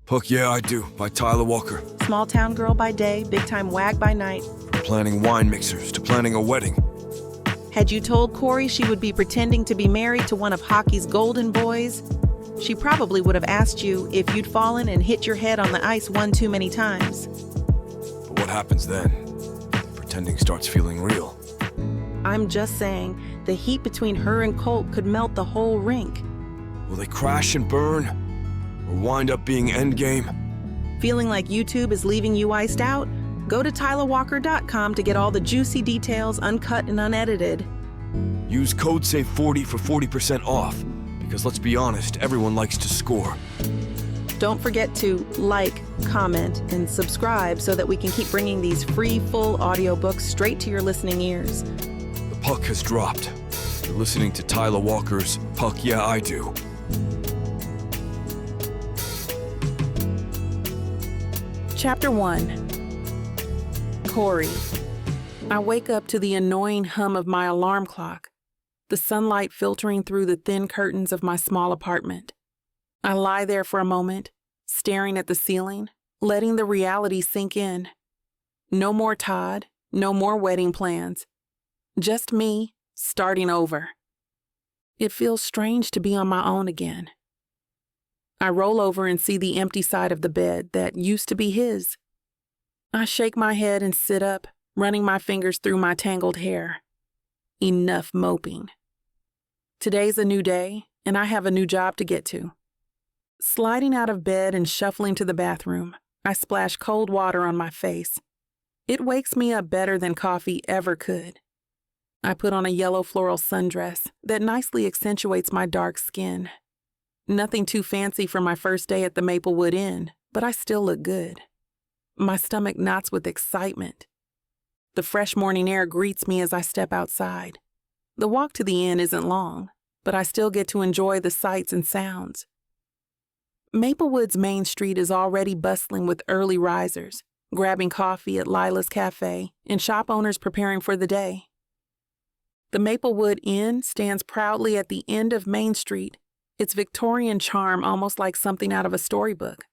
Hook Yeah I Do by Tyler Walker. Small town girl by day, big time wag by night. From planning wine mixers to planning a wedding. Had you told Corey she would be pretending to be married to one of hockey's golden boys, she probably would have asked you if you'd fallen and hit your head on the ice one too many times. But what happens then? Pretending starts feeling real. I'm just saying, the heat between her and Colt could melt the whole rink. Will they crash and burn? Or wind up being endgame? Feeling like YouTube is leaving you iced out? Go to tylerwalker.com to get all the juicy details uncut and unedited. Use code SAVE40 for 40% off. Because let's be honest, everyone likes to score. Don't forget to like, comment, and subscribe so that we can keep bringing these free full audiobooks straight to your listening ears. The puck has dropped. You're listening to Tyler Walker's Puck Yeah I Do. Chapter 1. Corey. I wake up to the annoying hum of my alarm clock, the sunlight filtering through the thin curtains of my small apartment. I lie there for a moment, staring at the ceiling, letting the reality sink in. No more Todd, no more wedding plans. Just me, starting over. It feels strange to be on my own again. I roll over and see the empty side of the bed that used to be his. I shake my head and sit up, running my fingers through my tangled hair. Enough moping. Today's a new day, and I have a new job to get to. Sliding out of bed and shuffling to the bathroom, I splash cold water on my face. It wakes me up better than coffee ever could. I put on a yellow floral sundress that nicely accentuates my dark skin. Nothing too fancy for my first day at the Maplewood Inn, but I still look good. My stomach knots with excitement. The fresh morning air greets me as I step outside. The walk to the inn isn't long, but I still get to enjoy the sights and sounds. Maplewood's main street is already bustling with early risers, grabbing coffee at Lila's Cafe and shop owners preparing for the day. The Maplewood Inn stands proudly at the end of Main Street, its Victorian charm almost like something out of a storybook.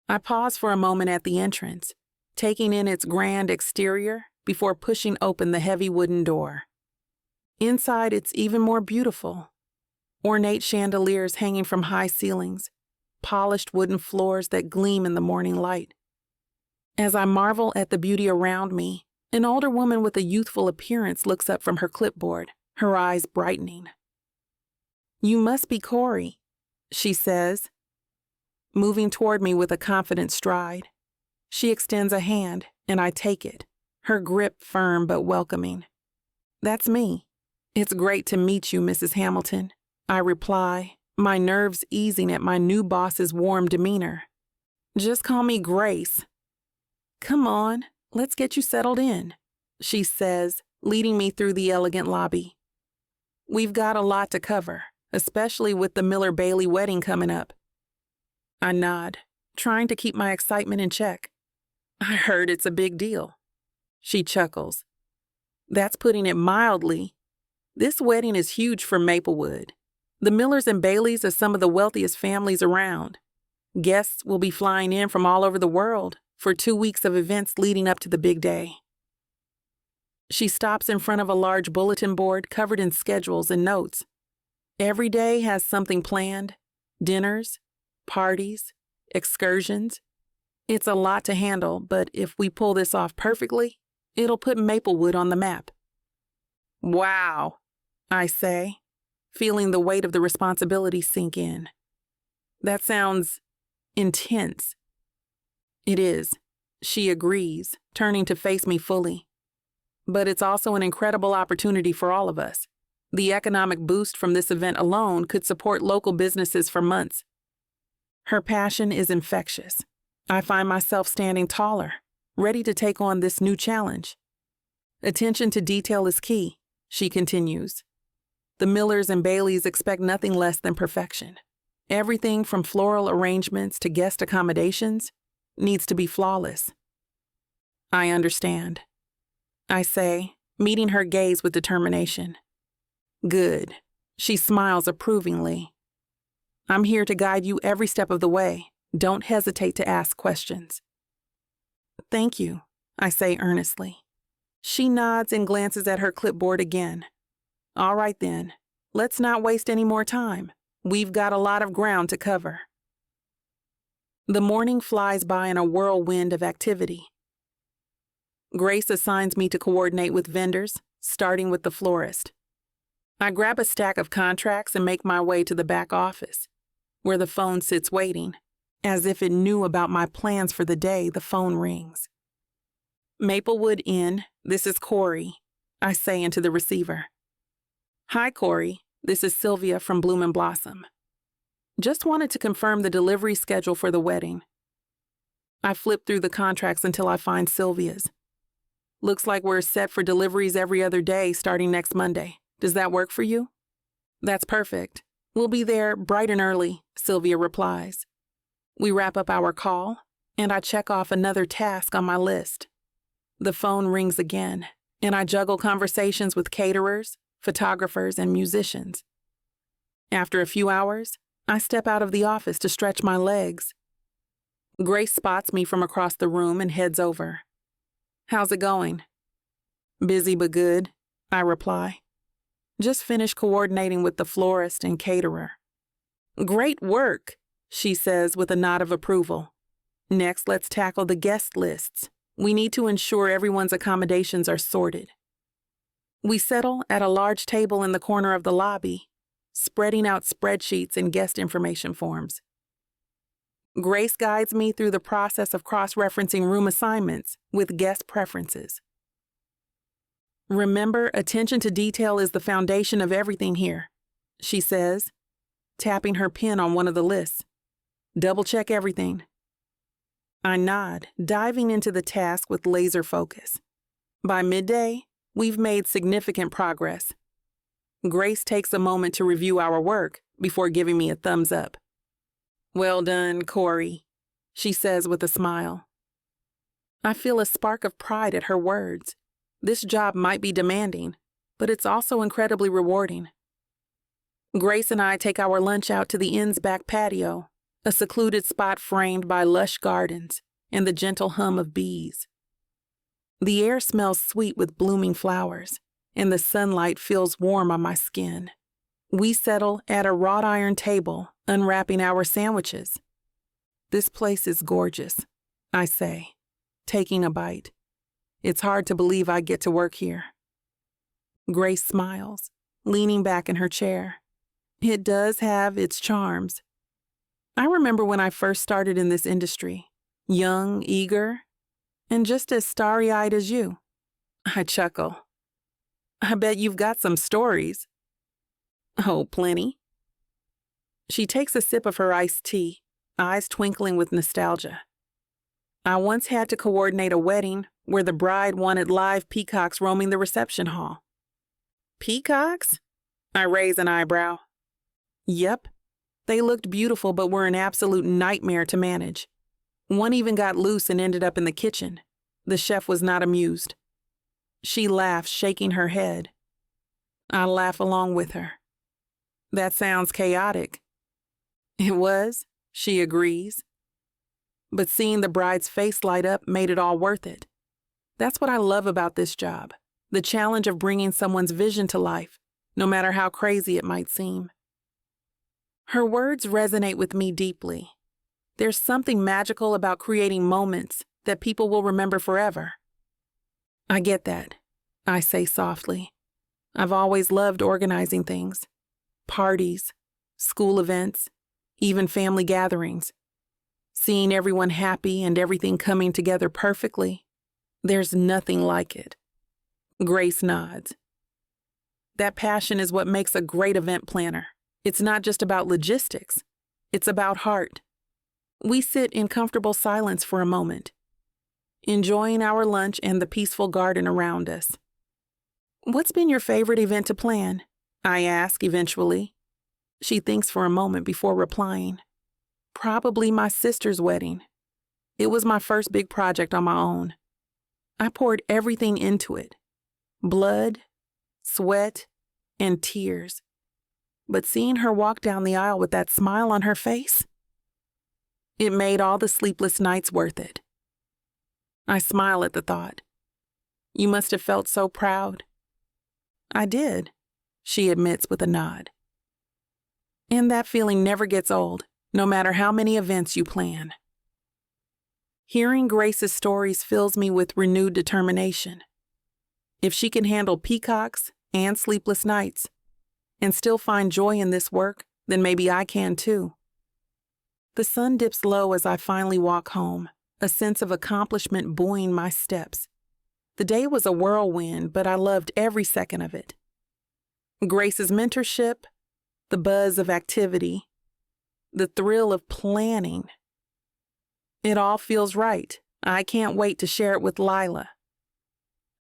I pause for a moment at the entrance, taking in its grand exterior before pushing open the heavy wooden door. Inside, it's even more beautiful. Ornate chandeliers hanging from high ceilings, polished wooden floors that gleam in the morning light. As I marvel at the beauty around me, an older woman with a youthful appearance looks up from her clipboard, her eyes brightening. "You must be Corey," she says, moving toward me with a confident stride. She extends a hand, and I take it, her grip firm but welcoming. "That's me. It's great to meet you, Mrs. Hamilton," I reply, my nerves easing at my new boss's warm demeanor. "Just call me Grace." "Come on, let's get you settled in," she says, leading me through the elegant lobby. "We've got a lot to cover, especially with the Miller-Bailey wedding coming up." I nod, trying to keep my excitement in check. "I heard it's a big deal." She chuckles. "That's putting it mildly. This wedding is huge for Maplewood. The Millers and Baileys are some of the wealthiest families around. Guests will be flying in from all over the world for 2 weeks of events leading up to the big day." She stops in front of a large bulletin board covered in schedules and notes. Every day has something planned: dinners, parties, excursions. It's a lot to handle, but if we pull this off perfectly, it'll put Maplewood on the map. "Wow," I say, feeling the weight of the responsibility sink in. "That sounds intense." "It is," she agrees, turning to face me fully. "But it's also an incredible opportunity for all of us. The economic boost from this event alone could support local businesses for months." Her passion is infectious. I find myself standing taller, ready to take on this new challenge. "Attention to detail is key," she continues. "The Millers and Baileys expect nothing less than perfection. Everything from floral arrangements to guest accommodations needs to be flawless." "I understand," I say, meeting her gaze with determination. "Good." She smiles approvingly. "I'm here to guide you every step of the way, Don't hesitate to ask questions. Thank you, I say earnestly. She nods and glances at her clipboard again. All right then, let's not waste any more time. We've got a lot of ground to cover. The morning flies by in a whirlwind of activity. Grace assigns me to coordinate with vendors, starting with the florist. I grab a stack of contracts and make my way to the back office, where the phone sits waiting. As if it knew about my plans for the day, the phone rings. Maplewood Inn, this is Corey, I say into the receiver. Hi, Corey. This is Sylvia from Bloom and Blossom. Just wanted to confirm the delivery schedule for the wedding. I flip through the contracts until I find Sylvia's. Looks like we're set for deliveries every other day starting next Monday. Does that work for you? That's perfect. We'll be there bright and early, Sylvia replies. We wrap up our call, and I check off another task on my list. The phone rings again, and I juggle conversations with caterers, photographers, and musicians. After a few hours, I step out of the office to stretch my legs. Grace spots me from across the room and heads over. How's it going? Busy but good, I reply. Just finished coordinating with the florist and caterer. Great work, she says with a nod of approval. Next, let's tackle the guest lists. We need to ensure everyone's accommodations are sorted. We settle at a large table in the corner of the lobby, spreading out spreadsheets and guest information forms. Grace guides me through the process of cross-referencing room assignments with guest preferences. Remember, attention to detail is the foundation of everything here, she says, tapping her pen on one of the lists. Double-check everything. I nod, diving into the task with laser focus. By midday, we've made significant progress. Grace takes a moment to review our work before giving me a thumbs up. Well done, Corey, she says with a smile. I feel a spark of pride at her words. This job might be demanding, but it's also incredibly rewarding. Grace and I take our lunch out to the inn's back patio, a secluded spot framed by lush gardens and the gentle hum of bees. The air smells sweet with blooming flowers, and the sunlight feels warm on my skin. We settle at a wrought iron table, unwrapping our sandwiches. This place is gorgeous, I say, taking a bite. It's hard to believe I get to work here. Grace smiles, leaning back in her chair. It does have its charms. I remember when I first started in this industry, young, eager, and just as starry-eyed as you. I chuckle. I bet you've got some stories. Oh, plenty. She takes a sip of her iced tea, eyes twinkling with nostalgia. I once had to coordinate a wedding where the bride wanted live peacocks roaming the reception hall. Peacocks? I raise an eyebrow. Yep. They looked beautiful but were an absolute nightmare to manage. One even got loose and ended up in the kitchen. The chef was not amused. She laughs, shaking her head. I laugh along with her. That sounds chaotic. It was, she agrees. But seeing the bride's face light up made it all worth it. That's what I love about this job, the challenge of bringing someone's vision to life, no matter how crazy it might seem. Her words resonate with me deeply. There's something magical about creating moments that people will remember forever. I get that, I say softly. I've always loved organizing things. Parties, school events, even family gatherings. Seeing everyone happy and everything coming together perfectly, there's nothing like it. Grace nods. That passion is what makes a great event planner. It's not just about logistics. It's about heart. We sit in comfortable silence for a moment, enjoying our lunch and the peaceful garden around us. What's been your favorite event to plan? I ask eventually. She thinks for a moment before replying. Probably my sister's wedding. It was my first big project on my own. I poured everything into it. Blood, sweat, and tears. But seeing her walk down the aisle with that smile on her face, It made all the sleepless nights worth it. I smile at the thought. You must have felt so proud. I did, she admits with a nod. And that feeling never gets old, no matter how many events you plan. Hearing Grace's stories fills me with renewed determination. If she can handle peacocks and sleepless nights and still find joy in this work, then maybe I can too. The sun dips low as I finally walk home, a sense of accomplishment buoying my steps. The day was a whirlwind, but I loved every second of it. Grace's mentorship, the buzz of activity, the thrill of planning. It all feels right. I can't wait to share it with Lila.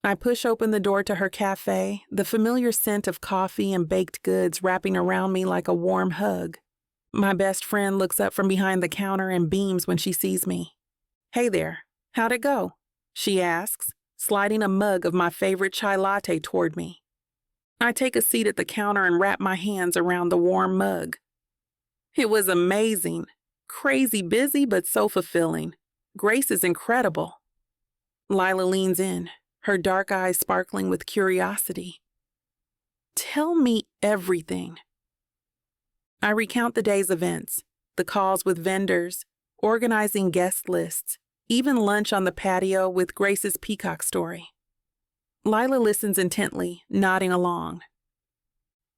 I push open the door to her cafe, the familiar scent of coffee and baked goods wrapping around me like a warm hug. My best friend looks up from behind the counter and beams when she sees me. Hey there, how'd it go? She asks, sliding a mug of my favorite chai latte toward me. I take a seat at the counter and wrap my hands around the warm mug. It was amazing. Crazy busy, but so fulfilling. Grace is incredible. Lila leans in, her dark eyes sparkling with curiosity. Tell me everything. I recount the day's events, the calls with vendors, organizing guest lists, even lunch on the patio with Grace's peacock story. Lila listens intently, nodding along.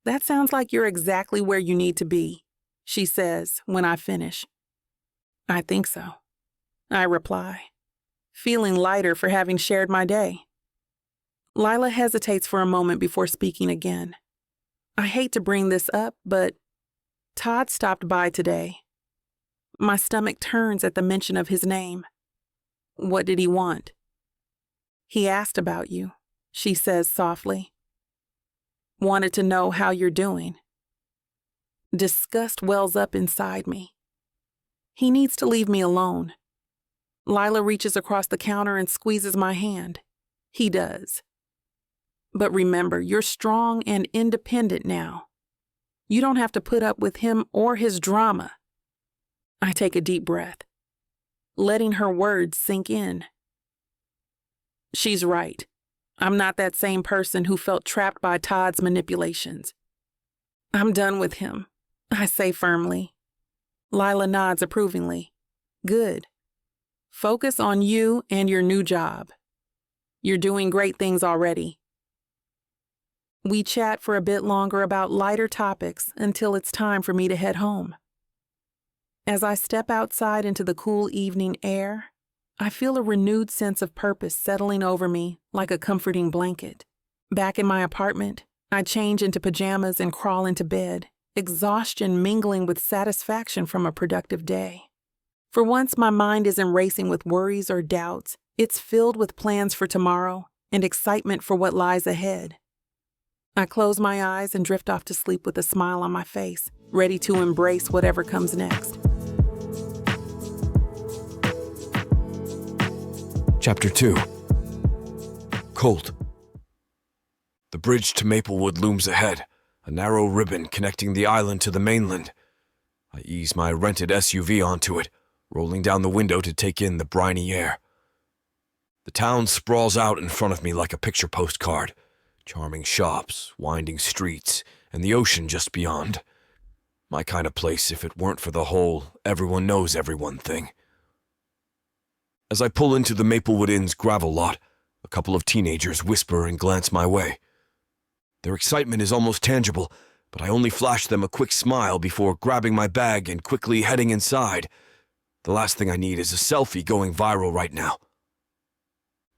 That sounds like you're exactly where you need to be, she says when I finish. I think so, I reply, feeling lighter for having shared my day. Lila hesitates for a moment before speaking again. I hate to bring this up, but Todd stopped by today. My stomach turns at the mention of his name. What did he want? He asked about you, she says softly. Wanted to know how you're doing. Disgust wells up inside me. He needs to leave me alone. Lila reaches across the counter and squeezes my hand. He does. But remember, you're strong and independent now. You don't have to put up with him or his drama. I take a deep breath, letting her words sink in. She's right. I'm not that same person who felt trapped by Todd's manipulations. I'm done with him, I say firmly. Lila nods approvingly. Good. Focus on you and your new job. You're doing great things already. We chat for a bit longer about lighter topics until it's time for me to head home. As I step outside into the cool evening air, I feel a renewed sense of purpose settling over me like a comforting blanket. Back in my apartment, I change into pajamas and crawl into bed, exhaustion mingling with satisfaction from a productive day. For once, my mind isn't racing with worries or doubts. It's filled with plans for tomorrow and excitement for what lies ahead. I close my eyes and drift off to sleep with a smile on my face, ready to embrace whatever comes next. Chapter 2. Colt. The bridge to Maplewood looms ahead, a narrow ribbon connecting the island to the mainland. I ease my rented SUV onto it, rolling down the window to take in the briny air. The town sprawls out in front of me like a picture postcard. Charming shops, winding streets, and the ocean just beyond. My kind of place if it weren't for the whole everyone knows everyone thing. As I pull into the Maplewood Inn's gravel lot, a couple of teenagers whisper and glance my way. Their excitement is almost tangible, but I only flash them a quick smile before grabbing my bag and quickly heading inside. The last thing I need is a selfie going viral right now.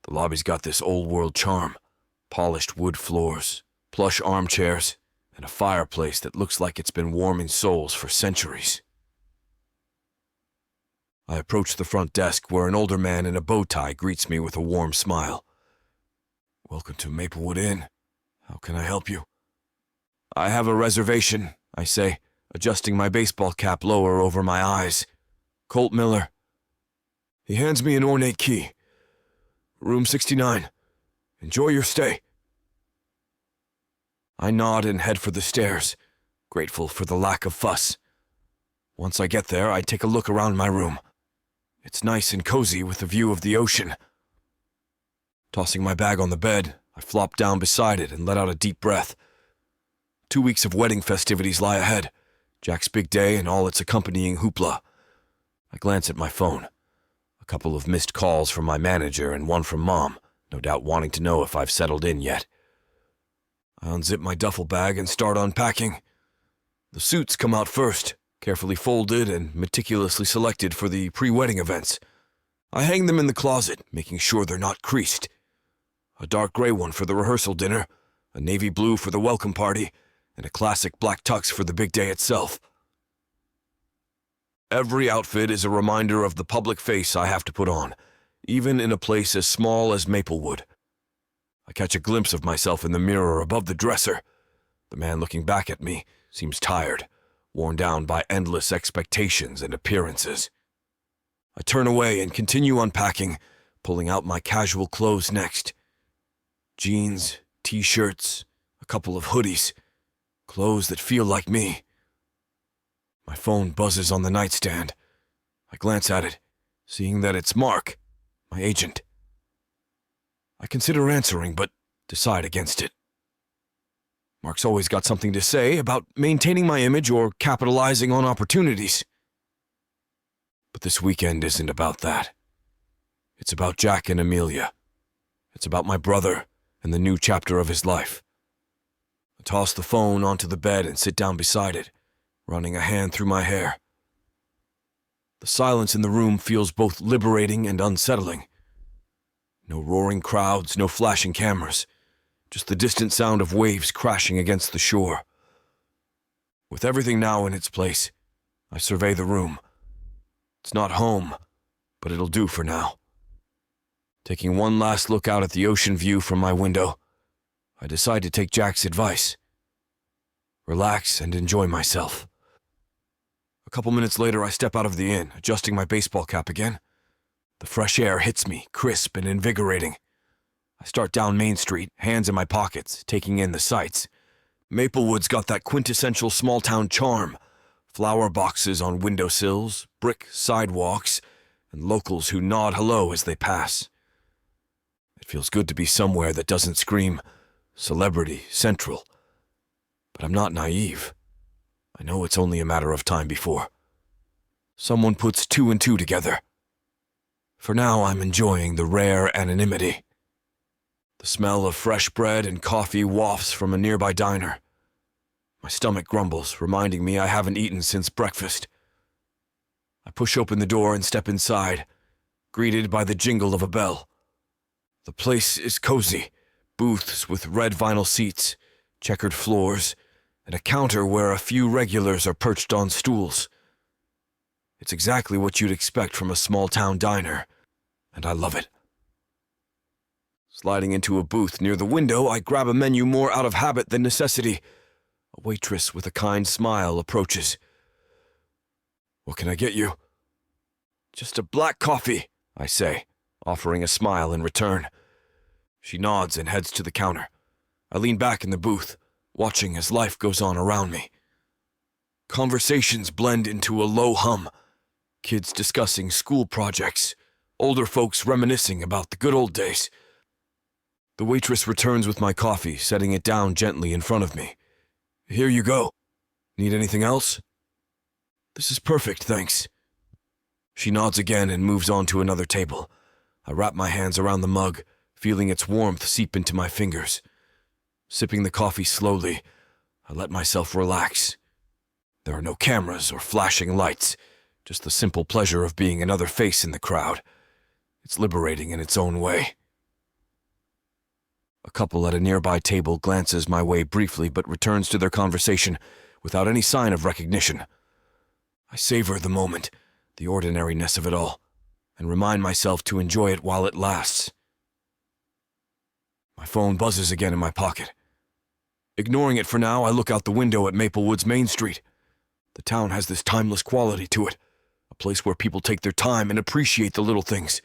The lobby's got this old-world charm. Polished wood floors, plush armchairs, and a fireplace that looks like it's been warming souls for centuries. I approach the front desk where an older man in a bow tie greets me with a warm smile. Welcome to Maplewood Inn. How can I help you? I have a reservation, I say, adjusting my baseball cap lower over my eyes. Colt Miller. He hands me an ornate key. Room 69. Enjoy your stay. I nod and head for the stairs, grateful for the lack of fuss. Once I get there, I take a look around my room. It's nice and cozy with a view of the ocean. Tossing my bag on the bed, I flop down beside it and let out a deep breath. 2 weeks of wedding festivities lie ahead, Jack's big day and all its accompanying hoopla. I glance at my phone. A couple of missed calls from my manager and one from Mom, no doubt wanting to know if I've settled in yet. I unzip my duffel bag and start unpacking. The suits come out first, carefully folded and meticulously selected for the pre-wedding events. I hang them in the closet, making sure they're not creased. A dark gray one for the rehearsal dinner, a navy blue for the welcome party, and a classic black tux for the big day itself. Every outfit is a reminder of the public face I have to put on, even in a place as small as Maplewood. I catch a glimpse of myself in the mirror above the dresser. The man looking back at me seems tired, worn down by endless expectations and appearances. I turn away and continue unpacking, pulling out my casual clothes next. Jeans, t-shirts, a couple of hoodies, clothes that feel like me. My phone buzzes on the nightstand. I glance at it, seeing that it's Mark, my agent. I consider answering, but decide against it. Mark's always got something to say about maintaining my image or capitalizing on opportunities. But this weekend isn't about that. It's about Jack and Amelia. It's about my brother and the new chapter of his life. I toss the phone onto the bed and sit down beside it, running a hand through my hair. The silence in the room feels both liberating and unsettling. No roaring crowds, no flashing cameras, just the distant sound of waves crashing against the shore. With everything now in its place, I survey the room. It's not home, but it'll do for now. Taking one last look out at the ocean view from my window, I decide to take Jack's advice. Relax and enjoy myself. A couple minutes later, I step out of the inn, adjusting my baseball cap again. The fresh air hits me, crisp and invigorating. I start down Main Street, hands in my pockets, taking in the sights. Maplewood's got that quintessential small-town charm. Flower boxes on windowsills, brick sidewalks, and locals who nod hello as they pass. It feels good to be somewhere that doesn't scream Celebrity Central. But I'm not naive. I know it's only a matter of time before someone puts two and two together. For now, I'm enjoying the rare anonymity. The smell of fresh bread and coffee wafts from a nearby diner. My stomach grumbles, reminding me I haven't eaten since breakfast. I push open the door and step inside, greeted by the jingle of a bell. The place is cozy, booths with red vinyl seats, checkered floors, and a counter where a few regulars are perched on stools. It's exactly what you'd expect from a small-town diner, and I love it. Sliding into a booth near the window, I grab a menu more out of habit than necessity. A waitress with a kind smile approaches. "What can I get you?" "Just a black coffee," I say, offering a smile in return. She nods and heads to the counter. I lean back in the booth, watching as life goes on around me. Conversations blend into a low hum. Kids discussing school projects, older folks reminiscing about the good old days. The waitress returns with my coffee, setting it down gently in front of me. "Here you go. Need anything else?" "This is perfect, thanks." She nods again and moves on to another table. I wrap my hands around the mug, feeling its warmth seep into my fingers. Sipping the coffee slowly, I let myself relax. There are no cameras or flashing lights, just the simple pleasure of being another face in the crowd. It's liberating in its own way. A couple at a nearby table glances my way briefly but returns to their conversation without any sign of recognition. I savor the moment, the ordinariness of it all, and remind myself to enjoy it while it lasts. My phone buzzes again in my pocket. Ignoring it for now, I look out the window at Maplewood's Main Street. The town has this timeless quality to it, a place where people take their time and appreciate the little things.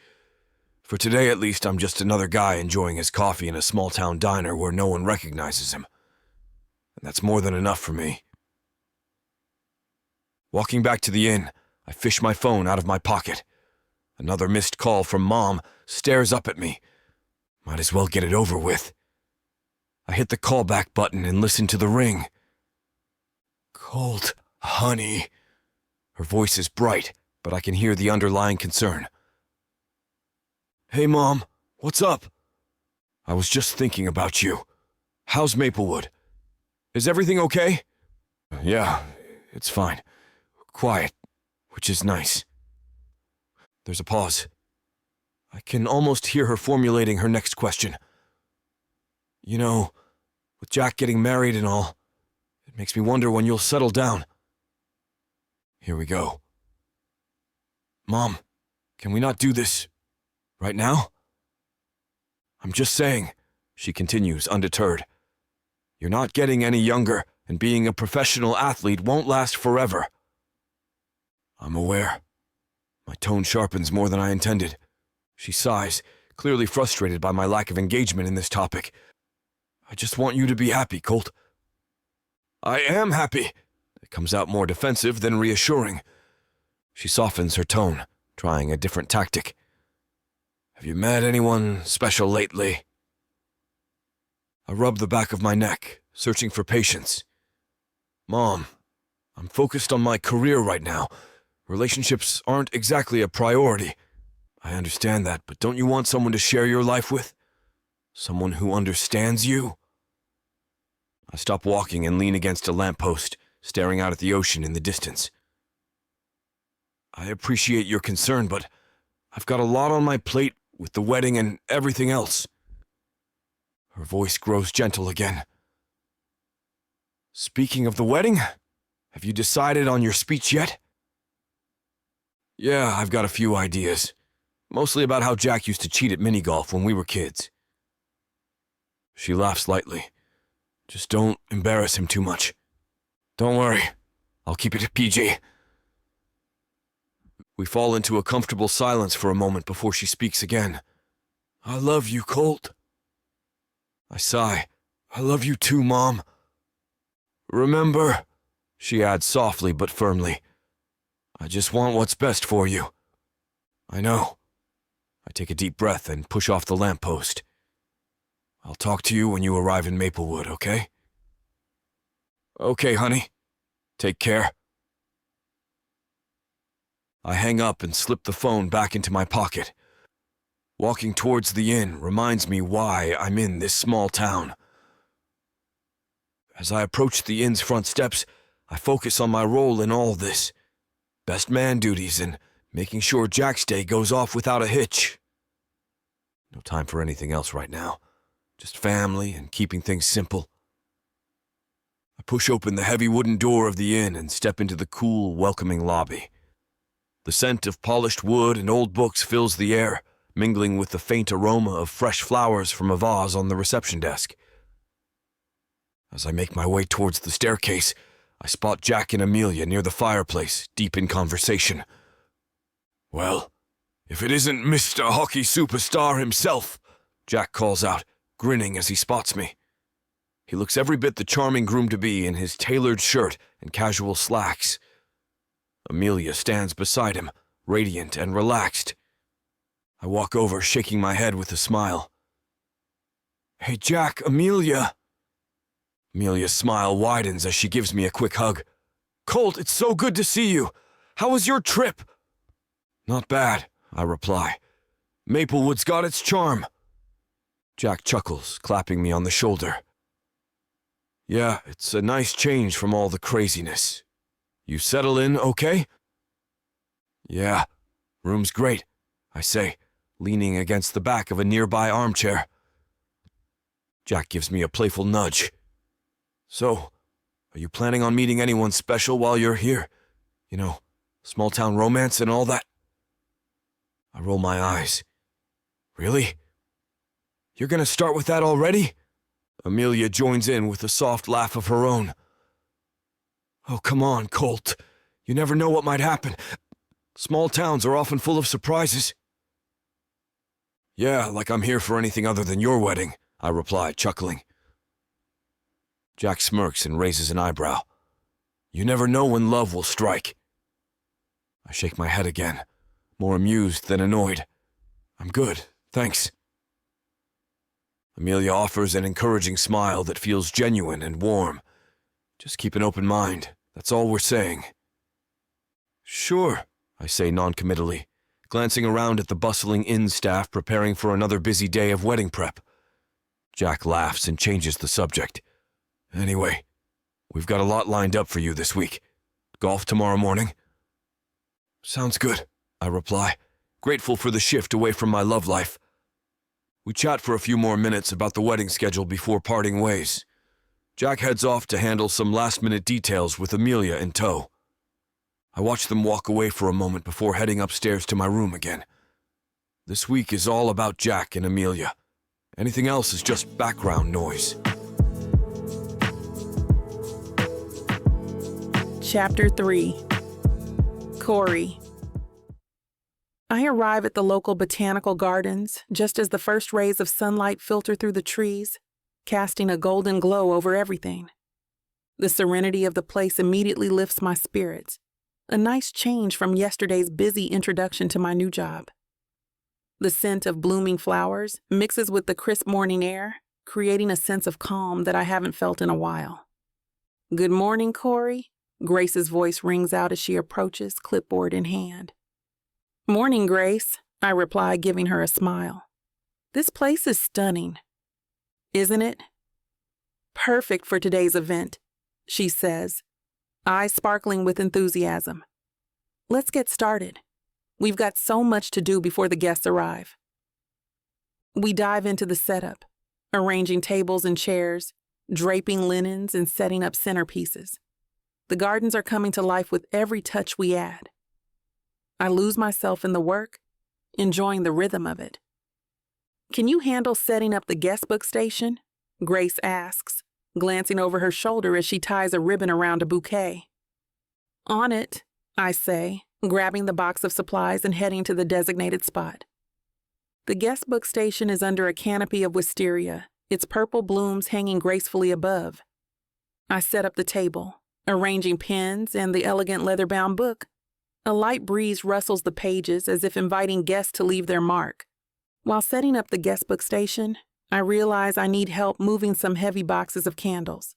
For today, at least, I'm just another guy enjoying his coffee in a small-town diner where no one recognizes him. And that's more than enough for me. Walking back to the inn, I fish my phone out of my pocket. Another missed call from Mom stares up at me. Might as well get it over with. I hit the callback button and listen to the ring. Colt, honey. Her voice is bright, but I can hear the underlying concern. Hey, Mom, what's up? I was just thinking about you. How's Maplewood? Is everything okay? Yeah, it's fine. Quiet, which is nice. There's a pause. I can almost hear her formulating her next question. You know, with Jack getting married and all, it makes me wonder when you'll settle down. Here we go. Mom, can we not do this right now? I'm just saying, she continues, undeterred. You're not getting any younger, and being a professional athlete won't last forever. I'm aware. My tone sharpens more than I intended. She sighs, clearly frustrated by my lack of engagement in this topic. I just want you to be happy, Colt. I am happy. It comes out more defensive than reassuring. She softens her tone, trying a different tactic. Have you met anyone special lately? I rub the back of my neck, searching for patience. Mom, I'm focused on my career right now. Relationships aren't exactly a priority. I understand that, but don't you want someone to share your life with? Someone who understands you? I stop walking and lean against a lamppost, staring out at the ocean in the distance. I appreciate your concern, but I've got a lot on my plate with the wedding and everything else. Her voice grows gentle again. Speaking of the wedding, have you decided on your speech yet? Yeah, I've got a few ideas. Mostly about how Jack used to cheat at mini-golf when we were kids. She laughs lightly. Just don't embarrass him too much. Don't worry. I'll keep it PG. We fall into a comfortable silence for a moment before she speaks again. I love you, Colt. I sigh. I love you too, Mom. Remember, she adds softly but firmly, I just want what's best for you. I know. I take a deep breath and push off the lamppost. I'll talk to you when you arrive in Maplewood, okay? Okay, honey. Take care. I hang up and slip the phone back into my pocket. Walking towards the inn reminds me why I'm in this small town. As I approach the inn's front steps, I focus on my role in all this. Best man duties and making sure Jack's day goes off without a hitch. No time for anything else right now. Just family and keeping things simple. I push open the heavy wooden door of the inn and step into the cool, welcoming lobby. The scent of polished wood and old books fills the air, mingling with the faint aroma of fresh flowers from a vase on the reception desk. As I make my way towards the staircase, I spot Jack and Amelia near the fireplace, deep in conversation. Well, if it isn't Mr. Hockey Superstar himself, Jack calls out, grinning as he spots me. He looks every bit the charming groom-to-be in his tailored shirt and casual slacks. Amelia stands beside him, radiant and relaxed. I walk over, shaking my head with a smile. Hey, Jack, Amelia. Amelia's smile widens as she gives me a quick hug. Colt, it's so good to see you. How was your trip? Not bad, I reply. Maplewood's got its charm. Jack chuckles, clapping me on the shoulder. Yeah, it's a nice change from all the craziness. You settle in okay? Yeah, room's great, I say, leaning against the back of a nearby armchair. Jack gives me a playful nudge. So, are you planning on meeting anyone special while you're here? You know, small-town romance and all that? I roll my eyes. Really? You're gonna start with that already? Amelia joins in with a soft laugh of her own. Oh, come on, Colt. You never know what might happen. Small towns are often full of surprises. Yeah, like I'm here for anything other than your wedding, I reply, chuckling. Jack smirks and raises an eyebrow. You never know when love will strike. I shake my head again. more amused than annoyed. I'm good, thanks. Amelia offers an encouraging smile that feels genuine and warm. Just keep an open mind, that's all we're saying. Sure, I say noncommittally, glancing around at the bustling inn staff preparing for another busy day of wedding prep. Jack laughs and changes the subject. Anyway, we've got a lot lined up for you this week. Golf tomorrow morning? Sounds good, I reply, grateful for the shift away from my love life. We chat for a few more minutes about the wedding schedule before parting ways. Jack heads off to handle some last-minute details with Amelia in tow. I watch them walk away for a moment before heading upstairs to my room again. This week is all about Jack and Amelia. Anything else is just background noise. Chapter 3. Corey. I arrive at the local botanical gardens just as the first rays of sunlight filter through the trees, casting a golden glow over everything. The serenity of the place immediately lifts my spirits, a nice change from yesterday's busy introduction to my new job. The scent of blooming flowers mixes with the crisp morning air, creating a sense of calm that I haven't felt in a while. Good morning, Corey, Grace's voice rings out as she approaches, clipboard in hand. Morning, Grace, I reply, giving her a smile. This place is stunning, isn't it? Perfect for today's event, she says, eyes sparkling with enthusiasm. Let's get started. We've got so much to do before the guests arrive. We dive into the setup, arranging tables and chairs, draping linens, and setting up centerpieces. The gardens are coming to life with every touch we add. I lose myself in the work, enjoying the rhythm of it. Can you handle setting up the guest book station? Grace asks, glancing over her shoulder as she ties a ribbon around a bouquet. On it, I say, grabbing the box of supplies and heading to the designated spot. The guest book station is under a canopy of wisteria, its purple blooms hanging gracefully above. I set up the table, arranging pens and the elegant leather-bound book. A light breeze rustles the pages as if inviting guests to leave their mark. While setting up the guest book station, I realize I need help moving some heavy boxes of candles.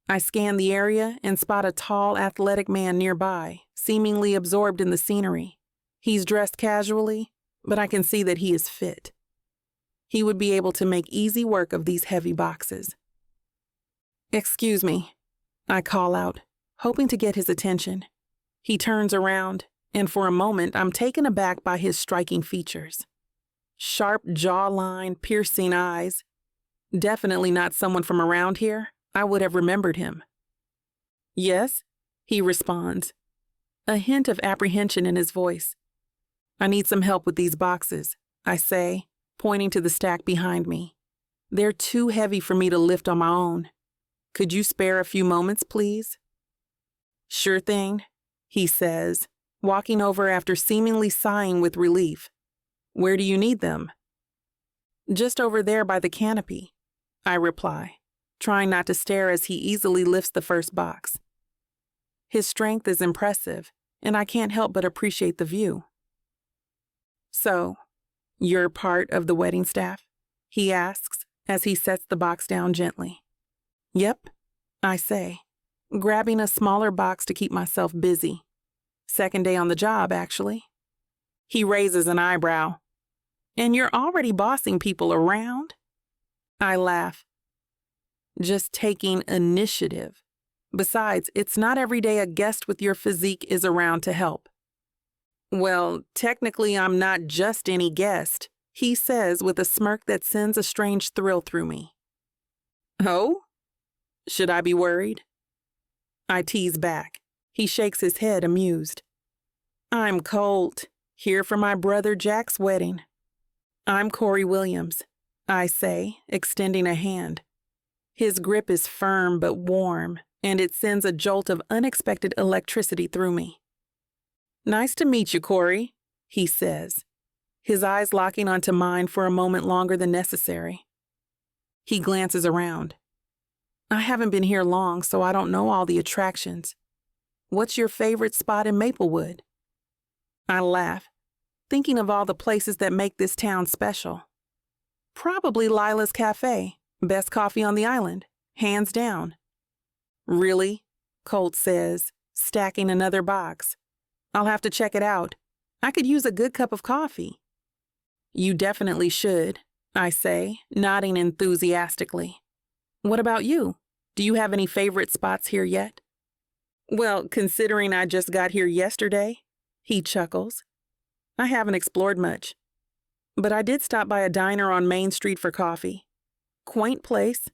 I scan the area and spot a tall, athletic man nearby, seemingly absorbed in the scenery. He's dressed casually, but I can see that he is fit. He would be able to make easy work of these heavy boxes. Excuse me, I call out, hoping to get his attention. He turns around, and for a moment I'm taken aback by his striking features. Sharp jawline, piercing eyes. Definitely not someone from around here. I would have remembered him. Yes, he responds, a hint of apprehension in his voice. I need some help with these boxes, I say, pointing to the stack behind me. They're too heavy for me to lift on my own. Could you spare a few moments, please? Sure thing, he says, walking over after seemingly sighing with relief. Where do you need them? Just over there by the canopy, I reply, trying not to stare as he easily lifts the first box. His strength is impressive, and I can't help but appreciate the view. So, you're part of the wedding staff? He asks as he sets the box down gently. Yep, I say, grabbing a smaller box to keep myself busy. Second day on the job, actually. He raises an eyebrow. And you're already bossing people around? I laugh. Just taking initiative. Besides, it's not every day a guest with your physique is around to help. Well, technically I'm not just any guest, he says with a smirk that sends a strange thrill through me. Oh? Should I be worried? I tease back. He shakes his head, amused. I'm Colt, here for my brother Jack's wedding. I'm Corey Williams, I say, extending a hand. His grip is firm but warm, and it sends a jolt of unexpected electricity through me. Nice to meet you, Corey, he says, his eyes locking onto mine for a moment longer than necessary. He glances around. I haven't been here long, so I don't know all the attractions. What's your favorite spot in Maplewood? I laugh, thinking of all the places that make this town special. Probably Lila's Cafe, best coffee on the island, hands down. Really? Colt says, stacking another box. I'll have to check it out. I could use a good cup of coffee. You definitely should, I say, nodding enthusiastically. What about you? Do you have any favorite spots here yet? Well, considering I just got here yesterday, he chuckles. I haven't explored much. But I did stop by a diner on Main Street for coffee. Quaint place.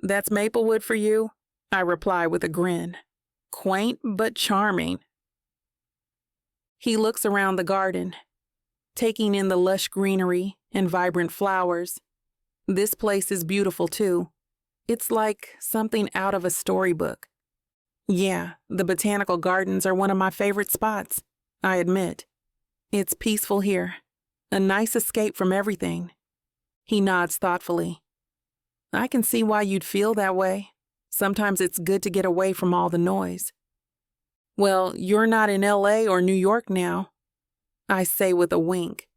That's Maplewood for you, I reply with a grin. Quaint but charming. He looks around the garden, taking in the lush greenery and vibrant flowers. This place is beautiful too. It's like something out of a storybook. Yeah, the botanical gardens are one of my favorite spots, I admit. It's peaceful here, a nice escape from everything. He nods thoughtfully. I can see why you'd feel that way. Sometimes it's good to get away from all the noise. Well, you're not in LA or New York now, I say with a wink.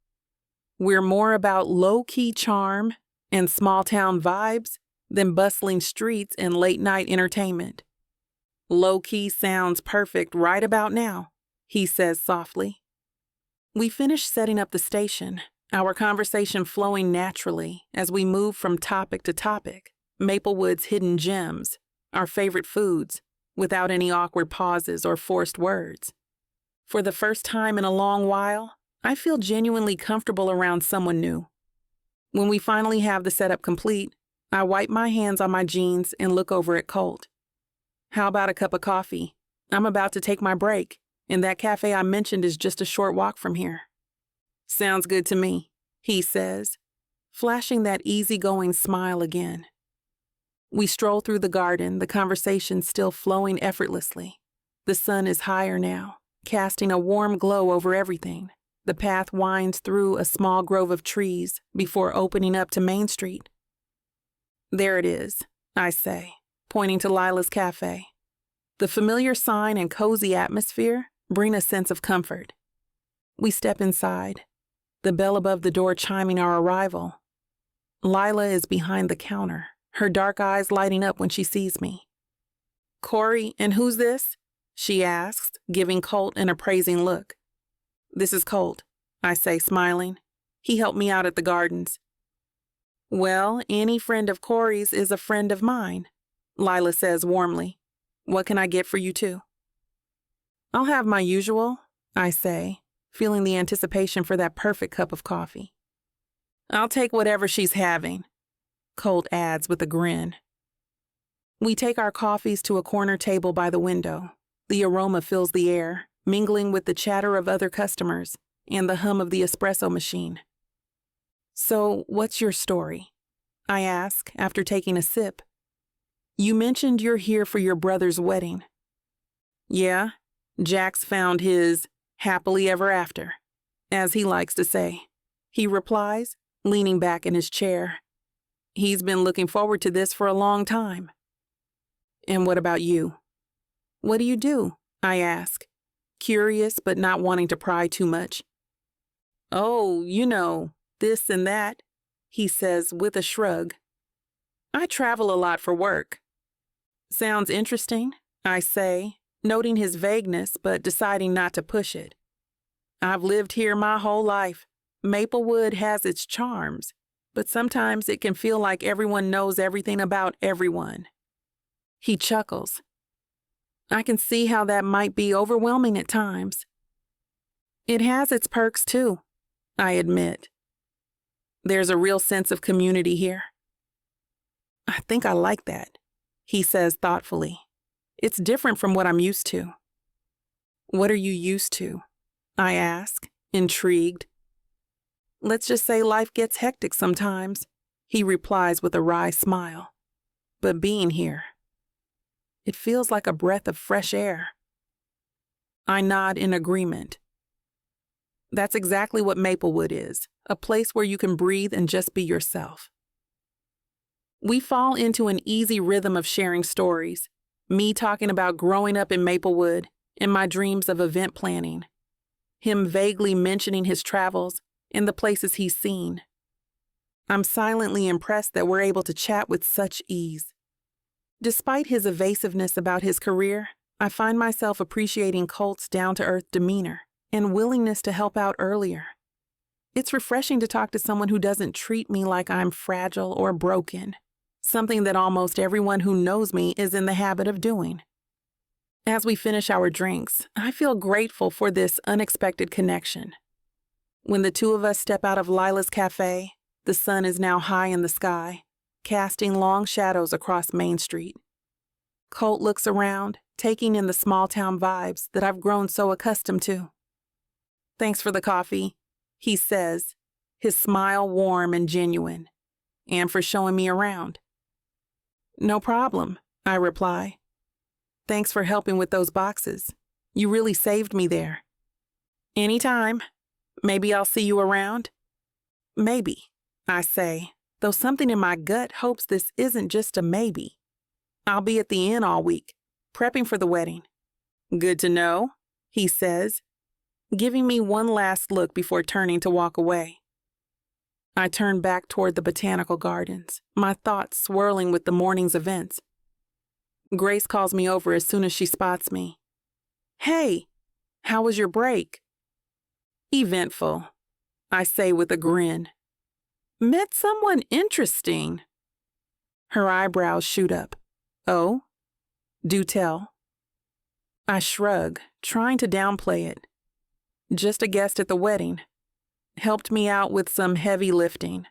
We're more about low-key charm and small-town vibes than bustling streets and late-night entertainment. Low-key sounds perfect right about now, he says softly. We finish setting up the station, our conversation flowing naturally as we move from topic to topic. Maplewood's hidden gems, our favorite foods, without any awkward pauses or forced words. For the first time in a long while, I feel genuinely comfortable around someone new. When we finally have the setup complete, I wipe my hands on my jeans and look over at Colt. How about a cup of coffee? I'm about to take my break, and that cafe I mentioned is just a short walk from here. Sounds good to me, he says, flashing that easygoing smile again. We stroll through the garden, the conversation still flowing effortlessly. The sun is higher now, casting a warm glow over everything. The path winds through a small grove of trees before opening up to Main Street. There it is, I say, pointing to Lila's Cafe. The familiar sign and cozy atmosphere bring a sense of comfort. We step inside, the bell above the door chiming our arrival. Lila is behind the counter, her dark eyes lighting up when she sees me. Corey, and who's this? She asks, giving Colt an appraising look. This is Colt, I say, smiling. He helped me out at the gardens. Well, any friend of Corey's is a friend of mine, Lila says warmly. What can I get for you two? I'll have my usual, I say, feeling the anticipation for that perfect cup of coffee. I'll take whatever she's having, Colt adds with a grin. We take our coffees to a corner table by the window. The aroma fills the air, mingling with the chatter of other customers and the hum of the espresso machine. So, what's your story? I ask after taking a sip. You mentioned you're here for your brother's wedding. Yeah, Jack's found his happily ever after, as he likes to say, he replies, leaning back in his chair. He's been looking forward to this for a long time. And what about you? What do you do? I ask, curious but not wanting to pry too much. Oh, you know, this and that, he says with a shrug. I travel a lot for work. Sounds interesting, I say, noting his vagueness but deciding not to push it. I've lived here my whole life. Maplewood has its charms, but sometimes it can feel like everyone knows everything about everyone. He chuckles. I can see how that might be overwhelming at times. It has its perks too, I admit. There's a real sense of community here. I think I like that, he says thoughtfully. It's different from what I'm used to. What are you used to? I ask, intrigued. Let's just say life gets hectic sometimes, he replies with a wry smile. But being here, it feels like a breath of fresh air. I nod in agreement. That's exactly what Maplewood is, a place where you can breathe and just be yourself. We fall into an easy rhythm of sharing stories, me talking about growing up in Maplewood and my dreams of event planning, him vaguely mentioning his travels and the places he's seen. I'm silently impressed that we're able to chat with such ease. Despite his evasiveness about his career, I find myself appreciating Colt's down-to-earth demeanor and willingness to help out earlier. It's refreshing to talk to someone who doesn't treat me like I'm fragile or broken, something that almost everyone who knows me is in the habit of doing. As we finish our drinks, I feel grateful for this unexpected connection. When the two of us step out of Lila's cafe, the sun is now high in the sky, casting long shadows across Main Street. Colt looks around, taking in the small-town vibes that I've grown so accustomed to. "Thanks for the coffee," he says, his smile warm and genuine, "and for showing me around." "No problem," I reply. "Thanks for helping with those boxes. You really saved me there." "Anytime. Maybe I'll see you around?" "Maybe," I say, though something in my gut hopes this isn't just a maybe. "I'll be at the inn all week, prepping for the wedding." "Good to know," he says, giving me one last look before turning to walk away. I turn back toward the botanical gardens, my thoughts swirling with the morning's events. Grace calls me over as soon as she spots me. "Hey, how was your break?" "Eventful," I say with a grin. "Met someone interesting." Her eyebrows shoot up. "Oh? Do tell." I shrug, trying to downplay it. "Just a guest at the wedding. Helped me out with some heavy lifting."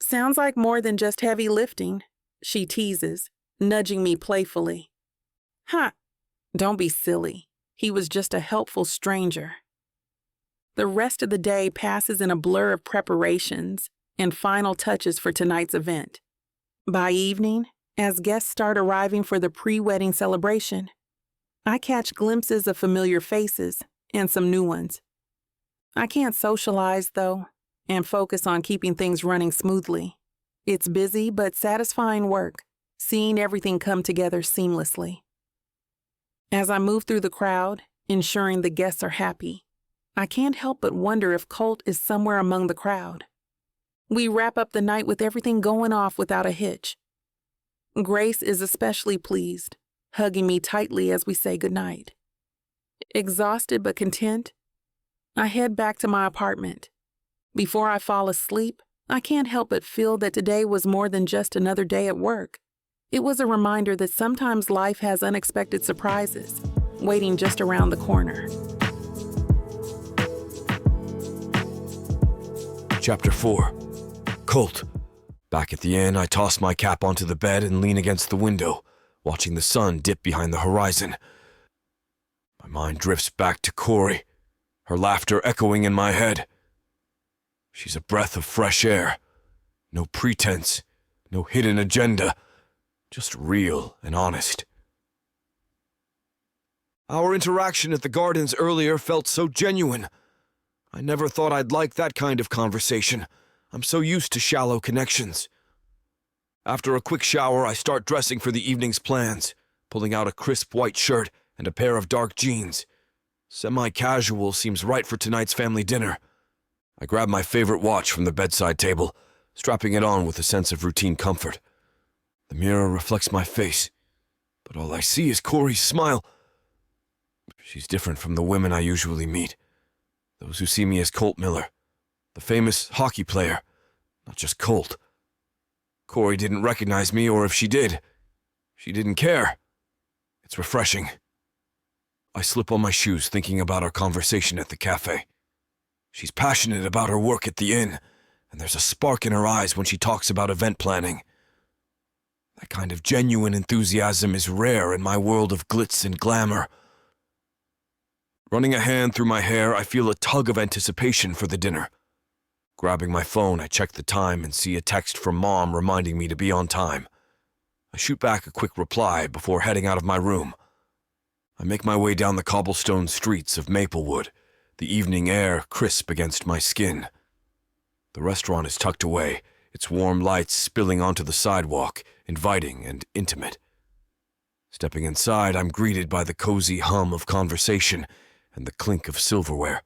"Sounds like more than just heavy lifting," she teases, nudging me playfully. "Ha! Don't be silly. He was just a helpful stranger." The rest of the day passes in a blur of preparations and final touches for tonight's event. By evening, as guests start arriving for the pre-wedding celebration, I catch glimpses of familiar faces and some new ones. I can't socialize, though, and focus on keeping things running smoothly. It's busy but satisfying work, seeing everything come together seamlessly. As I move through the crowd, ensuring the guests are happy, I can't help but wonder if Colt is somewhere among the crowd. We wrap up the night with everything going off without a hitch. Grace is especially pleased, hugging me tightly as we say goodnight. Exhausted but content, I head back to my apartment. Before I fall asleep, I can't help but feel that today was more than just another day at work. It was a reminder that sometimes life has unexpected surprises waiting just around the corner. Chapter 4. Colt. Back at the inn, I toss my cap onto the bed and lean against the window, watching the sun dip behind the horizon. My mind drifts back to Corey, her laughter echoing in my head. She's a breath of fresh air. No pretense, no hidden agenda, just real and honest. Our interaction at the gardens earlier felt so genuine. I never thought I'd like that kind of conversation. I'm so used to shallow connections. After a quick shower, I start dressing for the evening's plans, pulling out a crisp white shirt and a pair of dark jeans. Semi-casual seems right for tonight's family dinner. I grab my favorite watch from the bedside table, strapping it on with a sense of routine comfort. The mirror reflects my face, but all I see is Corey's smile. She's different from the women I usually meet. Those who see me as Colt Miller, the famous hockey player, not just Colt. Corey didn't recognize me, or if she did, she didn't care. It's refreshing. I slip on my shoes thinking about our conversation at the cafe. She's passionate about her work at the inn, and there's a spark in her eyes when she talks about event planning. That kind of genuine enthusiasm is rare in my world of glitz and glamour. Running a hand through my hair, I feel a tug of anticipation for the dinner. Grabbing my phone, I check the time and see a text from Mom reminding me to be on time. I shoot back a quick reply before heading out of my room. I make my way down the cobblestone streets of Maplewood, the evening air crisp against my skin. The restaurant is tucked away, its warm lights spilling onto the sidewalk, inviting and intimate. Stepping inside, I'm greeted by the cozy hum of conversation and the clink of silverware.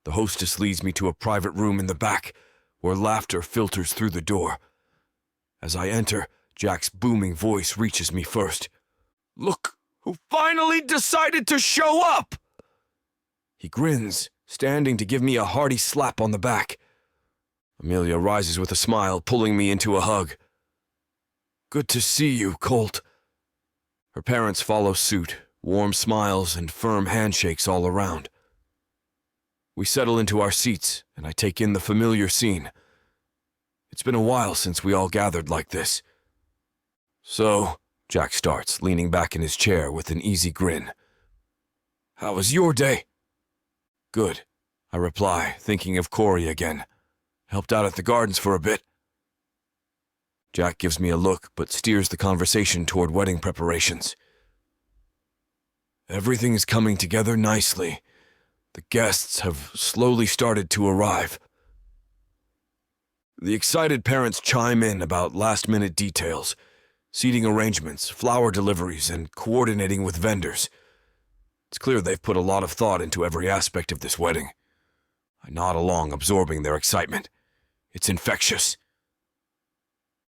The hostess leads me to a private room in the back, where laughter filters through the door. As I enter, Jack's booming voice reaches me first. "Look who finally decided to show up!" He grins, standing to give me a hearty slap on the back. Amelia rises with a smile, pulling me into a hug. "Good to see you, Colt." Her parents follow suit, warm smiles and firm handshakes all around. We settle into our seats, and I take in the familiar scene. It's been a while since we all gathered like this. "So," Jack starts, leaning back in his chair with an easy grin. "How was your day?" "Good," I reply, thinking of Corey again. "Helped out at the gardens for a bit." Jack gives me a look, but steers the conversation toward wedding preparations. "Everything is coming together nicely. The guests have slowly started to arrive." The excited parents chime in about last-minute details, seating arrangements, flower deliveries, and coordinating with vendors. It's clear they've put a lot of thought into every aspect of this wedding. I nod along, absorbing their excitement. It's infectious.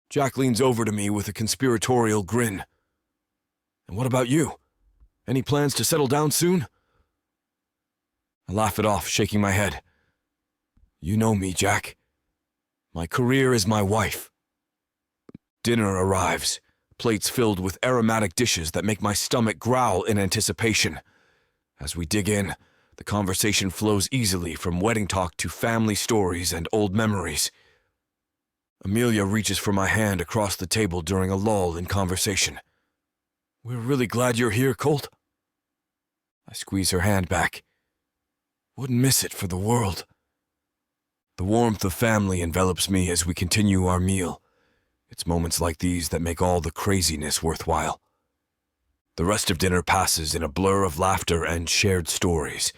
Jack leans over to me with a conspiratorial grin. "And what about you? Any plans to settle down soon?" I laugh it off, shaking my head. "You know me, Jack. My career is my wife." Dinner arrives, plates filled with aromatic dishes that make my stomach growl in anticipation. As we dig in, the conversation flows easily from wedding talk to family stories and old memories. Amelia reaches for my hand across the table during a lull in conversation. "We're really glad you're here, Colt." I squeeze her hand back. "Wouldn't miss it for the world." The warmth of family envelops me as we continue our meal. It's moments like these that make all the craziness worthwhile. The rest of dinner passes in a blur of laughter and shared stories,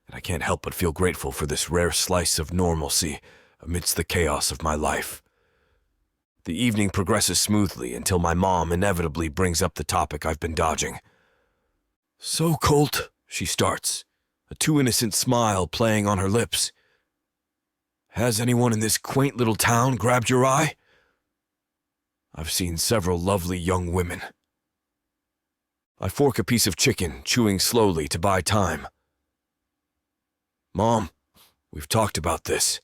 and I can't help but feel grateful for this rare slice of normalcy amidst the chaos of my life. The evening progresses smoothly until my mom inevitably brings up the topic I've been dodging. "So, Colt," she starts, a too-innocent smile playing on her lips. "Has anyone in this quaint little town grabbed your eye?" "I've seen several lovely young women." I fork a piece of chicken, chewing slowly to buy time. "Mom, we've talked about this.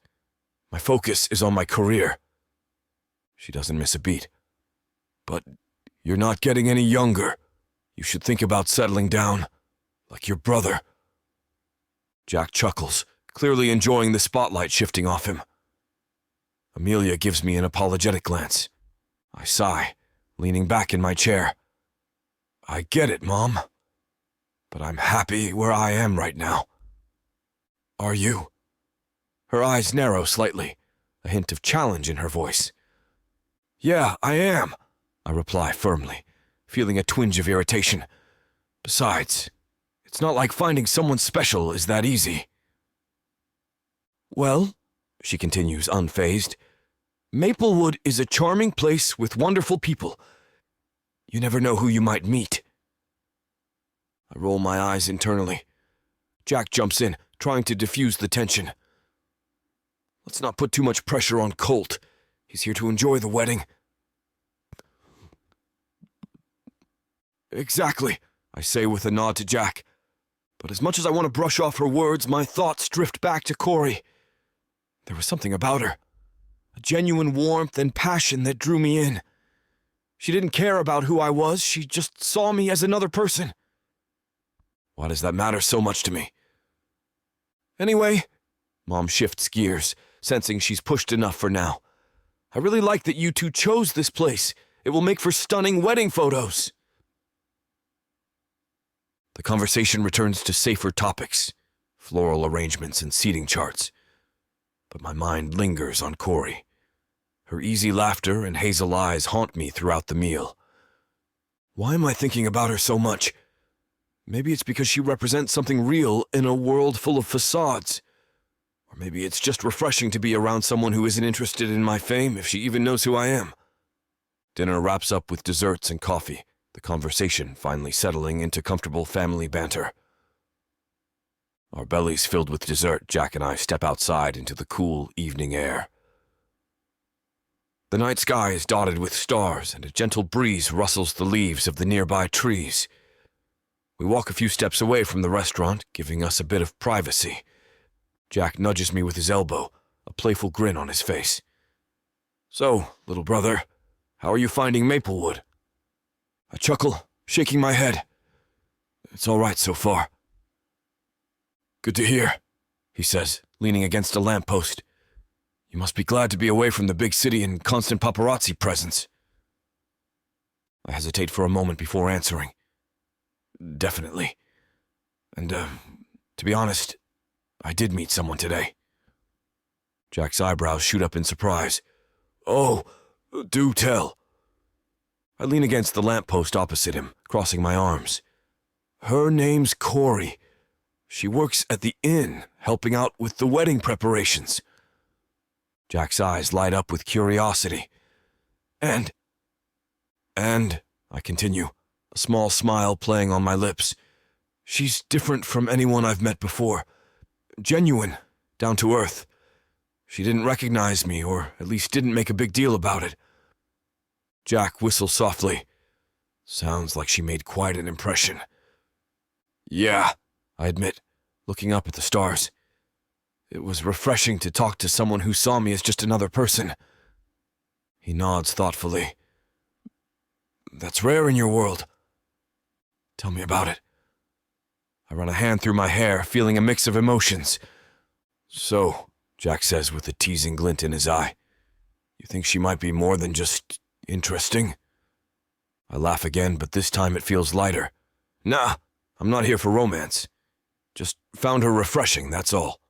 My focus is on my career." She doesn't miss a beat. "But you're not getting any younger. You should think about settling down, like your brother." Jack chuckles, clearly enjoying the spotlight shifting off him. Amelia gives me an apologetic glance. I sigh, leaning back in my chair. "I get it, Mom. But I'm happy where I am right now." "Are you?" Her eyes narrow slightly, a hint of challenge in her voice. "Yeah, I am," I reply firmly, feeling a twinge of irritation. "Besides, it's not like finding someone special is that easy." "Well," she continues unfazed, "Maplewood is a charming place with wonderful people. You never know who you might meet." I roll my eyes internally. Jack jumps in, trying to diffuse the tension. "Let's not put too much pressure on Colt. He's here to enjoy the wedding." "Exactly," I say with a nod to Jack. But as much as I want to brush off her words, my thoughts drift back to Corey. There was something about her, a genuine warmth and passion that drew me in. She didn't care about who I was, she just saw me as another person. Why does that matter so much to me? Anyway, Mom shifts gears, sensing she's pushed enough for now. I really like that you two chose this place. It will make for stunning wedding photos. The conversation returns to safer topics, floral arrangements and seating charts. But my mind lingers on Corey. Her easy laughter and hazel eyes haunt me throughout the meal. Why am I thinking about her so much? Maybe it's because she represents something real in a world full of facades. Or maybe it's just refreshing to be around someone who isn't interested in my fame, if she even knows who I am. Dinner wraps up with desserts and coffee, the conversation finally settling into comfortable family banter. Our bellies filled with dessert, Jack and I step outside into the cool evening air. The night sky is dotted with stars, and a gentle breeze rustles the leaves of the nearby trees. We walk a few steps away from the restaurant, giving us a bit of privacy. Jack nudges me with his elbow, a playful grin on his face. "So, little brother, how are you finding Maplewood?" I chuckle, shaking my head. "It's all right so far." "Good to hear," he says, leaning against a lamppost. "You must be glad to be away from the big city and constant paparazzi presence." I hesitate for a moment before answering. "Definitely. And, to be honest, I did meet someone today." Jack's eyebrows shoot up in surprise. "Oh, do tell." I lean against the lamppost opposite him, crossing my arms. "Her name's Corey. She works at the inn, helping out with the wedding preparations." Jack's eyes light up with curiosity. And, I continue, a small smile playing on my lips. "She's different from anyone I've met before. Genuine, down to earth. She didn't recognize me, or at least didn't make a big deal about it." Jack whistles softly. "Sounds like she made quite an impression." "Yeah," I admit, looking up at the stars. "It was refreshing to talk to someone who saw me as just another person." He nods thoughtfully. "That's rare in your world." "Tell me about it." I run a hand through my hair, feeling a mix of emotions. "So," Jack says with a teasing glint in his eye, "you think she might be more than just interesting?" I laugh again, but this time it feels lighter. "Nah, I'm not here for romance. Just found her refreshing, that's all."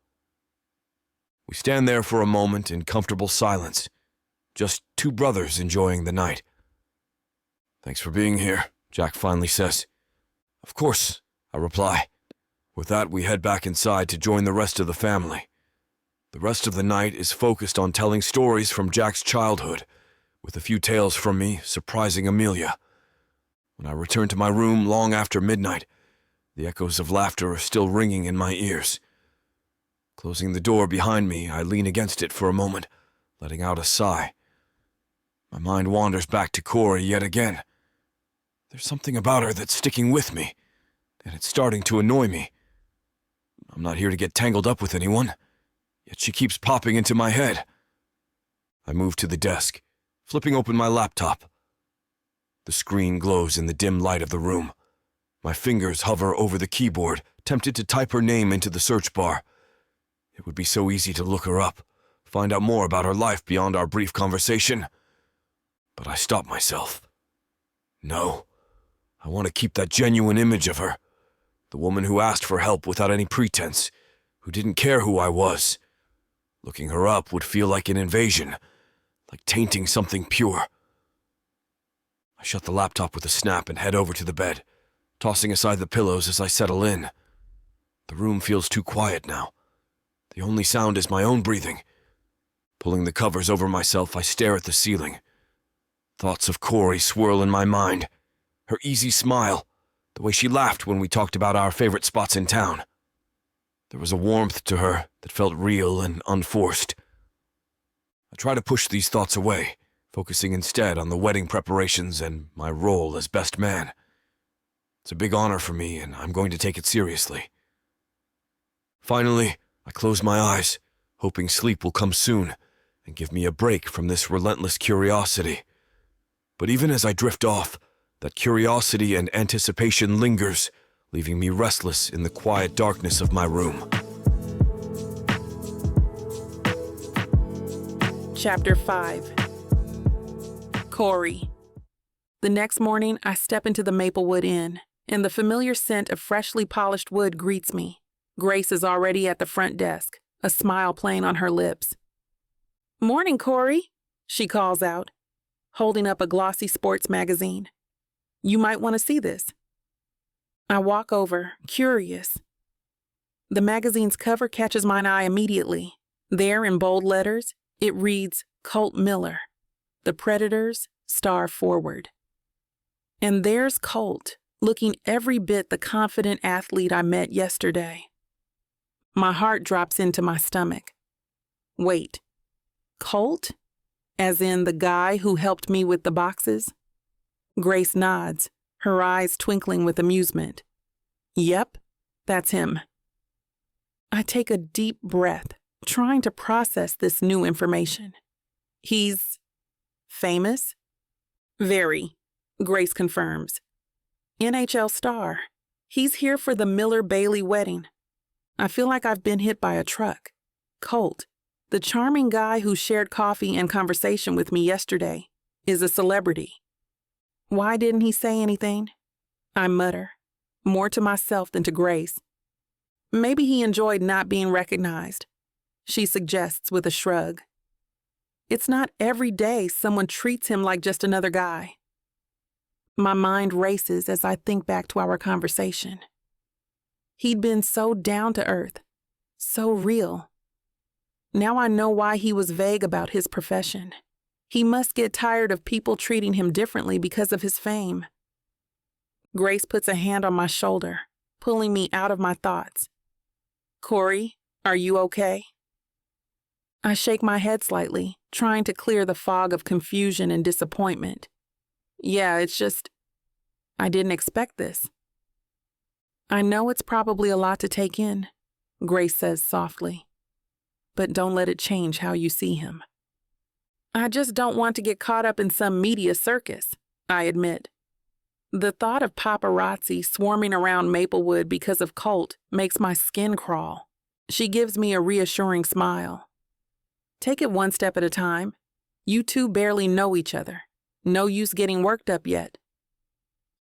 We stand there for a moment in comfortable silence, just two brothers enjoying the night. "Thanks for being here," Jack finally says. "Of course," I reply. With that, we head back inside to join the rest of the family. The rest of the night is focused on telling stories from Jack's childhood, with a few tales from me surprising Amelia. When I return to my room long after midnight, the echoes of laughter are still ringing in my ears. Closing the door behind me, I lean against it for a moment, letting out a sigh. My mind wanders back to Corey yet again. There's something about her that's sticking with me, and it's starting to annoy me. I'm not here to get tangled up with anyone, yet she keeps popping into my head. I move to the desk, flipping open my laptop. The screen glows in the dim light of the room. My fingers hover over the keyboard, tempted to type her name into the search bar. It would be so easy to look her up, find out more about her life beyond our brief conversation. But I stop myself. No, I want to keep that genuine image of her. The woman who asked for help without any pretense, who didn't care who I was. Looking her up would feel like an invasion, like tainting something pure. I shut the laptop with a snap and head over to the bed, tossing aside the pillows as I settle in. The room feels too quiet now. The only sound is my own breathing. Pulling the covers over myself, I stare at the ceiling. Thoughts of Corey swirl in my mind. Her easy smile, the way she laughed when we talked about our favorite spots in town. There was a warmth to her that felt real and unforced. I try to push these thoughts away, focusing instead on the wedding preparations and my role as best man. It's a big honor for me, and I'm going to take it seriously. Finally, I close my eyes, hoping sleep will come soon and give me a break from this relentless curiosity. But even as I drift off, that curiosity and anticipation lingers, leaving me restless in the quiet darkness of my room. Chapter 5. Corey. The next morning, I step into the Maplewood Inn, and the familiar scent of freshly polished wood greets me. Grace is already at the front desk, a smile playing on her lips. "Morning, Corey," she calls out, holding up a glossy sports magazine. "You might want to see this." I walk over, curious. The magazine's cover catches my eye immediately. There, in bold letters, it reads, "Colt Miller. The Predators star forward." And there's Colt, looking every bit the confident athlete I met yesterday. My heart drops into my stomach. Wait, Colt? As in the guy who helped me with the boxes? Grace nods, her eyes twinkling with amusement. Yep, that's him. I take a deep breath, trying to process this new information. He's famous? Very, Grace confirms. NHL star. He's here for the Miller-Bailey wedding. I feel like I've been hit by a truck. Colt, the charming guy who shared coffee and conversation with me yesterday, is a celebrity. Why didn't he say anything? I mutter, more to myself than to Grace. Maybe he enjoyed not being recognized, she suggests with a shrug. It's not every day someone treats him like just another guy. My mind races as I think back to our conversation. He'd been so down to earth, so real. Now I know why he was vague about his profession. He must get tired of people treating him differently because of his fame. Grace puts a hand on my shoulder, pulling me out of my thoughts. Corey, are you okay? I shake my head slightly, trying to clear the fog of confusion and disappointment. Yeah, it's just, I didn't expect this. I know it's probably a lot to take in, Grace says softly, but don't let it change how you see him. I just don't want to get caught up in some media circus, I admit. The thought of paparazzi swarming around Maplewood because of Colt makes my skin crawl. She gives me a reassuring smile. Take it one step at a time. You two barely know each other. No use getting worked up yet.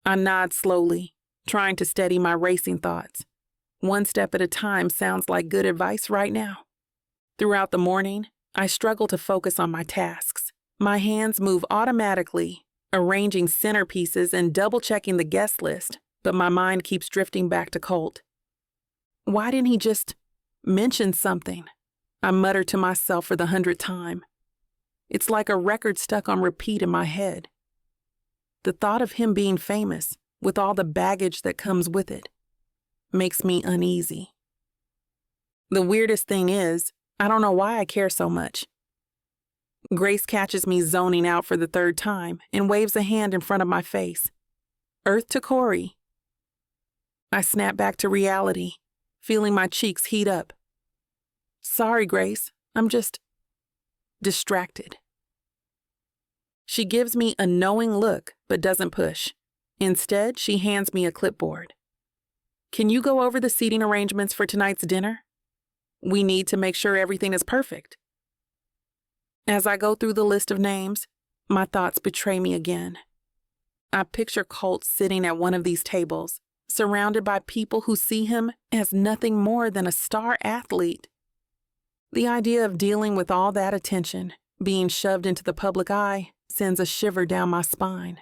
I nod slowly, trying to steady my racing thoughts. One step at a time sounds like good advice right now. Throughout the morning, I struggle to focus on my tasks. My hands move automatically, arranging centerpieces and double-checking the guest list, but my mind keeps drifting back to Colt. Why didn't he just mention something? I mutter to myself for the 100th time. It's like a record stuck on repeat in my head. The thought of him being famous, with all the baggage that comes with it, makes me uneasy. The weirdest thing is, I don't know why I care so much. Grace catches me zoning out for the 3rd time and waves a hand in front of my face. Earth to Corey. I snap back to reality, feeling my cheeks heat up. Sorry, Grace, I'm just distracted. She gives me a knowing look, but doesn't push. Instead, she hands me a clipboard. Can you go over the seating arrangements for tonight's dinner? We need to make sure everything is perfect. As I go through the list of names, my thoughts betray me again. I picture Colt sitting at one of these tables, surrounded by people who see him as nothing more than a star athlete. The idea of dealing with all that attention, being shoved into the public eye, sends a shiver down my spine.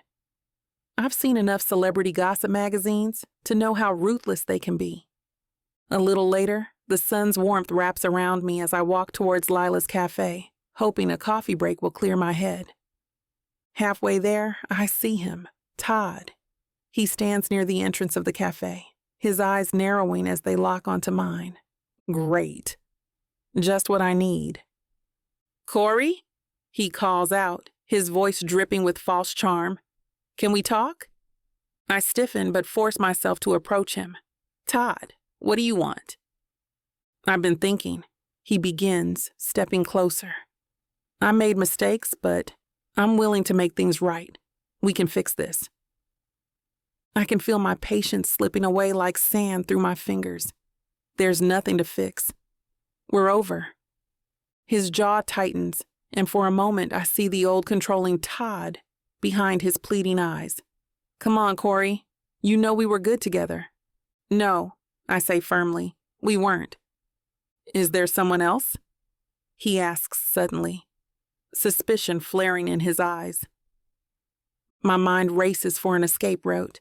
I've seen enough celebrity gossip magazines to know how ruthless they can be. A little later, the sun's warmth wraps around me as I walk towards Lila's cafe, hoping a coffee break will clear my head. Halfway there, I see him, Todd. He stands near the entrance of the cafe, his eyes narrowing as they lock onto mine. Great. Just what I need. Corey? He calls out, his voice dripping with false charm. Can we talk? I stiffen but force myself to approach him. Todd, what do you want? I've been thinking. He begins, stepping closer. I made mistakes, but I'm willing to make things right. We can fix this. I can feel my patience slipping away like sand through my fingers. There's nothing to fix. We're over. His jaw tightens, and for a moment I see the old controlling Todd behind his pleading eyes. Come on, Corey. You know we were good together. No, I say firmly. We weren't. Is there someone else? He asks suddenly, suspicion flaring in his eyes. My mind races for an escape route.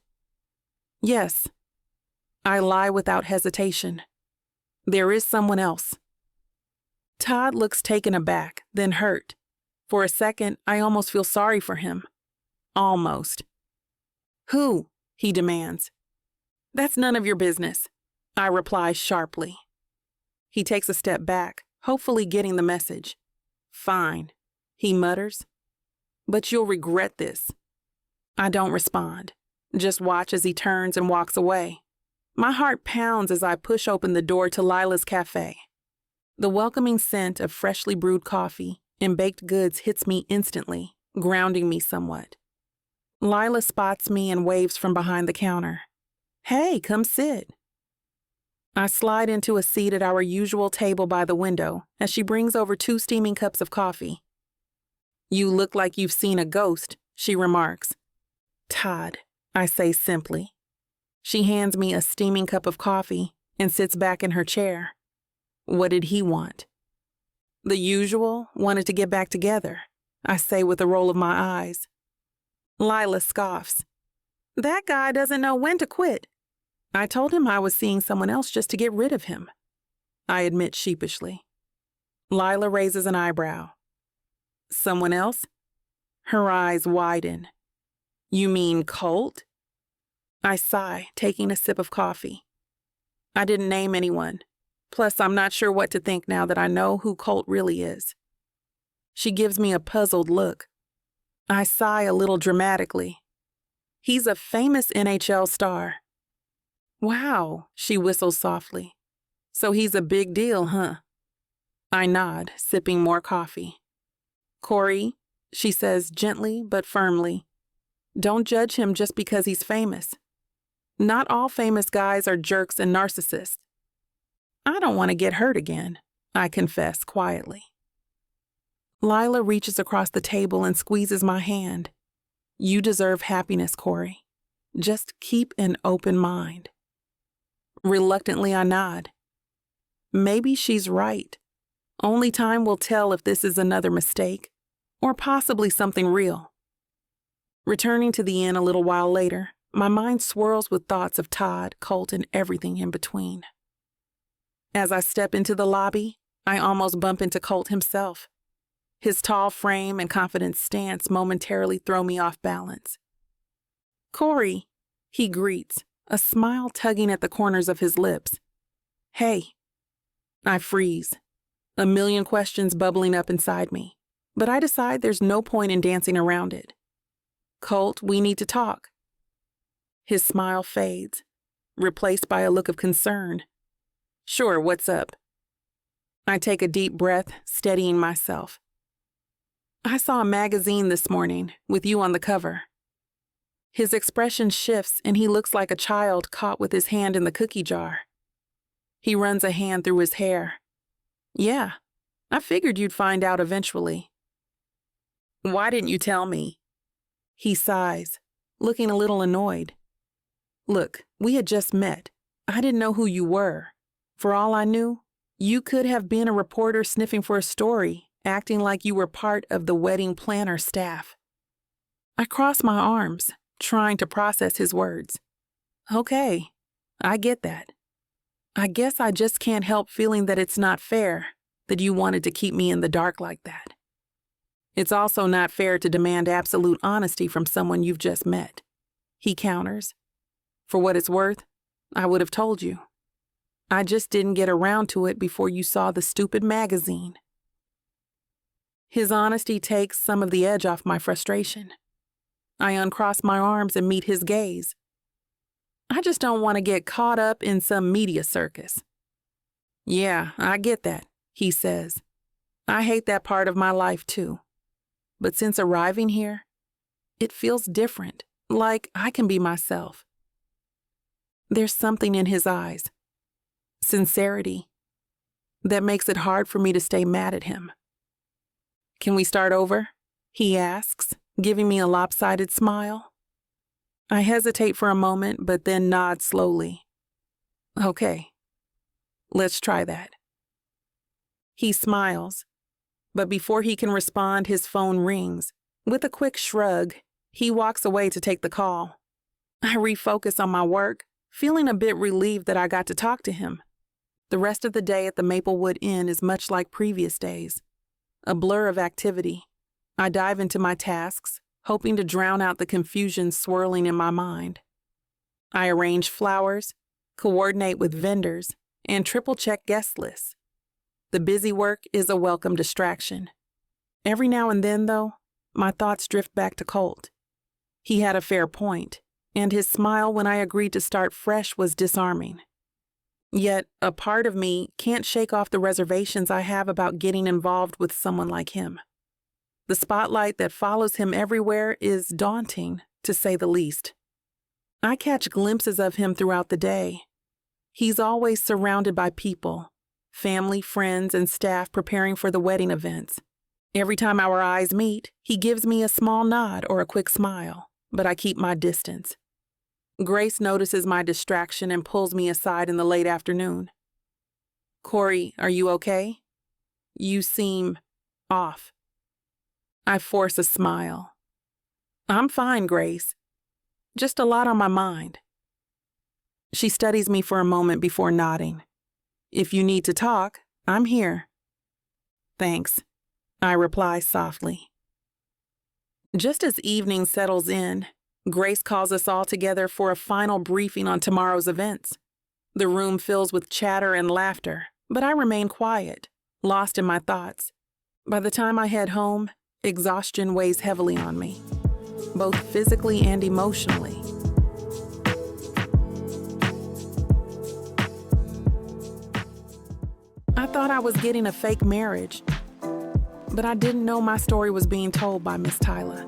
Yes. I lie without hesitation. There is someone else. Todd looks taken aback, then hurt. For a second, I almost feel sorry for him. Almost. Who? He demands. That's none of your business, I reply sharply. He takes a step back, hopefully getting the message. Fine, he mutters. But you'll regret this. I don't respond, just watch as he turns and walks away. My heart pounds as I push open the door to Lila's cafe. The welcoming scent of freshly brewed coffee and baked goods hits me instantly, grounding me somewhat. Lila spots me and waves from behind the counter. Hey, come sit. I slide into a seat at our usual table by the window as she brings over 2 steaming cups of coffee. You look like you've seen a ghost, she remarks. Todd, I say simply. She hands me a steaming cup of coffee and sits back in her chair. What did he want? The usual, wanted to get back together, I say with a roll of my eyes. Lila scoffs. That guy doesn't know when to quit. I told him I was seeing someone else just to get rid of him, I admit sheepishly. Lila raises an eyebrow. Someone else? Her eyes widen. You mean Colt? I sigh, taking a sip of coffee. I didn't name anyone. Plus, I'm not sure what to think now that I know who Colt really is. She gives me a puzzled look. I sigh a little dramatically. He's a famous NHL star. Wow, she whistles softly. So he's a big deal, huh? I nod, sipping more coffee. Corey, she says gently but firmly, don't judge him just because he's famous. Not all famous guys are jerks and narcissists. I don't want to get hurt again, I confess quietly. Lila reaches across the table and squeezes my hand. You deserve happiness, Corey. Just keep an open mind. Reluctantly, I nod. Maybe she's right. Only time will tell if this is another mistake, or possibly something real. Returning to the inn a little while later, my mind swirls with thoughts of Todd, Colt, and everything in between. As I step into the lobby, I almost bump into Colt himself. His tall frame and confident stance momentarily throw me off balance. Corey, he greets, a smile tugging at the corners of his lips. Hey. I freeze, a million questions bubbling up inside me, but I decide there's no point in dancing around it. Colt, we need to talk. His smile fades, replaced by a look of concern. Sure, what's up? I take a deep breath, steadying myself. I saw a magazine this morning, with you on the cover. His expression shifts and he looks like a child caught with his hand in the cookie jar. He runs a hand through his hair. Yeah, I figured you'd find out eventually. Why didn't you tell me? He sighs, looking a little annoyed. Look, we had just met. I didn't know who you were. For all I knew, you could have been a reporter sniffing for a story, acting like you were part of the wedding planner staff. I cross my arms, trying to process his words. Okay, I get that. I guess I just can't help feeling that it's not fair that you wanted to keep me in the dark like that. It's also not fair to demand absolute honesty from someone you've just met, he counters. For what it's worth, I would have told you. I just didn't get around to it before you saw the stupid magazine. His honesty takes some of the edge off my frustration. I uncross my arms and meet his gaze. I just don't want to get caught up in some media circus. Yeah, I get that, he says. I hate that part of my life too. But since arriving here, it feels different, like I can be myself. There's something in his eyes, sincerity, that makes it hard for me to stay mad at him. Can we start over? He asks, giving me a lopsided smile. I hesitate for a moment, but then nod slowly. Okay, let's try that. He smiles, but before he can respond, his phone rings. With a quick shrug, he walks away to take the call. I refocus on my work, feeling a bit relieved that I got to talk to him. The rest of the day at the Maplewood Inn is much like previous days, a blur of activity. I dive into my tasks, hoping to drown out the confusion swirling in my mind. I arrange flowers, coordinate with vendors, and triple-check guest lists, The busy work is a welcome distraction. Every now and then, though, my thoughts drift back to Colt. He had a fair point, and his smile when I agreed to start fresh was disarming. Yet, a part of me can't shake off the reservations I have about getting involved with someone like him. The spotlight that follows him everywhere is daunting, to say the least. I catch glimpses of him throughout the day. He's always surrounded by people, family, friends, and staff preparing for the wedding events. Every time our eyes meet, he gives me a small nod or a quick smile, but I keep my distance. Grace notices my distraction and pulls me aside in the late afternoon. "Corey, are you okay? You seem off." I force a smile. "I'm fine, Grace. Just a lot on my mind." She studies me for a moment before nodding. "If you need to talk, I'm here." "Thanks," I reply softly. Just as evening settles in, Grace calls us all together for a final briefing on tomorrow's events. The room fills with chatter and laughter, but I remain quiet, lost in my thoughts. By the time I head home, exhaustion weighs heavily on me, both physically and emotionally. I thought I was getting a fake marriage, but I didn't know my story was being told by Miss Tyler.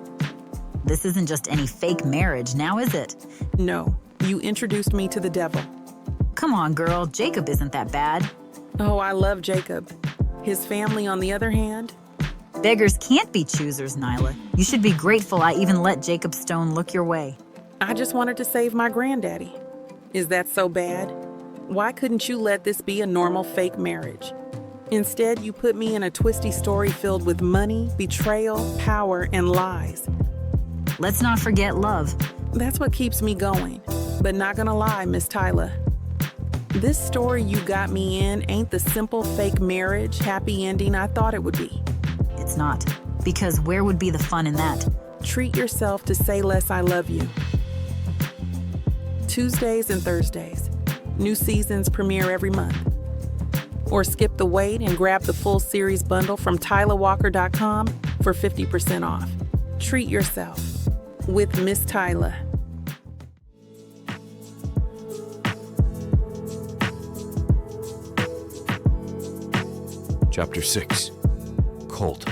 This isn't just any fake marriage, now is it? No, you introduced me to the devil. Come on, girl, Jacob isn't that bad. Oh, I love Jacob. His family, on the other hand. Beggars can't be choosers, Nyla. You should be grateful I even let Jacob Stone look your way. I just wanted to save my granddaddy. Is that so bad? Why couldn't you let this be a normal fake marriage? Instead, you put me in a twisty story filled with money, betrayal, power, and lies. Let's not forget love. That's what keeps me going. But not gonna lie, Miss Tyler. This story you got me in ain't the simple fake marriage, happy ending I thought it would be. It's not. Because where would be the fun in that? Treat yourself to Say Less I Love You. Tuesdays and Thursdays. New seasons premiere every month. Or skip the wait and grab the full series bundle from TylerWalker.com for 50% off. Treat yourself with Miss Tyler. Chapter 6. Colt.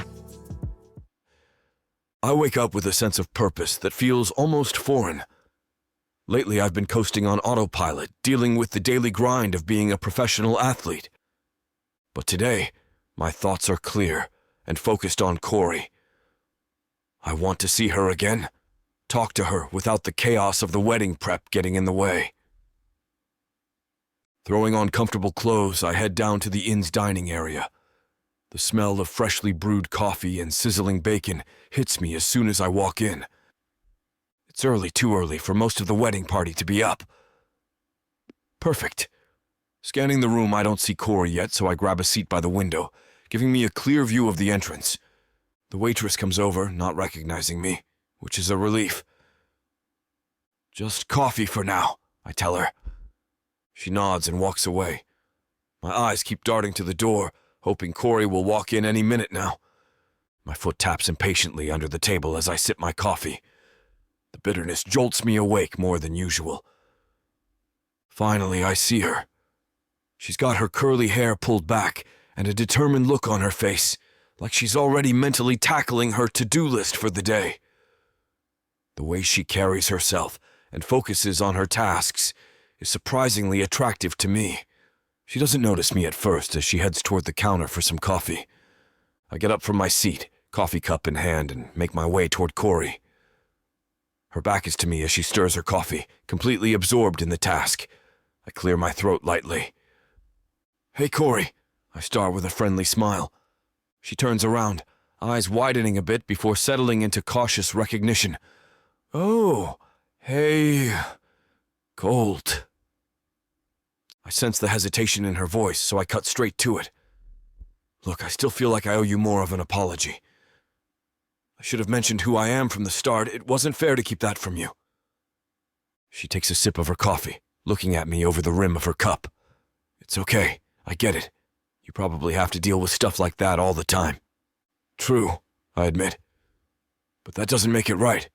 I wake up with a sense of purpose that feels almost foreign. Lately, I've been coasting on autopilot, dealing with the daily grind of being a professional athlete. But today, my thoughts are clear and focused on Corey. I want to see her again, talk to her without the chaos of the wedding prep getting in the way. Throwing on comfortable clothes, I head down to the inn's dining area. The smell of freshly brewed coffee and sizzling bacon hits me as soon as I walk in. It's too early for most of the wedding party to be up. Perfect. Scanning the room, I don't see Corey yet, so I grab a seat by the window, giving me a clear view of the entrance. The waitress comes over, not recognizing me, which is a relief. "Just coffee for now," I tell her. She nods and walks away. My eyes keep darting to the door, hoping Corey will walk in any minute now. My foot taps impatiently under the table as I sip my coffee. The bitterness jolts me awake more than usual. Finally, I see her. She's got her curly hair pulled back and a determined look on her face, like she's already mentally tackling her to-do list for the day. The way she carries herself and focuses on her tasks is surprisingly attractive to me. She doesn't notice me at first as she heads toward the counter for some coffee. I get up from my seat, coffee cup in hand, and make my way toward Corey. Her back is to me as she stirs her coffee, completely absorbed in the task. I clear my throat lightly. "Hey, Corey," I start with a friendly smile. She turns around, eyes widening a bit before settling into cautious recognition. "Oh, hey, Colt." I sense the hesitation in her voice, so I cut straight to it. "Look, I still feel like I owe you more of an apology. I should have mentioned who I am from the start. It wasn't fair to keep that from you." She takes a sip of her coffee, looking at me over the rim of her cup. "It's okay. I get it. You probably have to deal with stuff like that all the time. True, I admit. But that doesn't make it right.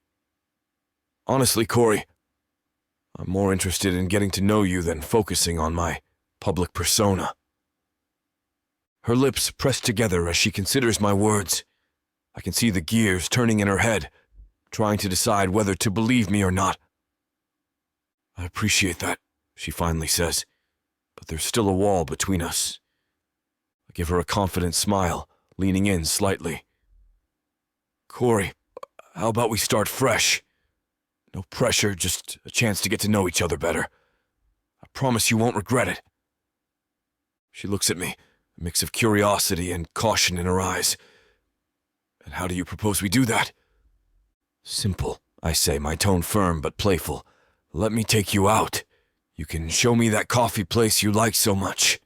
Honestly, Corey, I'm more interested in getting to know you than focusing on my public persona. Her lips press together as she considers my words. I can see the gears turning in her head, trying to decide whether to believe me or not. I appreciate that, she finally says, but there's still a wall between us. I give her a confident smile, leaning in slightly. Corey, how about we start fresh? No pressure, just a chance to get to know each other better. I promise you won't regret it. She looks at me, a mix of curiosity and caution in her eyes. And how do you propose we do that? Simple, I say, my tone firm but playful. Let me take you out. You can show me that coffee place you like so much.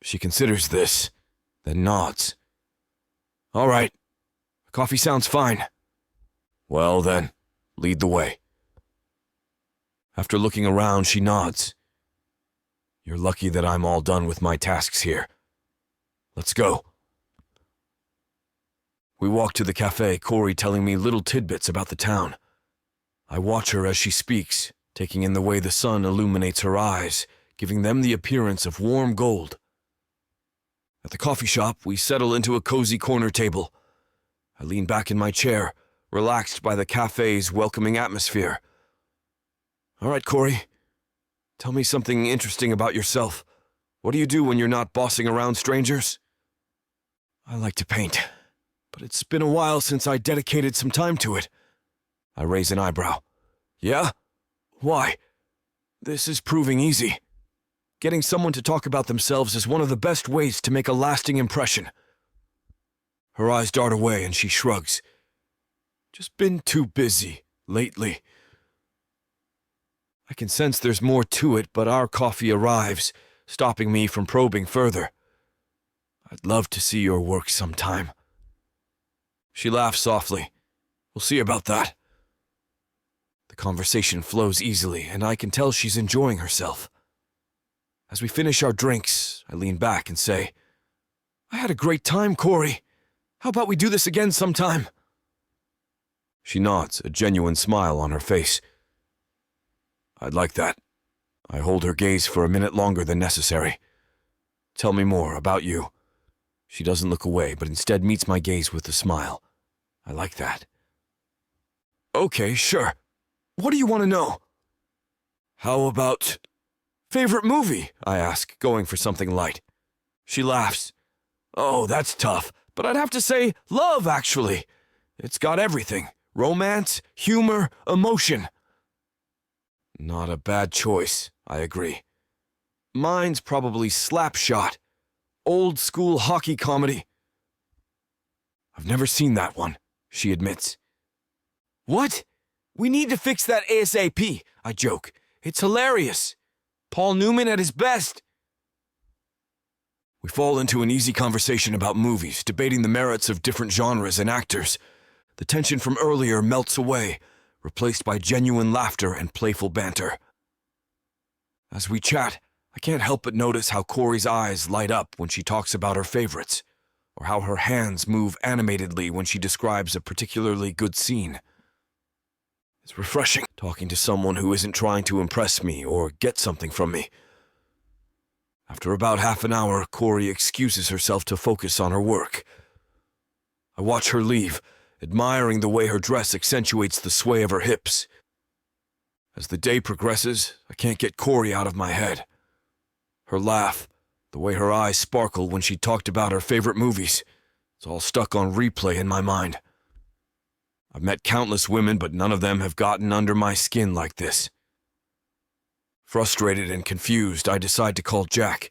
She considers this, then nods. All right. Coffee sounds fine. Well then, lead the way. After looking around, she nods. You're lucky that I'm all done with my tasks here. Let's go. We walk to the cafe, Corey telling me little tidbits about the town. I watch her as she speaks, taking in the way the sun illuminates her eyes, giving them the appearance of warm gold. At the coffee shop, we settle into a cozy corner table. I lean back in my chair, relaxed by the cafe's welcoming atmosphere. All right, Corey. Tell me something interesting about yourself. What do you do when you're not bossing around strangers? I like to paint, but it's been a while since I dedicated some time to it. I raise an eyebrow. Yeah? Why? This is proving easy. Getting someone to talk about themselves is one of the best ways to make a lasting impression. Her eyes dart away and she shrugs. Just been too busy lately. I can sense there's more to it, but our coffee arrives, stopping me from probing further. I'd love to see your work sometime. She laughs softly. We'll see about that. The conversation flows easily, and I can tell she's enjoying herself. As we finish our drinks, I lean back and say, I had a great time, Corey. How about we do this again sometime? She nods, a genuine smile on her face. I'd like that. I hold her gaze for a minute longer than necessary. Tell me more about you. She doesn't look away, but instead meets my gaze with a smile. I like that. Okay, sure. What do you want to know? How about favorite movie? I ask, going for something light. She laughs. Oh, that's tough, but I'd have to say love, actually. It's got everything. Romance, humor, emotion. Not a bad choice, I agree. Mine's probably Slapshot. Old school hockey comedy. I've never seen that one, she admits. What? We need to fix that ASAP, I joke. It's hilarious. Paul Newman at his best. We fall into an easy conversation about movies, debating the merits of different genres and actors. The tension from earlier melts away, replaced by genuine laughter and playful banter. As we chat, I can't help but notice how Corey's eyes light up when she talks about her favorites, or how her hands move animatedly when she describes a particularly good scene. It's refreshing talking to someone who isn't trying to impress me or get something from me. After about half an hour, Corey excuses herself to focus on her work. I watch her leave, admiring the way her dress accentuates the sway of her hips. As the day progresses, I can't get Corey out of my head. Her laugh, the way her eyes sparkle when she talked about her favorite movies, it's all stuck on replay in my mind. I've met countless women, but none of them have gotten under my skin like this. Frustrated and confused, I decide to call Jack.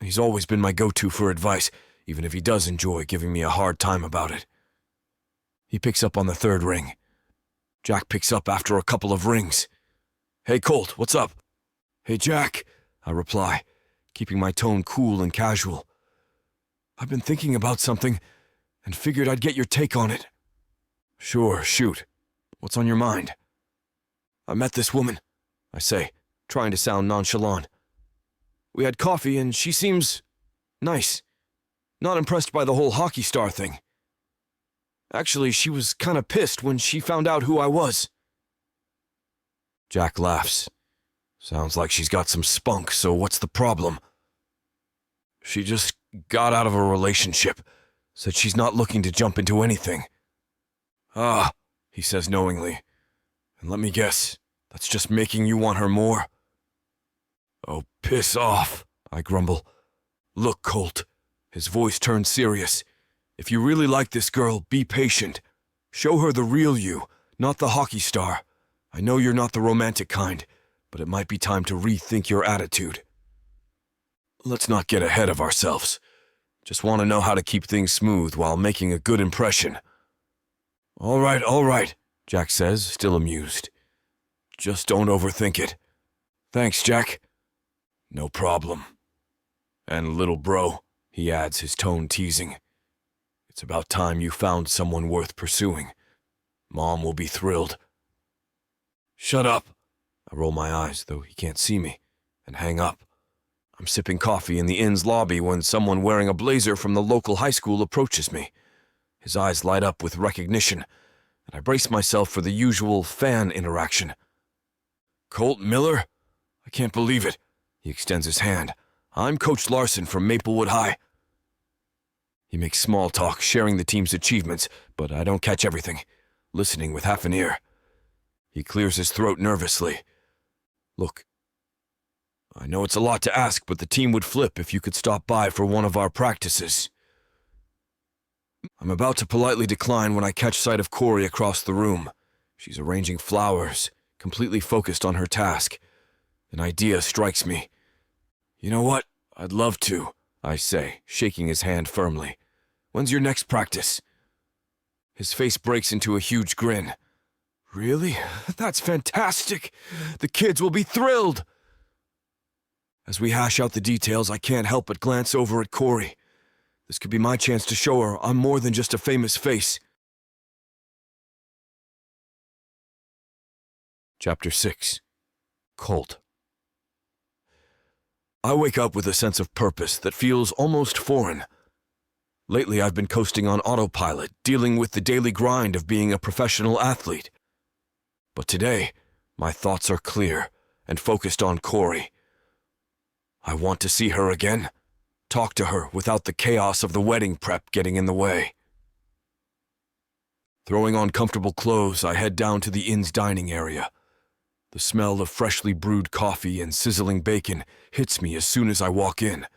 He's always been my go-to for advice, even if he does enjoy giving me a hard time about it. He picks up on the third ring. Jack picks up after a couple of rings. Hey, Colt, what's up? Hey, Jack, I reply, keeping my tone cool and casual. I've been thinking about something and figured I'd get your take on it. Sure, shoot. What's on your mind? I met this woman, I say, trying to sound nonchalant. We had coffee and she seems Nice. Not impressed by the whole hockey star thing. Actually, she was kinda pissed when she found out who I was. Jack laughs. Sounds like she's got some spunk, so what's the problem? She just got out of a relationship. Said she's not looking to jump into anything. Ah, he says knowingly. And let me guess, that's just making you want her more? Oh, piss off, I grumble. Look, Colt. His voice turns serious. If you really like this girl, be patient. Show her the real you, not the hockey star. I know you're not the romantic kind, but it might be time to rethink your attitude. Let's not get ahead of ourselves. Just want to know how to keep things smooth while making a good impression. All right, Jack says, still amused. Just don't overthink it. Thanks, Jack. No problem. And little bro, he adds, his tone teasing. It's about time you found someone worth pursuing. Mom will be thrilled. Shut up. I roll my eyes, though he can't see me, and hang up. I'm sipping coffee in the inn's lobby when someone wearing a blazer from the local high school approaches me. His eyes light up with recognition, and I brace myself for the usual fan interaction. Colt Miller? I can't believe it. He extends his hand. I'm Coach Larson from Maplewood High. He makes small talk, sharing the team's achievements, but I don't catch everything, listening with half an ear. He clears his throat nervously. Look, I know it's a lot to ask, but the team would flip if you could stop by for one of our practices. I'm about to politely decline when I catch sight of Corey across the room. She's arranging flowers, completely focused on her task. An idea strikes me. You know what? I'd love to, I say, shaking his hand firmly. When's your next practice? His face breaks into a huge grin. Really? That's fantastic! The kids will be thrilled! As we hash out the details, I can't help but glance over at Corey. This could be my chance to show her I'm more than just a famous face. Chapter 6. Colt. I wake up with a sense of purpose that feels almost foreign. Lately, I've been coasting on autopilot, dealing with the daily grind of being a professional athlete. But today, my thoughts are clear and focused on Corey. I want to see her again, talk to her without the chaos of the wedding prep getting in the way. Throwing on comfortable clothes, I head down to the inn's dining area. The smell of freshly brewed coffee and sizzling bacon hits me as soon as I walk in.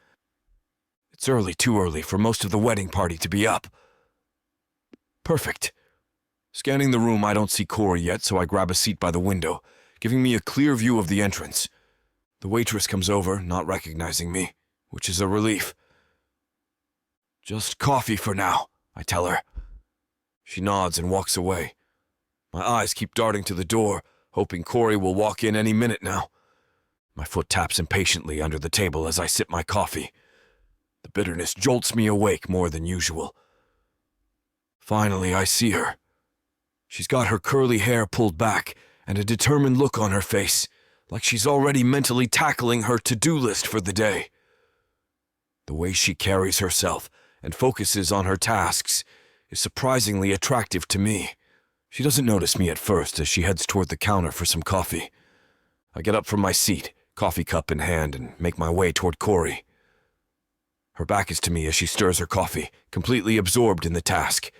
It's too early for most of the wedding party to be up. Perfect. Scanning the room, I don't see Corey yet, so I grab a seat by the window, giving me a clear view of the entrance. The waitress comes over, not recognizing me, which is a relief. Just coffee for now, I tell her. She nods and walks away. My eyes keep darting to the door, hoping Corey will walk in any minute now. My foot taps impatiently under the table as I sip my coffee. The bitterness jolts me awake more than usual. Finally, I see her. She's got her curly hair pulled back and a determined look on her face, like she's already mentally tackling her to-do list for the day. The way she carries herself and focuses on her tasks is surprisingly attractive to me. She doesn't notice me at first as she heads toward the counter for some coffee. I get up from my seat, coffee cup in hand, and make my way toward Corey. Her back is to me as she stirs her coffee, completely absorbed in the task.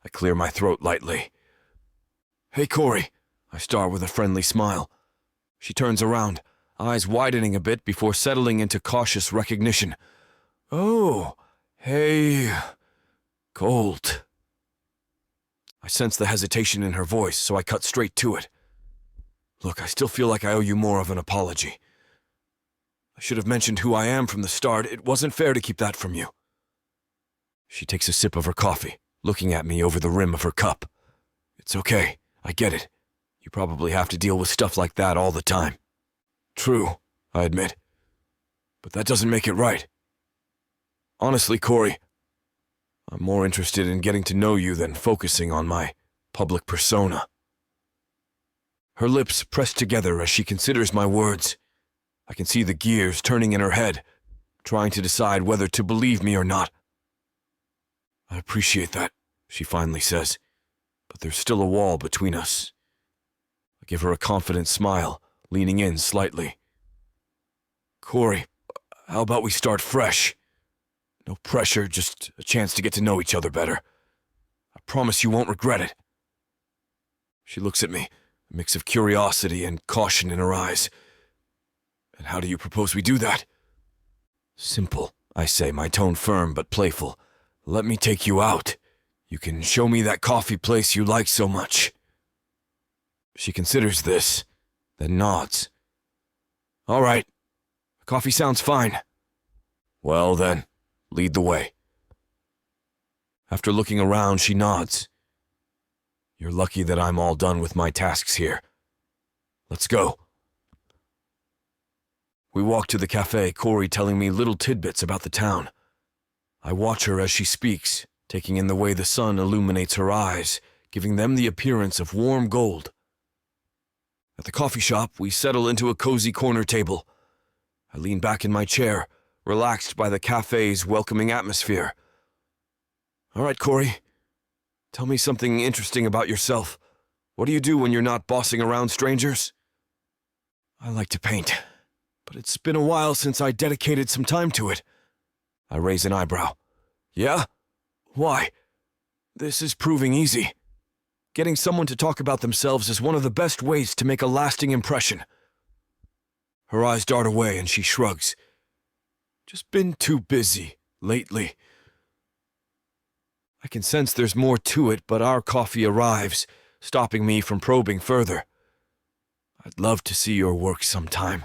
I clear my throat lightly. Hey, Corey, I start with a friendly smile. She turns around, eyes widening a bit before settling into cautious recognition. Oh, hey, Colt. I sense the hesitation in her voice, so I cut straight to it. Look, I still feel like I owe you more of an apology. I should have mentioned who I am from the start. It wasn't fair to keep that from you. She takes a sip of her coffee, looking at me over the rim of her cup. It's okay, I get it. You probably have to deal with stuff like that all the time. True, I admit. But that doesn't make it right. Honestly, Corey, I'm more interested in getting to know you than focusing on my public persona. Her lips press together as she considers my words. I can see the gears turning in her head, trying to decide whether to believe me or not. I appreciate that, she finally says, but there's still a wall between us. I give her a confident smile, leaning in slightly. Corey, how about we start fresh? No pressure, just a chance to get to know each other better. I promise you won't regret it. She looks at me, a mix of curiosity and caution in her eyes. And how do you propose we do that? Simple, I say, my tone firm but playful. Let me take you out. You can show me that coffee place you like so much. She considers this, then nods. All right. Coffee sounds fine. Well then, lead the way. After looking around, she nods. You're lucky that I'm all done with my tasks here. Let's go. We walk to the cafe, Corey telling me little tidbits about the town. I watch her as she speaks, taking in the way the sun illuminates her eyes, giving them the appearance of warm gold. At the coffee shop, we settle into a cozy corner table. I lean back in my chair, relaxed by the cafe's welcoming atmosphere. All right, Corey. Tell me something interesting about yourself. What do you do when you're not bossing around strangers? I like to paint, but it's been a while since I dedicated some time to it. I raise an eyebrow. Yeah? Why? This is proving easy. Getting someone to talk about themselves is one of the best ways to make a lasting impression. Her eyes dart away and she shrugs. Just been too busy lately. I can sense there's more to it, but our coffee arrives, stopping me from probing further. I'd love to see your work sometime.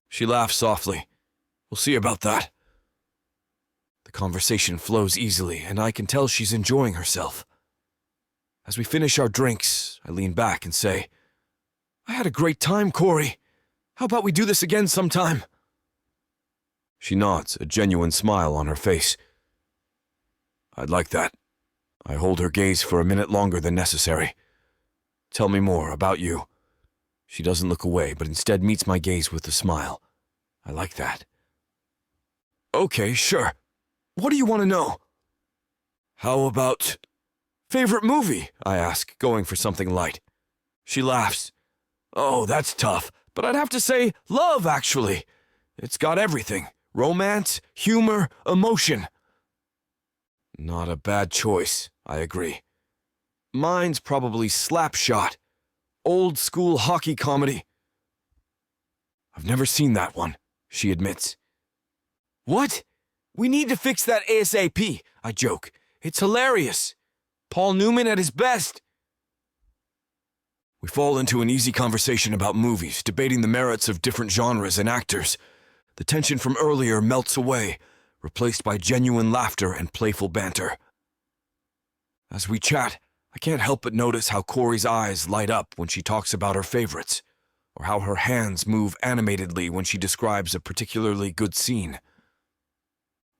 She laughs softly. We'll see about that. The conversation flows easily, and I can tell she's enjoying herself. As we finish our drinks, I lean back and say, I had a great time, Corey. How about we do this again sometime? She nods, a genuine smile on her face. I'd like that. I hold her gaze for a minute longer than necessary. Tell me more about you. She doesn't look away, but instead meets my gaze with a smile. I like that. Okay, sure. What do you want to know? How about favorite movie? I ask, going for something light. She laughs. Oh, that's tough, but I'd have to say love, actually. It's got everything. Romance, humor, emotion. Not a bad choice, I agree. Mine's probably Slapshot. Old school hockey comedy. I've never seen that one, she admits. What? We need to fix that ASAP, I joke. It's hilarious. Paul Newman at his best. We fall into an easy conversation about movies, debating the merits of different genres and actors. The tension from earlier melts away, replaced by genuine laughter and playful banter. As we chat, I can't help but notice how Corey's eyes light up when she talks about her favorites, or how her hands move animatedly when she describes a particularly good scene.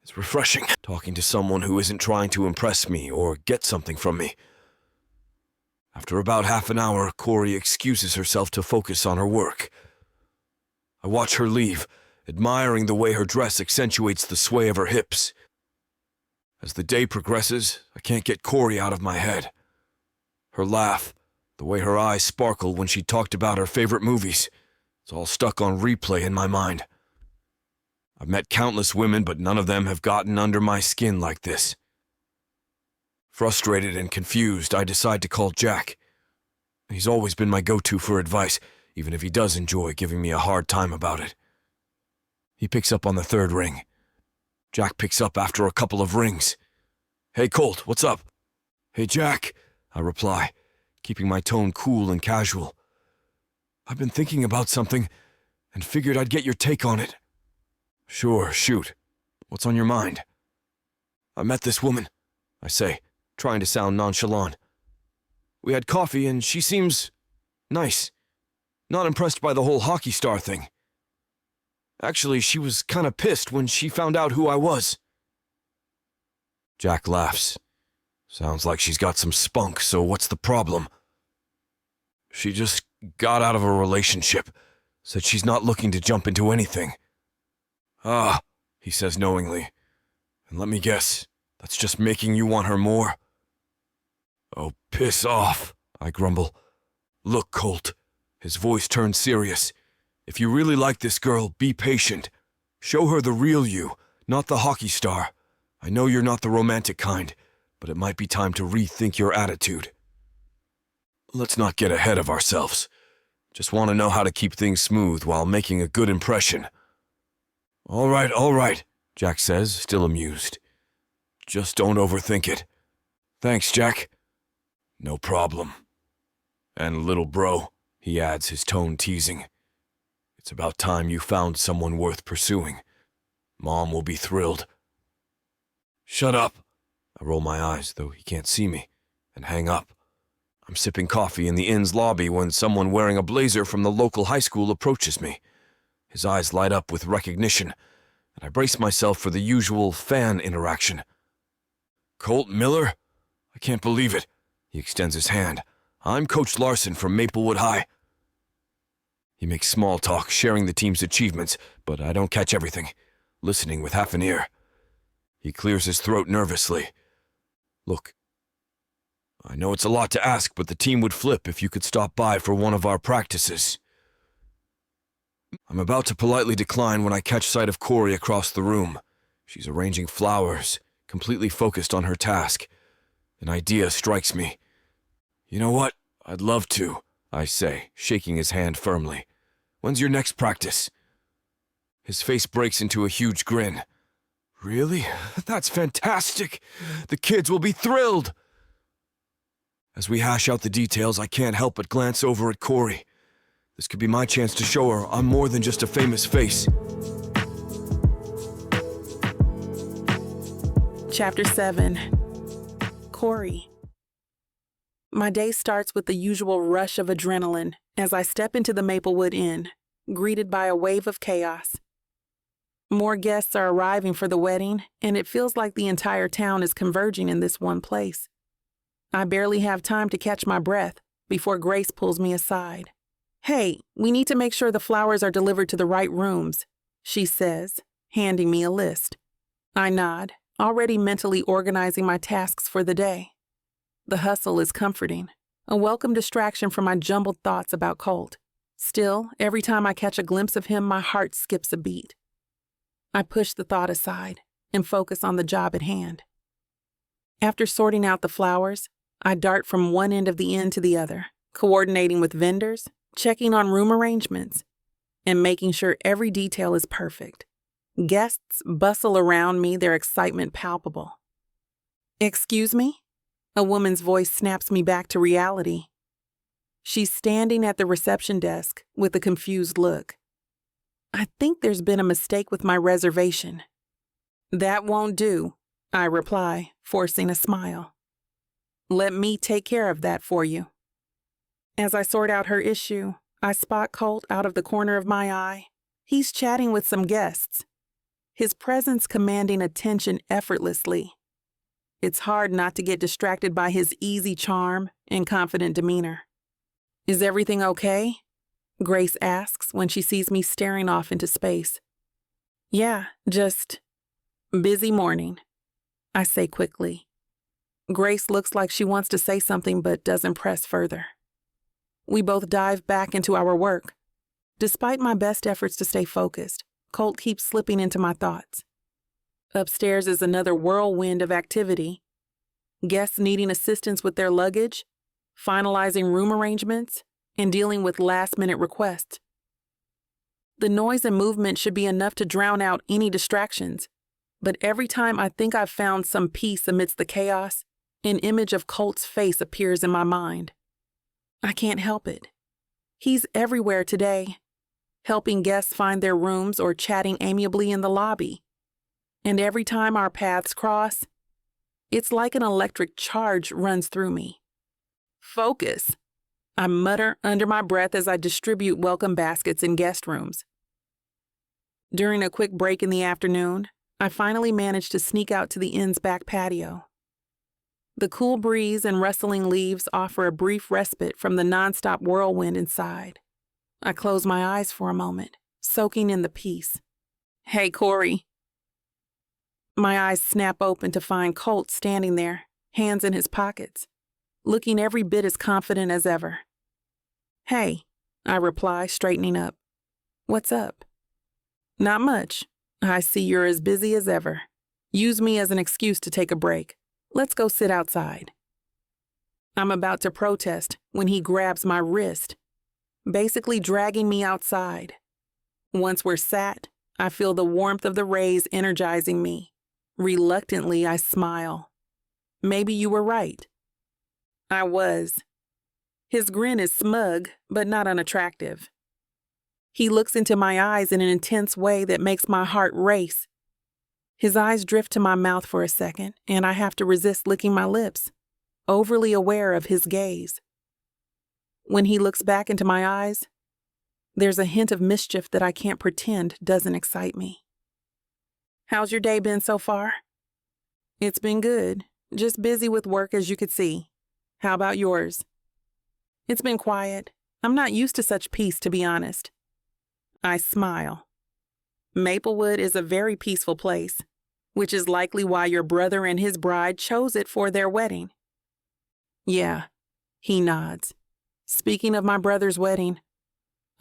It's refreshing, talking to someone who isn't trying to impress me or get something from me. After about half an hour, Corey excuses herself to focus on her work. I watch her leave, admiring the way her dress accentuates the sway of her hips. As the day progresses, I can't get Corey out of my head. Her laugh, the way her eyes sparkle when she talked about her favorite movies, it's all stuck on replay in my mind. I've met countless women, but none of them have gotten under my skin like this. Frustrated and confused, I decide to call Jack. He's always been my go-to for advice, even if he does enjoy giving me a hard time about it. He picks up on the third ring. Jack picks up after a couple of rings. Hey, Colt, what's up? Hey, Jack, I reply, keeping my tone cool and casual. I've been thinking about something and figured I'd get your take on it. Sure, shoot. What's on your mind? I met this woman, I say, trying to sound nonchalant. We had coffee and she seems nice. Not impressed by the whole hockey star thing. Actually, she was kind of pissed when she found out who I was. Jack laughs. Sounds like she's got some spunk, so what's the problem? She just got out of a relationship. Said she's not looking to jump into anything. Ah, he says knowingly. And let me guess, that's just making you want her more? Oh, piss off, I grumble. Look, Colt. His voice turns serious. If you really like this girl, be patient. Show her the real you, not the hockey star. I know you're not the romantic kind, but it might be time to rethink your attitude. Let's not get ahead of ourselves. Just want to know how to keep things smooth while making a good impression. All right, Jack says, still amused. Just don't overthink it. Thanks, Jack. No problem. And little bro, he adds, his tone teasing. It's about time you found someone worth pursuing. Mom will be thrilled. Shut up. I roll my eyes, though he can't see me, and hang up. I'm sipping coffee in the inn's lobby when someone wearing a blazer from the local high school approaches me. His eyes light up with recognition, and I brace myself for the usual fan interaction. Colt Miller? I can't believe it. He extends his hand. I'm Coach Larson from Maplewood High. He makes small talk, sharing the team's achievements, but I don't catch everything, listening with half an ear. He clears his throat nervously. Look, I know it's a lot to ask, but the team would flip if you could stop by for one of our practices. I'm about to politely decline when I catch sight of Corey across the room. She's arranging flowers, completely focused on her task. An idea strikes me. You know what? I'd love to, I say, shaking his hand firmly. When's your next practice? His face breaks into a huge grin. Really? That's fantastic! The kids will be thrilled! As we hash out the details, I can't help but glance over at Corey. This could be my chance to show her I'm more than just a famous face. Chapter 7. Corey. My day starts with the usual rush of adrenaline as I step into the Maplewood Inn, greeted by a wave of chaos. More guests are arriving for the wedding, and it feels like the entire town is converging in this one place. I barely have time to catch my breath before Grace pulls me aside. Hey, we need to make sure the flowers are delivered to the right rooms, she says, handing me a list. I nod, already mentally organizing my tasks for the day. The hustle is comforting, a welcome distraction from my jumbled thoughts about Colt. Still, every time I catch a glimpse of him, my heart skips a beat. I push the thought aside and focus on the job at hand. After sorting out the flowers, I dart from one end of the inn to the other, coordinating with vendors, checking on room arrangements, and making sure every detail is perfect. Guests bustle around me, their excitement palpable. Excuse me? A woman's voice snaps me back to reality. She's standing at the reception desk with a confused look. I think there's been a mistake with my reservation. That won't do, I reply, forcing a smile. Let me take care of that for you. As I sort out her issue, I spot Colt out of the corner of my eye. He's chatting with some guests, his presence commanding attention effortlessly. It's hard not to get distracted by his easy charm and confident demeanor. Is everything okay? Grace asks when she sees me staring off into space. Yeah, just busy morning, I say quickly. Grace looks like she wants to say something but doesn't press further. We both dive back into our work. Despite my best efforts to stay focused, Colt keeps slipping into my thoughts. Upstairs is another whirlwind of activity. Guests needing assistance with their luggage, finalizing room arrangements, and dealing with last-minute requests. The noise and movement should be enough to drown out any distractions, but every time I think I've found some peace amidst the chaos, an image of Colt's face appears in my mind. I can't help it. He's everywhere today, helping guests find their rooms or chatting amiably in the lobby. And every time our paths cross, it's like an electric charge runs through me. Focus, I mutter under my breath as I distribute welcome baskets in guest rooms. During a quick break in the afternoon, I finally managed to sneak out to the inn's back patio. The cool breeze and rustling leaves offer a brief respite from the nonstop whirlwind inside. I close my eyes for a moment, soaking in the peace. Hey, Corey. My eyes snap open to find Colt standing there, hands in his pockets, looking every bit as confident as ever. Hey, I reply, straightening up. What's up? Not much. I see you're as busy as ever. Use me as an excuse to take a break. Let's go sit outside. I'm about to protest when he grabs my wrist, basically dragging me outside. Once we're sat, I feel the warmth of the rays energizing me. Reluctantly, I smile. Maybe you were right. I was. His grin is smug, but not unattractive. He looks into my eyes in an intense way that makes my heart race. His eyes drift to my mouth for a second, and I have to resist licking my lips, overly aware of his gaze. When he looks back into my eyes, there's a hint of mischief that I can't pretend doesn't excite me. How's your day been so far? It's been good, just busy with work as you could see. How about yours? It's been quiet. I'm not used to such peace, to be honest. I smile. Maplewood is a very peaceful place, which is likely why your brother and his bride chose it for their wedding. Yeah, he nods. Speaking of my brother's wedding,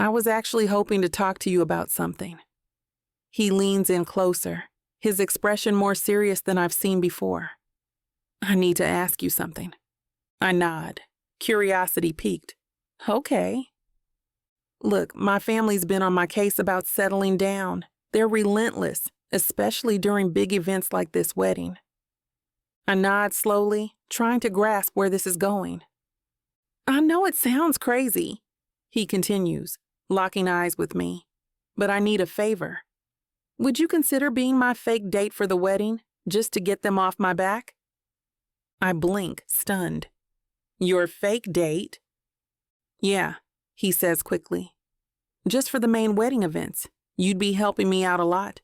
I was actually hoping to talk to you about something. He leans in closer, his expression more serious than I've seen before. I need to ask you something. I nod, curiosity piqued. Okay. Look, my family's been on my case about settling down. They're relentless, especially during big events like this wedding. I nod slowly, trying to grasp where this is going. I know it sounds crazy, he continues, locking eyes with me, but I need a favor. Would you consider being my fake date for the wedding, just to get them off my back? I blink, stunned. Your fake date? Yeah, he says quickly. Just for the main wedding events, you'd be helping me out a lot.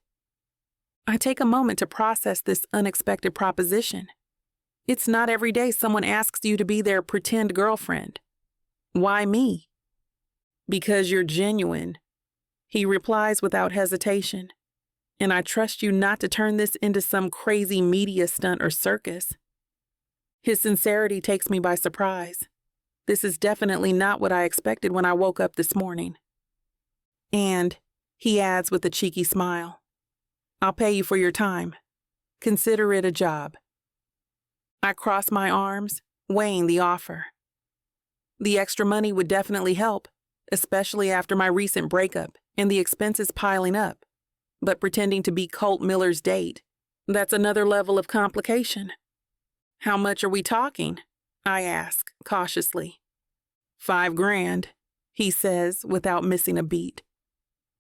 I take a moment to process this unexpected proposition. It's not every day someone asks you to be their pretend girlfriend. Why me? Because you're genuine, he replies without hesitation. And I trust you not to turn this into some crazy media stunt or circus. His sincerity takes me by surprise. This is definitely not what I expected when I woke up this morning. And, he adds with a cheeky smile, I'll pay you for your time. Consider it a job. I cross my arms, weighing the offer. The extra money would definitely help, especially after my recent breakup and the expenses piling up. But pretending to be Colt Miller's date, that's another level of complication. How much are we talking? I ask, cautiously. $5,000, he says, without missing a beat.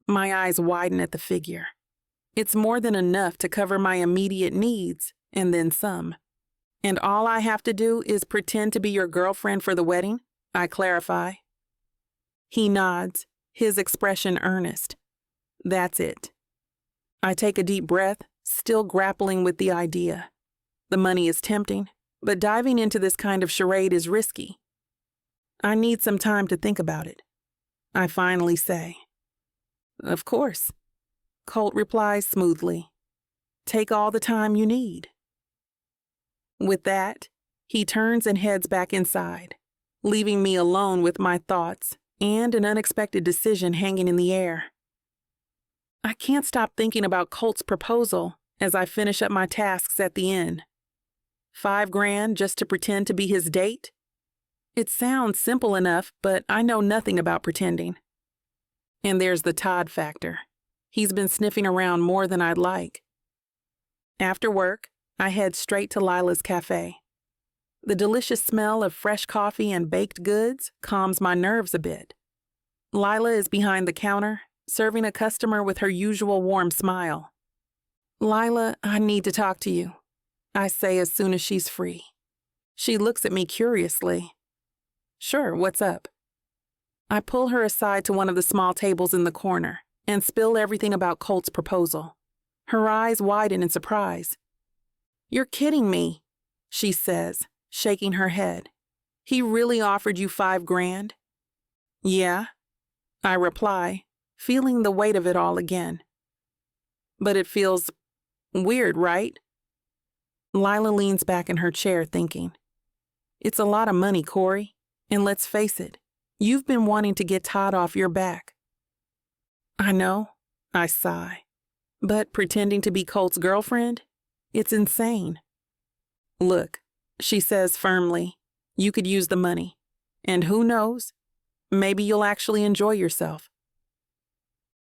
My eyes widen at the figure. It's more than enough to cover my immediate needs, and then some. And all I have to do is pretend to be your girlfriend for the wedding? I clarify. He nods, his expression earnest. That's it. I take a deep breath, still grappling with the idea. The money is tempting, but diving into this kind of charade is risky. I need some time to think about it. I finally say. Of course. Colt replies smoothly. Take all the time you need. With that, he turns and heads back inside, leaving me alone with my thoughts and an unexpected decision hanging in the air. I can't stop thinking about Colt's proposal as I finish up my tasks at the inn. $5,000 just to pretend to be his date? It sounds simple enough, but I know nothing about pretending. And there's the Todd factor. He's been sniffing around more than I'd like. After work, I head straight to Lila's cafe. The delicious smell of fresh coffee and baked goods calms my nerves a bit. Lila is behind the counter, serving a customer with her usual warm smile. Lila, I need to talk to you, I say as soon as she's free. She looks at me curiously. Sure, what's up? I pull her aside to one of the small tables in the corner and spill everything about Colt's proposal. Her eyes widen in surprise. You're kidding me, she says, shaking her head. He really offered you $5,000? Yeah, I reply, feeling the weight of it all again. but it feels weird, right? Lila leans back in her chair thinking. It's a lot of money, Corey, and let's face it, you've been wanting to get Todd off your back. I know, I sigh, but pretending to be Colt's girlfriend? It's insane. Look, she says firmly, you could use the money, and who knows, maybe you'll actually enjoy yourself.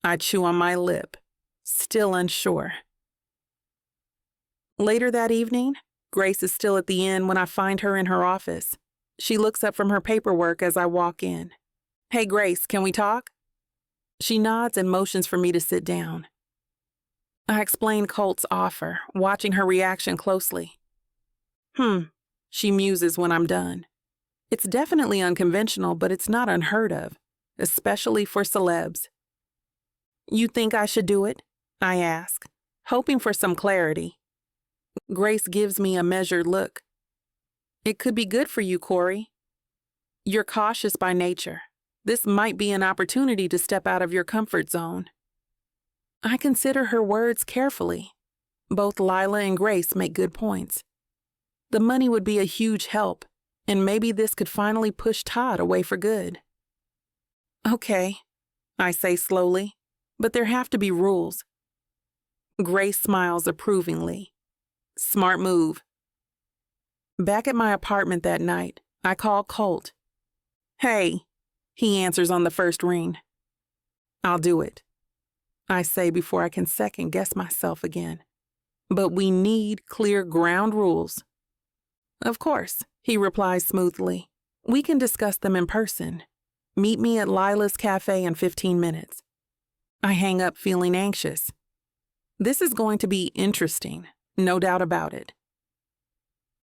I chew on my lip, still unsure. Later that evening, Grace is still at the inn when I find her in her office. She looks up from her paperwork as I walk in. Hey, Grace, can we talk? She nods and motions for me to sit down. I explain Colt's offer, watching her reaction closely. She muses when I'm done. It's definitely unconventional, but it's not unheard of, especially for celebs. You think I should do it? I ask, hoping for some clarity. Grace gives me a measured look. It could be good for you, Corey. You're cautious by nature. This might be an opportunity to step out of your comfort zone. I consider her words carefully. Both Lila and Grace make good points. The money would be a huge help, and maybe this could finally push Todd away for good. Okay, I say slowly, but there have to be rules. Grace smiles approvingly. Smart move. Back at my apartment that night, I call Colt. Hey, he answers on the first ring. I'll do it, I say before I can second guess myself again. But we need clear ground rules. Of course, he replies smoothly. We can discuss them in person. Meet me at Lila's Cafe in 15 minutes. I hang up feeling anxious. This is going to be interesting, no doubt about it.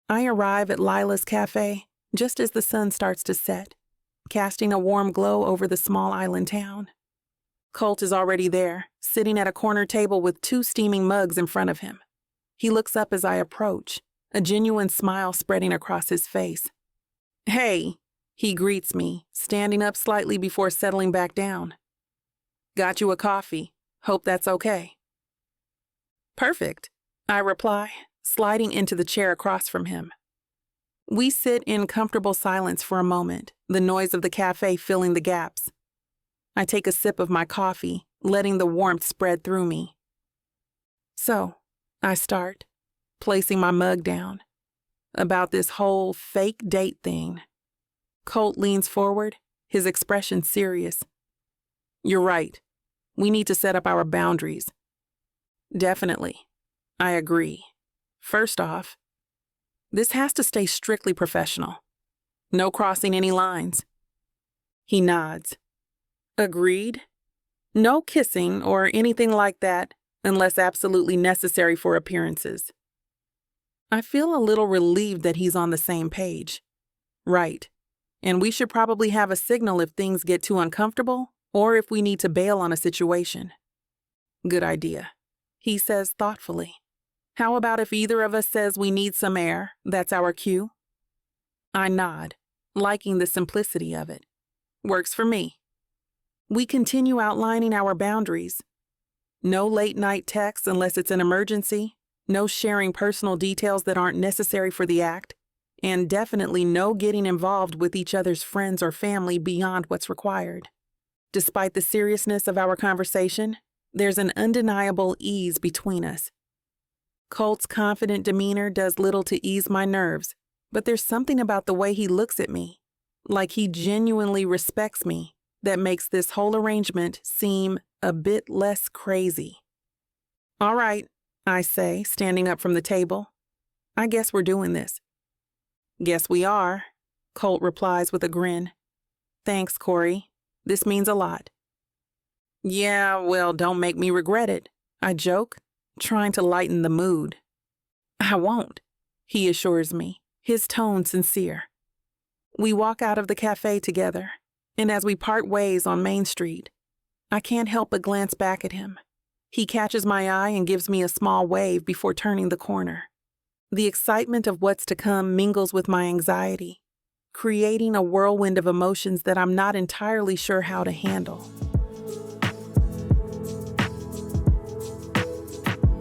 I arrive at Lila's Cafe just as the sun starts to set, casting a warm glow over the small island town. Colt is already there, sitting at a corner table with 2 steaming mugs in front of him. He looks up as I approach, a genuine smile spreading across his face. Hey, he greets me, standing up slightly before settling back down. Got you a coffee. Hope that's okay. Perfect, I reply, sliding into the chair across from him. We sit in comfortable silence for a moment, the noise of the cafe filling the gaps. I take a sip of my coffee, letting the warmth spread through me. So, I start, placing my mug down. About this whole fake date thing. Colt leans forward, his expression serious. You're right. We need to set up our boundaries. Definitely. I agree. First off, this has to stay strictly professional. No crossing any lines. He nods. Agreed. No kissing or anything like that unless absolutely necessary for appearances. I feel a little relieved that he's on the same page. Right. And we should probably have a signal if things get too uncomfortable or if we need to bail on a situation. Good idea, he says thoughtfully. How about if either of us says we need some air, that's our cue? I nod, liking the simplicity of it. Works for me. We continue outlining our boundaries. No late-night texts unless it's an emergency, no sharing personal details that aren't necessary for the act, and definitely no getting involved with each other's friends or family beyond what's required. Despite the seriousness of our conversation, there's an undeniable ease between us. Colt's confident demeanor does little to ease my nerves, but there's something about the way he looks at me, like he genuinely respects me, that makes this whole arrangement seem a bit less crazy. All right, I say, standing up from the table. I guess we're doing this. Guess we are, Colt replies with a grin. Thanks, Corey. This means a lot. Yeah, well, don't make me regret it, I joke, trying to lighten the mood. I won't, he assures me, his tone sincere. We walk out of the cafe together, and as we part ways on Main Street, I can't help but glance back at him. He catches my eye and gives me a small wave before turning the corner. The excitement of what's to come mingles with my anxiety, creating a whirlwind of emotions that I'm not entirely sure how to handle.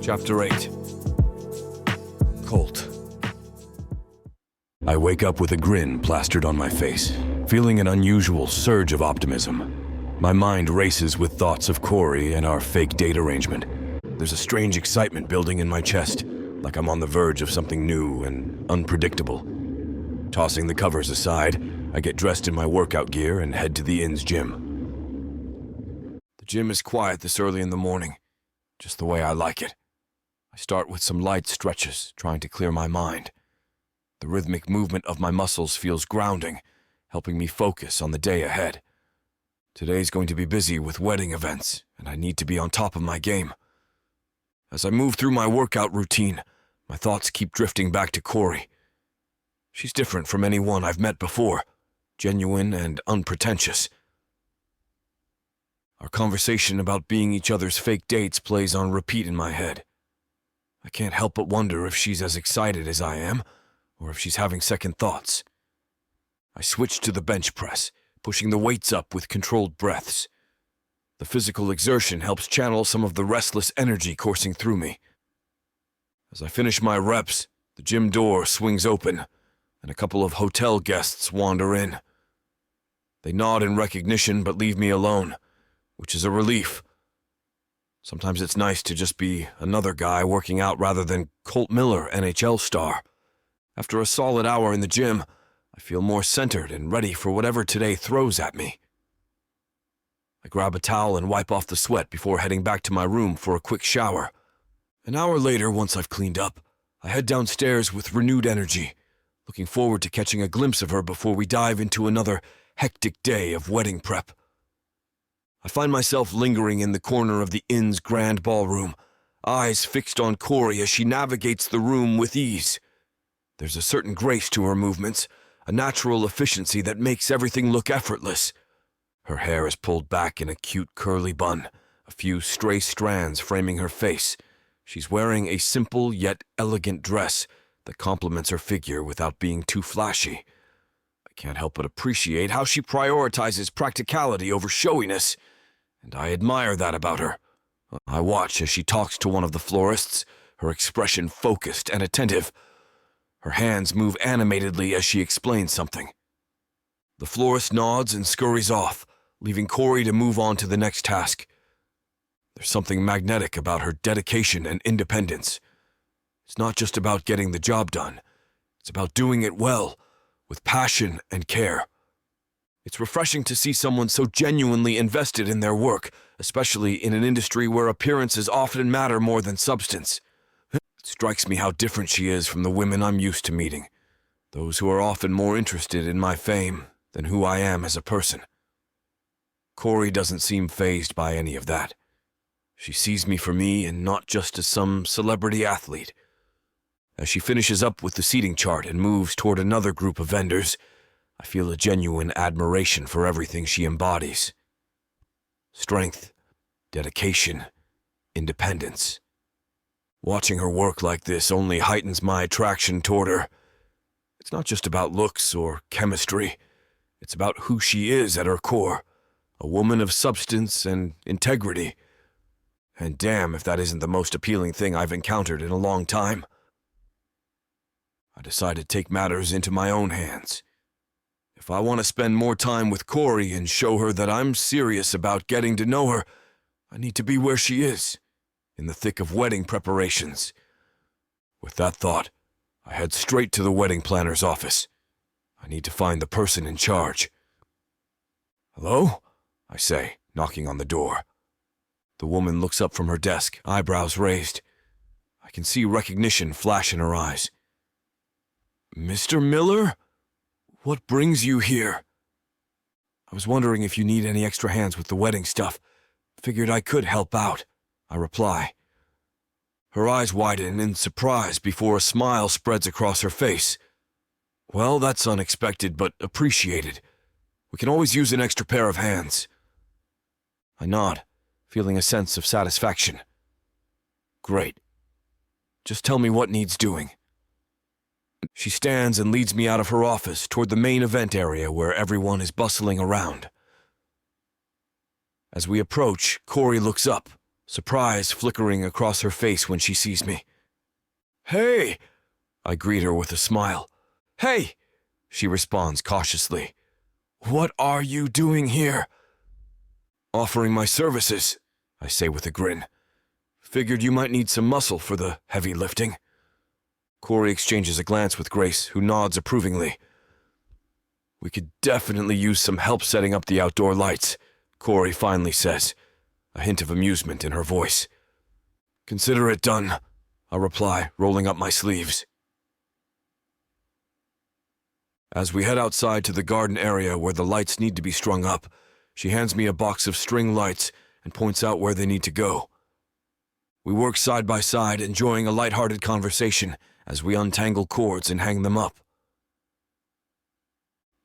Chapter 8. Colt. I wake up with a grin plastered on my face, feeling an unusual surge of optimism. My mind races with thoughts of Corey and our fake date arrangement. There's a strange excitement building in my chest, like I'm on the verge of something new and unpredictable. Tossing the covers aside, I get dressed in my workout gear and head to the inn's gym. The gym is quiet this early in the morning, just the way I like it. I start with some light stretches, trying to clear my mind. The rhythmic movement of my muscles feels grounding, helping me focus on the day ahead. Today's going to be busy with wedding events, and I need to be on top of my game. As I move through my workout routine, my thoughts keep drifting back to Corey. She's different from anyone I've met before, genuine and unpretentious. Our conversation about being each other's fake dates plays on repeat in my head. I can't help but wonder if she's as excited as I am, or if she's having second thoughts. I switch to the bench press, pushing the weights up with controlled breaths. The physical exertion helps channel some of the restless energy coursing through me. As I finish my reps, the gym door swings open, and a couple of hotel guests wander in. They nod in recognition but leave me alone, which is a relief. Sometimes it's nice to just be another guy working out rather than Colt Miller, NHL star. After a solid hour in the gym, I feel more centered and ready for whatever today throws at me. I grab a towel and wipe off the sweat before heading back to my room for a quick shower. An hour later, once I've cleaned up, I head downstairs with renewed energy, looking forward to catching a glimpse of her before we dive into another hectic day of wedding prep. I find myself lingering in the corner of the inn's grand ballroom, eyes fixed on Corey as she navigates the room with ease. There's a certain grace to her movements, a natural efficiency that makes everything look effortless. Her hair is pulled back in a cute curly bun, a few stray strands framing her face. She's wearing a simple yet elegant dress that complements her figure without being too flashy. I can't help but appreciate how she prioritizes practicality over showiness, and I admire that about her. I watch as she talks to one of the florists, her expression focused and attentive. Her hands move animatedly as she explains something. The florist nods and scurries off, leaving Corey to move on to the next task. There's something magnetic about her dedication and independence. It's not just about getting the job done. It's about doing it well, with passion and care. It's refreshing to see someone so genuinely invested in their work, especially in an industry where appearances often matter more than substance. It strikes me how different she is from the women I'm used to meeting, those who are often more interested in my fame than who I am as a person. Corey doesn't seem fazed by any of that. She sees me for me and not just as some celebrity athlete. As she finishes up with the seating chart and moves toward another group of vendors, I feel a genuine admiration for everything she embodies. Strength, dedication, independence. Watching her work like this only heightens my attraction toward her. It's not just about looks or chemistry. It's about who she is at her core, a woman of substance and integrity. And damn if that isn't the most appealing thing I've encountered in a long time. I decide to take matters into my own hands. If I want to spend more time with Corey and show her that I'm serious about getting to know her, I need to be where she is, in the thick of wedding preparations. With that thought, I head straight to the wedding planner's office. I need to find the person in charge. "Hello?" I say, knocking on the door. The woman looks up from her desk, eyebrows raised. I can see recognition flash in her eyes. "Mr. Miller? What brings you here?" "I was wondering if you need any extra hands with the wedding stuff. Figured I could help out," I reply. Her eyes widen in surprise before a smile spreads across her face. "Well, that's unexpected, but appreciated. We can always use an extra pair of hands." I nod, feeling a sense of satisfaction. "Great. Just tell me what needs doing." She stands and leads me out of her office toward the main event area where everyone is bustling around. As we approach, Corey looks up, surprise flickering across her face when she sees me. "Hey!" I greet her with a smile. "Hey!" she responds cautiously. "What are you doing here?" "Offering my services," I say with a grin. "Figured you might need some muscle for the heavy lifting." Corey exchanges a glance with Grace, who nods approvingly. "We could definitely use some help setting up the outdoor lights," Corey finally says, a hint of amusement in her voice. "Consider it done," I reply, rolling up my sleeves. As we head outside to the garden area where the lights need to be strung up, she hands me a box of string lights and points out where they need to go. We work side by side, enjoying a light-hearted conversation as we untangle cords and hang them up.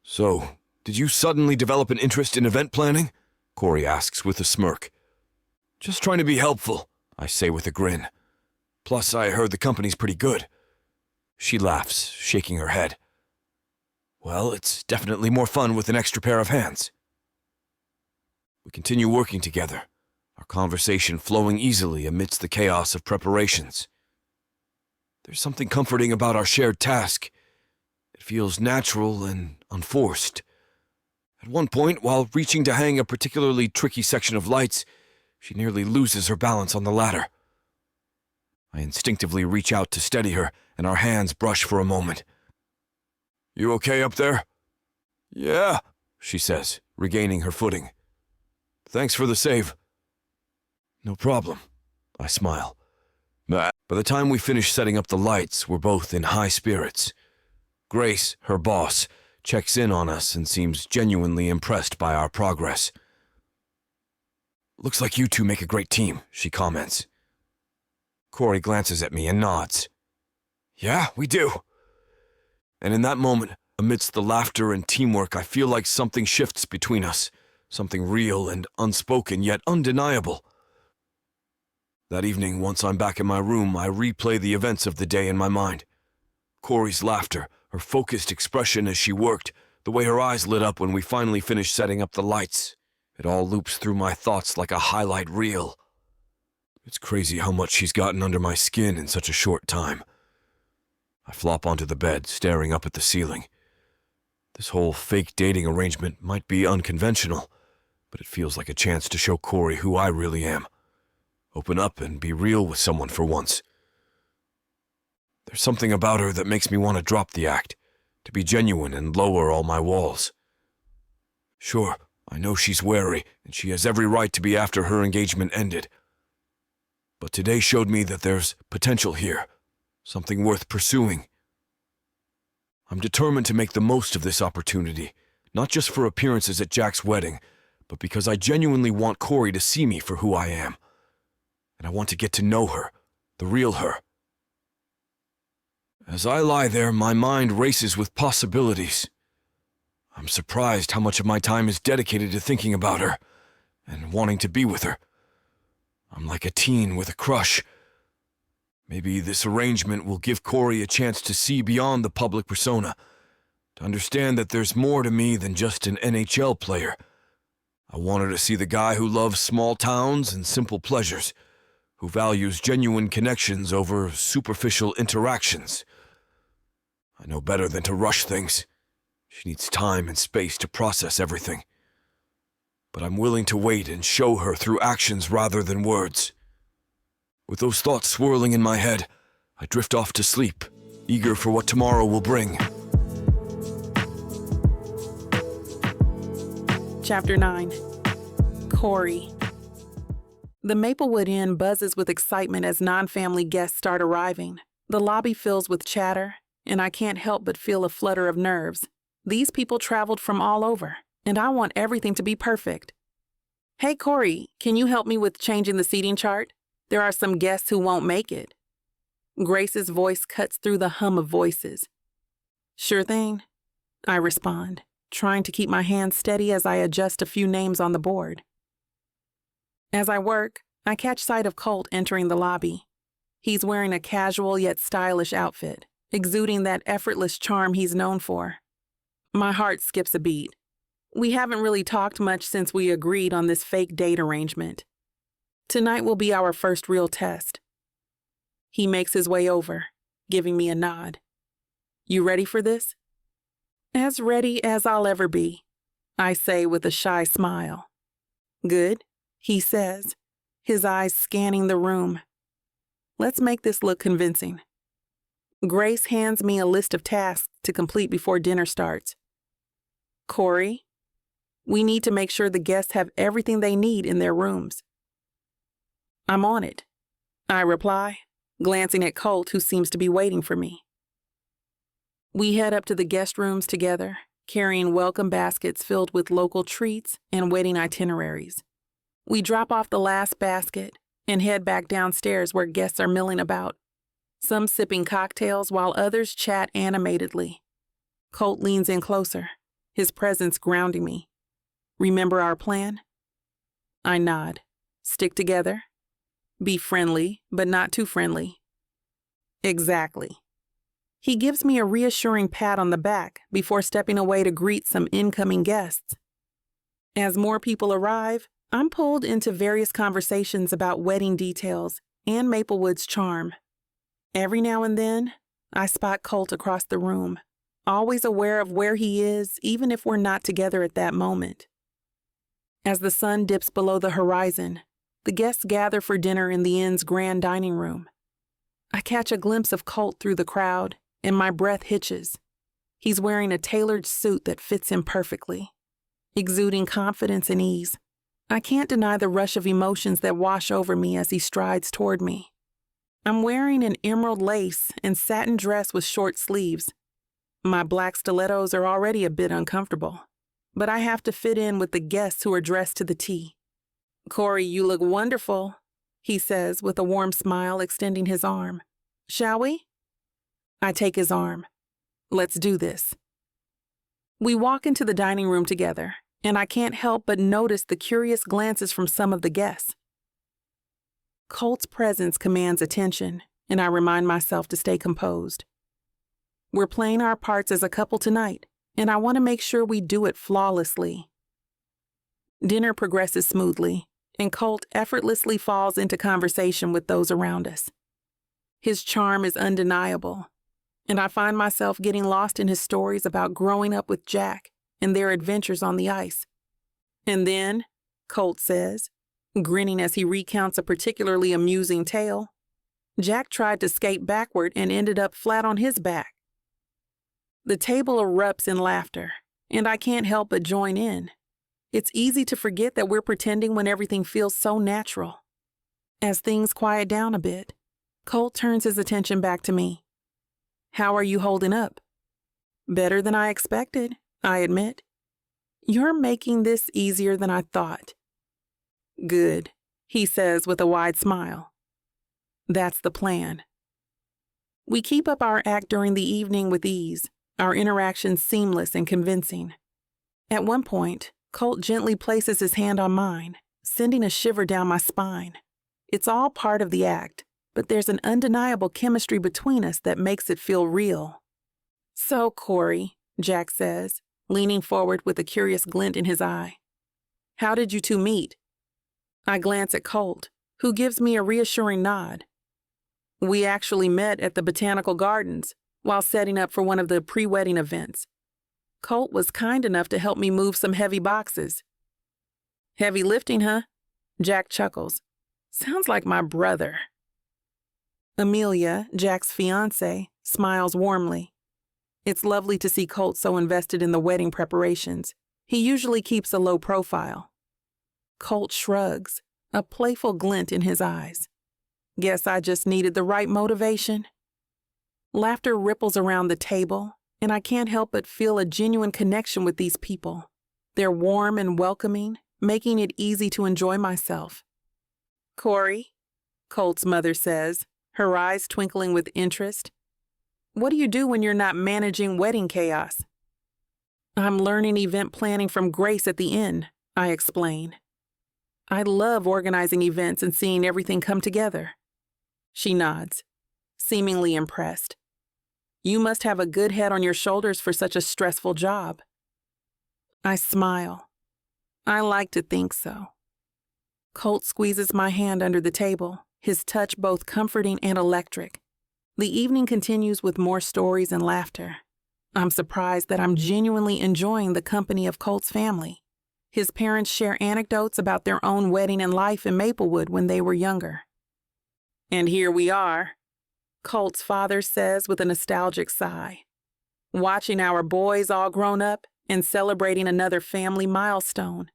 "So, did you suddenly develop an interest in event planning?" Corey asks with a smirk. "Just trying to be helpful," I say with a grin. "Plus, I heard the company's pretty good." She laughs, shaking her head. "Well, it's definitely more fun with an extra pair of hands." We continue working together, our conversation flowing easily amidst the chaos of preparations. There's something comforting about our shared task. It feels natural and unforced. At one point, while reaching to hang a particularly tricky section of lights, she nearly loses her balance on the ladder. I instinctively reach out to steady her, and our hands brush for a moment. "You okay up there?" "Yeah," she says, regaining her footing. "Thanks for the save." "No problem," I smile. By the time we finish setting up the lights, we're both in high spirits. Grace, her boss, checks in on us and seems genuinely impressed by our progress. "Looks like you two make a great team," she comments. Corey glances at me and nods. "Yeah, we do." And in that moment, amidst the laughter and teamwork, I feel like something shifts between us, something real and unspoken yet undeniable. That evening, once I'm back in my room, I replay the events of the day in my mind. Corey's laughter, her focused expression as she worked, the way her eyes lit up when we finally finished setting up the lights. It all loops through my thoughts like a highlight reel. It's crazy how much she's gotten under my skin in such a short time. I flop onto the bed, staring up at the ceiling. This whole fake dating arrangement might be unconventional, but it feels like a chance to show Corey who I really am. Open up and be real with someone for once. There's something about her that makes me want to drop the act, to be genuine and lower all my walls. Sure, I know she's wary, and she has every right to be after her engagement ended. But today showed me that there's potential here, something worth pursuing. I'm determined to make the most of this opportunity, not just for appearances at Jack's wedding, but because I genuinely want Corey to see me for who I am. And I want to get to know her, the real her. As I lie there, my mind races with possibilities. I'm surprised how much of my time is dedicated to thinking about her and wanting to be with her. I'm like a teen with a crush. Maybe this arrangement will give Corey a chance to see beyond the public persona, to understand that there's more to me than just an NHL player. I want her to see the guy who loves small towns and simple pleasures, who values genuine connections over superficial interactions. I know better than to rush things. She needs time and space to process everything. But I'm willing to wait and show her through actions rather than words. With those thoughts swirling in my head, I drift off to sleep, eager for what tomorrow will bring. Chapter 9. Corey. The Maplewood Inn buzzes with excitement as non-family guests start arriving. The lobby fills with chatter, and I can't help but feel a flutter of nerves. These people traveled from all over, and I want everything to be perfect. "Hey, Corey, can you help me with changing the seating chart? There are some guests who won't make it." Grace's voice cuts through the hum of voices. "Sure thing," I respond, trying to keep my hands steady as I adjust a few names on the board. As I work, I catch sight of Colt entering the lobby. He's wearing a casual yet stylish outfit, exuding that effortless charm he's known for. My heart skips a beat. We haven't really talked much since we agreed on this fake date arrangement. Tonight will be our first real test. He makes his way over, giving me a nod. You ready for this? As ready as I'll ever be, I say with a shy smile. Good, he says, his eyes scanning the room. Let's make this look convincing. Grace hands me a list of tasks to complete before dinner starts. Corey, we need to make sure the guests have everything they need in their rooms. I'm on it, I reply, glancing at Colt, who seems to be waiting for me. We head up to the guest rooms together, carrying welcome baskets filled with local treats and wedding itineraries. We drop off the last basket and head back downstairs where guests are milling about, some sipping cocktails while others chat animatedly. Colt leans in closer, his presence grounding me. Remember our plan? I nod. Stick together. Be friendly, but not too friendly. Exactly. He gives me a reassuring pat on the back before stepping away to greet some incoming guests. As more people arrive, I'm pulled into various conversations about wedding details and Maplewood's charm. Every now and then, I spot Colt across the room, always aware of where he is, even if we're not together at that moment. As the sun dips below the horizon, the guests gather for dinner in the inn's grand dining room. I catch a glimpse of Colt through the crowd, and my breath hitches. He's wearing a tailored suit that fits him perfectly, exuding confidence and ease. I can't deny the rush of emotions that wash over me as he strides toward me. I'm wearing an emerald lace and satin dress with short sleeves. My black stilettos are already a bit uncomfortable, but I have to fit in with the guests who are dressed to the T. Corey, you look wonderful, he says with a warm smile, extending his arm. Shall we? I take his arm. Let's do this. We walk into the dining room together, and I can't help but notice the curious glances from some of the guests. Colt's presence commands attention, and I remind myself to stay composed. We're playing our parts as a couple tonight, and I want to make sure we do it flawlessly. Dinner progresses smoothly, and Colt effortlessly falls into conversation with those around us. His charm is undeniable, and I find myself getting lost in his stories about growing up with Jack and their adventures on the ice. And then, Colt says, grinning as he recounts a particularly amusing tale, Jack tried to skate backward and ended up flat on his back. The table erupts in laughter, and I can't help but join in. It's easy to forget that we're pretending when everything feels so natural. As things quiet down a bit, Colt turns his attention back to me. How are you holding up? Better than I expected, I admit. You're making this easier than I thought. Good, he says with a wide smile. That's the plan. We keep up our act during the evening with ease, our interactions seamless and convincing. At one point, Colt gently places his hand on mine, sending a shiver down my spine. It's all part of the act, but there's an undeniable chemistry between us that makes it feel real. So, Corey, Jack says, leaning forward with a curious glint in his eye. How did you two meet? I glance at Colt, who gives me a reassuring nod. We actually met at the Botanical Gardens while setting up for one of the pre-wedding events. Colt was kind enough to help me move some heavy boxes. Heavy lifting, huh? Jack chuckles. Sounds like my brother. Amelia, Jack's fiancée, smiles warmly. It's lovely to see Colt so invested in the wedding preparations. He usually keeps a low profile. Colt shrugs, a playful glint in his eyes. Guess I just needed the right motivation. Laughter ripples around the table, and I can't help but feel a genuine connection with these people. They're warm and welcoming, making it easy to enjoy myself. Corey, Colt's mother says, her eyes twinkling with interest. What do you do when you're not managing wedding chaos? I'm learning event planning from Grace at the inn, I explain. I love organizing events and seeing everything come together. She nods, seemingly impressed. You must have a good head on your shoulders for such a stressful job. I smile. I like to think so. Colt squeezes my hand under the table, his touch both comforting and electric. The evening continues with more stories and laughter. I'm surprised that I'm genuinely enjoying the company of Colt's family. His parents share anecdotes about their own wedding and life in Maplewood when they were younger. And here we are, Colt's father says with a nostalgic sigh, watching our boys all grown up and celebrating another family milestone.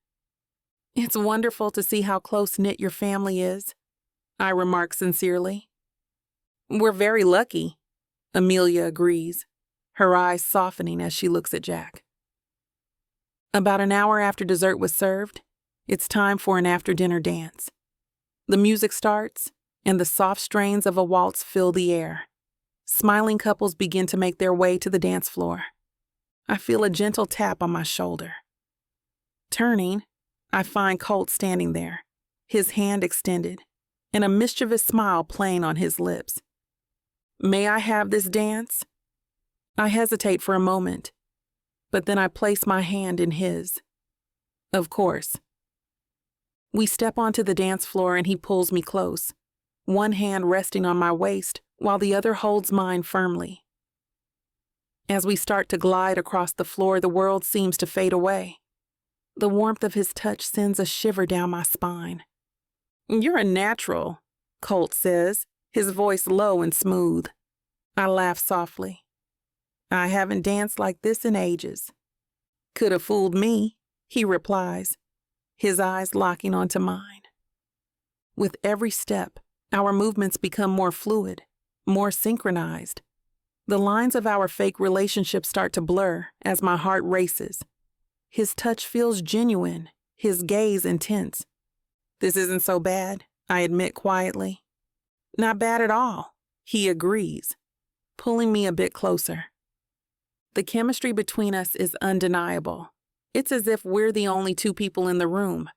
It's wonderful to see how close-knit your family is, I remark sincerely. We're very lucky, Amelia agrees, her eyes softening as she looks at Jack. About an hour after dessert was served, it's time for an after-dinner dance. The music starts, and the soft strains of a waltz fill the air. Smiling couples begin to make their way to the dance floor. I feel a gentle tap on my shoulder. Turning, I find Colt standing there, his hand extended, and a mischievous smile playing on his lips. May I have this dance? I hesitate for a moment, but then I place my hand in his. Of course. We step onto the dance floor and he pulls me close, one hand resting on my waist while the other holds mine firmly. As we start to glide across the floor, the world seems to fade away. The warmth of his touch sends a shiver down my spine. You're a natural, Colt says, his voice low and smooth. I laugh softly. I haven't danced like this in ages. Could have fooled me, he replies, his eyes locking onto mine. With every step, our movements become more fluid, more synchronized. The lines of our fake relationship start to blur as my heart races. His touch feels genuine, his gaze intense. This isn't so bad, I admit quietly. Not bad at all, he agrees, pulling me a bit closer. The chemistry between us is undeniable. It's as if we're the only two people in the room.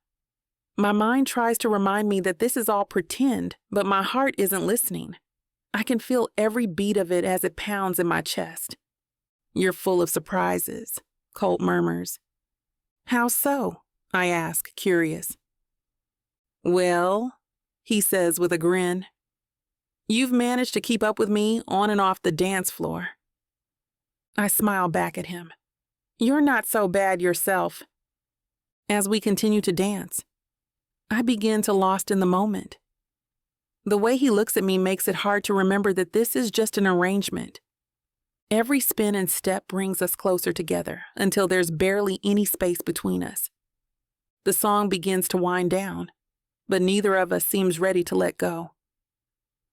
My mind tries to remind me that this is all pretend, but my heart isn't listening. I can feel every beat of it as it pounds in my chest. You're full of surprises, Colt murmurs. How so? I ask, curious. Well, he says with a grin, you've managed to keep up with me on and off the dance floor. I smile back at him. You're not so bad yourself. As we continue to dance, I begin to lost in the moment. The way he looks at me makes it hard to remember that this is just an arrangement. Every spin and step brings us closer together until there's barely any space between us. The song begins to wind down, but neither of us seems ready to let go.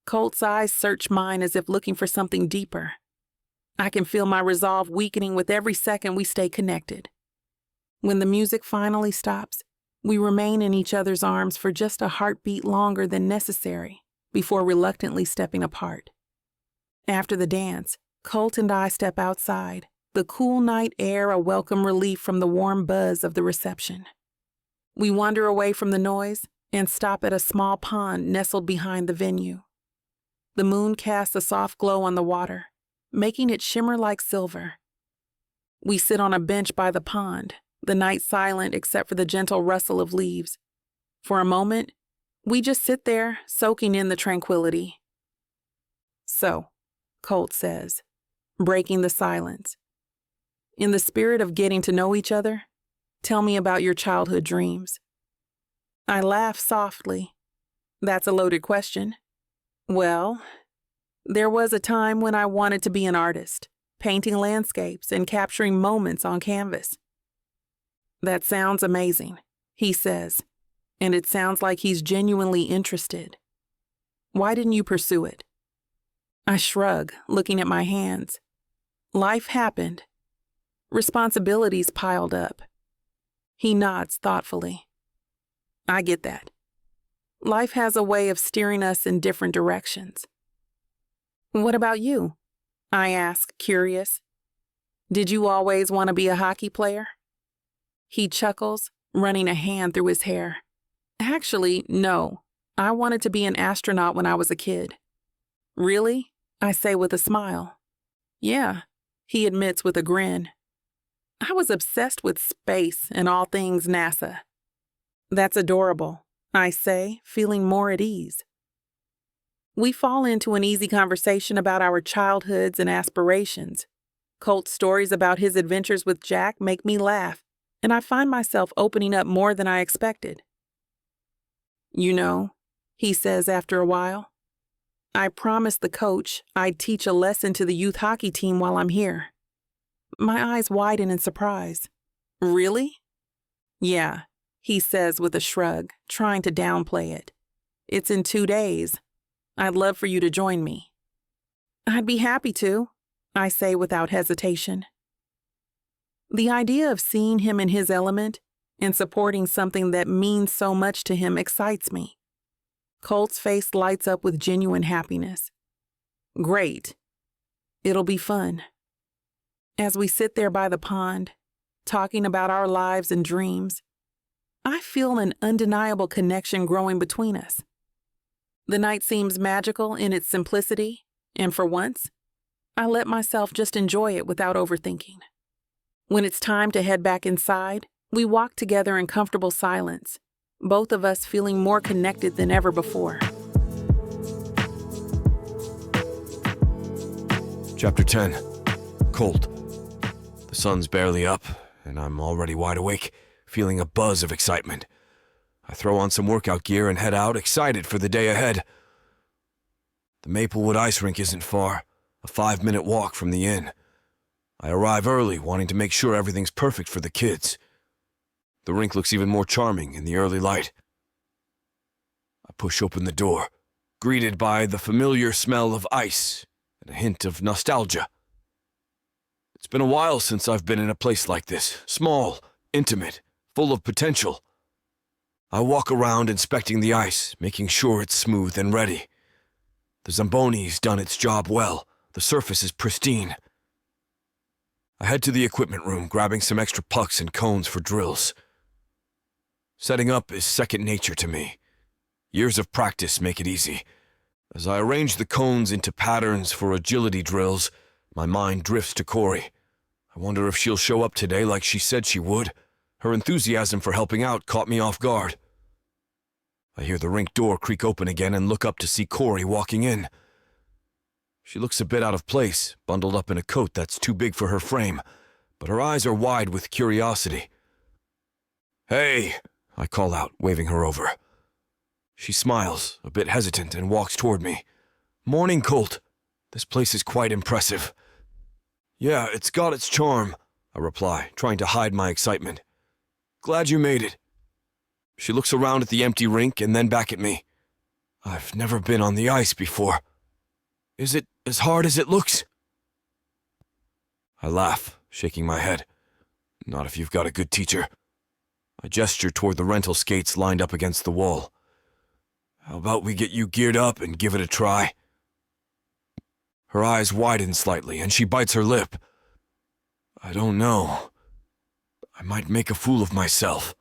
Colt's eyes search mine as if looking for something deeper. I can feel my resolve weakening with every second we stay connected. When the music finally stops, we remain in each other's arms for just a heartbeat longer than necessary before reluctantly stepping apart. After the dance, Colt and I step outside, the cool night air a welcome relief from the warm buzz of the reception. We wander away from the noise and stop at a small pond nestled behind the venue. The moon casts a soft glow on the water, making it shimmer like silver. We sit on a bench by the pond, the night silent except for the gentle rustle of leaves. For a moment, we just sit there, soaking in the tranquility. So, Colt says, breaking the silence, in the spirit of getting to know each other, tell me about your childhood dreams. I laugh softly. That's a loaded question. Well, there was a time when I wanted to be an artist, painting landscapes and capturing moments on canvas. That sounds amazing, he says, and it sounds like he's genuinely interested. Why didn't you pursue it? I shrug, looking at my hands. Life happened. Responsibilities piled up. He nods thoughtfully. I get that. Life has a way of steering us in different directions. What about you? I ask, curious. Did you always want to be a hockey player? He chuckles, running a hand through his hair. Actually, no. I wanted to be an astronaut when I was a kid. Really? I say with a smile. Yeah, he admits with a grin. I was obsessed with space and all things NASA. That's adorable, I say, feeling more at ease. We fall into an easy conversation about our childhoods and aspirations. Colt's stories about his adventures with Jack make me laugh, and I find myself opening up more than I expected. You know, he says after a while, I promised the coach I'd teach a lesson to the youth hockey team while I'm here. My eyes widen in surprise. Really? Yeah, he says with a shrug, trying to downplay it. It's in 2 days. I'd love for you to join me. I'd be happy to, I say without hesitation. The idea of seeing him in his element and supporting something that means so much to him excites me. Colt's face lights up with genuine happiness. Great. It'll be fun. As we sit there by the pond, talking about our lives and dreams, I feel an undeniable connection growing between us. The night seems magical in its simplicity, and for once, I let myself just enjoy it without overthinking. When it's time to head back inside, we walk together in comfortable silence, both of us feeling more connected than ever before. Chapter 10. Cold. The sun's barely up, and I'm already wide awake, feeling a buzz of excitement. I throw on some workout gear and head out, excited for the day ahead. The Maplewood ice rink isn't far, a 5-minute walk from the inn. I arrive early, wanting to make sure everything's perfect for the kids. The rink looks even more charming in the early light. I push open the door, greeted by the familiar smell of ice and a hint of nostalgia. It's been a while since I've been in a place like this, small, intimate, full of potential. I walk around inspecting the ice, making sure it's smooth and ready. The Zamboni's done its job well. The surface is pristine. I head to the equipment room, grabbing some extra pucks and cones for drills. Setting up is second nature to me. Years of practice make it easy. As I arrange the cones into patterns for agility drills, my mind drifts to Corey. I wonder if she'll show up today like she said she would. Her enthusiasm for helping out caught me off guard. I hear the rink door creak open again and look up to see Corey walking in. She looks a bit out of place, bundled up in a coat that's too big for her frame, but her eyes are wide with curiosity. "Hey," I call out, waving her over. She smiles, a bit hesitant, and walks toward me. "Morning, Colt. This place is quite impressive." "Yeah, it's got its charm," I reply, trying to hide my excitement. "Glad you made it." She looks around at the empty rink and then back at me. "I've never been on the ice before. Is it as hard as it looks?" I laugh, shaking my head. "Not if you've got a good teacher." I gesture toward the rental skates lined up against the wall. "How about we get you geared up and give it a try?" Her eyes widen slightly, and she bites her lip. "I don't know. I might make a fool of myself."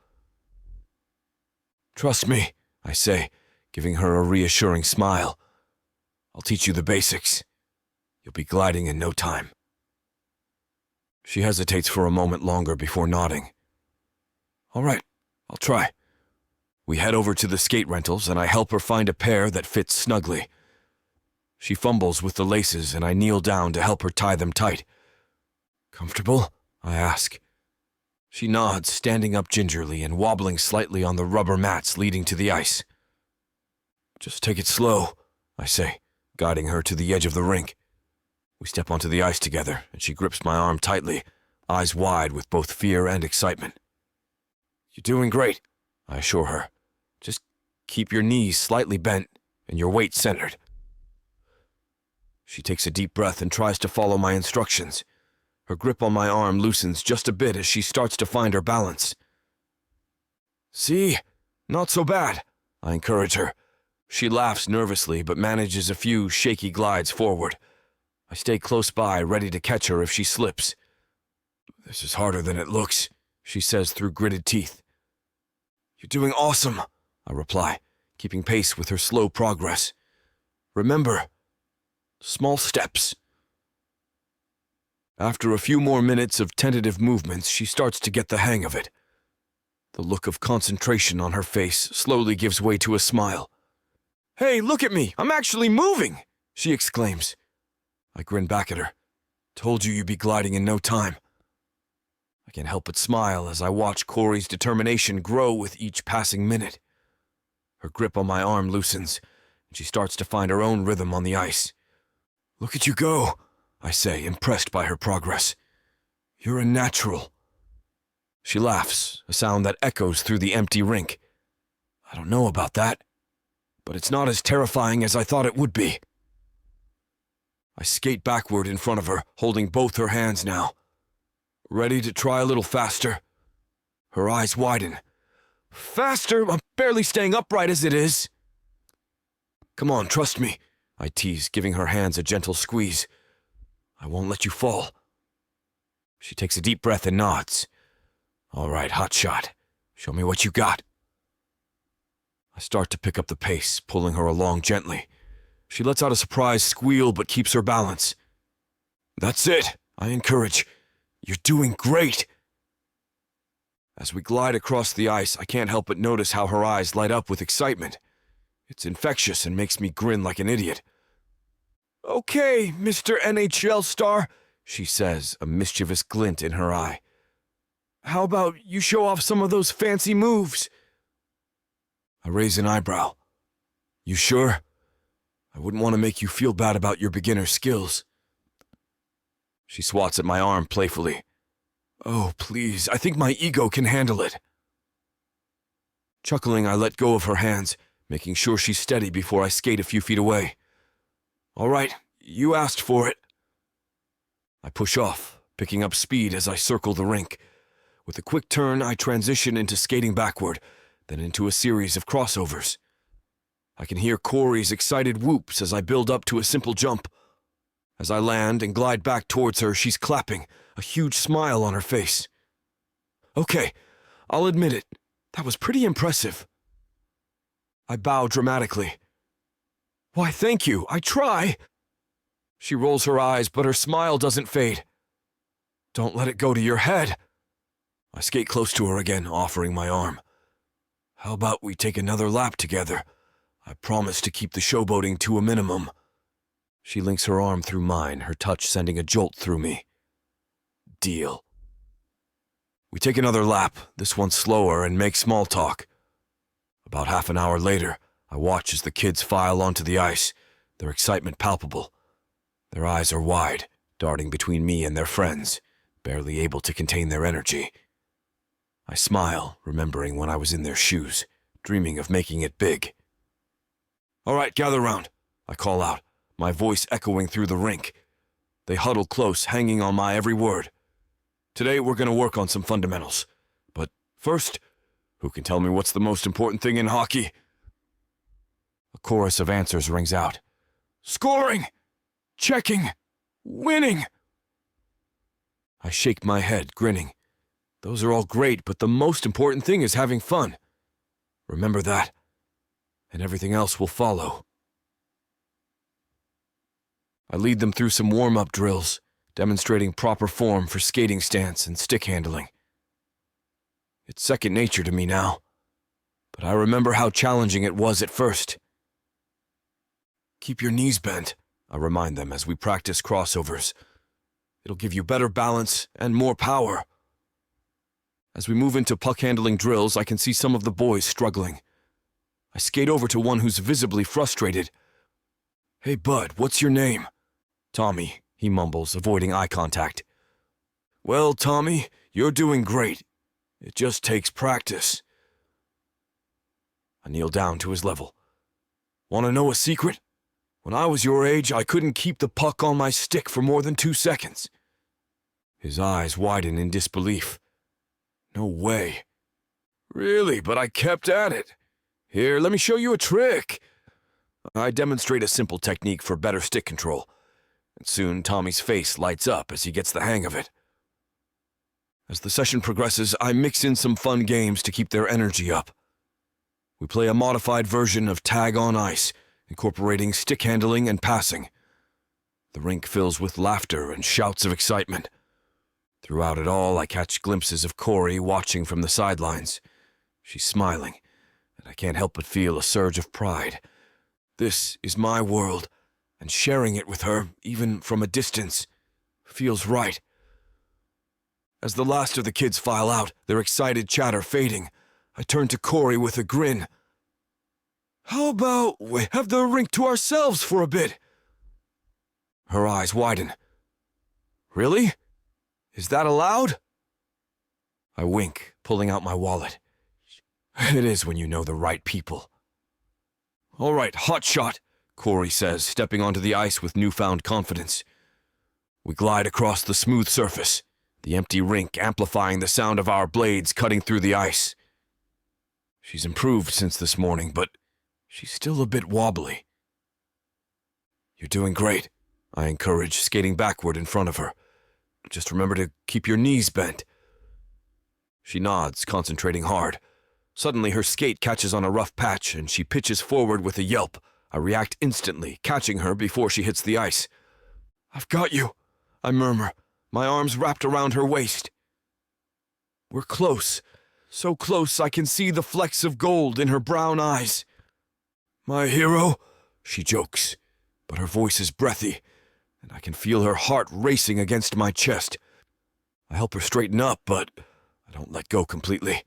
"Trust me," I say, giving her a reassuring smile. "I'll teach you the basics. You'll be gliding in no time." She hesitates for a moment longer before nodding. "All right, I'll try." We head over to the skate rentals, and I help her find a pair that fits snugly. She fumbles with the laces, and I kneel down to help her tie them tight. "Comfortable?" I ask. She nods, standing up gingerly and wobbling slightly on the rubber mats leading to the ice. "Just take it slow," I say, guiding her to the edge of the rink. We step onto the ice together, and she grips my arm tightly, eyes wide with both fear and excitement. "You're doing great," I assure her. "Just keep your knees slightly bent and your weight centered." She takes a deep breath and tries to follow my instructions. Her grip on my arm loosens just a bit as she starts to find her balance. "See? Not so bad," I encourage her. She laughs nervously but manages a few shaky glides forward. I stay close by, ready to catch her if she slips. "This is harder than it looks," she says through gritted teeth. "You're doing awesome," I reply, keeping pace with her slow progress. "Remember, small steps." After a few more minutes of tentative movements, she starts to get the hang of it. The look of concentration on her face slowly gives way to a smile. "Hey, look at me! I'm actually moving!" she exclaims. I grin back at her. "Told you you'd be gliding in no time." I can't help but smile as I watch Corey's determination grow with each passing minute. Her grip on my arm loosens, and she starts to find her own rhythm on the ice. "Look at you go," I say, impressed by her progress. "You're a natural." She laughs, a sound that echoes through the empty rink. I don't know about that, but it's not as terrifying as I thought it would be. I skate backward in front of her, holding both her hands now. "Ready to try a little faster?" Her eyes widen. "Faster? I'm barely staying upright as it is." "Come on, trust me," I tease, giving her hands a gentle squeeze. "I won't let you fall." She takes a deep breath and nods. "All right, hotshot. Show me what you got." I start to pick up the pace, pulling her along gently. She lets out a surprised squeal but keeps her balance. "That's it," I encourage. "You're doing great." As we glide across the ice, I can't help but notice how her eyes light up with excitement. It's infectious and makes me grin like an idiot. "Okay, Mr. NHL star," she says, a mischievous glint in her eye. "How about you show off some of those fancy moves?" I raise an eyebrow. "You sure? I wouldn't want to make you feel bad about your beginner skills." She swats at my arm playfully. "Oh, please, I think my ego can handle it." Chuckling, I let go of her hands, making sure she's steady before I skate a few feet away. "All right, you asked for it." I push off, picking up speed as I circle the rink. With a quick turn, I transition into skating backward, then into a series of crossovers. I can hear Corey's excited whoops as I build up to a simple jump. As I land and glide back towards her, she's clapping, a huge smile on her face. "Okay, I'll admit it. That was pretty impressive." I bow dramatically. "Why, thank you. I try." She rolls her eyes, but her smile doesn't fade. "Don't let it go to your head." I skate close to her again, offering my arm. "How about we take another lap together? I promise to keep the showboating to a minimum." She links her arm through mine, her touch sending a jolt through me. Deal. We take another lap, this one slower, and make small talk. About half an hour later, I watch as the kids file onto the ice, their excitement palpable. Their eyes are wide, darting between me and their friends, barely able to contain their energy. I smile, remembering when I was in their shoes, dreaming of making it big. "All right, gather round," I call out, my voice echoing through the rink. They huddle close, hanging on my every word. "Today we're going to work on some fundamentals. But first, who can tell me what's the most important thing in hockey?" A chorus of answers rings out. "Scoring! Checking! Winning!" I shake my head, grinning. Those are all great, but the most important thing is having fun. Remember that, and everything else will follow. I lead them through some warm-up drills, demonstrating proper form for skating stance and stick handling. It's second nature to me now, but I remember how challenging it was at first. "Keep your knees bent," I remind them as we practice crossovers. "It'll give you better balance and more power." As we move into puck-handling drills, I can see some of the boys struggling. I skate over to one who's visibly frustrated. "Hey, bud, what's your name?" "Tommy," he mumbles, avoiding eye contact. "Well, Tommy, you're doing great. It just takes practice." I kneel down to his level. "Want to know a secret? When I was your age, I couldn't keep the puck on my stick for more than 2 seconds. His eyes widen in disbelief. "No way." "Really, but I kept at it. Here, let me show you a trick." I demonstrate a simple technique for better stick control, and soon Tommy's face lights up as he gets the hang of it. As the session progresses, I mix in some fun games to keep their energy up. We play a modified version of tag on ice, incorporating stick handling and passing. The rink fills with laughter and shouts of excitement. Throughout it all, I catch glimpses of Corey watching from the sidelines, She's smiling, and I can't help but feel a surge of pride. This is my world, and sharing it with her, even from a distance, feels right. As the last of the kids file out, their excited chatter fading, I turn to Corey with a grin. How about we have the rink to ourselves for a bit? Her eyes widen. Really? Is that allowed? I wink, pulling out my wallet. It is when you know the right people. All right, hot shot, Corey says, stepping onto the ice with newfound confidence. We glide across the smooth surface, the empty rink amplifying the sound of our blades cutting through the ice. She's improved since this morning, but she's still a bit wobbly. You're doing great, I encourage, skating backward in front of her. Just remember to keep your knees bent. She nods, concentrating hard. Suddenly her skate catches on a rough patch and she pitches forward with a yelp. I react instantly, catching her before she hits the ice. I've got you, I murmur, my arms wrapped around her waist. We're close, so close I can see the flecks of gold in her brown eyes. My hero, she jokes, but her voice is breathy, and I can feel her heart racing against my chest. I help her straighten up, but I don't let go completely.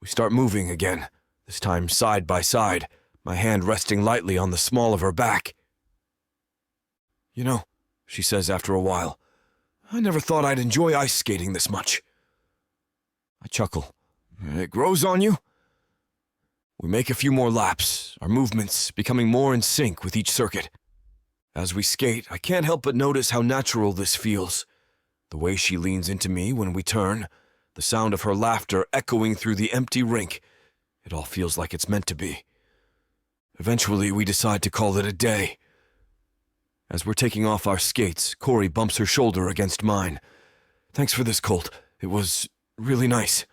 We start moving again, this time side by side, my hand resting lightly on the small of her back. You know, she says after a while, I never thought I'd enjoy ice skating this much. I chuckle. It grows on you? We make a few more laps, our movements becoming more in sync with each circuit. As we skate, I can't help but notice how natural this feels. The way she leans into me when we turn, the sound of her laughter echoing through the empty rink. It all feels like it's meant to be. Eventually, we decide to call it a day. As we're taking off our skates, Corey bumps her shoulder against mine. Thanks for this, Colt. It was really nice.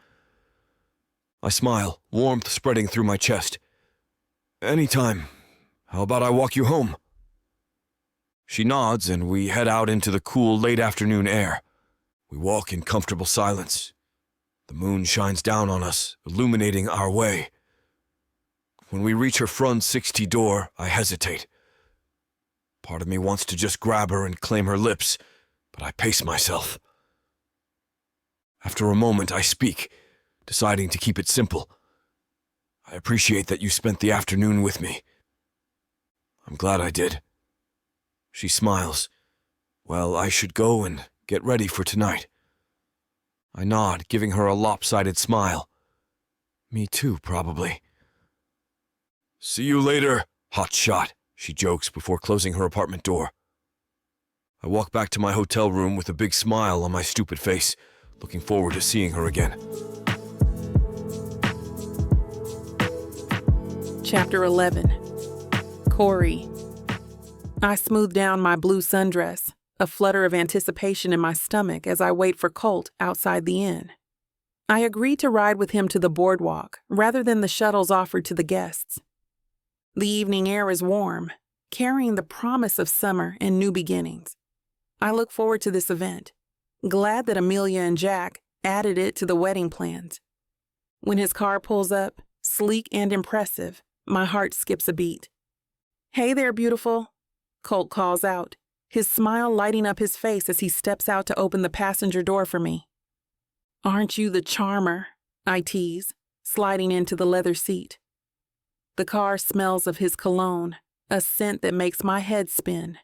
I smile, warmth spreading through my chest. Anytime. How about I walk you home? She nods and we head out into the cool late afternoon air. We walk in comfortable silence. The moon shines down on us, illuminating our way. When we reach her front 60 door, I hesitate. Part of me wants to just grab her and claim her lips, but I pace myself. After a moment, I speak, deciding to keep it simple. I appreciate that you spent the afternoon with me. I'm glad I did. She smiles. Well, I should go and get ready for tonight. I nod, giving her a lopsided smile. Me too, probably. See you later, hot shot, she jokes before closing her apartment door. I walk back to my hotel room with a big smile on my stupid face, looking forward to seeing her again. Chapter 11. Corey. I smooth down my blue sundress, a flutter of anticipation in my stomach as I wait for Colt outside the inn. I agree to ride with him to the boardwalk rather than the shuttles offered to the guests. The evening air is warm, carrying the promise of summer and new beginnings. I look forward to this event, glad that Amelia and Jack added it to the wedding plans. When his car pulls up, sleek and impressive, my heart skips a beat. Hey there, beautiful, Colt calls out, his smile lighting up his face as he steps out to open the passenger door for me. Aren't you the charmer? I tease, sliding into the leather seat. The car smells of his cologne, a scent that makes my head spin.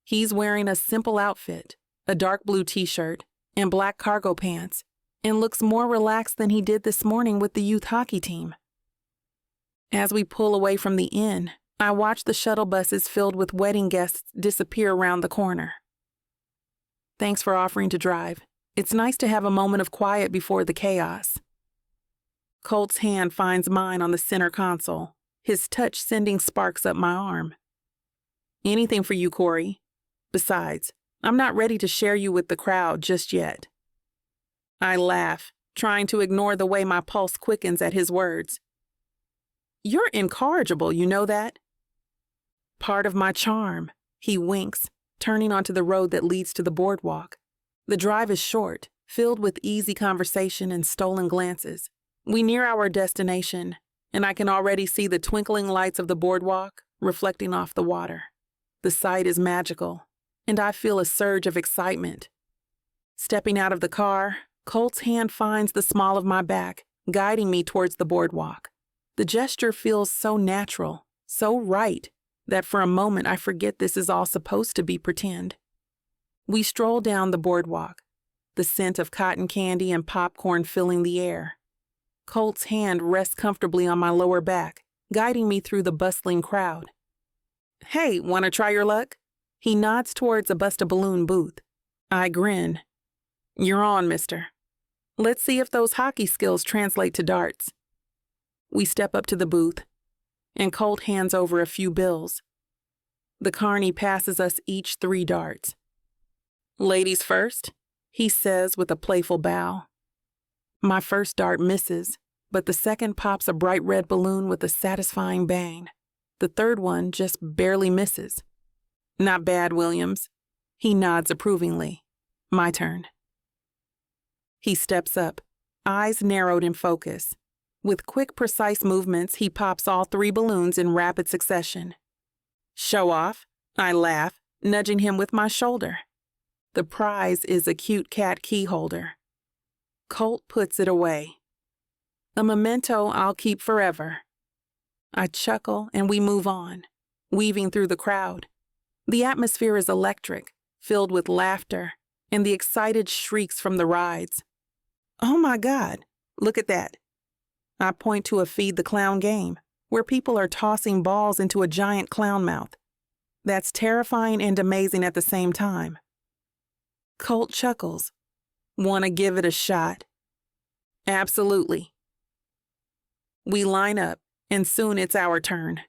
He's wearing a simple outfit, a dark blue t-shirt and black cargo pants, and looks more relaxed than he did this morning with the youth hockey team. As we pull away from the inn, I watch the shuttle buses filled with wedding guests disappear around the corner. Thanks for offering to drive. It's nice to have a moment of quiet before the chaos. Colt's hand finds mine on the center console, his touch sending sparks up my arm. Anything for you, Corey. Besides, I'm not ready to share you with the crowd just yet. I laugh, trying to ignore the way my pulse quickens at his words. You're incorrigible, you know that? Part of my charm, he winks, turning onto the road that leads to the boardwalk. The drive is short, filled with easy conversation and stolen glances. We near our destination, and I can already see the twinkling lights of the boardwalk reflecting off the water. The sight is magical, and I feel a surge of excitement. Stepping out of the car, Colt's hand finds the small of my back, guiding me towards the boardwalk. The gesture feels so natural, so right, that for a moment I forget this is all supposed to be pretend. We stroll down the boardwalk, the scent of cotton candy and popcorn filling the air. Colt's hand rests comfortably on my lower back, guiding me through the bustling crowd. "Hey, want to try your luck?" He nods towards a bust-a-balloon booth. I grin. "You're on, mister. Let's see if those hockey skills translate to darts." We step up to the booth, and Colt hands over a few bills. The carny passes us each 3 darts. "Ladies first," he says with a playful bow. My first dart misses, but the second pops a bright red balloon with a satisfying bang. The third one just barely misses. "Not bad, Williams." He nods approvingly. My turn. He steps up, eyes narrowed in focus. With quick, precise movements, he pops all 3 balloons in rapid succession. "Show off," I laugh, nudging him with my shoulder. The prize is a cute cat key holder. Colt puts it away. A memento I'll keep forever. I chuckle and we move on, weaving through the crowd. The atmosphere is electric, filled with laughter and the excited shrieks from the rides. "Oh my God, look at that." I point to a Feed the Clown game, where people are tossing balls into a giant clown mouth. That's terrifying and amazing at the same time. Colt chuckles. "Want to give it a shot?" "Absolutely." We line up, and soon it's our turn.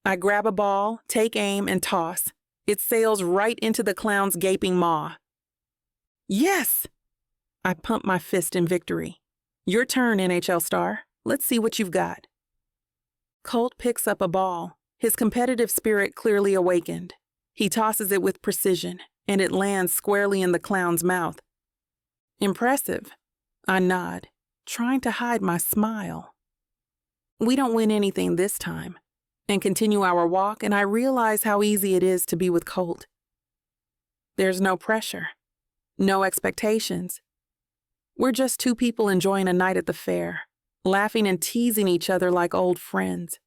I grab a ball, take aim, and toss. It sails right into the clown's gaping maw. "Yes!" I pump my fist in victory. "Your turn, NHL star. Let's see what you've got." Colt picks up a ball, his competitive spirit clearly awakened. He tosses it with precision, and it lands squarely in the clown's mouth. "Impressive." I nod, trying to hide my smile. We don't win anything this time, and continue our walk, and I realize how easy it is to be with Colt. There's no pressure, no expectations. We're just 2 people enjoying a night at the fair, laughing and teasing each other like old friends.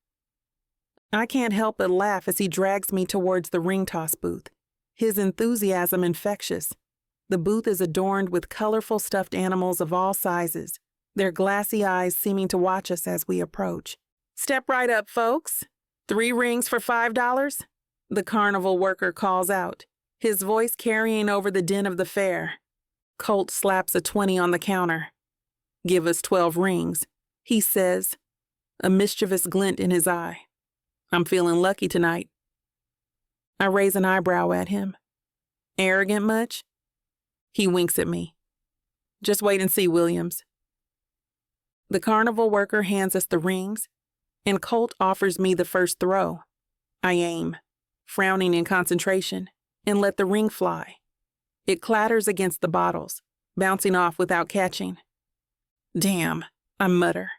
I can't help but laugh as he drags me towards the ring toss booth, his enthusiasm infectious. The booth is adorned with colorful stuffed animals of all sizes, their glassy eyes seeming to watch us as we approach. "Step right up, folks. 3 rings for $5? The carnival worker calls out, his voice carrying over the din of the fair. Colt slaps a 20 on the counter. "Give us 12 rings, he says, a mischievous glint in his eye. "I'm feeling lucky tonight." I raise an eyebrow at him. "Arrogant much?" He winks at me. "Just wait and see, Williams." The carnival worker hands us the rings, and Colt offers me the first throw. I aim, frowning in concentration, and let the ring fly. It clatters against the bottles, bouncing off without catching. "Damn," I mutter.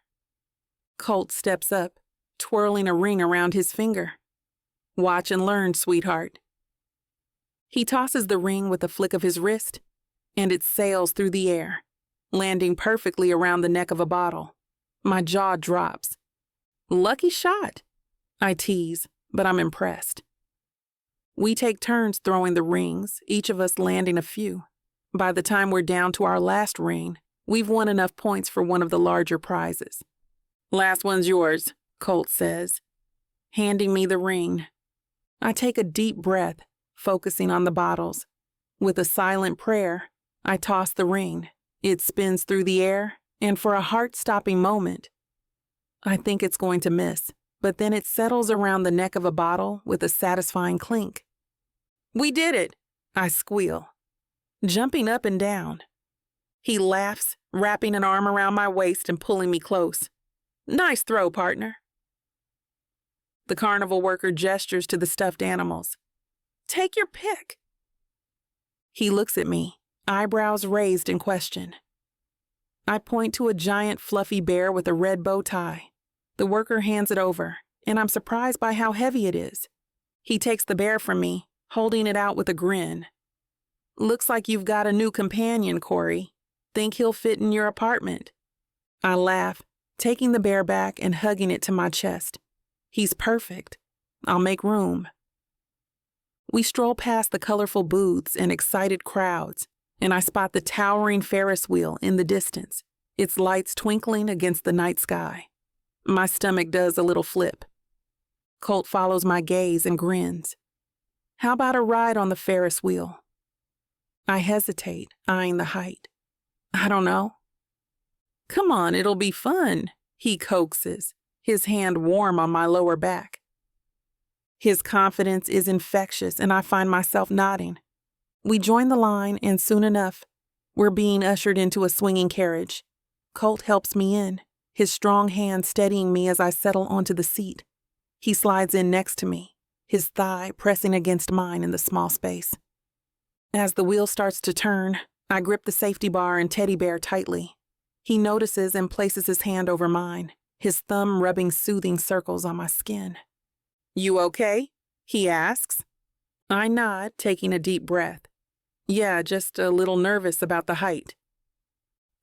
Colt steps up, twirling a ring around his finger. "Watch and learn, sweetheart." He tosses the ring with a flick of his wrist, and it sails through the air, landing perfectly around the neck of a bottle. My jaw drops. "Lucky shot," I tease, but I'm impressed. We take turns throwing the rings, each of us landing a few. By the time we're down to our last ring, we've won enough points for one of the larger prizes. "Last one's yours," Colt says, handing me the ring. I take a deep breath, focusing on the bottles. With a silent prayer, I toss the ring. It spins through the air, and for a heart-stopping moment, I think it's going to miss, but then it settles around the neck of a bottle with a satisfying clink. "We did it," I squeal, jumping up and down. He laughs, wrapping an arm around my waist and pulling me close. "Nice throw, partner." The carnival worker gestures to the stuffed animals. "Take your pick." He looks at me, eyebrows raised in question. I point to a giant fluffy bear with a red bow tie. The worker hands it over, and I'm surprised by how heavy it is. He takes the bear from me, holding it out with a grin. Looks like you've got a new companion, Corey. Think he'll fit in your apartment? I laugh, taking the bear back and hugging it to my chest. He's perfect. I'll make room. We stroll past the colorful booths and excited crowds, and I spot the towering Ferris wheel in the distance, its lights twinkling against the night sky. My stomach does a little flip. Colt follows my gaze and grins. How about a ride on the Ferris wheel? I hesitate, eyeing the height. I don't know. Come on, it'll be fun, he coaxes, his hand warm on my lower back. His confidence is infectious, and I find myself nodding. We join the line, and soon enough, we're being ushered into a swinging carriage. Colt helps me in, his strong hand steadying me as I settle onto the seat. He slides in next to me, his thigh pressing against mine in the small space. As the wheel starts to turn, I grip the safety bar and teddy bear tightly. He notices and places his hand over mine, his thumb rubbing soothing circles on my skin. You okay? He asks. I nod, taking a deep breath. Yeah, just a little nervous about the height.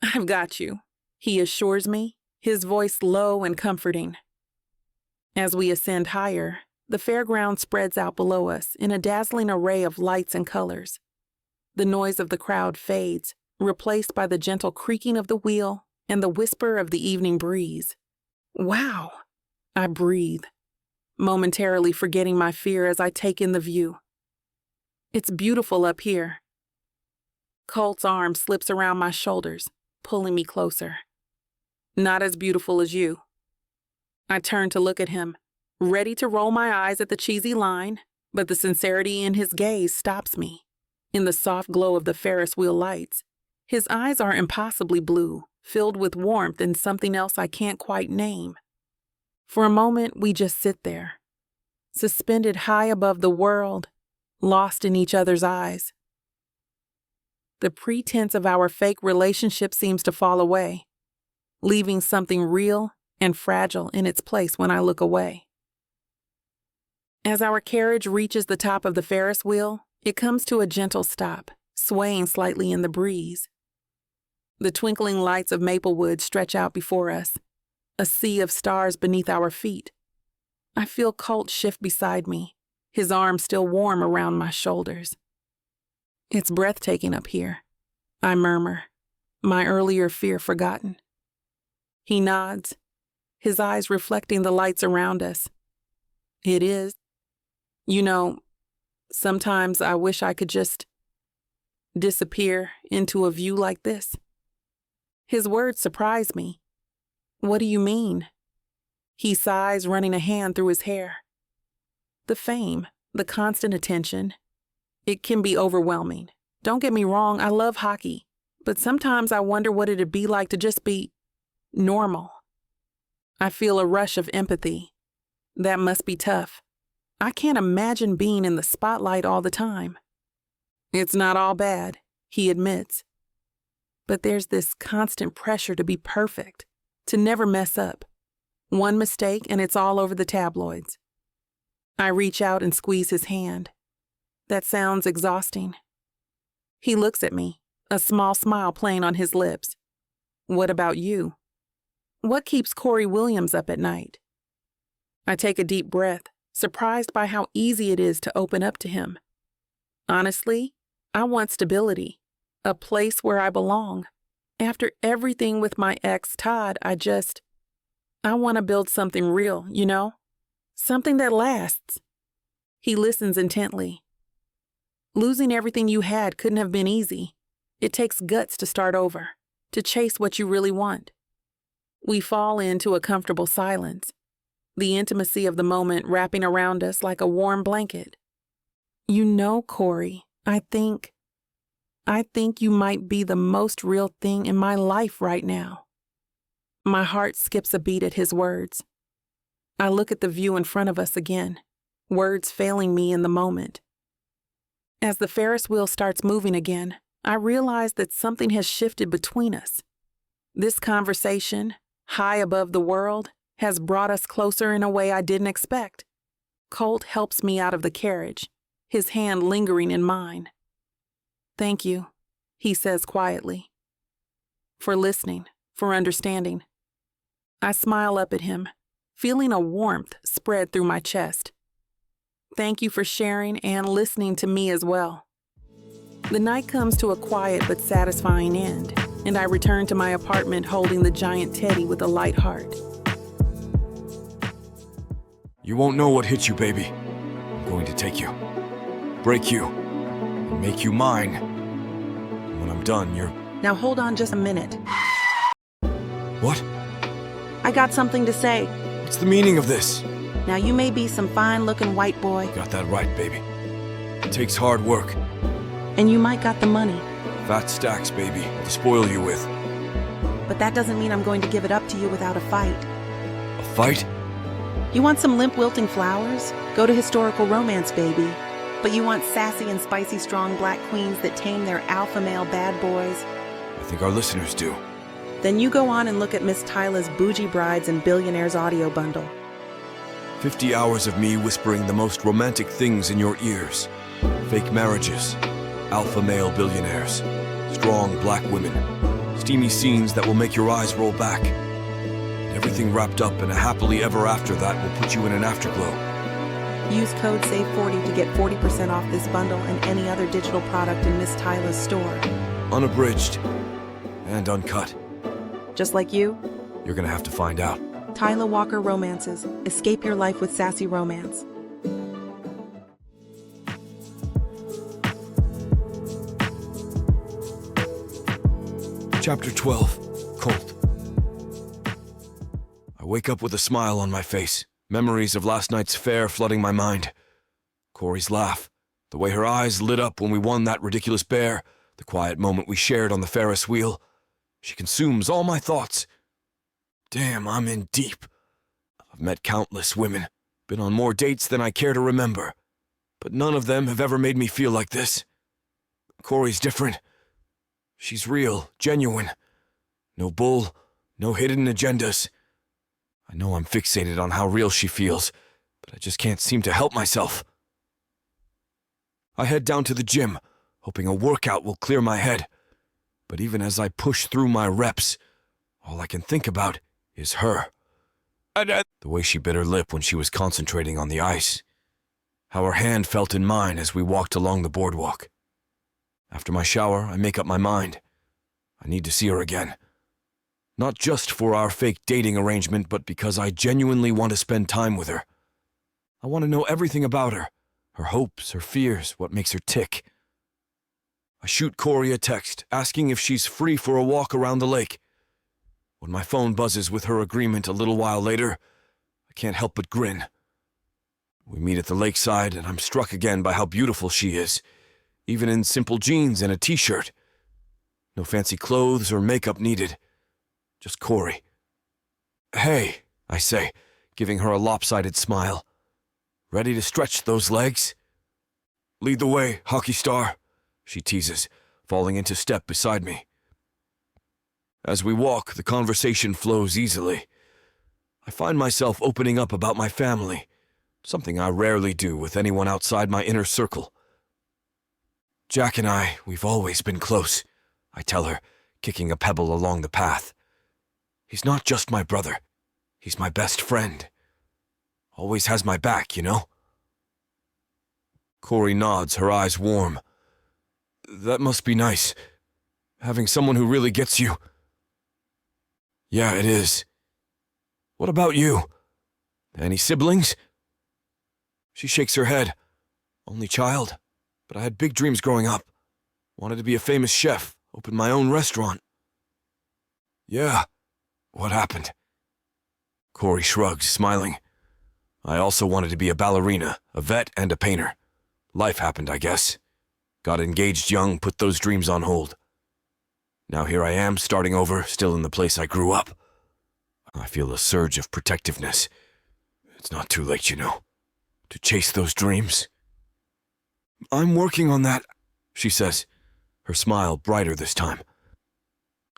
I've got you, he assures me, his voice low and comforting. As we ascend higher, the fairground spreads out below us in a dazzling array of lights and colors. The noise of the crowd fades, replaced by the gentle creaking of the wheel and the whisper of the evening breeze. Wow, I breathe, momentarily forgetting my fear as I take in the view. It's beautiful up here. Colt's arm slips around my shoulders, pulling me closer. Not as beautiful as you. I turn to look at him, ready to roll my eyes at the cheesy line, but the sincerity in his gaze stops me. In the soft glow of the Ferris wheel lights, his eyes are impossibly blue, filled with warmth and something else I can't quite name. For a moment, we just sit there, suspended high above the world, lost in each other's eyes. The pretense of our fake relationship seems to fall away, leaving something real and fragile in its place when I look away. As our carriage reaches the top of the Ferris wheel, it comes to a gentle stop, swaying slightly in the breeze. The twinkling lights of Maplewood stretch out before us, a sea of stars beneath our feet. I feel Colt shift beside me, his arm still warm around my shoulders. It's breathtaking up here, I murmur, my earlier fear forgotten. He nods, his eyes reflecting the lights around us. It is. You know, sometimes I wish I could just disappear into a view like this. His words surprise me. What do you mean? He sighs, running a hand through his hair. The fame, the constant attention, it can be overwhelming. Don't get me wrong, I love hockey, but sometimes I wonder what it'd be like to just be normal. I feel a rush of empathy. That must be tough. I can't imagine being in the spotlight all the time. It's not all bad, he admits. But there's this constant pressure to be perfect, to never mess up. One mistake and it's all over the tabloids. I reach out and squeeze his hand. That sounds exhausting. He looks at me, a small smile playing on his lips. What about you? What keeps Corey Williams up at night? I take a deep breath, surprised by how easy it is to open up to him. Honestly, I want stability, a place where I belong. After everything with my ex, Todd, I want to build something real, you know? Something that lasts. He listens intently. Losing everything you had couldn't have been easy. It takes guts to start over, to chase what you really want. We fall into a comfortable silence, the intimacy of the moment wrapping around us like a warm blanket. You know, Corey, I think you might be the most real thing in my life right now. My heart skips a beat at his words. I look at the view in front of us again, words failing me in the moment. As the Ferris wheel starts moving again, I realize that something has shifted between us. This conversation, high above the world, has brought us closer in a way I didn't expect. Colt helps me out of the carriage, his hand lingering in mine. "Thank you," he says quietly. "For listening, for understanding." I smile up at him, feeling a warmth spread through my chest. Thank you for sharing and listening to me as well. The night comes to a quiet but satisfying end, and I return to my apartment holding the giant teddy with a light heart. You won't know what hit you, baby. I'm going to take you, break you, and make you mine. And when I'm done, you're... Now hold on just a minute. What? I got something to say. What's the meaning of this? Now you may be some fine-looking white boy, Got that right, baby. It takes hard work. and you might got the money, Fat stacks, baby, to spoil you with. but that doesn't mean I'm going to give it up to you without a fight. A fight? You want some limp wilting flowers? Go to historical romance, baby. But you want sassy and spicy strong black queens that tame their alpha male bad boys? I think our listeners do. Then you go on and look at Miss Tyla's Bougie Brides and Billionaires audio bundle. 50 hours of me whispering the most romantic things in your ears. Fake marriages, alpha male billionaires, strong black women, steamy scenes that will make your eyes roll back. And everything wrapped up in a happily ever after that will put you in an afterglow. Use code SAVE40 to get 40% off this bundle and any other digital product in Miss Tyla's store. Unabridged and uncut. Just like you, You're gonna have to find out. Tyla Walker Romances. Escape your life with sassy romance. Chapter 12, Colt. I wake up with a smile on my face, memories of last night's fair flooding my mind. Corey's laugh, the way her eyes lit up when we won that ridiculous bear, the quiet moment we shared on the Ferris wheel. She consumes all my thoughts. Damn, I'm in deep. I've met countless women, been on more dates than I care to remember, but none of them have ever made me feel like this. Corey's different. She's real, genuine. No bull, no hidden agendas. I know I'm fixated on how real she feels, but I just can't seem to help myself. I head down to the gym, hoping a workout will clear my head. But even as I push through my reps, all I can think about is her. The way she bit her lip when she was concentrating on the ice. How her hand felt in mine as we walked along the boardwalk. After my shower, I make up my mind. I need to see her again. Not just for our fake dating arrangement, but because I genuinely want to spend time with her. I want to know everything about her. Her hopes, her fears, what makes her tick. I shoot Corey a text, asking if she's free for a walk around the lake. When my phone buzzes with her agreement a little while later, I can't help but grin. We meet at the lakeside, and I'm struck again by how beautiful she is, even in simple jeans and a t-shirt. No fancy clothes or makeup needed. Just Corey. "Hey," I say, giving her a lopsided smile. "Ready to stretch those legs?" "Lead the way, hockey star," she teases, falling into step beside me. As we walk, the conversation flows easily. I find myself opening up about my family, something I rarely do with anyone outside my inner circle. "Jack and we've always been close," I tell her, kicking a pebble along the path. "He's not just my brother. He's my best friend. Always has my back, you know?" Corey nods, her eyes warm. "That must be nice, having someone who really gets you." "Yeah, it is. What about you? Any siblings?" She shakes her head. "Only child, but I had big dreams growing up. Wanted to be a famous chef, open my own restaurant." "Yeah. What happened?" Corey shrugs, smiling. "I also wanted to be a ballerina, a vet, and a painter. Life happened, I guess. Got engaged young, put those dreams on hold. Now here I am, starting over, still in the place I grew up. I feel a surge of protectiveness. It's not too late, you know, to chase those dreams." "I'm working on that," she says, her smile brighter this time.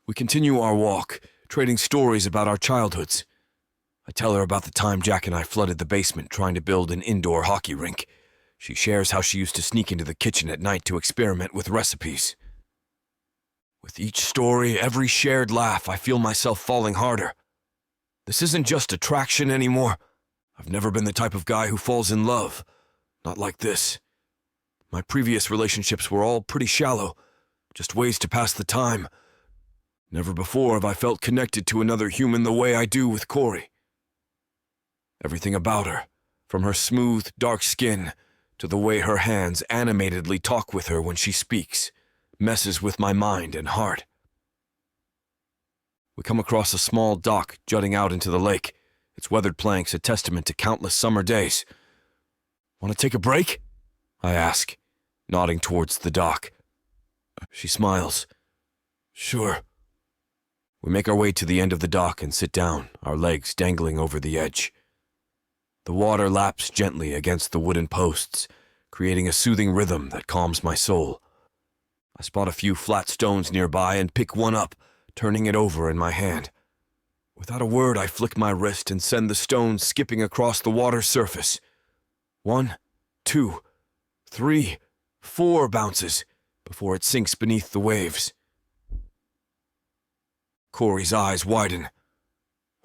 We continue our walk, trading stories about our childhoods. I tell her about the time Jack and I flooded the basement trying to build an indoor hockey rink. She shares how she used to sneak into the kitchen at night to experiment with recipes. With each story, every shared laugh, I feel myself falling harder. This isn't just attraction anymore. I've never been the type of guy who falls in love. Not like this. My previous relationships were all pretty shallow, just ways to pass the time. Never before have I felt connected to another human the way I do with Corey. Everything about her, from her smooth, dark skin to the way her hands animatedly talk with her when she speaks, messes with my mind and heart. We come across a small dock jutting out into the lake, its weathered planks a testament to countless summer days. Want to take a break? I ask, nodding towards the dock. She smiles. Sure. We make our way to the end of the dock and sit down, our legs dangling over the edge. The water laps gently against the wooden posts, creating a soothing rhythm that calms my soul. I spot a few flat stones nearby and pick one up, turning it over in my hand. Without a word, I flick my wrist and send the stone skipping across the water's surface. 1, 2, 3, 4 bounces before it sinks beneath the waves. Corey's eyes widen.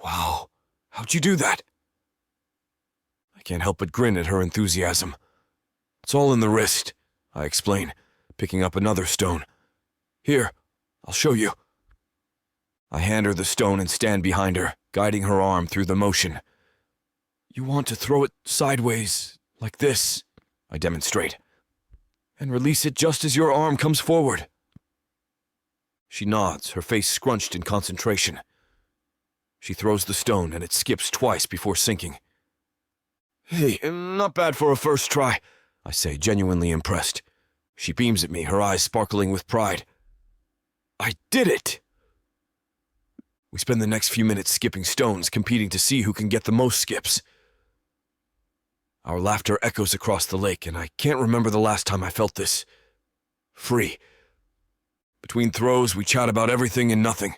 Wow, how'd you do that? I can't help but grin at her enthusiasm. It's all in the wrist, I explain, picking up another stone. Here, I'll show you. I hand her the stone and stand behind her, guiding her arm through the motion. You want to throw it sideways, like this, I demonstrate, and release it just as your arm comes forward. She nods, her face scrunched in concentration. She throws the stone and it skips twice before sinking. Hey, not bad for a first try, I say, genuinely impressed. She beams at me, her eyes sparkling with pride. I did it! We spend the next few minutes skipping stones, competing to see who can get the most skips. Our laughter echoes across the lake, and I can't remember the last time I felt this free. Between throws, we chat about everything and nothing.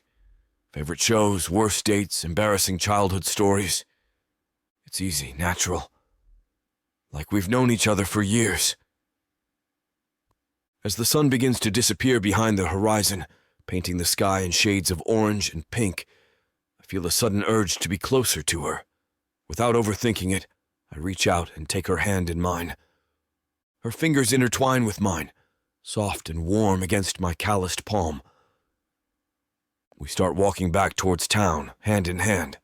Favorite shows, worst dates, embarrassing childhood stories. It's easy, natural. Like we've known each other for years. As the sun begins to disappear behind the horizon, painting the sky in shades of orange and pink, I feel a sudden urge to be closer to her. Without overthinking it, I reach out and take her hand in mine. Her fingers intertwine with mine, soft and warm against my calloused palm. We start walking back towards town, hand in hand.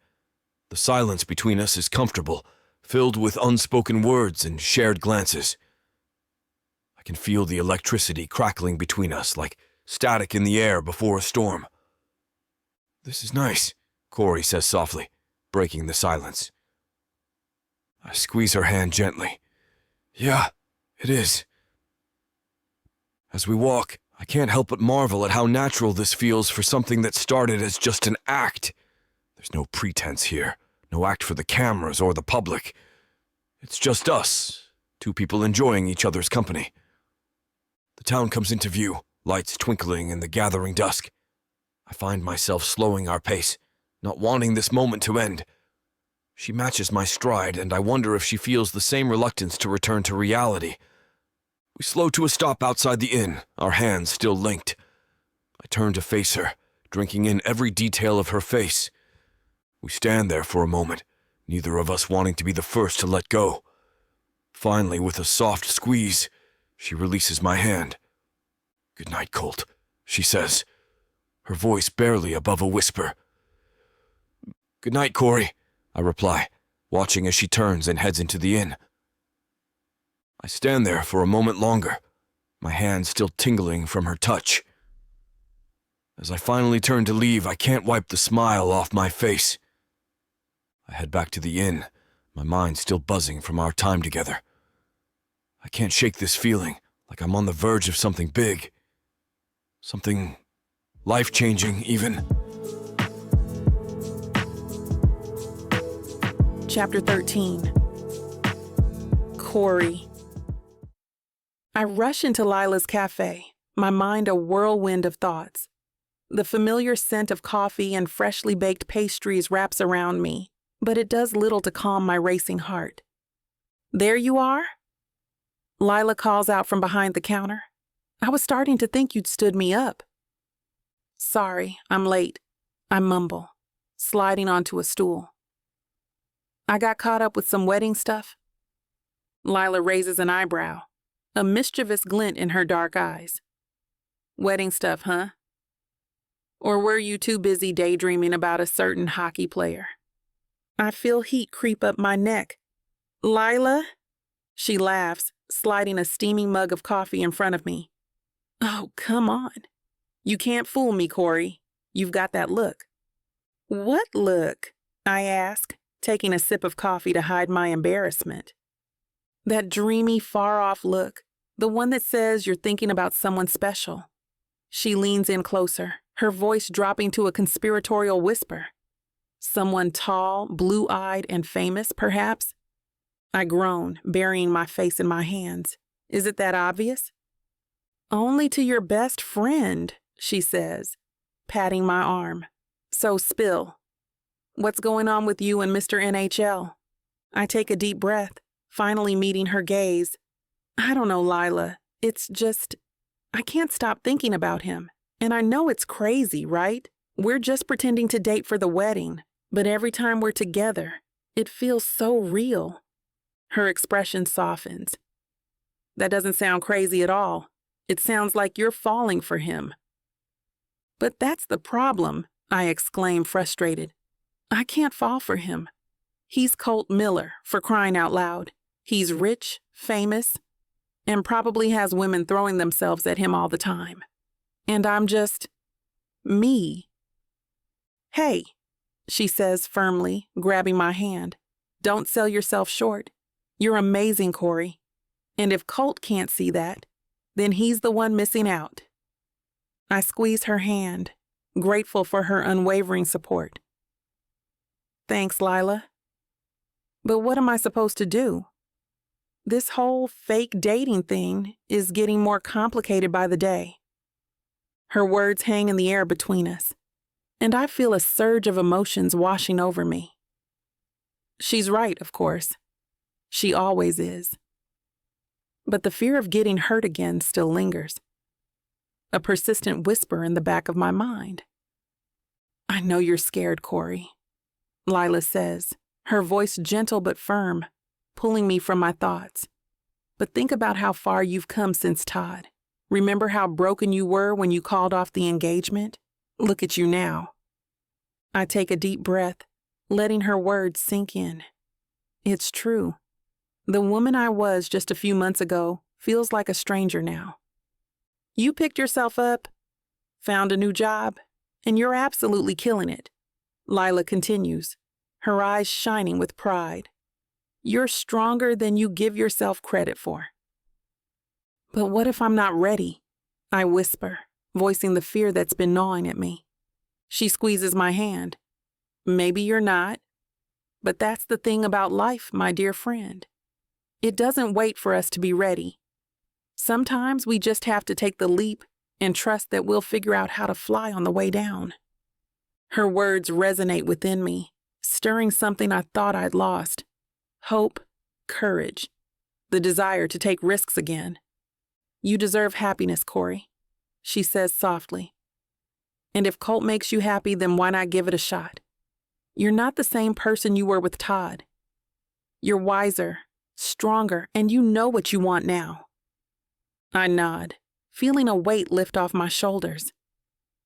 The silence between us is comfortable, filled with unspoken words and shared glances. I can feel the electricity crackling between us like static in the air before a storm. This is nice, Corey says softly, breaking the silence. I squeeze her hand gently. Yeah, it is. As we walk, I can't help but marvel at how natural this feels for something that started as just an act. There's no pretense here, no act for the cameras or the public. It's just us, two people enjoying each other's company. The town comes into view, lights twinkling in the gathering dusk. I find myself slowing our pace, not wanting this moment to end. She matches my stride, and I wonder if she feels the same reluctance to return to reality. We slow to a stop outside the inn, our hands still linked. I turn to face her, drinking in every detail of her face. We stand there for a moment, neither of us wanting to be the first to let go. Finally, with a soft squeeze, she releases my hand. Good night, Colt, she says, her voice barely above a whisper. Good night, Corey, I reply, watching as she turns and heads into the inn. I stand there for a moment longer, my hand still tingling from her touch. As I finally turn to leave, I can't wipe the smile off my face. I head back to the inn, my mind still buzzing from our time together. I can't shake this feeling, like I'm on the verge of something big. Something life-changing, even. Chapter 13. Corey. I rush into Lila's cafe, my mind a whirlwind of thoughts. The familiar scent of coffee and freshly baked pastries wraps around me, but it does little to calm my racing heart. "There you are?" Lila calls out from behind the counter. "I was starting to think you'd stood me up." "Sorry, I'm late," I mumble, sliding onto a stool. "I got caught up with some wedding stuff." Lila raises an eyebrow, a mischievous glint in her dark eyes. "Wedding stuff, huh? Or were you too busy daydreaming about a certain hockey player?" I feel heat creep up my neck. "Lila?" She laughs, sliding a steaming mug of coffee in front of me. "Oh, come on. You can't fool me, Corey. You've got that look." "What look?" I ask, taking a sip of coffee to hide my embarrassment. "That dreamy, far-off look, the one that says you're thinking about someone special." She leans in closer, her voice dropping to a conspiratorial whisper. "Someone tall, blue-eyed, and famous, perhaps?" I groan, burying my face in my hands. "Is it that obvious?" "Only to your best friend," she says, patting my arm. "So spill. What's going on with you and Mr. NHL?" I take a deep breath, finally meeting her gaze. "I don't know, Lila. It's just, I can't stop thinking about him. And I know it's crazy, right? We're just pretending to date for the wedding, but every time we're together, it feels so real." Her expression softens. "That doesn't sound crazy at all. It sounds like you're falling for him." "But that's the problem," I exclaim, frustrated. "I can't fall for him. He's Colt Miller, for crying out loud. He's rich, famous, and probably has women throwing themselves at him all the time. And I'm just me." "Hey," she says firmly, grabbing my hand. "Don't sell yourself short. You're amazing, Corey. And if Colt can't see that, then he's the one missing out." I squeeze her hand, grateful for her unwavering support. "Thanks, Lila. But what am I supposed to do? This whole fake dating thing is getting more complicated by the day." Her words hang in the air between us, and I feel a surge of emotions washing over me. She's right, of course. She always is. But the fear of getting hurt again still lingers. A persistent whisper in the back of my mind. "I know you're scared, Corey," Lila says, her voice gentle but firm, pulling me from my thoughts. "But think about how far you've come since Todd. Remember how broken you were when you called off the engagement? Look at you now." I take a deep breath, letting her words sink in. It's true. The woman I was just a few months ago feels like a stranger now. "You picked yourself up, found a new job, and you're absolutely killing it," Lila continues, her eyes shining with pride. "You're stronger than you give yourself credit for." "But what if I'm not ready?" I whisper, voicing the fear that's been gnawing at me. She squeezes my hand. "Maybe you're not. But that's the thing about life, my dear friend. It doesn't wait for us to be ready. Sometimes we just have to take the leap and trust that we'll figure out how to fly on the way down." Her words resonate within me, stirring something I thought I'd lost. Hope, courage, the desire to take risks again. "You deserve happiness, Corey," she says softly. "And if Colt makes you happy, then why not give it a shot? You're not the same person you were with Todd. You're wiser, stronger, and you know what you want now." I nod, feeling a weight lift off my shoulders.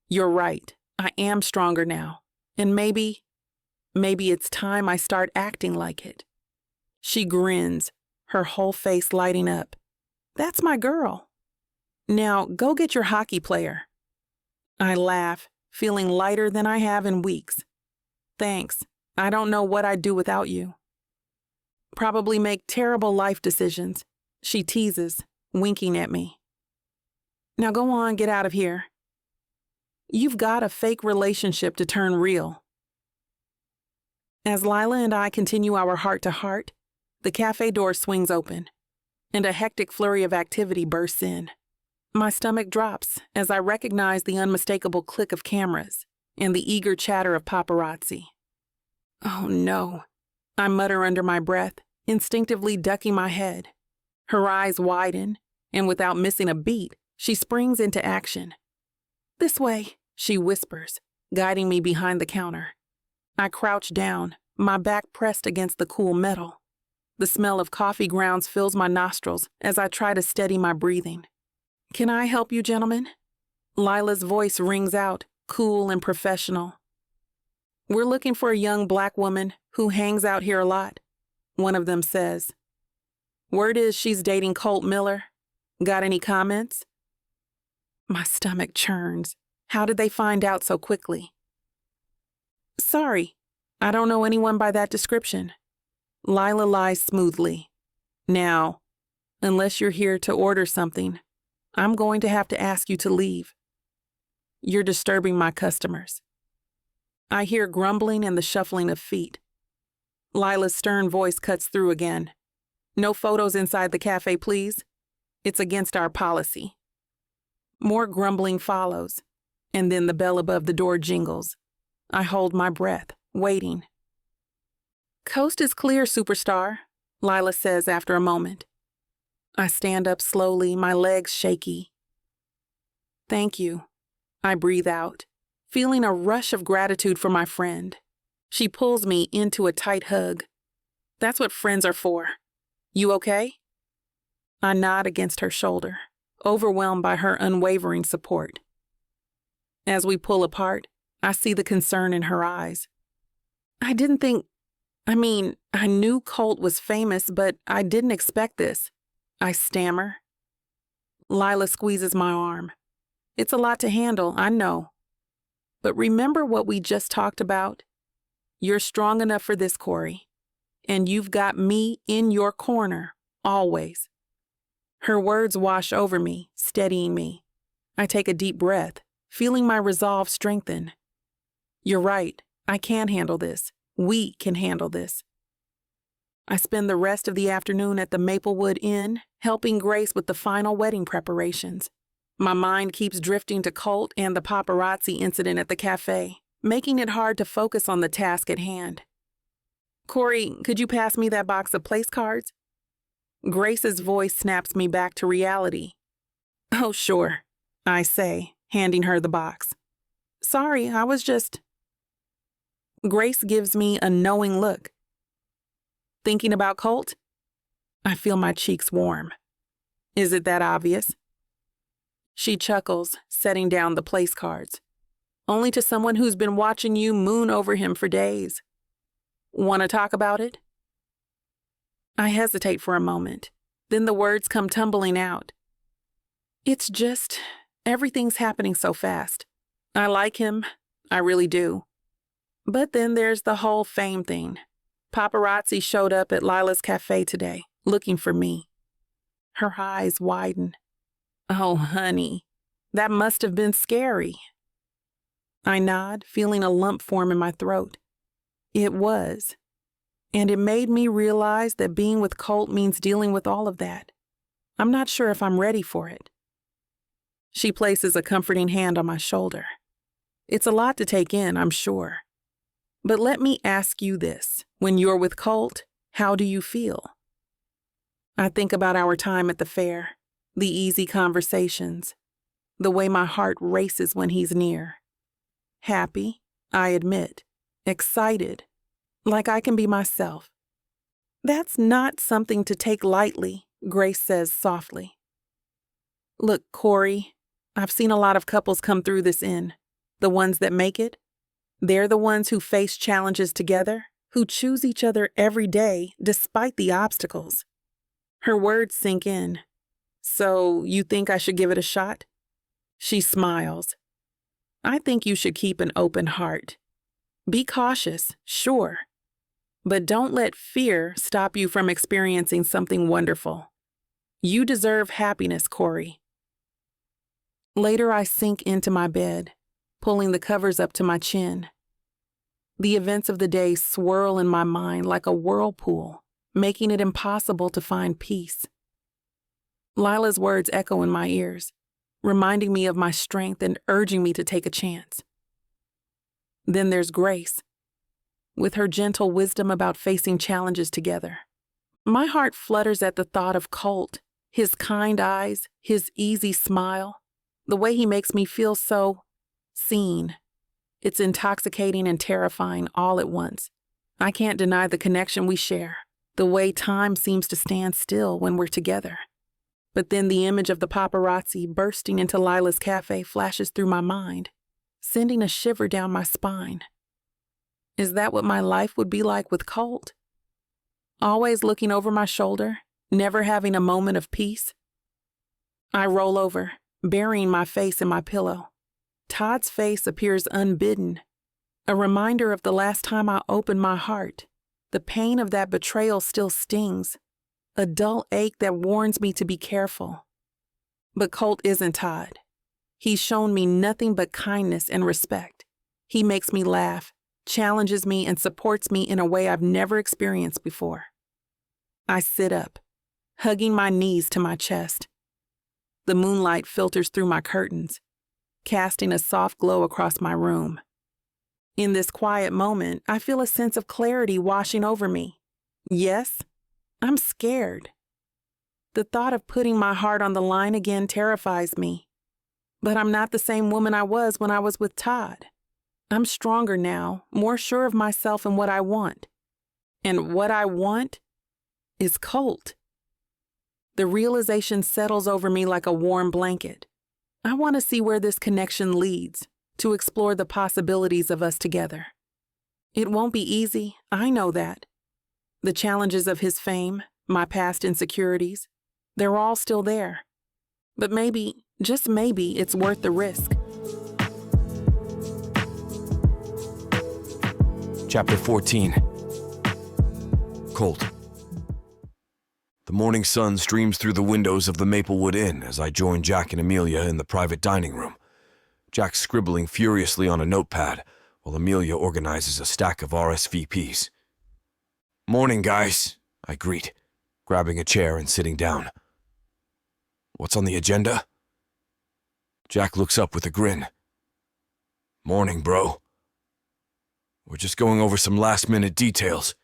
"You're right. I am stronger now. And maybe it's time I start acting like it." She grins, her whole face lighting up. "That's my girl. Now go get your hockey player." I laugh, feeling lighter than I have in weeks. "Thanks. I don't know what I'd do without you." "Probably make terrible life decisions," she teases, winking at me. "Now go on, get out of here. You've got a fake relationship to turn real." As Lila and I continue our heart-to-heart, the cafe door swings open, and a hectic flurry of activity bursts in. My stomach drops as I recognize the unmistakable click of cameras and the eager chatter of paparazzi. Oh no, I mutter under my breath, instinctively ducking my head. Her eyes widen, and without missing a beat, she springs into action. "This way," she whispers, guiding me behind the counter. I crouch down, my back pressed against the cool metal. The smell of coffee grounds fills my nostrils as I try to steady my breathing. "Can I help you, gentlemen?" Lila's voice rings out, cool and professional. "We're looking for a young black woman who hangs out here a lot," one of them says. "Word is she's dating Colt Miller. Got any comments?" My stomach churns. How did they find out so quickly? "Sorry, I don't know anyone by that description." Lila lies smoothly. "Now, unless you're here to order something, I'm going to have to ask you to leave. You're disturbing my customers." I hear grumbling and the shuffling of feet. Lila's stern voice cuts through again. "No photos inside the cafe, please. It's against our policy." More grumbling follows, and then the bell above the door jingles. I hold my breath, waiting. "Coast is clear, superstar," Lila says after a moment. I stand up slowly, my legs shaky. "Thank you," I breathe out, feeling a rush of gratitude for my friend. She pulls me into a tight hug. "That's what friends are for. You okay?" I nod against her shoulder, overwhelmed by her unwavering support. As we pull apart, I see the concern in her eyes. I knew Colt was famous, but I didn't expect this," I stammer. Lila squeezes my arm. "It's a lot to handle, I know. But remember what we just talked about? You're strong enough for this, Corey. And you've got me in your corner, always." Her words wash over me, steadying me. I take a deep breath, feeling my resolve strengthen. "You're right, I can handle this. We can handle this." I spend the rest of the afternoon at the Maplewood Inn, helping Grace with the final wedding preparations. My mind keeps drifting to Colt and the paparazzi incident at the cafe, making it hard to focus on the task at hand. "Corey, could you pass me that box of place cards?" Grace's voice snaps me back to reality. "Oh, sure," I say, handing her the box. "Sorry, I was just..." Grace gives me a knowing look. "Thinking about Colt?" I feel my cheeks warm. "Is it that obvious?" She chuckles, setting down the place cards. "Only to someone who's been watching you moon over him for days. Want to talk about it?" I hesitate for a moment. Then the words come tumbling out. "It's just, everything's happening so fast. I like him, I really do. But then there's the whole fame thing. Paparazzi showed up at Lila's cafe today, looking for me." Her eyes widen. "Oh, honey, that must have been scary." I nod, feeling a lump form in my throat. It was. And it made me realize that being with Colt means dealing with all of that. I'm not sure if I'm ready for it. She places a comforting hand on my shoulder. "It's a lot to take in, I'm sure. But let me ask you this. When you're with Colt, how do you feel?" I think about our time at the fair, the easy conversations, the way my heart races when he's near. Happy, I admit. Excited, like I can be myself. "That's not something to take lightly," Grace says softly. "Look, Corey, I've seen a lot of couples come through this inn. The ones that make it, they're the ones who face challenges together, who choose each other every day despite the obstacles." Her words sink in. "So you think I should give it a shot?" She smiles. "I think you should keep an open heart. Be cautious, sure. But don't let fear stop you from experiencing something wonderful. You deserve happiness, Corey." Later, I sink into my bed, pulling the covers up to my chin. The events of the day swirl in my mind like a whirlpool, making it impossible to find peace. Lila's words echo in my ears. reminding me of my strength and urging me to take a chance. Then there's Grace, with her gentle wisdom about facing challenges together. My heart flutters at the thought of Colt, his kind eyes, his easy smile, the way he makes me feel so seen. It's intoxicating and terrifying all at once. I can't deny the connection we share, the way time seems to stand still when we're together. But then the image of the paparazzi bursting into Lila's cafe flashes through my mind, sending a shiver down my spine. Is that what my life would be like with Colt? Always looking over my shoulder, never having a moment of peace? I roll over, burying my face in my pillow. Todd's face appears unbidden, a reminder of the last time I opened my heart. The pain of that betrayal still stings, a dull ache that warns me to be careful. But Colt isn't Todd. He's shown me nothing but kindness and respect. He makes me laugh, challenges me, and supports me in a way I've never experienced before. I sit up, hugging my knees to my chest. The moonlight filters through my curtains, casting a soft glow across my room. In this quiet moment, I feel a sense of clarity washing over me. Yes, I'm scared. The thought of putting my heart on the line again terrifies me. But I'm not the same woman I was when I was with Todd. I'm stronger now, more sure of myself and what I want. And what I want is Colt. The realization settles over me like a warm blanket. I want to see where this connection leads, to explore the possibilities of us together. It won't be easy, I know that. The challenges of his fame, my past insecurities, they're all still there. But maybe, just maybe, it's worth the risk. Chapter 14. Colt. The morning sun streams through the windows of the Maplewood Inn as I join Jack and Amelia in the private dining room. Jack scribbling furiously on a notepad, while Amelia organizes a stack of RSVPs. "Morning, guys," I greet, grabbing a chair and sitting down. "What's on the agenda?" Jack looks up with a grin. "Morning, bro. We're just going over some last-minute details.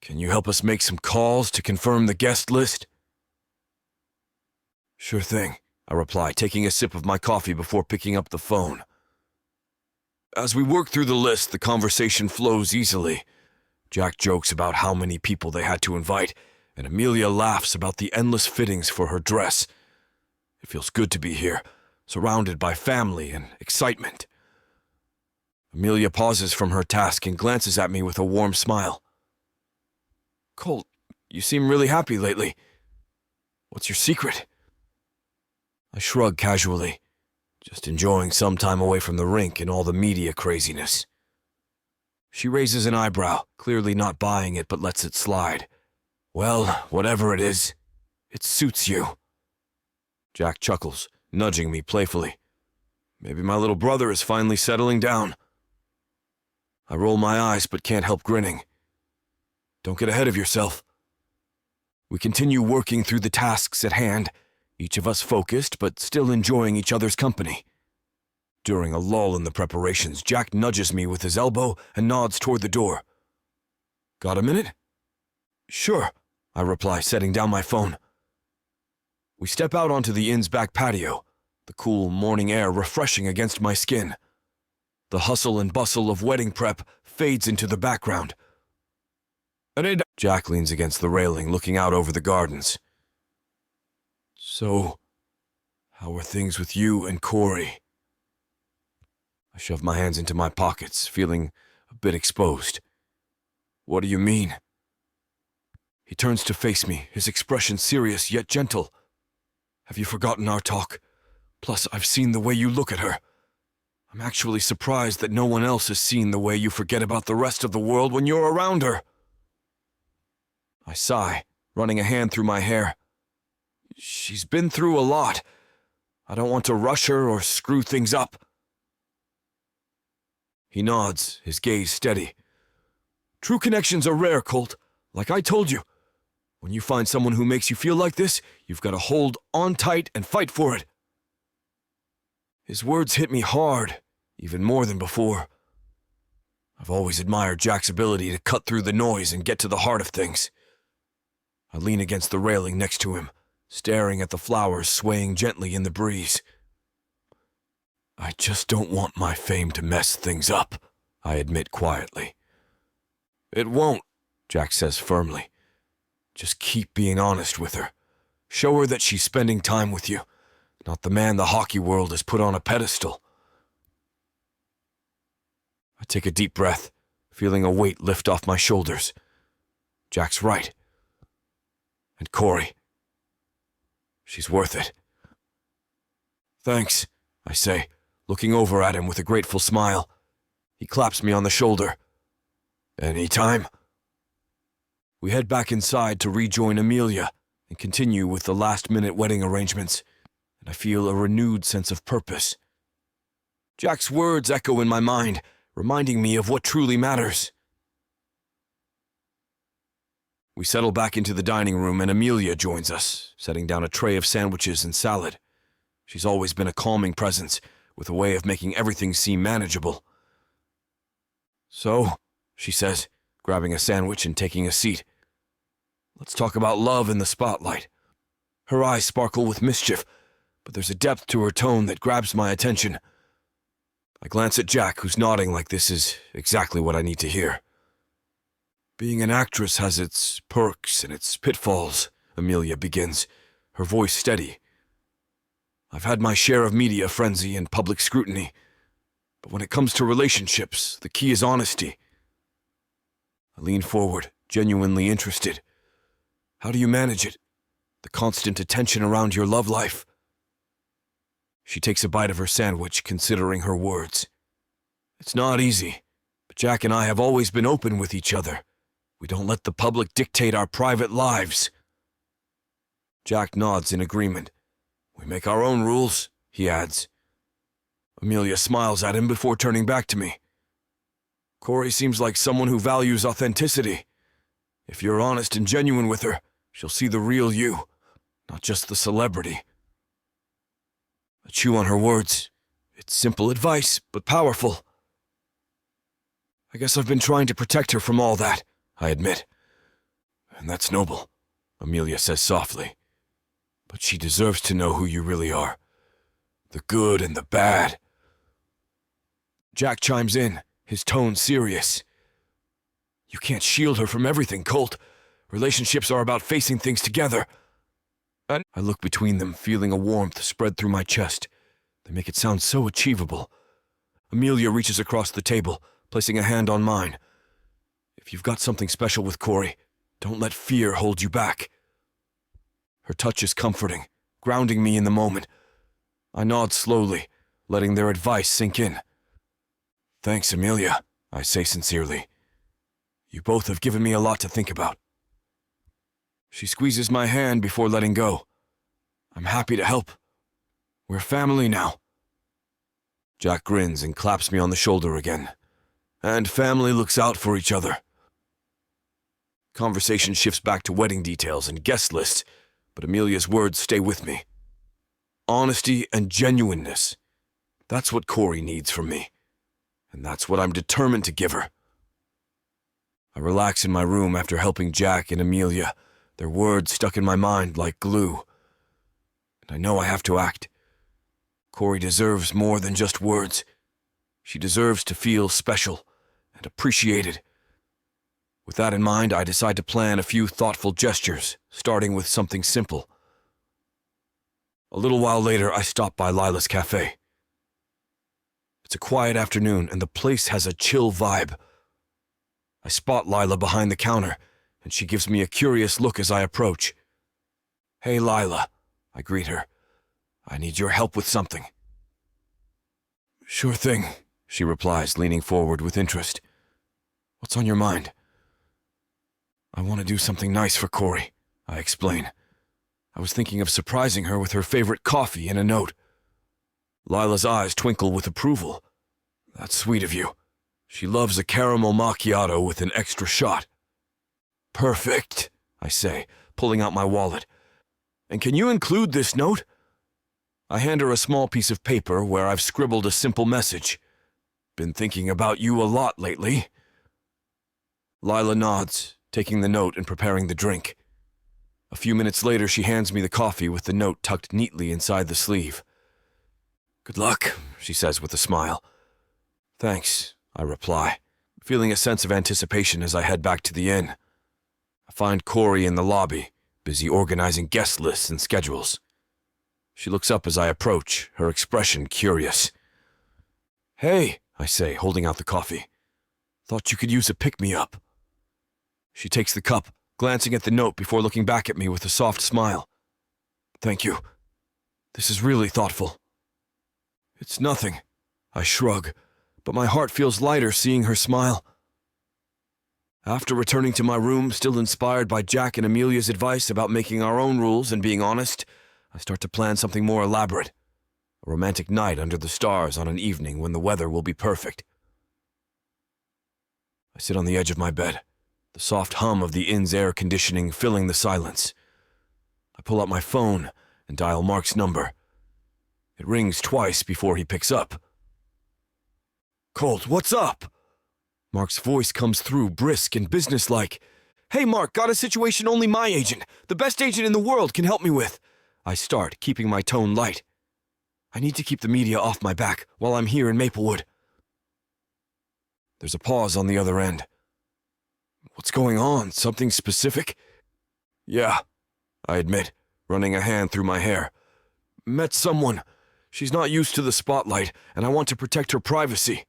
Can you help us make some calls to confirm the guest list?" "Sure thing," I reply, taking a sip of my coffee before picking up the phone. As we work through the list, the conversation flows easily. Jack jokes about how many people they had to invite, and Amelia laughs about the endless fittings for her dress. It feels good to be here, surrounded by family and excitement. Amelia pauses from her task and glances at me with a warm smile. "Colt, you seem really happy lately. What's your secret?" I shrug casually, just enjoying some time away from the rink and all the media craziness. She raises an eyebrow, clearly not buying it but lets it slide. "Well, whatever it is, it suits you." Jack chuckles, nudging me playfully. Maybe my little brother is finally settling down. I roll my eyes but can't help grinning. Don't get ahead of yourself. We continue working through the tasks at hand, each of us focused but still enjoying each other's company. During a lull in the preparations, Jack nudges me with his elbow and nods toward the door. "Got a minute?" "Sure," I reply, setting down my phone. We step out onto the inn's back patio, the cool morning air refreshing against my skin. The hustle and bustle of wedding prep fades into the background. Jack leans against the railing, looking out over the gardens. "So, how are things with you and Corey?" I shove my hands into my pockets, feeling a bit exposed. "What do you mean?" He turns to face me, his expression serious yet gentle. "Have you forgotten our talk? Plus, I've seen the way you look at her. I'm actually surprised that no one else has seen the way you forget about the rest of the world when you're around her." I sigh, running a hand through my hair. "She's been through a lot. I don't want to rush her or screw things up." He nods, his gaze steady. "True connections are rare, Colt. Like I told you. When you find someone who makes you feel like this, you've got to hold on tight and fight for it." His words hit me hard, even more than before. I've always admired Jack's ability to cut through the noise and get to the heart of things. I lean against the railing next to him, staring at the flowers swaying gently in the breeze. I just don't want my fame to mess things up, I admit quietly. It won't, Jack says firmly. Just keep being honest with her. Show her that she's spending time with you, not the man the hockey world has put on a pedestal. I take a deep breath, feeling a weight lift off my shoulders. Jack's right. And Corey, she's worth it. Thanks, I say, looking over at him with a grateful smile. He claps me on the shoulder. Anytime. We head back inside to rejoin Amelia and continue with the last-minute wedding arrangements, and I feel a renewed sense of purpose. Jack's words echo in my mind, reminding me of what truly matters. We settle back into the dining room and Amelia joins us, setting down a tray of sandwiches and salad. She's always been a calming presence, with a way of making everything seem manageable. So, she says, grabbing a sandwich and taking a seat. Let's talk about love in the spotlight. Her eyes sparkle with mischief, but there's a depth to her tone that grabs my attention. I glance at Jack, who's nodding like this is exactly what I need to hear. Being an actress has its perks and its pitfalls, Amelia begins, her voice steady. I've had my share of media frenzy and public scrutiny, but when it comes to relationships, the key is honesty. I lean forward, genuinely interested. How do you manage it? The constant attention around your love life? She takes a bite of her sandwich, considering her words. It's not easy, but Jack and I have always been open with each other. We don't let the public dictate our private lives. Jack nods in agreement. We make our own rules, he adds. Amelia smiles at him before turning back to me. Corey seems like someone who values authenticity. If you're honest and genuine with her, she'll see the real you, not just the celebrity. I chew on her words. It's simple advice, but powerful. I guess I've been trying to protect her from all that, I admit. And that's noble, Amelia says softly. But she deserves to know who you really are. The good and the bad. Jack chimes in, his tone serious. You can't shield her from everything, Colt. Relationships are about facing things together. And I look between them, feeling a warmth spread through my chest. They make it sound so achievable. Amelia reaches across the table, placing a hand on mine. If you've got something special with Corey, don't let fear hold you back. Her touch is comforting, grounding me in the moment. I nod slowly, letting their advice sink in. Thanks, Amelia, I say sincerely. You both have given me a lot to think about. She squeezes my hand before letting go. I'm happy to help. We're family now. Jack grins and claps me on the shoulder again. And family looks out for each other. Conversation shifts back to wedding details and guest lists, but Amelia's words stay with me. Honesty and genuineness. That's what Corey needs from me. And that's what I'm determined to give her. I relax in my room after helping Jack and Amelia, their words stuck in my mind like glue. And I know I have to act. Corey deserves more than just words. She deserves to feel special and appreciated. With that in mind, I decide to plan a few thoughtful gestures, starting with something simple. A little while later, I stop by Lila's cafe. It's a quiet afternoon, and the place has a chill vibe. I spot Lila behind the counter, and she gives me a curious look as I approach. Hey, Lila, I greet her. I need your help with something. Sure thing, she replies, leaning forward with interest. What's on your mind? I want to do something nice for Corey, I explain. I was thinking of surprising her with her favorite coffee and a note. Lila's eyes twinkle with approval. That's sweet of you. She loves a caramel macchiato with an extra shot. Perfect, I say, pulling out my wallet. And can you include this note? I hand her a small piece of paper where I've scribbled a simple message. Been thinking about you a lot lately. Lila nods, taking the note and preparing the drink. A few minutes later, she hands me the coffee with the note tucked neatly inside the sleeve. Good luck, she says with a smile. Thanks, I reply, feeling a sense of anticipation as I head back to the inn. I find Corey in the lobby, busy organizing guest lists and schedules. She looks up as I approach, her expression curious. Hey, I say, holding out the coffee. Thought you could use a pick-me-up. She takes the cup, glancing at the note before looking back at me with a soft smile. Thank you. This is really thoughtful. It's nothing, I shrug, but my heart feels lighter seeing her smile. After returning to my room, still inspired by Jack and Amelia's advice about making our own rules and being honest, I start to plan something more elaborate. A romantic night under the stars on an evening when the weather will be perfect. I sit on the edge of my bed, the soft hum of the inn's air conditioning filling the silence. I pull out my phone and dial Mark's number. It rings twice before he picks up. Colt, what's up? Mark's voice comes through, brisk and businesslike. Hey, Mark, got a situation only my agent, the best agent in the world, can help me with. I start, keeping my tone light. I need to keep the media off my back while I'm here in Maplewood. There's a pause on the other end. What's going on? Something specific? Yeah, I admit, running a hand through my hair. Met someone. She's not used to the spotlight, and I want to protect her privacy.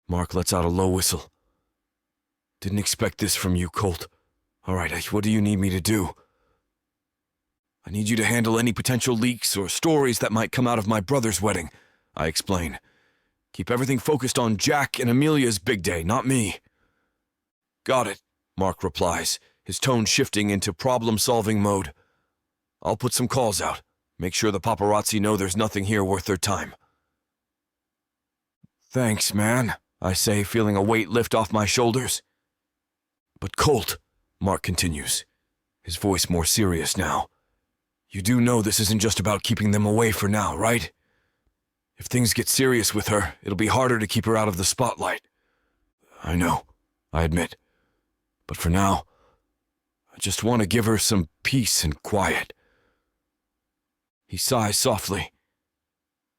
Mark lets out a low whistle. Didn't expect this from you, Colt. All right, what do you need me to do? I need you to handle any potential leaks or stories that might come out of my brother's wedding, I explain. Keep everything focused on Jack and Amelia's big day, not me. Got it, Mark replies, his tone shifting into problem-solving mode. I'll put some calls out. Make sure the paparazzi know there's nothing here worth their time. Thanks, man, I say, feeling a weight lift off my shoulders. But Colt, Mark continues, his voice more serious now. You do know this isn't just about keeping them away for now, right? If things get serious with her, it'll be harder to keep her out of the spotlight. I know, I admit. But for now, I just want to give her some peace and quiet. He sighs softly.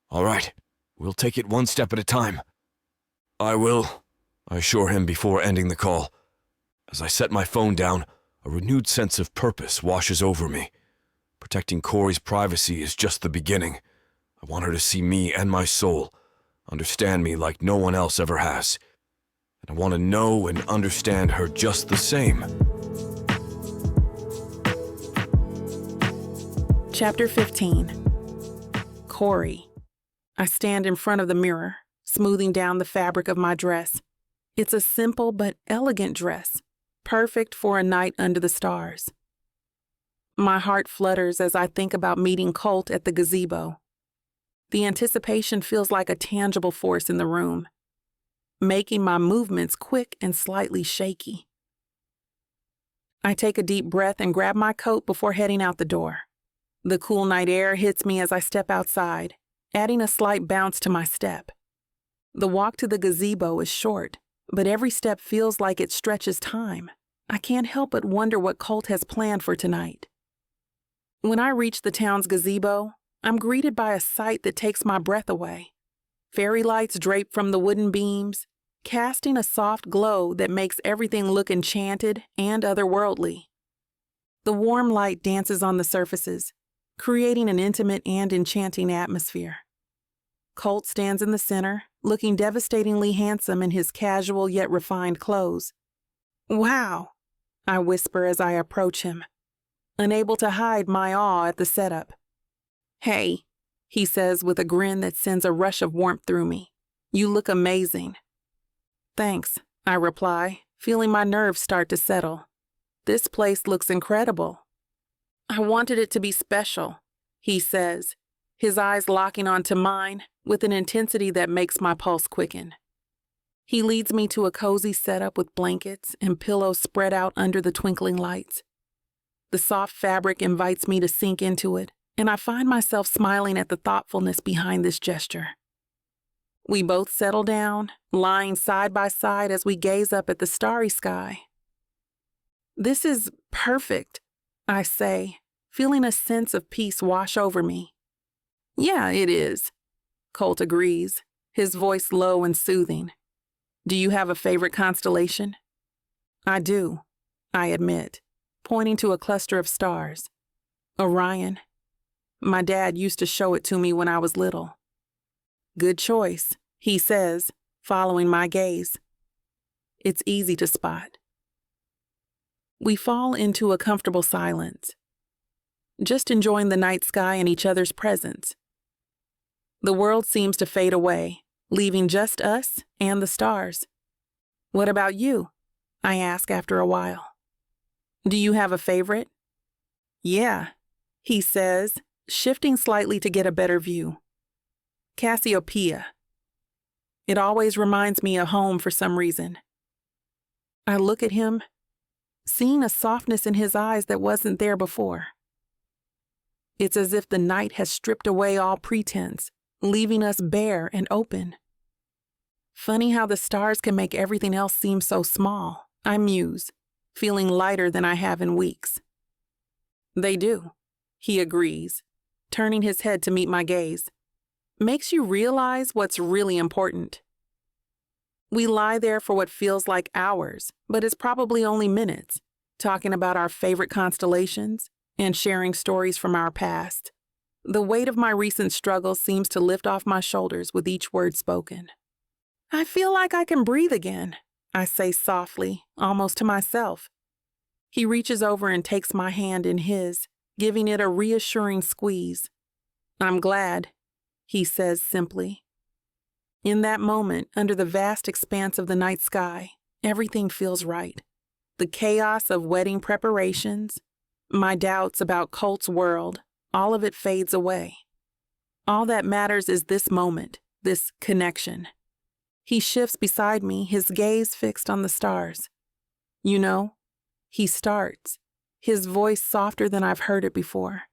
All right, we'll take it one step at a time. I will, I assure him before ending the call. As I set my phone down, a renewed sense of purpose washes over me. Protecting Corey's privacy is just the beginning. I want her to see me and my soul, understand me like no one else ever has. And I want to know and understand her just the same. Chapter 15. Corey. I stand in front of the mirror, smoothing down the fabric of my dress. It's a simple but elegant dress, perfect for a night under the stars. My heart flutters as I think about meeting Colt at the gazebo. The anticipation feels like a tangible force in the room, making my movements quick and slightly shaky. I take a deep breath and grab my coat before heading out the door. The cool night air hits me as I step outside, adding a slight bounce to my step. The walk to the gazebo is short, but every step feels like it stretches time. I can't help but wonder what Colt has planned for tonight. When I reach the town's gazebo, I'm greeted by a sight that takes my breath away. Fairy lights drape from the wooden beams, casting a soft glow that makes everything look enchanted and otherworldly. The warm light dances on the surfaces, creating an intimate and enchanting atmosphere. Colt stands in the center, looking devastatingly handsome in his casual yet refined clothes. Wow, I whisper as I approach him, unable to hide my awe at the setup. Hey, he says with a grin that sends a rush of warmth through me. You look amazing. Thanks, I reply, feeling my nerves start to settle. This place looks incredible. I wanted it to be special, he says, his eyes locking onto mine with an intensity that makes my pulse quicken. He leads me to a cozy setup with blankets and pillows spread out under the twinkling lights. The soft fabric invites me to sink into it, and I find myself smiling at the thoughtfulness behind this gesture. We both settle down, lying side by side as we gaze up at the starry sky. "This is perfect," I say, feeling a sense of peace wash over me. "Yeah, it is," Colt agrees, his voice low and soothing. "Do you have a favorite constellation?" "I do," I admit, pointing to a cluster of stars. "Orion. My dad used to show it to me when I was little." "Good choice," he says, following my gaze. It's easy to spot. We fall into a comfortable silence, just enjoying the night sky and each other's presence. The world seems to fade away, leaving just us and the stars. "What about you?" I ask after a while. "Do you have a favorite?" "Yeah," he says, shifting slightly to get a better view. "Cassiopeia. It always reminds me of home for some reason." I look at him, seeing a softness in his eyes that wasn't there before. It's as if the night has stripped away all pretense, leaving us bare and open. Funny how the stars can make everything else seem so small, I muse, feeling lighter than I have in weeks. "They do," he agrees, turning his head to meet my gaze. "Makes you realize what's really important." We lie there for what feels like hours, but it's probably only minutes, talking about our favorite constellations and sharing stories from our past. The weight of my recent struggles seems to lift off my shoulders with each word spoken. "I feel like I can breathe again," I say softly, almost to myself. He reaches over and takes my hand in his, giving it a reassuring squeeze. "I'm glad," he says simply. In that moment, under the vast expanse of the night sky, everything feels right. The chaos of wedding preparations, my doubts about Colt's world, all of it fades away. All that matters is this moment, this connection. He shifts beside me, his gaze fixed on the stars. "You know," he starts, his voice softer than I've heard it before.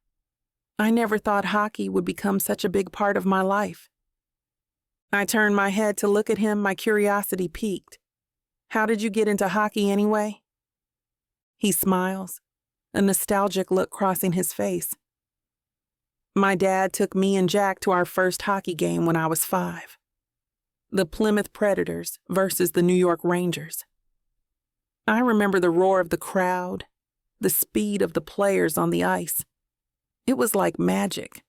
"I never thought hockey would become such a big part of my life." I turn my head to look at him, my curiosity piqued. "How did you get into hockey anyway?" He smiles, a nostalgic look crossing his face. "My dad took me and Jack to our first hockey game when I was 5. The Plymouth Predators versus the New York Rangers. I remember the roar of the crowd, the speed of the players on the ice. It was like magic."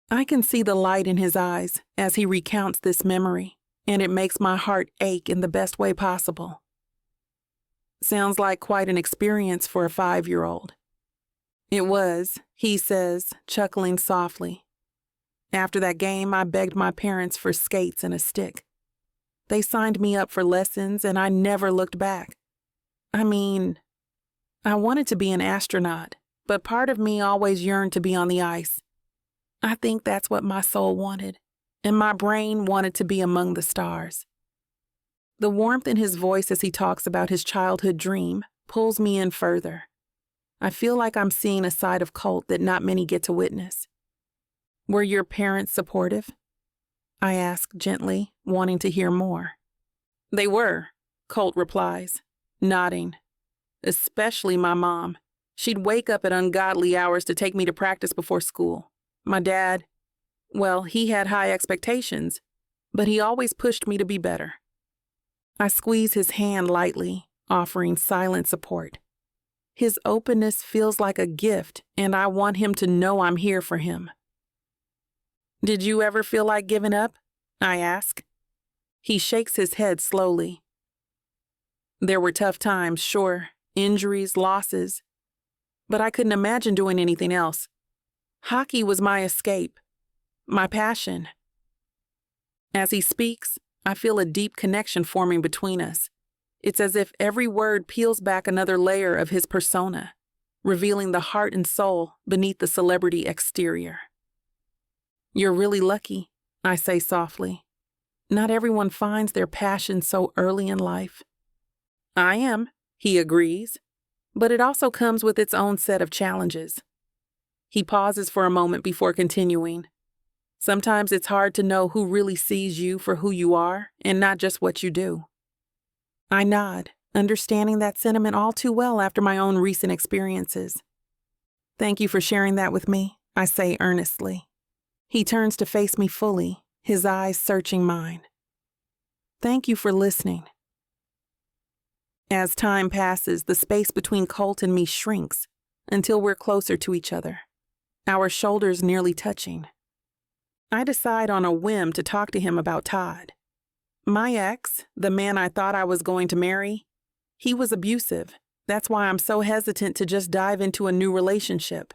I can see the light in his eyes as he recounts this memory, and it makes my heart ache in the best way possible. Sounds like quite an experience for a 5-year-old. "It was," he says, chuckling softly. "After that game, I begged my parents for skates and a stick. They signed me up for lessons, and I never looked back. I mean, I wanted to be an astronaut, but part of me always yearned to be on the ice. I think that's what my soul wanted, and my brain wanted to be among the stars." The warmth in his voice as he talks about his childhood dream pulls me in further. I feel like I'm seeing a side of Colt that not many get to witness. "Were your parents supportive?" I ask gently, wanting to hear more. "They were," Colt replies, nodding. "Especially my mom. She'd wake up at ungodly hours to take me to practice before school. My dad, well, he had high expectations, but he always pushed me to be better." I squeeze his hand lightly, offering silent support. His openness feels like a gift, and I want him to know I'm here for him. "Did you ever feel like giving up?" I ask. He shakes his head slowly. "There were tough times, sure, injuries, losses, but I couldn't imagine doing anything else. Hockey was my escape, my passion." As he speaks, I feel a deep connection forming between us. It's as if every word peels back another layer of his persona, revealing the heart and soul beneath the celebrity exterior. "You're really lucky," I say softly. "Not everyone finds their passion so early in life." "I am," he agrees, "but it also comes with its own set of challenges." He pauses for a moment before continuing. Sometimes it's hard to know who really sees you for who you are and not just what you do. I nod, understanding that sentiment all too well after my own recent experiences. Thank you for sharing that with me, I say earnestly. He turns to face me fully, his eyes searching mine. Thank you for listening. As time passes, the space between Colt and me shrinks until we're closer to each other, our shoulders nearly touching. I decide on a whim to talk to him about Todd. My ex, the man I thought I was going to marry, he was abusive. That's why I'm so hesitant to just dive into a new relationship.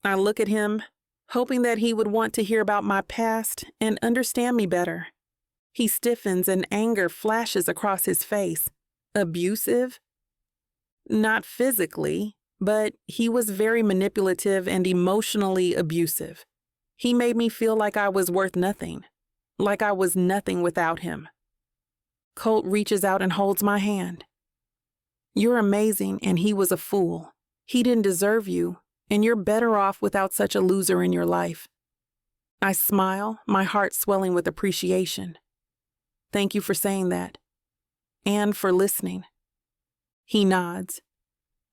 I look at him, hoping that he would want to hear about my past and understand me better. He stiffens and anger flashes across his face. Abusive? Not physically, but he was very manipulative and emotionally abusive. He made me feel like I was worth nothing, like I was nothing without him. Colt reaches out and holds my hand. You're amazing, and he was a fool. He didn't deserve you, and you're better off without such a loser in your life. I smile, my heart swelling with appreciation. Thank you for saying that, and for listening. He nods,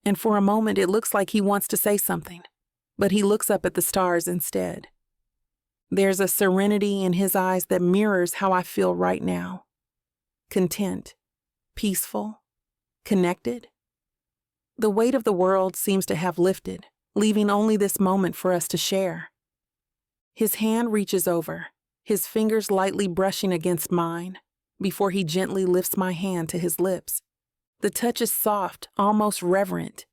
and for a moment it looks like he wants to say something, but he looks up at the stars instead. There's a serenity in his eyes that mirrors how I feel right now. Content, peaceful, connected. The weight of the world seems to have lifted, leaving only this moment for us to share. His hand reaches over, his fingers lightly brushing against mine, before he gently lifts my hand to his lips. The touch is soft, almost reverent.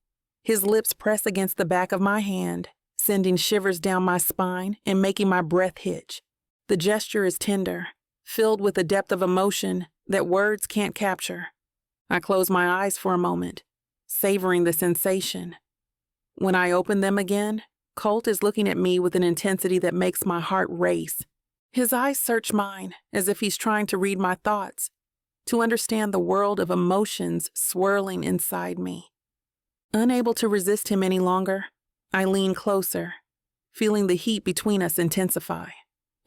His lips press against the back of my hand, sending shivers down my spine and making my breath hitch. The gesture is tender, filled with a depth of emotion that words can't capture. I close my eyes for a moment, savoring the sensation. When I open them again, Colt is looking at me with an intensity that makes my heart race. His eyes search mine as if he's trying to read my thoughts, to understand the world of emotions swirling inside me. Unable to resist him any longer, I lean closer, feeling the heat between us intensify.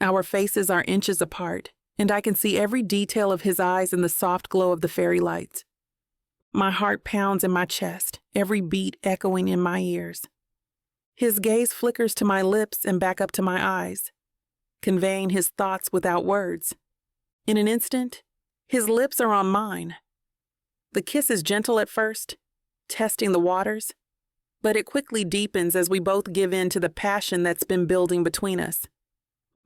Our faces are inches apart, and I can see every detail of his eyes in the soft glow of the fairy lights. My heart pounds in my chest, every beat echoing in my ears. His gaze flickers to my lips and back up to my eyes, conveying his thoughts without words. In an instant, his lips are on mine. The kiss is gentle at first, testing the waters, but it quickly deepens as we both give in to the passion that's been building between us.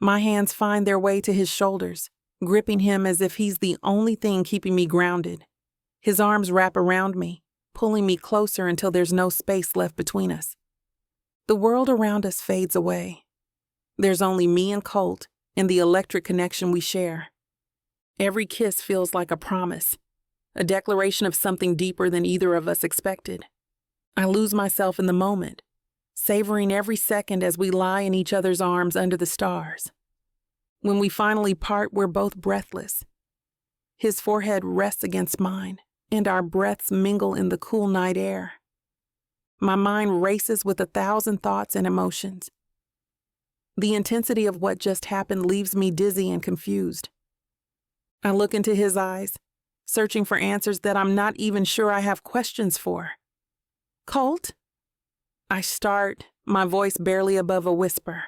My hands find their way to his shoulders, gripping him as if he's the only thing keeping me grounded. His arms wrap around me, pulling me closer until there's no space left between us. The world around us fades away. There's only me and Colt and the electric connection we share. Every kiss feels like a promise, a declaration of something deeper than either of us expected. I lose myself in the moment, savoring every second as we lie in each other's arms under the stars. When we finally part, we're both breathless. His forehead rests against mine, and our breaths mingle in the cool night air. My mind races with 1,000 thoughts and emotions. The intensity of what just happened leaves me dizzy and confused. I look into his eyes, searching for answers that I'm not even sure I have questions for. Colt? I start, my voice barely above a whisper.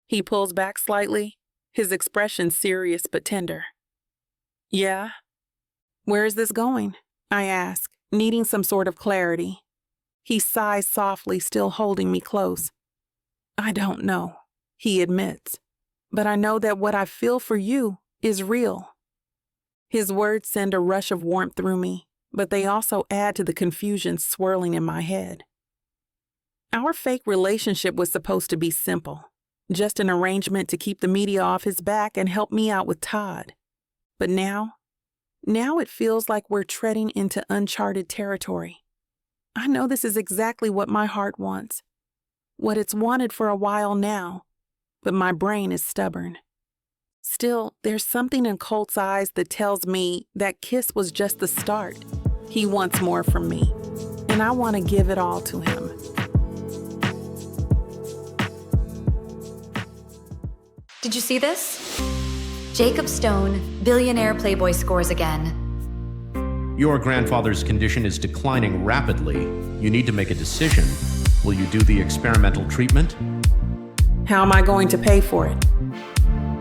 He pulls back slightly, his expression serious but tender. Yeah? Where is this going? I ask, needing some sort of clarity. He sighs softly, still holding me close. I don't know, he admits, but I know that what I feel for you is real. His words send a rush of warmth through me, but they also add to the confusion swirling in my head. Our fake relationship was supposed to be simple, just an arrangement to keep the media off his back and help me out with Todd. But now it feels like we're treading into uncharted territory. I know this is exactly what my heart wants, what it's wanted for a while now, but my brain is stubborn. Still, there's something in Colt's eyes that tells me that kiss was just the start. He wants more from me, and I want to give it all to him. Did you see this? Jacob Stone, billionaire playboy, scores again. Your grandfather's condition is declining rapidly. You need to make a decision. Will you do the experimental treatment? How am I going to pay for it?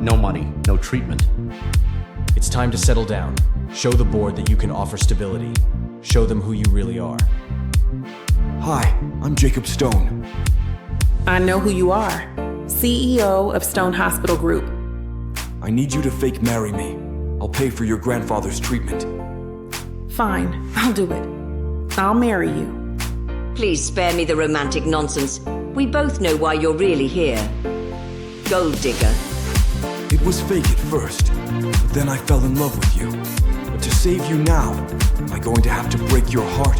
No money, no treatment. It's time to settle down. Show the board that you can offer stability. Show them who you really are. Hi, I'm Jacob Stone. I know who you are. CEO of Stone Hospital Group. I need you to fake marry me. I'll pay for your grandfather's treatment. Fine, I'll do it. I'll marry you. Please spare me the romantic nonsense. We both know why you're really here. Gold digger. It was fake at first, but then I fell in love with you. But to save you now, am I going to have to break your heart?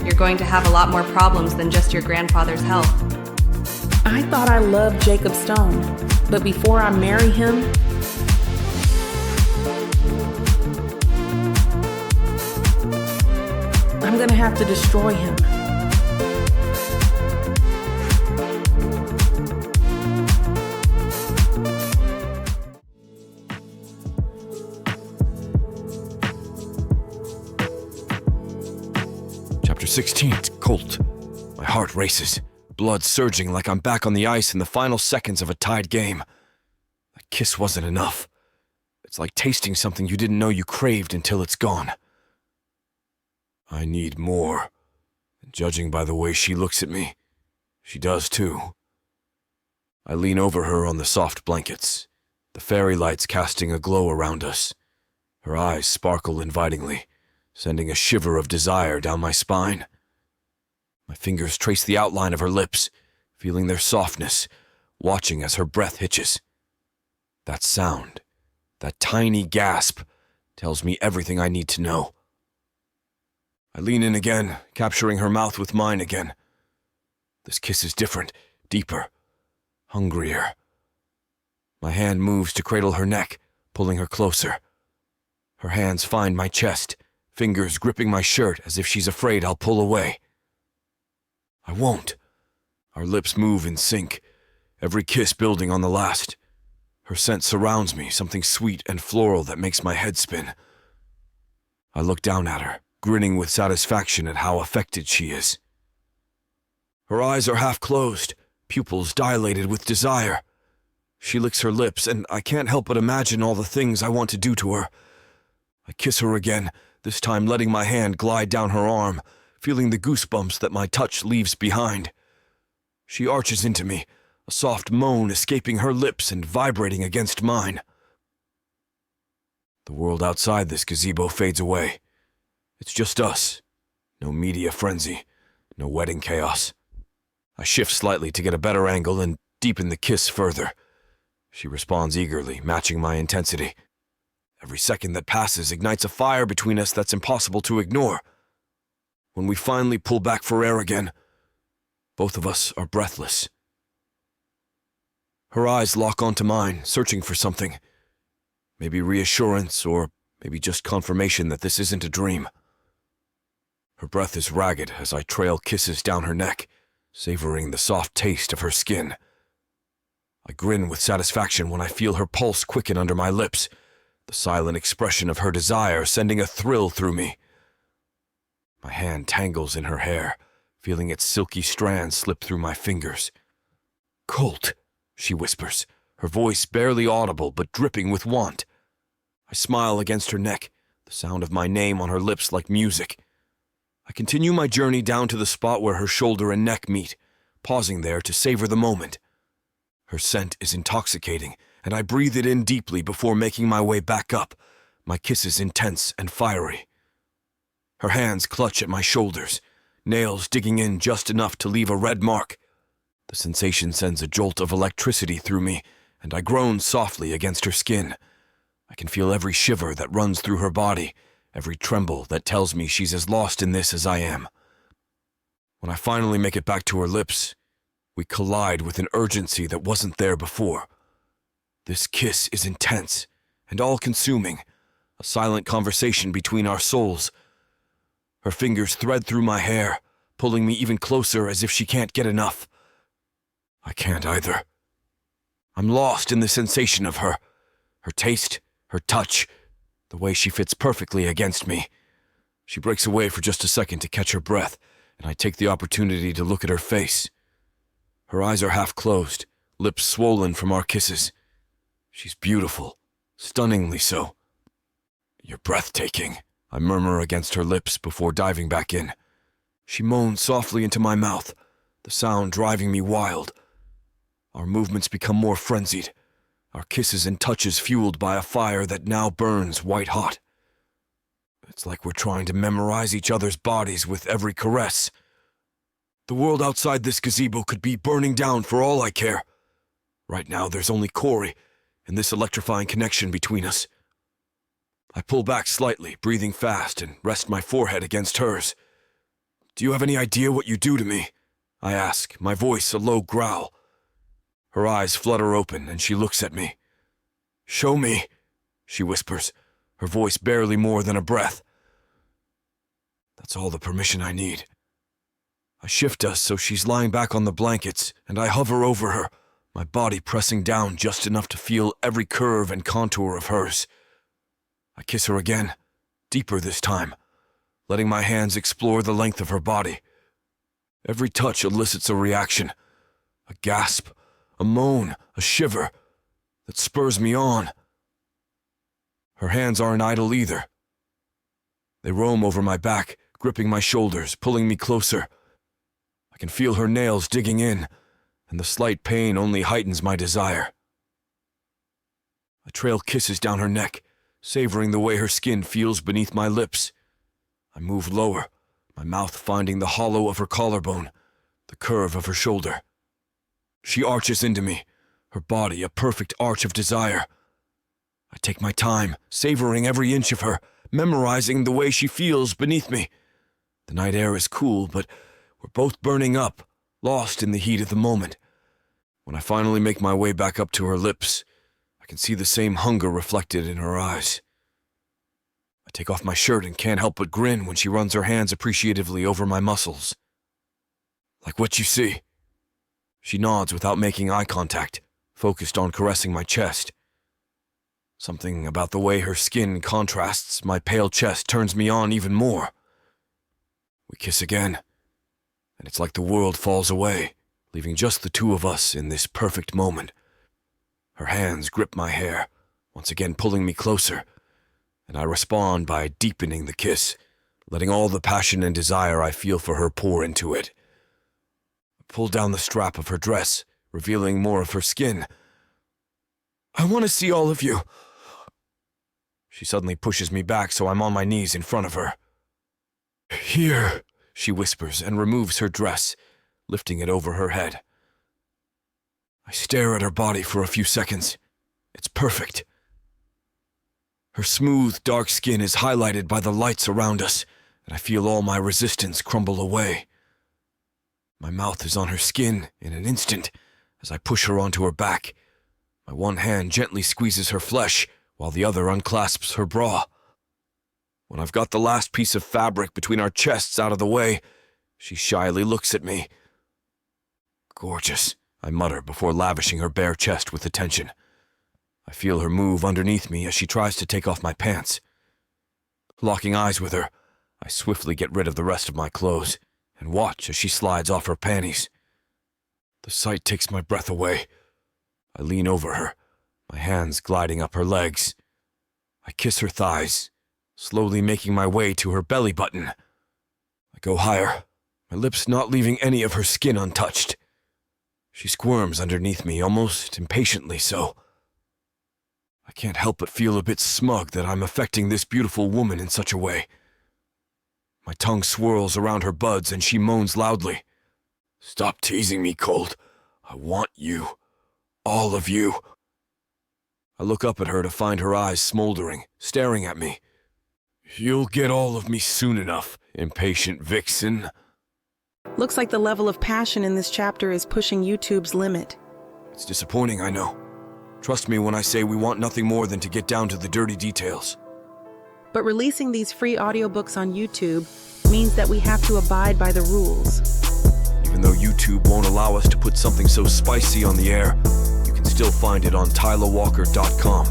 You're going to have a lot more problems than just your grandfather's health. I thought I loved Jacob Stone, but before I marry him, I'm gonna have to destroy him. Chapter 16, Colt. My heart races, blood surging like I'm back on the ice in the final seconds of a tied game. That kiss wasn't enough. It's like tasting something you didn't know you craved until it's gone. I need more. And judging by the way she looks at me, she does too. I lean over her on the soft blankets, the fairy lights casting a glow around us. Her eyes sparkle invitingly, sending a shiver of desire down my spine. My fingers trace the outline of her lips, feeling their softness, watching as her breath hitches. That sound, that tiny gasp, tells me everything I need to know. I lean in again, capturing her mouth with mine again. This kiss is different, deeper, hungrier. My hand moves to cradle her neck, pulling her closer. Her hands find my chest, fingers gripping my shirt as if she's afraid I'll pull away. I won't. Our lips move in sync, every kiss building on the last. Her scent surrounds me, something sweet and floral that makes my head spin. I look down at her, grinning with satisfaction at how affected she is. Her eyes are half closed, pupils dilated with desire. She licks her lips, and I can't help but imagine all the things I want to do to her. I kiss her again, this time letting my hand glide down her arm, feeling the goosebumps that my touch leaves behind. She arches into me, a soft moan escaping her lips and vibrating against mine. The world outside this gazebo fades away. It's just us. No media frenzy, no wedding chaos. I shift slightly to get a better angle and deepen the kiss further. She responds eagerly, matching my intensity. Every second that passes ignites a fire between us that's impossible to ignore. When we finally pull back for air again, both of us are breathless. Her eyes lock onto mine, searching for something. Maybe reassurance, or maybe just confirmation that this isn't a dream. Her breath is ragged as I trail kisses down her neck, savoring the soft taste of her skin. I grin with satisfaction when I feel her pulse quicken under my lips, the silent expression of her desire sending a thrill through me. My hand tangles in her hair, feeling its silky strands slip through my fingers. "Colt," she whispers, her voice barely audible but dripping with want. I smile against her neck, the sound of my name on her lips like music. I continue my journey down to the spot where her shoulder and neck meet, pausing there to savor the moment. Her scent is intoxicating, and I breathe it in deeply before making my way back up, my kisses intense and fiery. Her hands clutch at my shoulders, nails digging in just enough to leave a red mark. The sensation sends a jolt of electricity through me, and I groan softly against her skin. I can feel every shiver that runs through her body, every tremble that tells me she's as lost in this as I am. When I finally make it back to her lips, we collide with an urgency that wasn't there before. This kiss is intense and all-consuming, a silent conversation between our souls. Her fingers thread through my hair, pulling me even closer as if she can't get enough. I can't either. I'm lost in the sensation of her. Her taste, her touch, the way she fits perfectly against me. She breaks away for just a second to catch her breath, and I take the opportunity to look at her face. Her eyes are half closed, lips swollen from our kisses. She's beautiful, stunningly so. You're breathtaking, I murmur against her lips before diving back in. She moans softly into my mouth, the sound driving me wild. Our movements become more frenzied, our kisses and touches fueled by a fire that now burns white hot. It's like we're trying to memorize each other's bodies with every caress. The world outside this gazebo could be burning down for all I care. Right now, there's only Corey and this electrifying connection between us. I pull back slightly, breathing fast, and rest my forehead against hers. Do you have any idea what you do to me? I ask, my voice a low growl. Her eyes flutter open, and she looks at me. Show me, she whispers, her voice barely more than a breath. That's all the permission I need. I shift us so she's lying back on the blankets, and I hover over her, my body pressing down just enough to feel every curve and contour of hers. I kiss her again, deeper this time, letting my hands explore the length of her body. Every touch elicits a reaction, a gasp, a moan, a shiver that spurs me on. Her hands aren't idle either. They roam over my back, gripping my shoulders, pulling me closer. I can feel her nails digging in, and the slight pain only heightens my desire. I trail kisses down her neck, savoring the way her skin feels beneath my lips. I move lower, my mouth finding the hollow of her collarbone, the curve of her shoulder. She arches into me, her body a perfect arch of desire. I take my time, savoring every inch of her, memorizing the way she feels beneath me. The night air is cool, but we're both burning up, lost in the heat of the moment. When I finally make my way back up to her lips, I can see the same hunger reflected in her eyes. I take off my shirt and can't help but grin when she runs her hands appreciatively over my muscles. Like what you see. She nods without making eye contact, focused on caressing my chest. Something about the way her skin contrasts my pale chest turns me on even more. We kiss again, and it's like the world falls away, leaving just the two of us in this perfect moment. Her hands grip my hair, once again pulling me closer, and I respond by deepening the kiss, letting all the passion and desire I feel for her pour into it. I pull down the strap of her dress, revealing more of her skin. I want to see all of you. She suddenly pushes me back so I'm on my knees in front of her. Here, she whispers and removes her dress, lifting it over her head. I stare at her body for a few seconds. It's perfect. Her smooth, dark skin is highlighted by the lights around us, and I feel all my resistance crumble away. My mouth is on her skin in an instant as I push her onto her back. My one hand gently squeezes her flesh, while the other unclasps her bra. When I've got the last piece of fabric between our chests out of the way, she shyly looks at me. Gorgeous, I mutter before lavishing her bare chest with attention. I feel her move underneath me as she tries to take off my pants. Locking eyes with her, I swiftly get rid of the rest of my clothes and watch as she slides off her panties. The sight takes my breath away. I lean over her, my hands gliding up her legs. I kiss her thighs, slowly making my way to her belly button. I go higher, my lips not leaving any of her skin untouched. She squirms underneath me, almost impatiently so. I can't help but feel a bit smug that I'm affecting this beautiful woman in such a way. My tongue swirls around her buds and she moans loudly. Stop teasing me, Colt. I want you. All of you. I look up at her to find her eyes smoldering, staring at me. You'll get all of me soon enough, impatient vixen. Looks like the level of passion in this chapter is pushing YouTube's limit. It's disappointing, I know. Trust me when I say we want nothing more than to get down to the dirty details. But releasing these free audiobooks on YouTube means that we have to abide by the rules. Even though YouTube won't allow us to put something so spicy on the air, you can still find it on tylerwalker.com.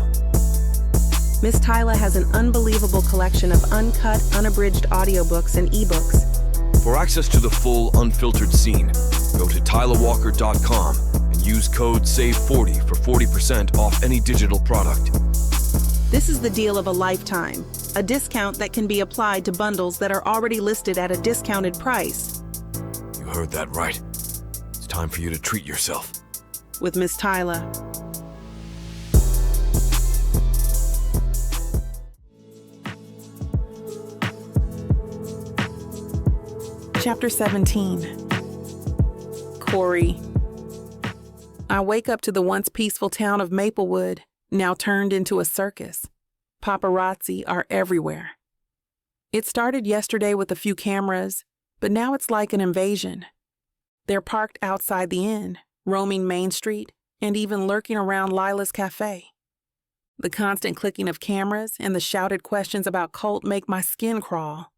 Miss Tyler has an unbelievable collection of uncut, unabridged audiobooks and ebooks. For access to the full, unfiltered scene, go to tylerwalker.com and use code SAVE40 for 40% off any digital product. This is the deal of a lifetime, a discount that can be applied to bundles that are already listed at a discounted price. You heard that right. It's time for you to treat yourself. With Miss Tyler. Chapter 17. Corey. I wake up to the once peaceful town of Maplewood, now turned into a circus. Paparazzi are everywhere. It started yesterday with a few cameras, but now it's like an invasion. They're parked outside the inn, roaming Main Street, and even lurking around Lila's cafe. The constant clicking of cameras and the shouted questions about Colt make my skin crawl.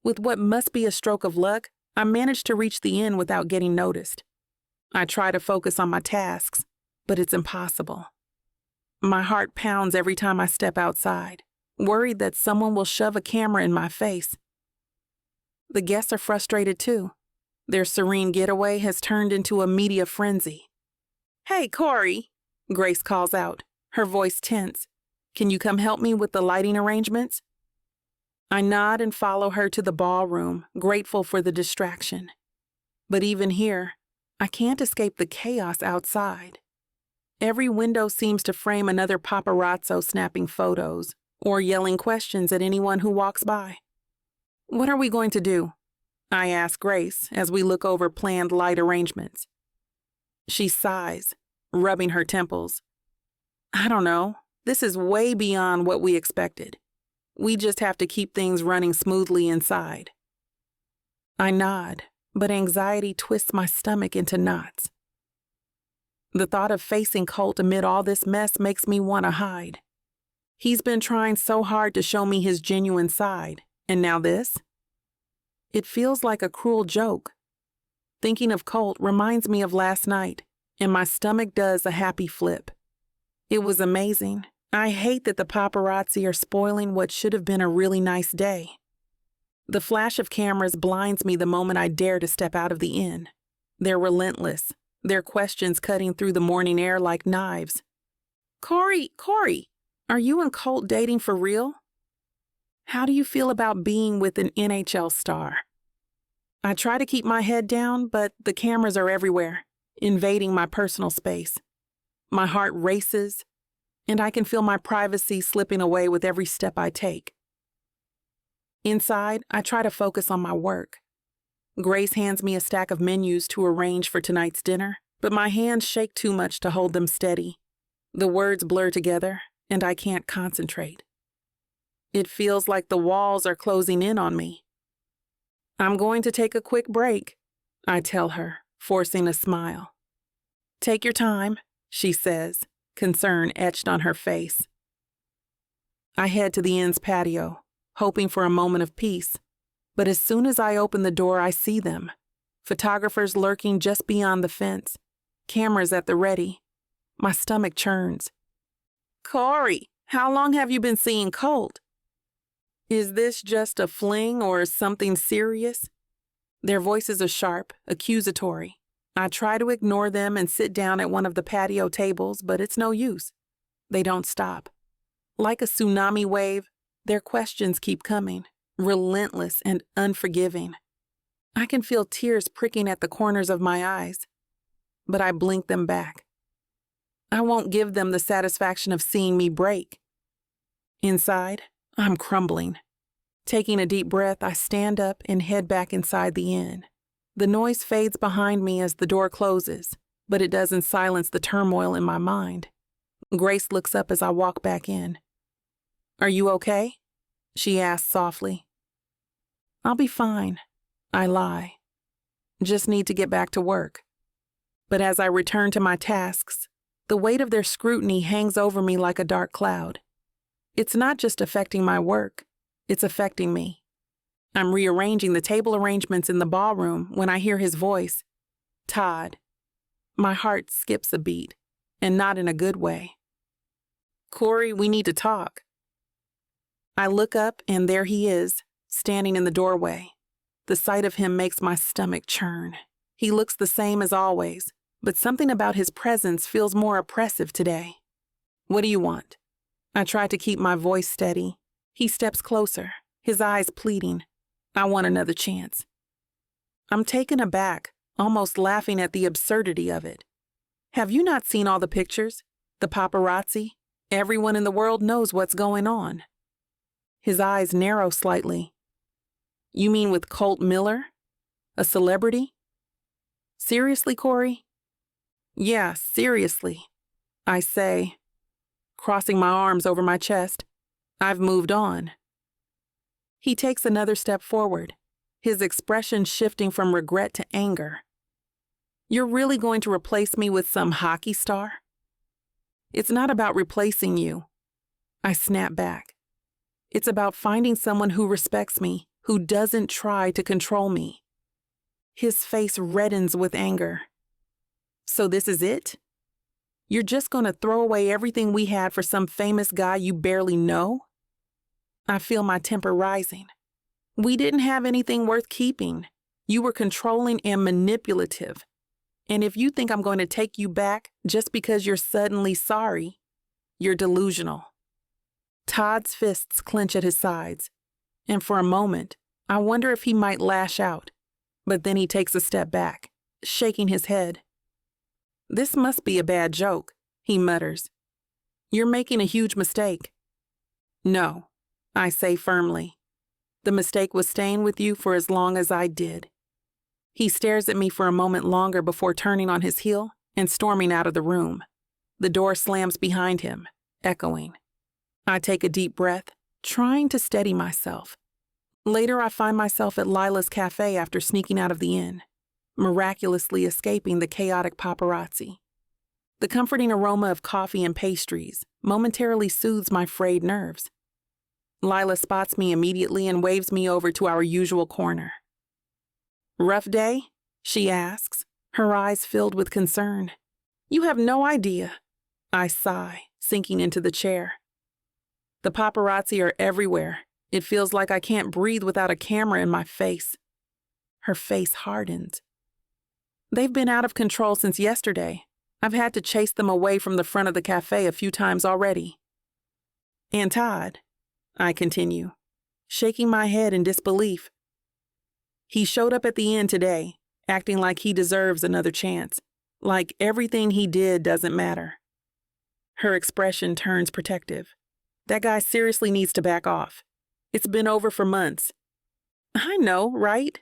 With what must be a stroke of luck, I manage to reach the inn without getting noticed. I try to focus on my tasks, but it's impossible. My heart pounds every time I step outside, worried that someone will shove a camera in my face. The guests are frustrated too. Their serene getaway has turned into a media frenzy. "Hey, Corey," Grace calls out, her voice tense. "Can you come help me with the lighting arrangements?" I nod and follow her to the ballroom, grateful for the distraction. But even here, I can't escape the chaos outside. Every window seems to frame another paparazzo snapping photos or yelling questions at anyone who walks by. "What are we going to do?" I ask Grace as we look over planned light arrangements. She sighs, rubbing her temples. "I don't know. This is way beyond what we expected. We just have to keep things running smoothly inside." I nod, but anxiety twists my stomach into knots. The thought of facing Colt amid all this mess makes me want to hide. He's been trying so hard to show me his genuine side, and now this? It feels like a cruel joke. Thinking of Colt reminds me of last night, and my stomach does a happy flip. It was amazing. I hate that the paparazzi are spoiling what should have been a really nice day. The flash of cameras blinds me the moment I dare to step out of the inn. They're relentless, their questions cutting through the morning air like knives. Corey, are you and Colt dating for real? How do you feel about being with an NHL star?" I try to keep my head down, but the cameras are everywhere, invading my personal space. My heart races, and I can feel my privacy slipping away with every step I take. Inside, I try to focus on my work. Grace hands me a stack of menus to arrange for tonight's dinner, but my hands shake too much to hold them steady. The words blur together, and I can't concentrate. It feels like the walls are closing in on me. "I'm going to take a quick break," I tell her, forcing a smile. "Take your time," she says, concern etched on her face. I head to the inn's patio, hoping for a moment of peace, but as soon as I open the door, I see them. Photographers lurking just beyond the fence, cameras at the ready. My stomach churns. "Corey, how long have you been seeing Colt? Is this just a fling or something serious?" Their voices are sharp, accusatory. I try to ignore them and sit down at one of the patio tables, but it's no use. They don't stop. Like a tsunami wave, their questions keep coming, relentless and unforgiving. I can feel tears pricking at the corners of my eyes, but I blink them back. I won't give them the satisfaction of seeing me break. Inside, I'm crumbling. Taking a deep breath, I stand up and head back inside the inn. The noise fades behind me as the door closes, but it doesn't silence the turmoil in my mind. Grace looks up as I walk back in. "Are you okay?" she asks softly. "I'll be fine," I lie. "Just need to get back to work." But as I return to my tasks, the weight of their scrutiny hangs over me like a dark cloud. It's not just affecting my work, it's affecting me. I'm rearranging the table arrangements in the ballroom when I hear his voice. "Todd." My heart skips a beat, and not in a good way. Corey, we need to talk. I look up, and there he is, standing in the doorway. The sight of him makes my stomach churn. He looks the same as always, but something about his presence feels more oppressive today. What do you want? I try to keep my voice steady. He steps closer, his eyes pleading. I want another chance. I'm taken aback, almost laughing at the absurdity of it. Have you not seen all the pictures? The paparazzi? Everyone in the world knows what's going on. His eyes narrow slightly. You mean with Colt Miller? A celebrity? Seriously, Corey? Yeah, seriously, I say, crossing my arms over my chest. I've moved on. He takes another step forward, his expression shifting from regret to anger. You're really going to replace me with some hockey star? It's not about replacing you. I snap back. It's about finding someone who respects me, who doesn't try to control me. His face reddens with anger. So this is it? You're just going to throw away everything we had for some famous guy you barely know? I feel my temper rising. We didn't have anything worth keeping. You were controlling and manipulative. And if you think I'm going to take you back just because you're suddenly sorry, you're delusional. Todd's fists clench at his sides, and for a moment, I wonder if he might lash out, but then he takes a step back, shaking his head. This must be a bad joke, he mutters. You're making a huge mistake. No, I say firmly. The mistake was staying with you for as long as I did. He stares at me for a moment longer before turning on his heel and storming out of the room. The door slams behind him, echoing. I take a deep breath, trying to steady myself. Later, I find myself at Lila's cafe after sneaking out of the inn, miraculously escaping the chaotic paparazzi. The comforting aroma of coffee and pastries momentarily soothes my frayed nerves. Lila spots me immediately and waves me over to our usual corner. Rough day? She asks, her eyes filled with concern. You have no idea. I sigh, sinking into the chair. The paparazzi are everywhere. It feels like I can't breathe without a camera in my face. Her face hardens. They've been out of control since yesterday. I've had to chase them away from the front of the cafe a few times already. And Todd, I continue, shaking my head in disbelief. He showed up at the end today, acting like he deserves another chance, like everything he did doesn't matter. Her expression turns protective. That guy seriously needs to back off. It's been over for months. I know, right?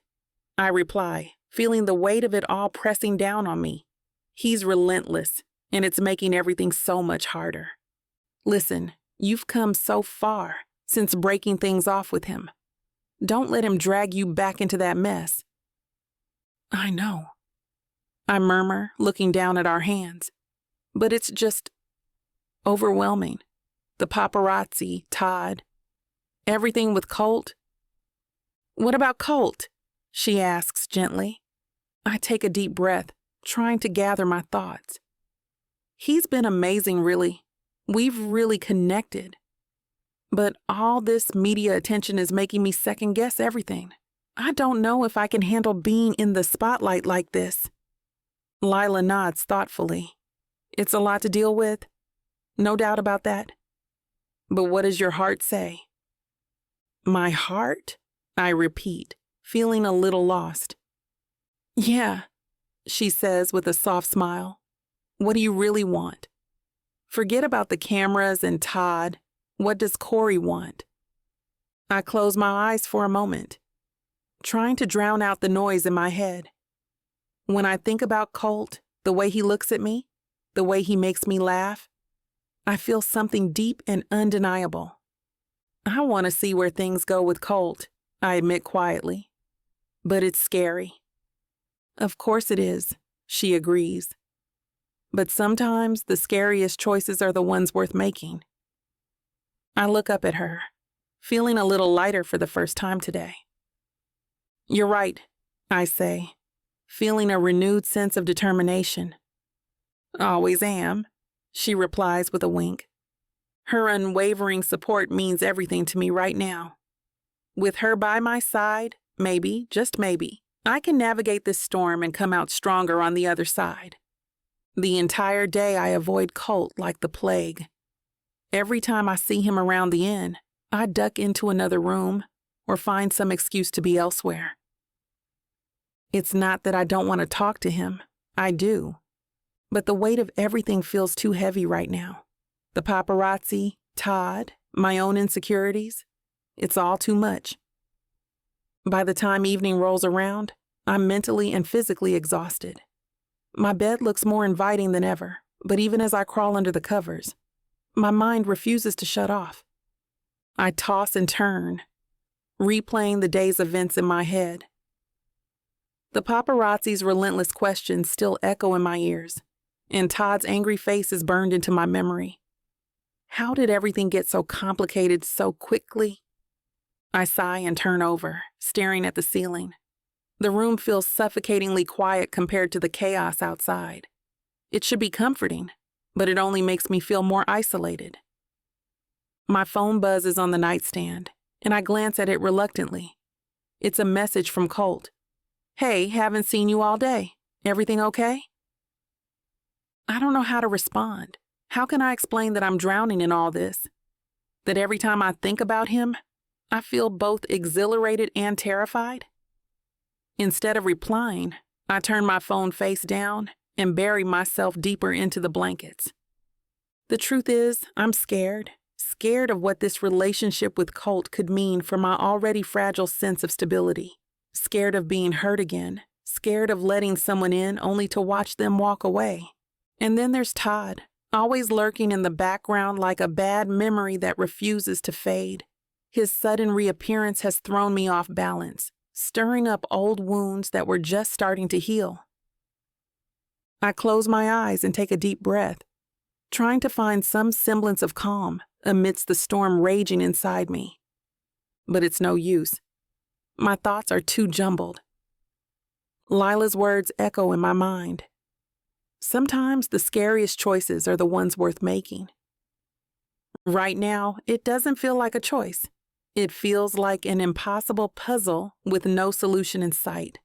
I reply, feeling the weight of it all pressing down on me. He's relentless, and it's making everything so much harder. Listen, you've come so far since breaking things off with him. Don't let him drag you back into that mess. I know, I murmur, looking down at our hands. But it's just overwhelming. The paparazzi, Todd, everything with Colt. What about Colt? She asks gently. I take a deep breath, trying to gather my thoughts. He's been amazing, really. We've really connected. But all this media attention is making me second-guess everything. I don't know if I can handle being in the spotlight like this. Lila nods thoughtfully. It's a lot to deal with. No doubt about that. But what does your heart say? My heart? I repeat, feeling a little lost. Yeah, she says with a soft smile. What do you really want? Forget about the cameras and Todd. What does Corey want? I close my eyes for a moment, trying to drown out the noise in my head. When I think about Colt, the way he looks at me, the way he makes me laugh, I feel something deep and undeniable. I want to see where things go with Colt, I admit quietly. But it's scary. Of course it is, she agrees. But sometimes the scariest choices are the ones worth making. I look up at her, feeling a little lighter for the first time today. You're right, I say, feeling a renewed sense of determination. Always am, she replies with a wink. Her unwavering support means everything to me right now. With her by my side, maybe, just maybe, I can navigate this storm and come out stronger on the other side. The entire day I avoid Colt like the plague. Every time I see him around the inn, I duck into another room or find some excuse to be elsewhere. It's not that I don't want to talk to him. I do. But the weight of everything feels too heavy right now. The paparazzi, Todd, my own insecurities. It's all too much. By the time evening rolls around, I'm mentally and physically exhausted. My bed looks more inviting than ever, but even as I crawl under the covers, my mind refuses to shut off. I toss and turn, replaying the day's events in my head. The paparazzi's relentless questions still echo in my ears, and Todd's angry face is burned into my memory. How did everything get so complicated so quickly? I sigh and turn over, staring at the ceiling. The room feels suffocatingly quiet compared to the chaos outside. It should be comforting, but it only makes me feel more isolated. My phone buzzes on the nightstand, and I glance at it reluctantly. It's a message from Colt. "Hey, haven't seen you all day. Everything okay?" I don't know how to respond. How can I explain that I'm drowning in all this? That every time I think about him, I feel both exhilarated and terrified? Instead of replying, I turn my phone face down and bury myself deeper into the blankets. The truth is, I'm scared of what this relationship with Colt could mean for my already fragile sense of stability. Scared of being hurt again, scared of letting someone in only to watch them walk away. And then there's Todd, always lurking in the background like a bad memory that refuses to fade. His sudden reappearance has thrown me off balance, stirring up old wounds that were just starting to heal. I close my eyes and take a deep breath, trying to find some semblance of calm amidst the storm raging inside me. But it's no use. My thoughts are too jumbled. Lila's words echo in my mind. Sometimes the scariest choices are the ones worth making. Right now, it doesn't feel like a choice. It feels like an impossible puzzle with no solution in sight.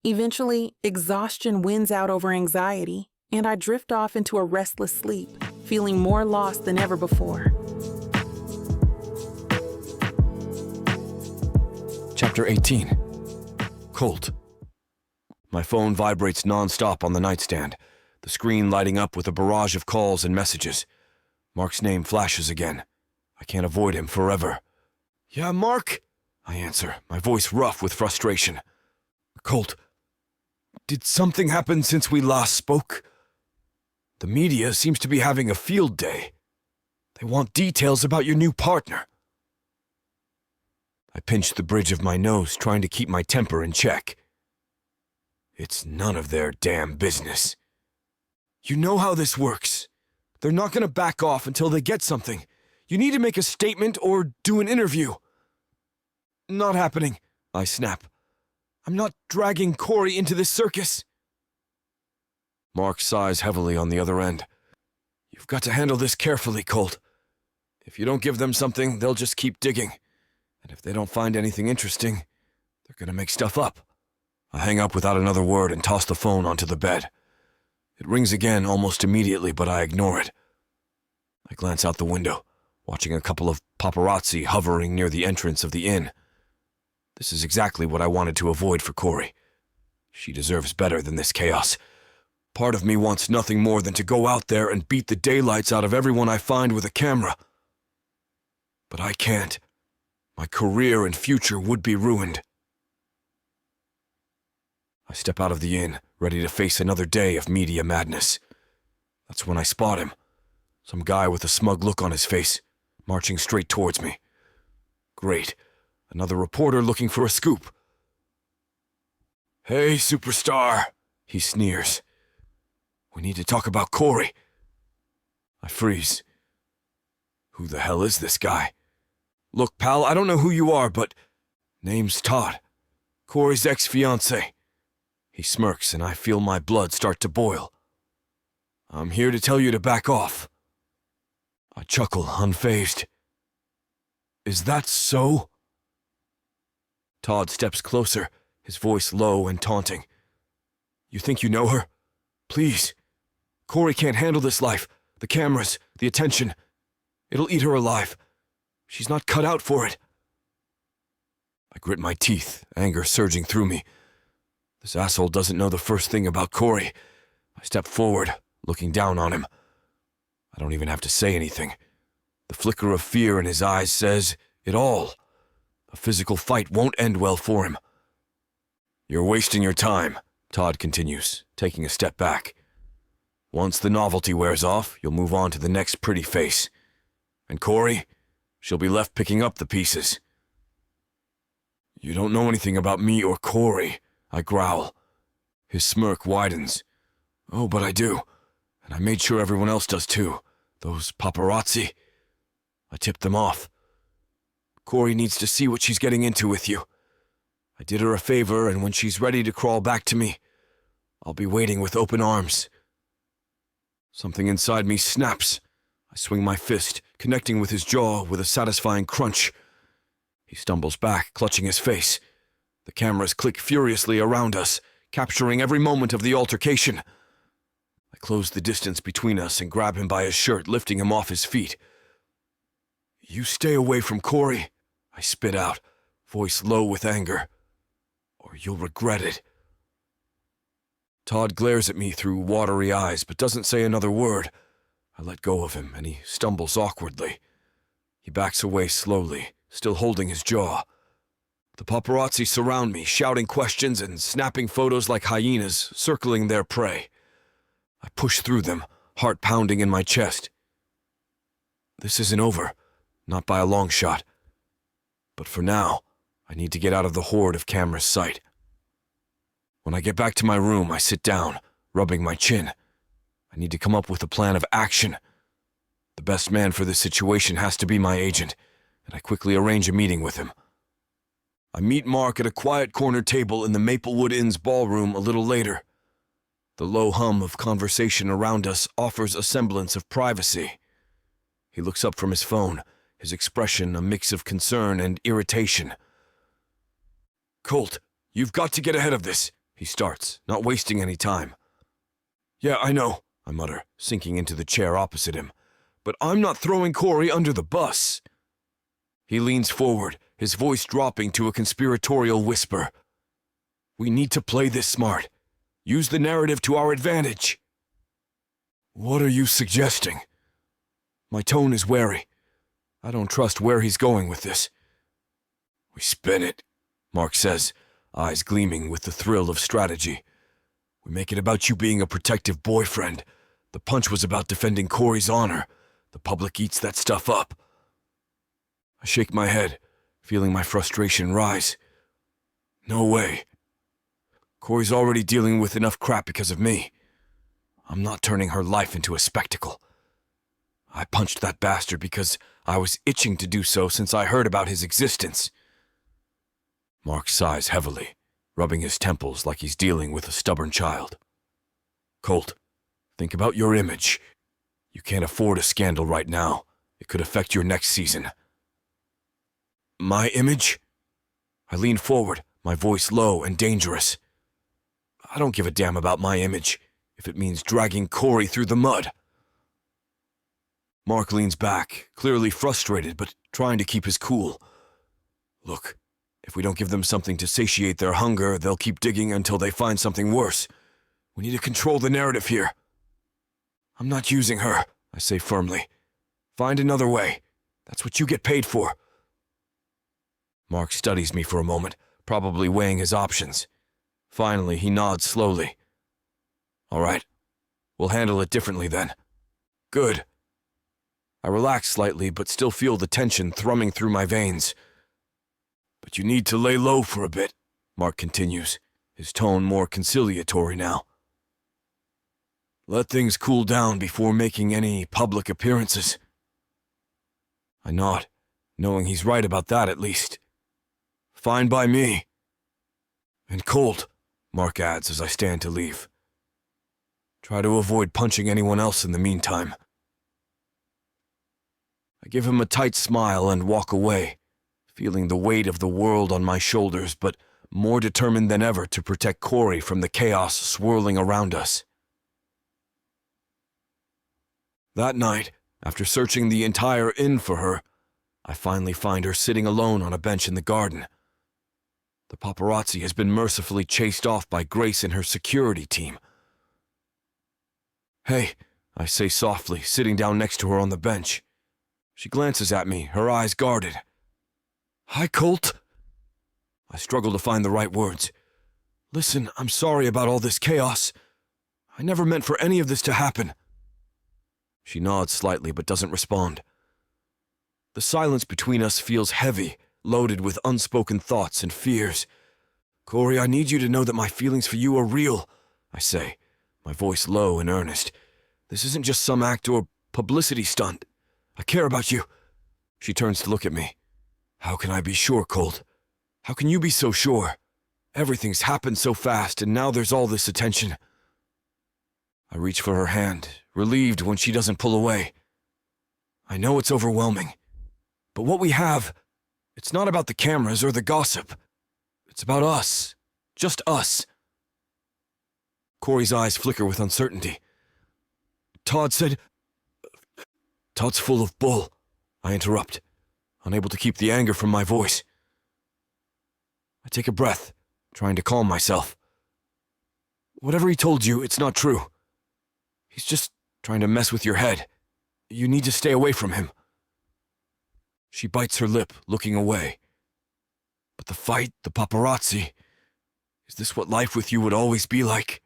Eventually, exhaustion wins out over anxiety, and I drift off into a restless sleep, feeling more lost than ever before. Chapter 18. Colt. My phone vibrates non-stop on the nightstand, the screen lighting up with a barrage of calls and messages. Mark's name flashes again. I can't avoid him forever. "Yeah, Mark?" I answer, my voice rough with frustration. "Colt, did something happen since we last spoke? The media seems to be having a field day. They want details about your new partner." I pinch the bridge of my nose, trying to keep my temper in check. It's none of their damn business. You know how this works. They're not going to back off until they get something. You need to make a statement or do an interview. "Not happening," I snap. "I'm not dragging Corey into this circus." Mark sighs heavily on the other end. "You've got to handle this carefully, Colt. If you don't give them something, they'll just keep digging. And if they don't find anything interesting, they're going to make stuff up." I hang up without another word and toss the phone onto the bed. It rings again almost immediately, but I ignore it. I glance out the window, watching a couple of paparazzi hovering near the entrance of the inn. This is exactly what I wanted to avoid for Corey. She deserves better than this chaos. Part of me wants nothing more than to go out there and beat the daylights out of everyone I find with a camera. But I can't. My career and future would be ruined. I step out of the inn, ready to face another day of media madness. That's when I spot him. Some guy with a smug look on his face, marching straight towards me. Great. Another reporter looking for a scoop. "Hey, superstar," he sneers. "We need to talk about Corey." I freeze. Who the hell is this guy? "Look, pal, I don't know who you are, but name's Todd. Corey's ex-fiancé." He smirks, and I feel my blood start to boil. I'm here to tell you to back off. I chuckle, unfazed. Is that so? Todd steps closer, his voice low and taunting. You think you know her? Please. Corey can't handle this life. The cameras, the attention. It'll eat her alive. She's not cut out for it. I grit my teeth, anger surging through me. This asshole doesn't know the first thing about Corey. I step forward, looking down on him. I don't even have to say anything. The flicker of fear in his eyes says it all. A physical fight won't end well for him. You're wasting your time, Todd continues, taking a step back. Once the novelty wears off, you'll move on to the next pretty face. And Corey, she'll be left picking up the pieces. You don't know anything about me or Corey, I growl. His smirk widens. Oh, but I do. And I made sure everyone else does too. Those paparazzi. I tipped them off. Corey needs to see what she's getting into with you. I did her a favor, and when she's ready to crawl back to me, I'll be waiting with open arms. Something inside me snaps. I swing my fist, connecting with his jaw with a satisfying crunch. He stumbles back, clutching his face. The cameras click furiously around us, capturing every moment of the altercation. I close the distance between us and grab him by his shirt, lifting him off his feet. You stay away from Corey, I spit out, voice low with anger, or you'll regret it. Todd glares at me through watery eyes, but doesn't say another word. I let go of him, and he stumbles awkwardly. He backs away slowly, still holding his jaw. The paparazzi surround me, shouting questions and snapping photos like hyenas, circling their prey. I push through them, heart pounding in my chest. This isn't over, not by a long shot. But for now, I need to get out of the horde of cameras' sight. When I get back to my room, I sit down, rubbing my chin. I need to come up with a plan of action. The best man for this situation has to be my agent, and I quickly arrange a meeting with him. I meet Mark at a quiet corner table in the Maplewood Inn's ballroom a little later. The low hum of conversation around us offers a semblance of privacy. He looks up from his phone, his expression a mix of concern and irritation. Colt, you've got to get ahead of this, he starts, not wasting any time. Yeah, I know, I mutter, sinking into the chair opposite him. But I'm not throwing Corey under the bus. He leans forward, his voice dropping to a conspiratorial whisper. We need to play this smart. Use the narrative to our advantage. What are you suggesting? My tone is wary. I don't trust where he's going with this. We spin it, Mark says, eyes gleaming with the thrill of strategy. We make it about you being a protective boyfriend. The punch was about defending Corey's honor. The public eats that stuff up. I shake my head, feeling my frustration rise. No way. Corey's already dealing with enough crap because of me. I'm not turning her life into a spectacle. I punched that bastard because I was itching to do so since I heard about his existence. Mark sighs heavily, rubbing his temples like he's dealing with a stubborn child. Colt, think about your image. You can't afford a scandal right now. It could affect your next season. My image? I lean forward, my voice low and dangerous. I don't give a damn about my image, if it means dragging Corey through the mud. Mark leans back, clearly frustrated, but trying to keep his cool. Look, if we don't give them something to satiate their hunger, they'll keep digging until they find something worse. We need to control the narrative here. I'm not using her, I say firmly. Find another way. That's what you get paid for. Mark studies me for a moment, probably weighing his options. Finally, he nods slowly. All right, we'll handle it differently then. Good. I relax slightly, but still feel the tension thrumming through my veins. But you need to lay low for a bit, Mark continues, his tone more conciliatory now. Let things cool down before making any public appearances. I nod, knowing he's right about that at least. Fine by me. And Colt, Mark adds as I stand to leave. Try to avoid punching anyone else in the meantime. I give him a tight smile and walk away, feeling the weight of the world on my shoulders, but more determined than ever to protect Corey from the chaos swirling around us. That night, after searching the entire inn for her, I finally find her sitting alone on a bench in the garden. The paparazzi has been mercifully chased off by Grace and her security team. "Hey," I say softly, sitting down next to her on the bench. She glances at me, her eyes guarded. "Hi, Colt." I struggle to find the right words. "Listen, I'm sorry about all this chaos. I never meant for any of this to happen." She nods slightly but doesn't respond. The silence between us feels heavy, loaded with unspoken thoughts and fears. "Corey, I need you to know that my feelings for you are real," I say, my voice low and earnest. "This isn't just some act or publicity stunt. I care about you." She turns to look at me. "How can I be sure, Colt? How can you be so sure? Everything's happened so fast, and now there's all this attention." I reach for her hand, relieved when she doesn't pull away. "I know it's overwhelming, but what we have, it's not about the cameras or the gossip. It's about us. Just us." Corey's eyes flicker with uncertainty. Todd's full of bull," I interrupt, unable to keep the anger from my voice. I take a breath, trying to calm myself. "Whatever he told you, it's not true. He's just trying to mess with your head. You need to stay away from him." She bites her lip, looking away. "But the fight, the paparazzi, is this what life with you would always be like?"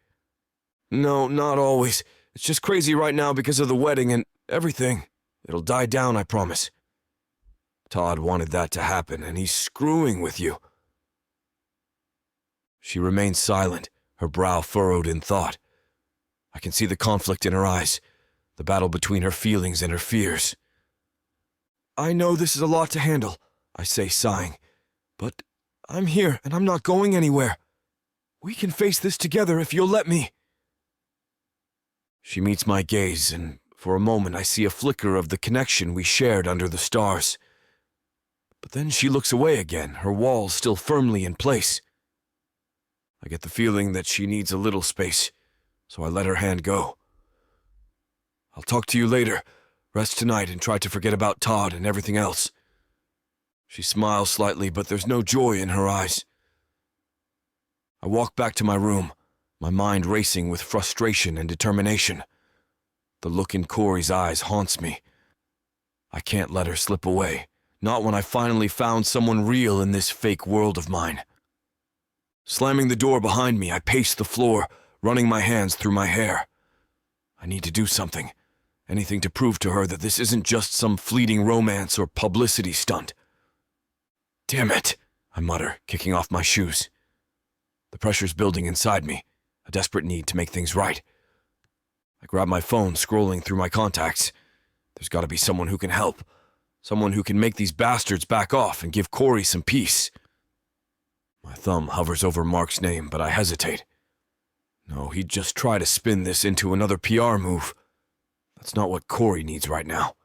"No, not always. It's just crazy right now because of the wedding and everything. It'll die down, I promise. Todd wanted that to happen, and he's screwing with you." She remains silent, her brow furrowed in thought. I can see the conflict in her eyes, the battle between her feelings and her fears. "I know this is a lot to handle," I say, sighing, "but I'm here and I'm not going anywhere. We can face this together if you'll let me." She meets my gaze, and for a moment I see a flicker of the connection we shared under the stars. But then she looks away again, her walls still firmly in place. I get the feeling that she needs a little space, so I let her hand go. "I'll talk to you later. Rest tonight and try to forget about Todd and everything else." She smiles slightly, but there's no joy in her eyes. I walk back to my room, my mind racing with frustration and determination. The look in Corey's eyes haunts me. I can't let her slip away, not when I finally found someone real in this fake world of mine. Slamming the door behind me, I pace the floor, running my hands through my hair. I need to do something, anything to prove to her that this isn't just some fleeting romance or publicity stunt. "Damn it," I mutter, kicking off my shoes. The pressure's building inside me, a desperate need to make things right. I grab my phone, scrolling through my contacts. There's got to be someone who can help, someone who can make these bastards back off and give Corey some peace. My thumb hovers over Mark's name, but I hesitate. No, he'd just try to spin this into another PR move. That's not what Corey needs right now.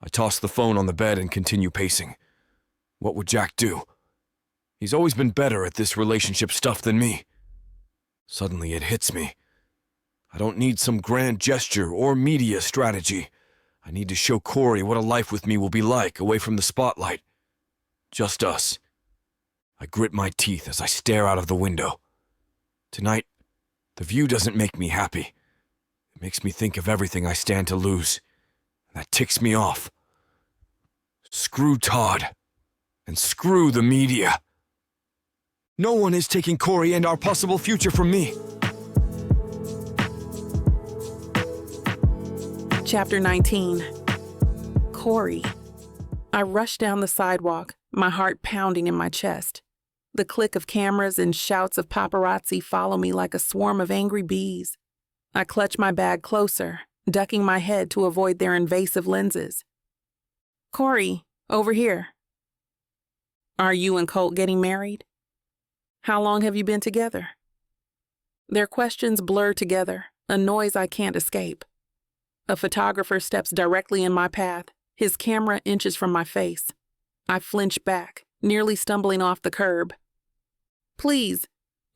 I toss the phone on the bed and continue pacing. What would Jack do? He's always been better at this relationship stuff than me. Suddenly it hits me. I don't need some grand gesture or media strategy. I need to show Corey what a life with me will be like away from the spotlight. Just us. I grit my teeth as I stare out of the window. Tonight, the view doesn't make me happy. It makes me think of everything I stand to lose. And that ticks me off. Screw Todd. And screw the media. No one is taking Corey and our possible future from me. Chapter 19. Corey. I rush down the sidewalk, my heart pounding in my chest. The click of cameras and shouts of paparazzi follow me like a swarm of angry bees. I clutch my bag closer, ducking my head to avoid their invasive lenses. "Corey, over here. Are you and Colt getting married? How long have you been together?" Their questions blur together, a noise I can't escape. A photographer steps directly in my path, his camera inches from my face. I flinch back, nearly stumbling off the curb. "Please,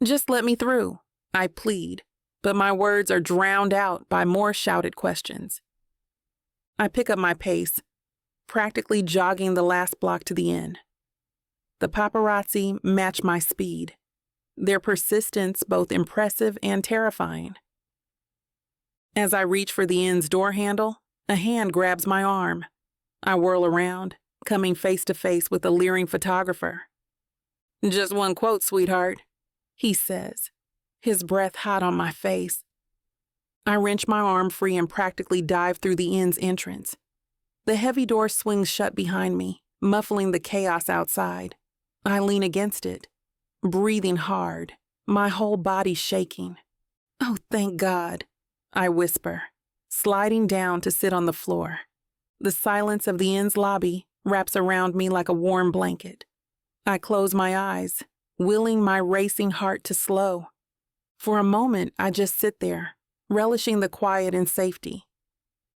just let me through," I plead, but my words are drowned out by more shouted questions. I pick up my pace, practically jogging the last block to the inn. The paparazzi match my speed, their persistence both impressive and terrifying. As I reach for the inn's door handle, a hand grabs my arm. I whirl around, coming face to face with a leering photographer. "Just one quote, sweetheart," he says, his breath hot on my face. I wrench my arm free and practically dive through the inn's entrance. The heavy door swings shut behind me, muffling the chaos outside. I lean against it, breathing hard, my whole body shaking. "Oh, thank God," I whisper, sliding down to sit on the floor. The silence of the inn's lobby wraps around me like a warm blanket. I close my eyes, willing my racing heart to slow. For a moment, I just sit there, relishing the quiet and safety.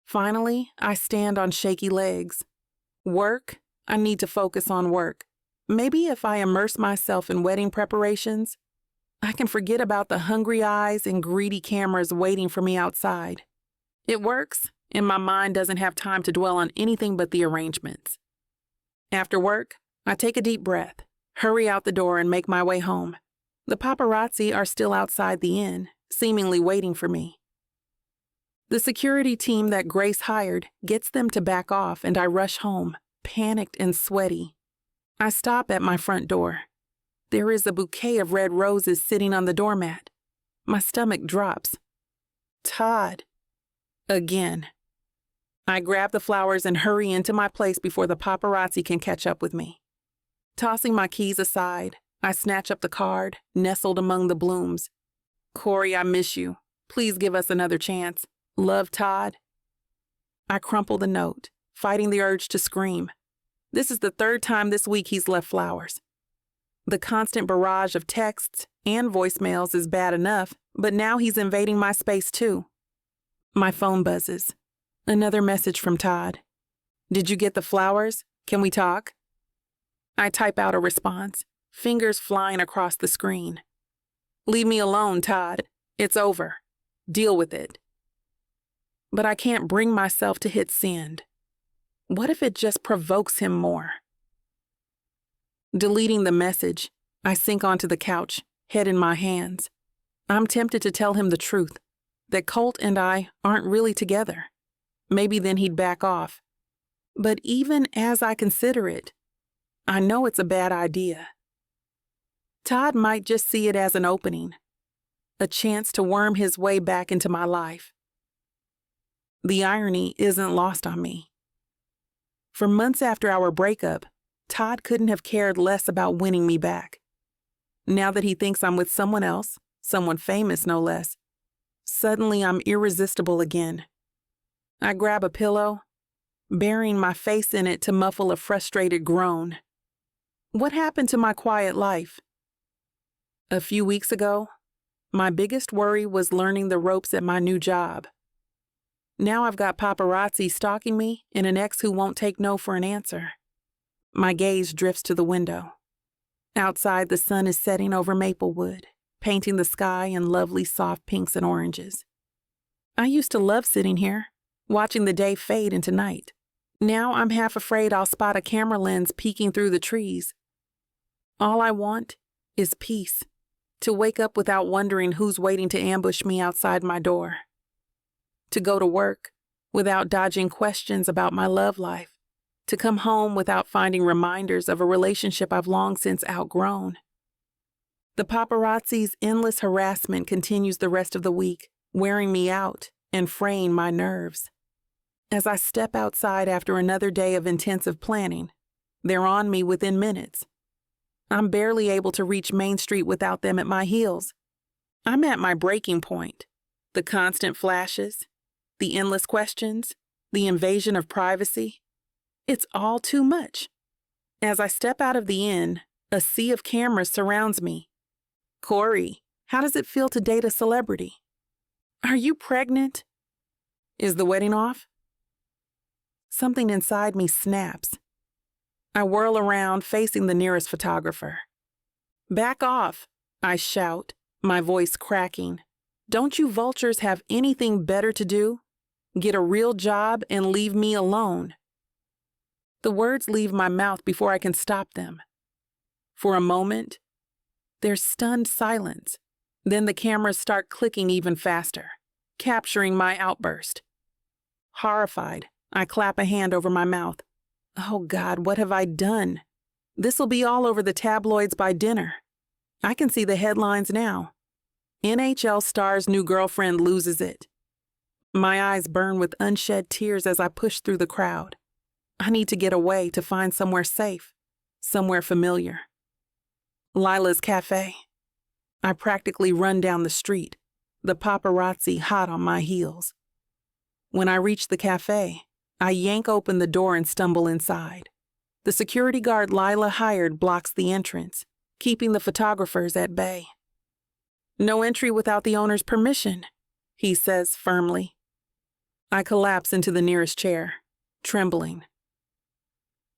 Finally, I stand on shaky legs. Work? I need to focus on work. Maybe if I immerse myself in wedding preparations, I can forget about the hungry eyes and greedy cameras waiting for me outside. It works, and my mind doesn't have time to dwell on anything but the arrangements. After work, I take a deep breath, hurry out the door, and make my way home. The paparazzi are still outside the inn, seemingly waiting for me. The security team that Grace hired gets them to back off, and I rush home, panicked and sweaty. I stop at my front door. There is a bouquet of red roses sitting on the doormat. My stomach drops. Todd. Again. I grab the flowers and hurry into my place before the paparazzi can catch up with me. Tossing my keys aside, I snatch up the card, nestled among the blooms. "Corey, I miss you. Please give us another chance. Love, Todd." I crumple the note, fighting the urge to scream. This is the third time this week he's left flowers. The constant barrage of texts and voicemails is bad enough, but now he's invading my space too. My phone buzzes. Another message from Todd. "Did you get the flowers? Can we talk?" I type out a response, fingers flying across the screen. "Leave me alone, Todd. It's over. Deal with it." But I can't bring myself to hit send. What if it just provokes him more? Deleting the message, I sink onto the couch, head in my hands. I'm tempted to tell him the truth, that Colt and I aren't really together. Maybe then he'd back off. But even as I consider it, I know it's a bad idea. Todd might just see it as an opening, a chance to worm his way back into my life. The irony isn't lost on me. For months after our breakup, Todd couldn't have cared less about winning me back. Now that he thinks I'm with someone else, someone famous no less, suddenly I'm irresistible again. I grab a pillow, burying my face in it to muffle a frustrated groan. What happened to my quiet life? A few weeks ago, my biggest worry was learning the ropes at my new job. Now I've got paparazzi stalking me and an ex who won't take no for an answer. My gaze drifts to the window. Outside, the sun is setting over Maplewood, painting the sky in lovely soft pinks and oranges. I used to love sitting here, watching the day fade into night. Now I'm half afraid I'll spot a camera lens peeking through the trees. All I want is peace, to wake up without wondering who's waiting to ambush me outside my door. To go to work without dodging questions about my love life. To come home without finding reminders of a relationship I've long since outgrown. The paparazzi's endless harassment continues the rest of the week, wearing me out and fraying my nerves. As I step outside after another day of intensive planning, they're on me within minutes. I'm barely able to reach Main Street without them at my heels. I'm at my breaking point. The constant flashes, the endless questions, the invasion of privacy. It's all too much. As I step out of the inn, a sea of cameras surrounds me. "Corey, how does it feel to date a celebrity?" Are you pregnant? Is the wedding off? Something inside me snaps. I whirl around, facing the nearest photographer. Back off, I shout, my voice cracking. Don't you vultures have anything better to do? Get a real job and leave me alone. The words leave my mouth before I can stop them. For a moment, there's stunned silence. Then the cameras start clicking even faster, capturing my outburst. Horrified, I clap a hand over my mouth. Oh God, what have I done? This'll be all over the tabloids by dinner. I can see the headlines now. NHL star's new girlfriend loses it. My eyes burn with unshed tears as I push through the crowd. I need to get away to find somewhere safe, somewhere familiar. Lila's Cafe. I practically run down the street, the paparazzi hot on my heels. When I reach the cafe, I yank open the door and stumble inside. The security guard Lila hired blocks the entrance, keeping the photographers at bay. No entry without the owner's permission, he says firmly. I collapse into the nearest chair, trembling.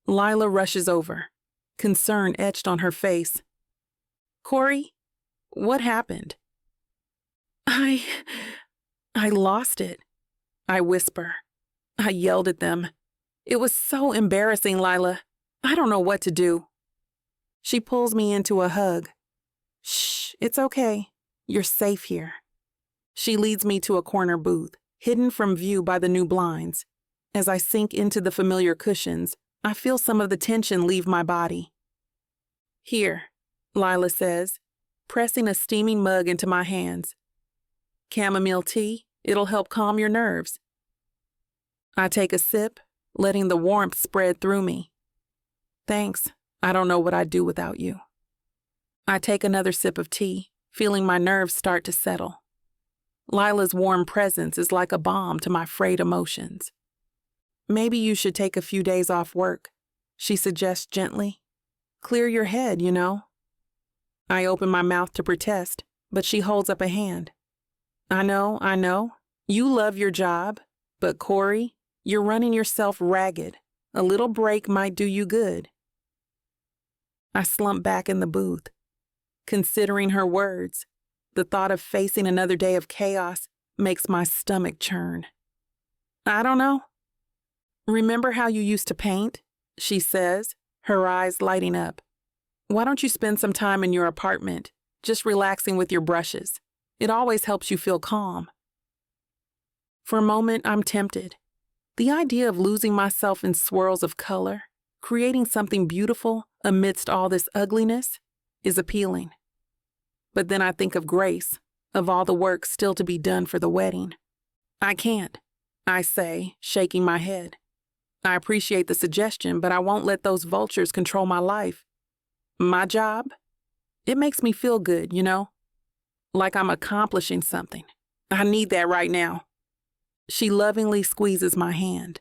Lila rushes over, concern etched on her face. Corey, what happened? I lost it, I whisper. I yelled at them. It was so embarrassing, Lila. I don't know what to do. She pulls me into a hug. Shh, it's okay. You're safe here. She leads me to a corner booth, hidden from view by the new blinds. As I sink into the familiar cushions, I feel some of the tension leave my body. Here, Lila says, pressing a steaming mug into my hands. Chamomile tea, it'll help calm your nerves. I take a sip, letting the warmth spread through me. Thanks, I don't know what I'd do without you. I take another sip of tea, feeling my nerves start to settle. Lila's warm presence is like a balm to my frayed emotions. Maybe you should take a few days off work, she suggests gently. Clear your head, you know. I open my mouth to protest, but she holds up a hand. I know. You love your job, but Corey, you're running yourself ragged. A little break might do you good. I slump back in the booth. Considering her words, the thought of facing another day of chaos makes my stomach churn. I don't know. Remember how you used to paint? She says, her eyes lighting up. Why don't you spend some time in your apartment, just relaxing with your brushes? It always helps you feel calm. For a moment, I'm tempted. The idea of losing myself in swirls of color, creating something beautiful amidst all this ugliness, is appealing. But then I think of Grace, of all the work still to be done for the wedding. I can't, I say, shaking my head. I appreciate the suggestion, but I won't let those vultures control my life. My job? It makes me feel good, you know? Like I'm accomplishing something. I need that right now. She lovingly squeezes my hand.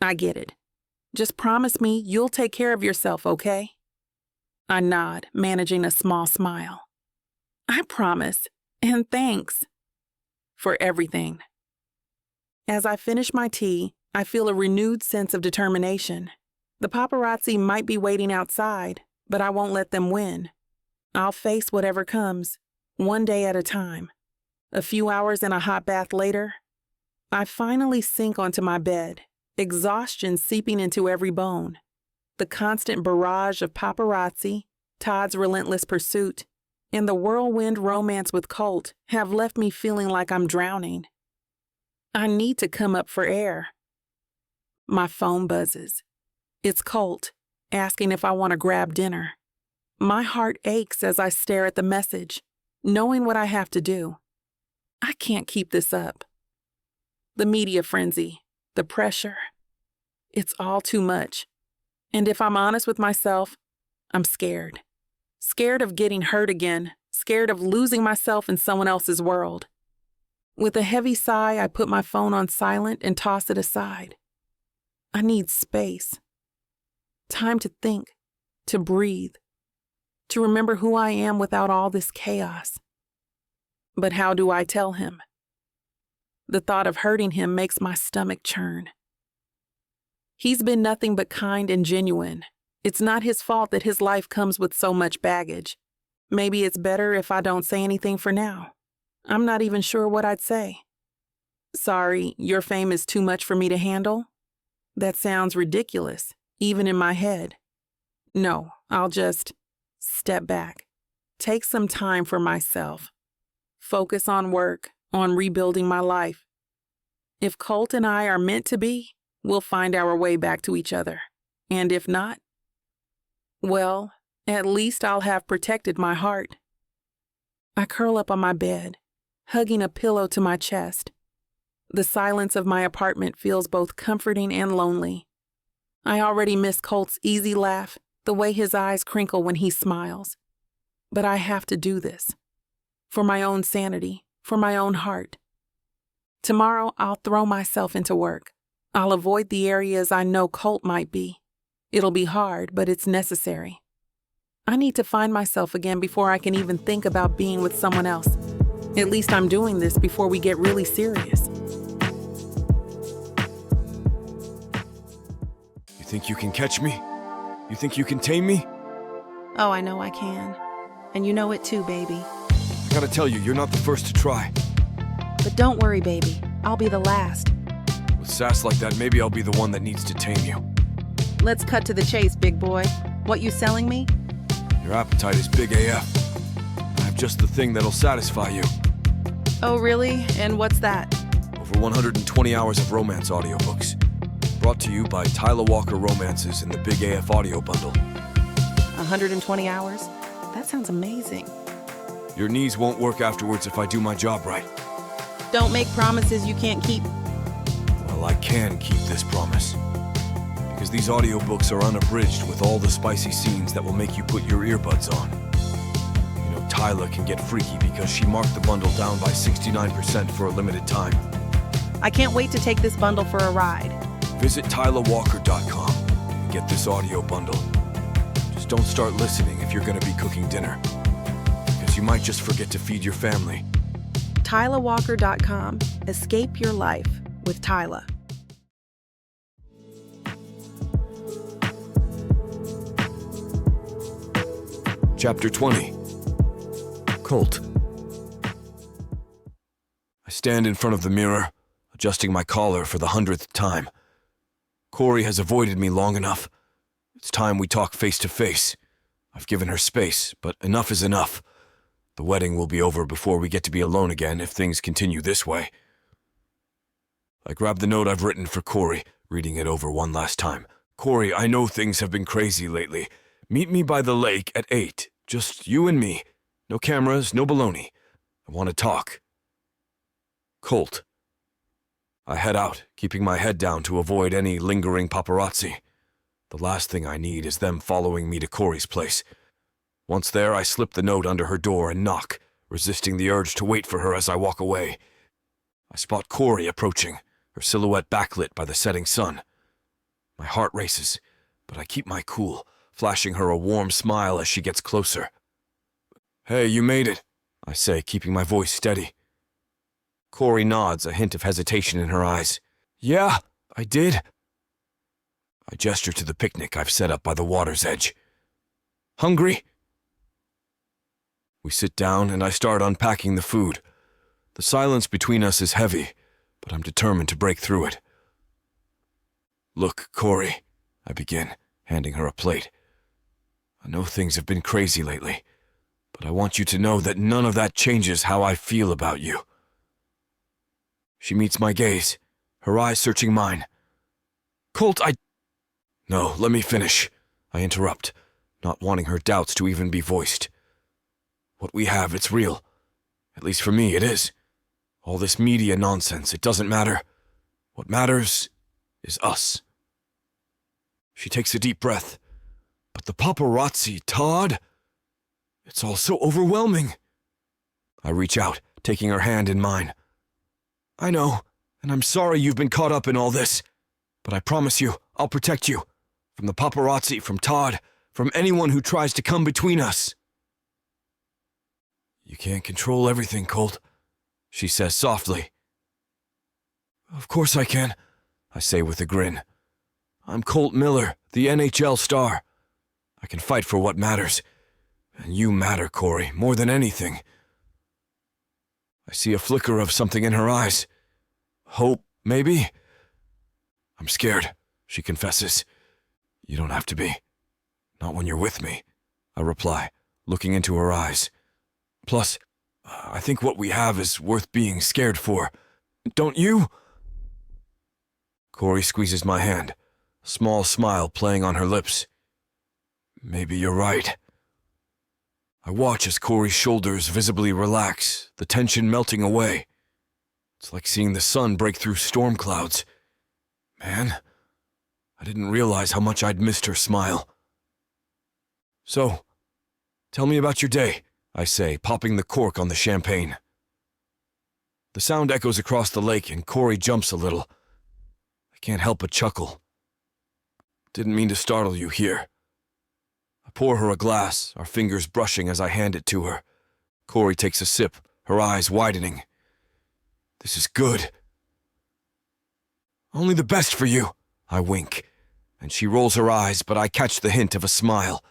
I get it. Just promise me you'll take care of yourself, okay? I nod, managing a small smile. I promise, and thanks for everything. As I finish my tea, I feel a renewed sense of determination. The paparazzi might be waiting outside, but I won't let them win. I'll face whatever comes, one day at a time. A few hours in a hot bath later, I finally sink onto my bed, exhaustion seeping into every bone. The constant barrage of paparazzi, Todd's relentless pursuit, and the whirlwind romance with Colt have left me feeling like I'm drowning. I need to come up for air. My phone buzzes. It's Colt, asking if I want to grab dinner. My heart aches as I stare at the message, knowing what I have to do. I can't keep this up. The media frenzy, the pressure, it's all too much. And if I'm honest with myself, I'm scared. Scared of getting hurt again, scared of losing myself in someone else's world. With a heavy sigh, I put my phone on silent and toss it aside. I need space. Time to think, to breathe, to remember who I am without all this chaos. But how do I tell him? The thought of hurting him makes my stomach churn. He's been nothing but kind and genuine. It's not his fault that his life comes with so much baggage. Maybe it's better if I don't say anything for now. I'm not even sure what I'd say. Sorry, your fame is too much for me to handle? That sounds ridiculous, even in my head. No, I'll just step back. Take some time for myself. Focus on work, on rebuilding my life. If Colt and I are meant to be, we'll find our way back to each other. And if not, well, at least I'll have protected my heart. I curl up on my bed, hugging a pillow to my chest. The silence of my apartment feels both comforting and lonely. I already miss Colt's easy laugh, the way his eyes crinkle when he smiles. But I have to do this. For my own sanity, for my own heart. Tomorrow, I'll throw myself into work. I'll avoid the areas I know Colt might be. It'll be hard, but it's necessary. I need to find myself again before I can even think about being with someone else. At least I'm doing this before we get really serious. You think you can catch me? You think you can tame me? Oh, I know I can. And you know it too, baby. I gotta tell you, you're not the first to try. But don't worry, baby. I'll be the last. With sass like that, maybe I'll be the one that needs to tame you. Let's cut to the chase, big boy. What you selling me? Your appetite is big AF. I have just the thing that'll satisfy you. Oh, really? And what's that? Over 120 hours of romance audiobooks. Brought to you by Tyler Walker Romances in the Big AF Audio Bundle. 120 hours? That sounds amazing. Your knees won't work afterwards if I do my job right. Don't make promises you can't keep. Well, I can keep this promise. Because these audiobooks are unabridged with all the spicy scenes that will make you put your earbuds on. You know, Tyler can get freaky because she marked the bundle down by 69% for a limited time. I can't wait to take this bundle for a ride. Visit tylerwalker.com and get this audio bundle. Just don't start listening if you're going to be cooking dinner. Because you might just forget to feed your family. tylerwalker.com. Escape your life with Tyler. Chapter 20. Colt. I stand in front of the mirror, adjusting my collar for the 100th time. Corey has avoided me long enough. It's time we talk face to face. I've given her space, but enough is enough. The wedding will be over before we get to be alone again if things continue this way. I grab the note I've written for Corey, reading it over one last time. Corey, I know things have been crazy lately. Meet me by the lake at 8. Just you and me. No cameras, no baloney. I want to talk. Colt. I head out, keeping my head down to avoid any lingering paparazzi. The last thing I need is them following me to Corey's place. Once there, I slip the note under her door and knock, resisting the urge to wait for her as I walk away. I spot Corey approaching, her silhouette backlit by the setting sun. My heart races, but I keep my cool, flashing her a warm smile as she gets closer. Hey, you made it, I say, keeping my voice steady. Corey nods, a hint of hesitation in her eyes. Yeah, I did. I gesture to the picnic I've set up by the water's edge. Hungry? We sit down and I start unpacking the food. The silence between us is heavy, but I'm determined to break through it. Look, Corey, I begin, handing her a plate. I know things have been crazy lately, but I want you to know that none of that changes how I feel about you. She meets my gaze, her eyes searching mine. Colt, No, let me finish. I interrupt, not wanting her doubts to even be voiced. What we have, it's real. At least for me, it is. All this media nonsense, it doesn't matter. What matters is us. She takes a deep breath. But the paparazzi, Todd? It's all so overwhelming. I reach out, taking her hand in mine. I know, and I'm sorry you've been caught up in all this. But I promise you, I'll protect you. From the paparazzi, from Todd, from anyone who tries to come between us. You can't control everything, Colt, she says softly. Of course I can, I say with a grin. I'm Colt Miller, the NHL star. I can fight for what matters. And you matter, Corey, more than anything. I see a flicker of something in her eyes. Hope, maybe? I'm scared, she confesses. You don't have to be. Not when you're with me, I reply, looking into her eyes. Plus, I think what we have is worth being scared for. Don't you? Corey squeezes my hand, a small smile playing on her lips. Maybe you're right. I watch as Corey's shoulders visibly relax, the tension melting away. It's like seeing the sun break through storm clouds. Man, I didn't realize how much I'd missed her smile. So, tell me about your day, I say, popping the cork on the champagne. The sound echoes across the lake and Corey jumps a little. I can't help but chuckle. Didn't mean to startle you here. I pour her a glass, our fingers brushing as I hand it to her. Corey takes a sip, her eyes widening. This is good. Only the best for you, I wink, and she rolls her eyes, but I catch the hint of a smile.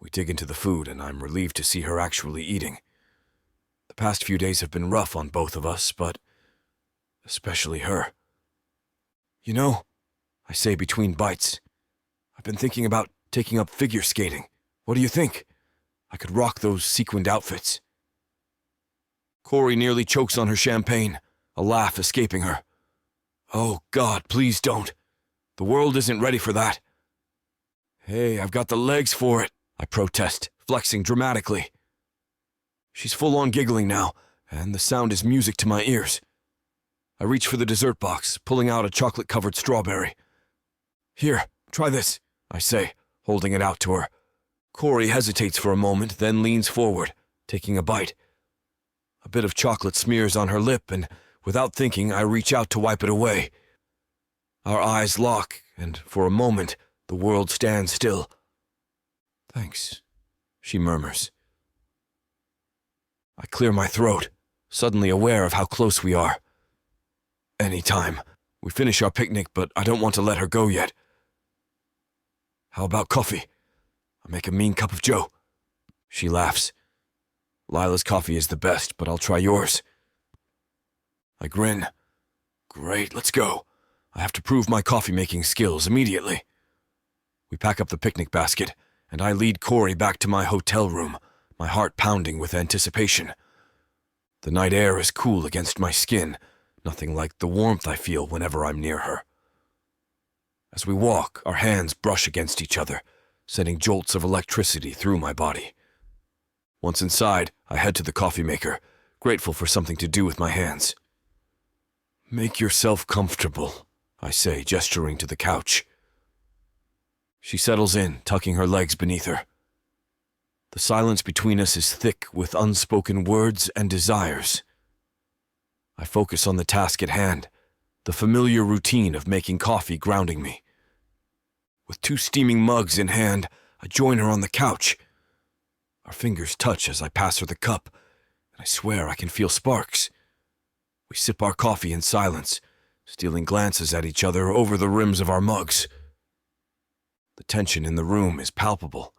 We dig into the food, and I'm relieved to see her actually eating. The past few days have been rough on both of us, but especially her. You know, I say between bites, I've been thinking about taking up figure skating. What do you think? I could rock those sequined outfits. Corey nearly chokes on her champagne, a laugh escaping her. Oh, God, please don't. The world isn't ready for that. Hey, I've got the legs for it, I protest, flexing dramatically. She's full-on giggling now, and the sound is music to my ears. I reach for the dessert box, pulling out a chocolate-covered strawberry. Here, try this, I say, holding it out to her. Corey hesitates for a moment, then leans forward, taking a bite. A bit of chocolate smears on her lip, and without thinking, I reach out to wipe it away. Our eyes lock, and for a moment, the world stands still. Thanks, she murmurs. I clear my throat, suddenly aware of how close we are. Anytime. We finish our picnic, but I don't want to let her go yet. How about coffee? I'll make a mean cup of joe. She laughs. Lila's coffee is the best, but I'll try yours. I grin. Great, let's go. I have to prove my coffee-making skills immediately. We pack up the picnic basket, and I lead Corey back to my hotel room, my heart pounding with anticipation. The night air is cool against my skin, nothing like the warmth I feel whenever I'm near her. As we walk, our hands brush against each other, sending jolts of electricity through my body. Once inside, I head to the coffee maker, grateful for something to do with my hands. Make yourself comfortable, I say, gesturing to the couch. She settles in, tucking her legs beneath her. The silence between us is thick with unspoken words and desires. I focus on the task at hand, the familiar routine of making coffee grounding me. With 2 steaming mugs in hand, I join her on the couch. Our fingers touch as I pass her the cup, and I swear I can feel sparks. We sip our coffee in silence, stealing glances at each other over the rims of our mugs. The tension in the room is palpable.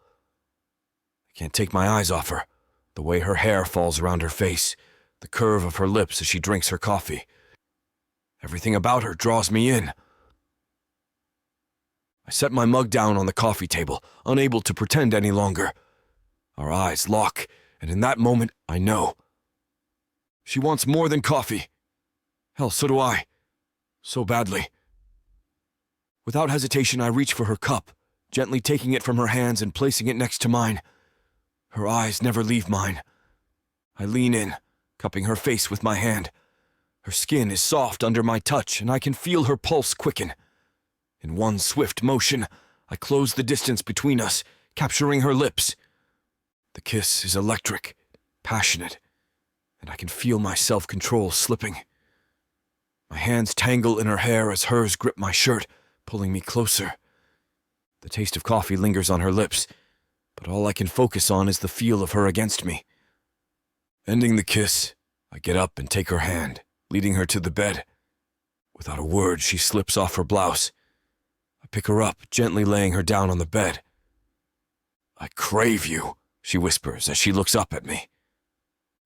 I can't take my eyes off her, the way her hair falls around her face, the curve of her lips as she drinks her coffee. Everything about her draws me in. I set my mug down on the coffee table, unable to pretend any longer. Our eyes lock, and in that moment, I know. She wants more than coffee. Hell, so do I. So badly. Without hesitation, I reach for her cup, gently taking it from her hands and placing it next to mine. Her eyes never leave mine. I lean in, cupping her face with my hand. Her skin is soft under my touch, and I can feel her pulse quicken. In one swift motion, I close the distance between us, capturing her lips. The kiss is electric, passionate, and I can feel my self-control slipping. My hands tangle in her hair as hers grip my shirt, pulling me closer. The taste of coffee lingers on her lips, but all I can focus on is the feel of her against me. Ending the kiss, I get up and take her hand, leading her to the bed. Without a word, she slips off her blouse. I pick her up, gently laying her down on the bed. "I crave you," she whispers as she looks up at me.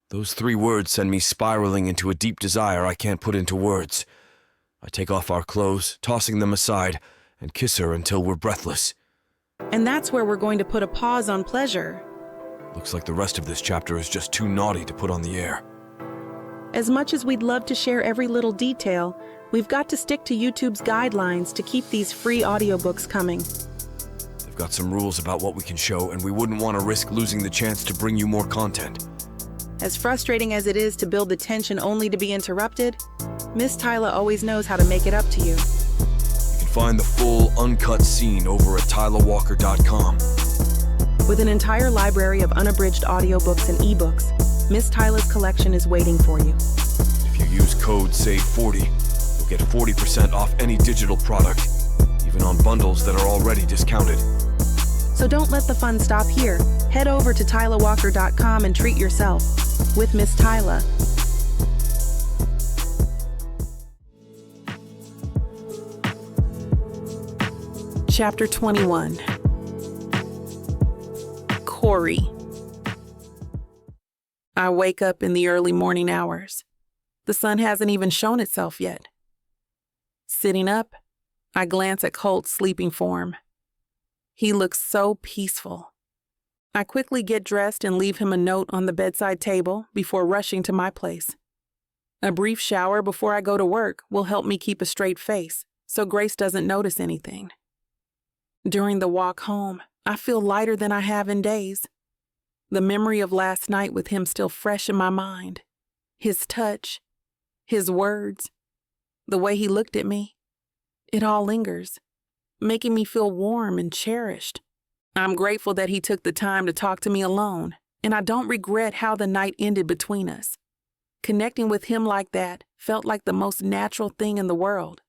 Those 3 words send me spiraling into a deep desire I can't put into words. I take off our clothes, tossing them aside, and kiss her until we're breathless. And that's where we're going to put a pause on pleasure. Looks like the rest of this chapter is just too naughty to put on the air. As much as we'd love to share every little detail, we've got to stick to YouTube's guidelines to keep these free audiobooks coming. They've got some rules about what we can show, and we wouldn't want to risk losing the chance to bring you more content. As frustrating as it is to build the tension only to be interrupted, Miss Tyler always knows how to make it up to you. You can find the full, uncut scene over at tylerwalker.com. With an entire library of unabridged audiobooks and ebooks, Miss Tyler's collection is waiting for you. If you use code SAVE40, you'll get 40% off any digital product, even on bundles that are already discounted. So don't let the fun stop here. Head over to tylerwalker.com and treat yourself with Miss Tyler. Chapter 21. Corey. I wake up in the early morning hours. The sun hasn't even shown itself yet. Sitting up, I glance at Colt's sleeping form. He looks so peaceful. I quickly get dressed and leave him a note on the bedside table before rushing to my place. A brief shower before I go to work will help me keep a straight face so Grace doesn't notice anything. During the walk home, I feel lighter than I have in days. The memory of last night with him still fresh in my mind. His touch, his words, the way he looked at me. It all lingers, making me feel warm and cherished. I'm grateful that he took the time to talk to me alone, and I don't regret how the night ended between us. Connecting with him like that felt like the most natural thing in the world.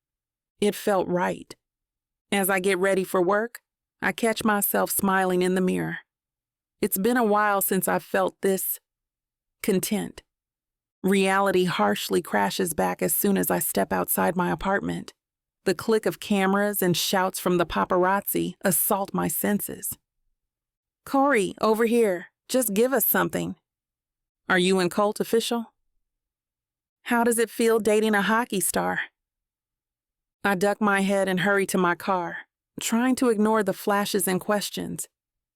It felt right. As I get ready for work, I catch myself smiling in the mirror. It's been a while since I've felt this content. Reality harshly crashes back as soon as I step outside my apartment. The click of cameras and shouts from the paparazzi assault my senses. "Corey, over here. Just give us something." "Are you and Colt official?" "How does it feel dating a hockey star?" I duck my head and hurry to my car, trying to ignore the flashes and questions.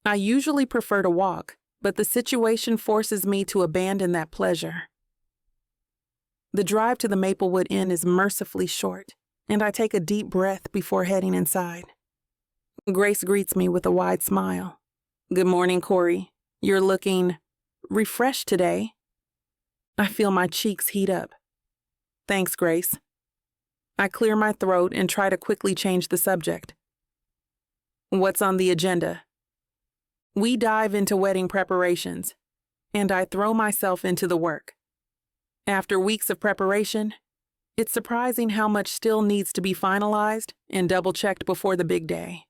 I usually prefer to walk, but the situation forces me to abandon that pleasure. The drive to the Maplewood Inn is mercifully short, and I take a deep breath before heading inside. Grace greets me with a wide smile. "Good morning, Corey. You're looking refreshed today." I feel my cheeks heat up. "Thanks, Grace." I clear my throat and try to quickly change the subject. "What's on the agenda?" We dive into wedding preparations, and I throw myself into the work. After weeks of preparation, it's surprising how much still needs to be finalized and double-checked before the big day.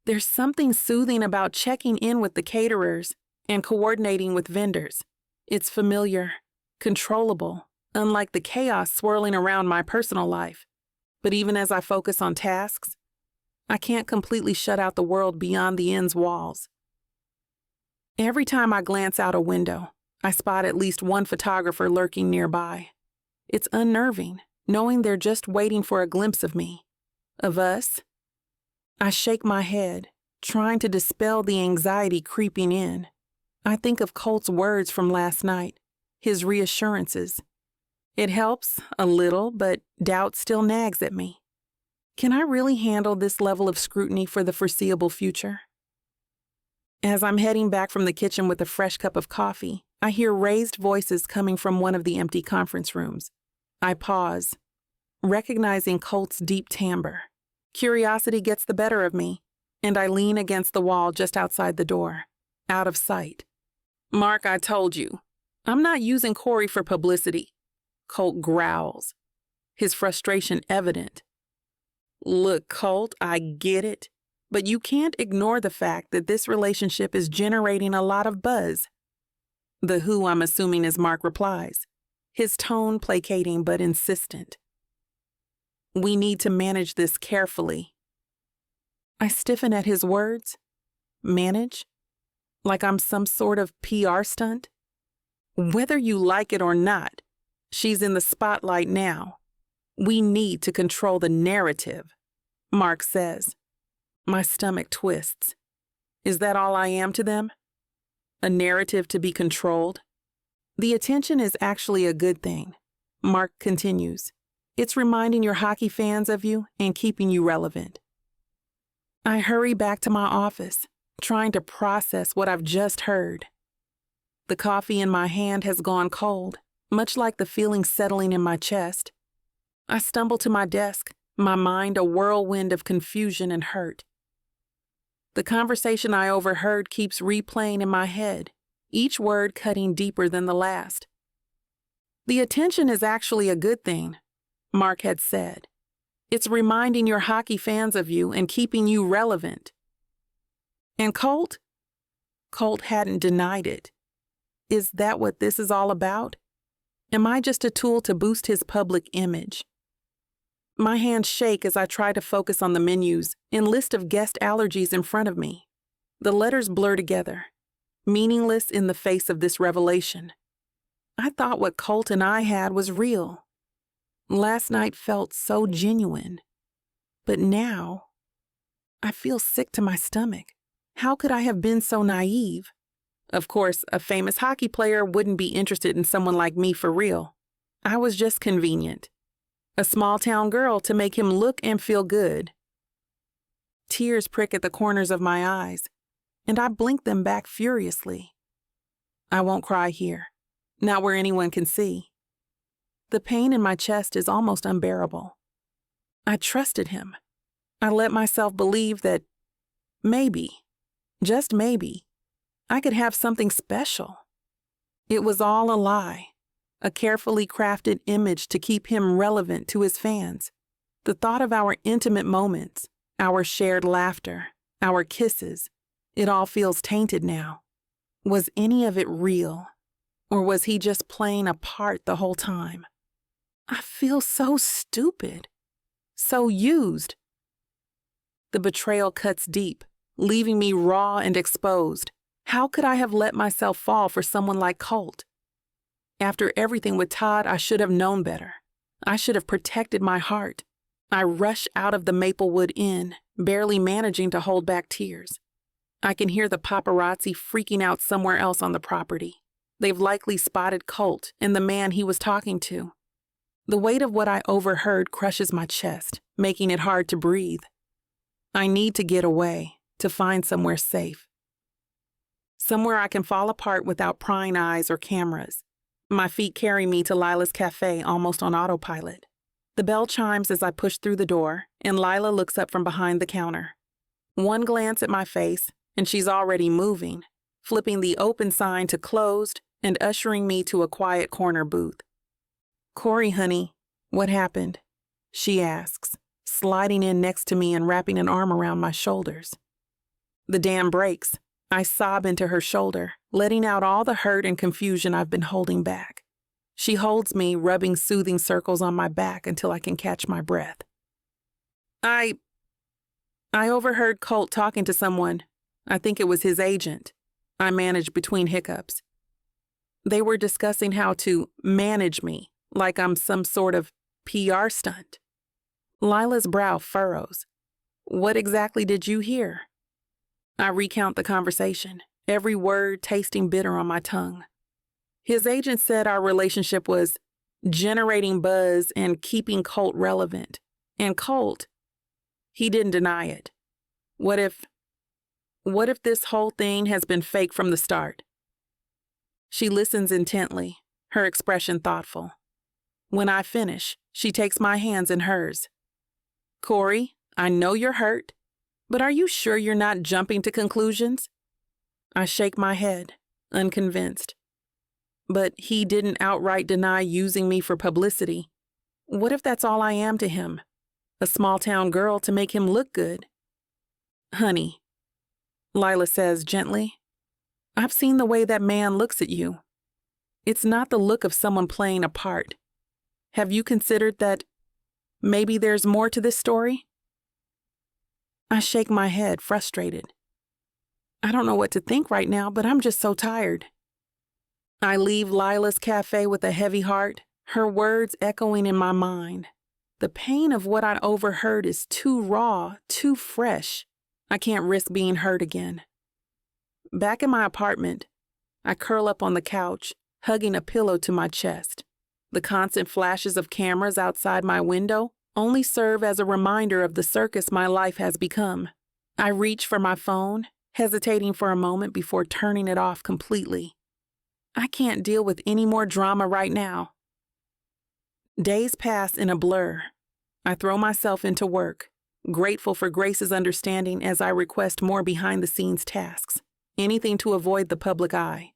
There's something soothing about checking in with the caterers and coordinating with vendors. It's familiar, controllable, unlike the chaos swirling around my personal life. But even as I focus on tasks, I can't completely shut out the world beyond the inn's walls. Every time I glance out a window, I spot at least one photographer lurking nearby. It's unnerving, knowing they're just waiting for a glimpse of me, of us. I shake my head, trying to dispel the anxiety creeping in. I think of Colt's words from last night, his reassurances. It helps a little, but doubt still nags at me. Can I really handle this level of scrutiny for the foreseeable future? As I'm heading back from the kitchen with a fresh cup of coffee, I hear raised voices coming from one of the empty conference rooms. I pause, recognizing Colt's deep timbre. Curiosity gets the better of me, and I lean against the wall just outside the door, out of sight. "Mark, I told you, I'm not using Corey for publicity." Colt growls, his frustration evident. "Look, Colt, I get it, but you can't ignore the fact that this relationship is generating a lot of buzz." The who, I'm assuming, is Mark replies, his tone placating but insistent. We need to manage this carefully. I stiffen at his words. Manage? Like I'm some sort of PR stunt? Whether you like it or not, she's in the spotlight now. We need to control the narrative, Mark says. My stomach twists. Is that all I am to them? A narrative to be controlled? The attention is actually a good thing, Mark continues. It's reminding your hockey fans of you and keeping you relevant. I hurry back to my office, trying to process what I've just heard. The coffee in my hand has gone cold, much like the feeling settling in my chest. I stumble to my desk, my mind a whirlwind of confusion and hurt. The conversation I overheard keeps replaying in my head, each word cutting deeper than the last. The attention is actually a good thing, Mark had said. It's reminding your hockey fans of you and keeping you relevant. And Colt? Colt hadn't denied it. Is that what this is all about? Am I just a tool to boost his public image? My hands shake as I try to focus on the menus and list of guest allergies in front of me. The letters blur together, meaningless in the face of this revelation. I thought what Colt and I had was real. Last night felt so genuine. But now, I feel sick to my stomach. How could I have been so naive? Of course, a famous hockey player wouldn't be interested in someone like me for real. I was just convenient. A small-town girl to make him look and feel good. Tears prick at the corners of my eyes, and I blink them back furiously. I won't cry here, not where anyone can see. The pain in my chest is almost unbearable. I trusted him. I let myself believe that maybe, just maybe, I could have something special. It was all a lie. A carefully crafted image to keep him relevant to his fans. The thought of our intimate moments, our shared laughter, our kisses, it all feels tainted now. Was any of it real? Or was he just playing a part the whole time? I feel so stupid, so used. The betrayal cuts deep, leaving me raw and exposed. How could I have let myself fall for someone like Colt? After everything with Todd, I should have known better. I should have protected my heart. I rush out of the Maplewood Inn, barely managing to hold back tears. I can hear the paparazzi freaking out somewhere else on the property. They've likely spotted Colt and the man he was talking to. The weight of what I overheard crushes my chest, making it hard to breathe. I need to get away, to find somewhere safe. Somewhere I can fall apart without prying eyes or cameras. My feet carry me to Lila's cafe almost on autopilot. The bell chimes as I push through the door, and Lila looks up from behind the counter. One glance at my face, and she's already moving, flipping the open sign to closed and ushering me to a quiet corner booth. "Corey, honey, what happened?" she asks, sliding in next to me and wrapping an arm around my shoulders. The dam breaks. I sob into her shoulder, letting out all the hurt and confusion I've been holding back. She holds me, rubbing soothing circles on my back until I can catch my breath. I overheard Colt talking to someone. I think it was his agent. I managed between hiccups. They were discussing how to manage me, like I'm some sort of PR stunt. Lila's brow furrows. What exactly did you hear? I recount the conversation, every word tasting bitter on my tongue. His agent said our relationship was generating buzz and keeping Colt relevant. And Colt, he didn't deny it. What if this whole thing has been fake from the start? She listens intently, her expression thoughtful. When I finish, she takes my hands in hers. "Corey, I know you're hurt. But are you sure you're not jumping to conclusions?" I shake my head, unconvinced. But he didn't outright deny using me for publicity. What if that's all I am to him? A small-town girl to make him look good? "Honey," Lila says gently, "I've seen the way that man looks at you. It's not the look of someone playing a part. Have you considered that Maybe there's more to this story? I shake my head, frustrated. I don't know what to think right now, but I'm just so tired. I leave Lila's cafe with a heavy heart, her words echoing in my mind. The pain of what I'd overheard is too raw, too fresh. I can't risk being hurt again. Back in my apartment, I curl up on the couch, hugging a pillow to my chest. The constant flashes of cameras outside my window only serve as a reminder of the circus my life has become. I reach for my phone, hesitating for a moment before turning it off completely. I can't deal with any more drama right now. Days pass in a blur. I throw myself into work, grateful for Grace's understanding as I request more behind-the-scenes tasks, anything to avoid the public eye.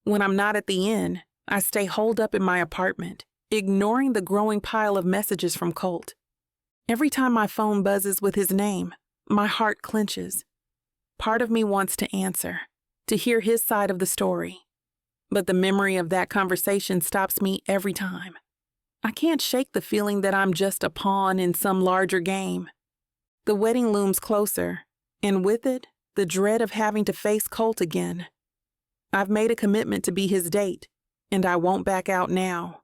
When I'm not at the inn, I stay holed up in my apartment, ignoring the growing pile of messages from Colt. Every time my phone buzzes with his name, my heart clenches. Part of me wants to answer, to hear his side of the story. But the memory of that conversation stops me every time. I can't shake the feeling that I'm just a pawn in some larger game. The wedding looms closer, and with it, the dread of having to face Colt again. I've made a commitment to be his date, and I won't back out now.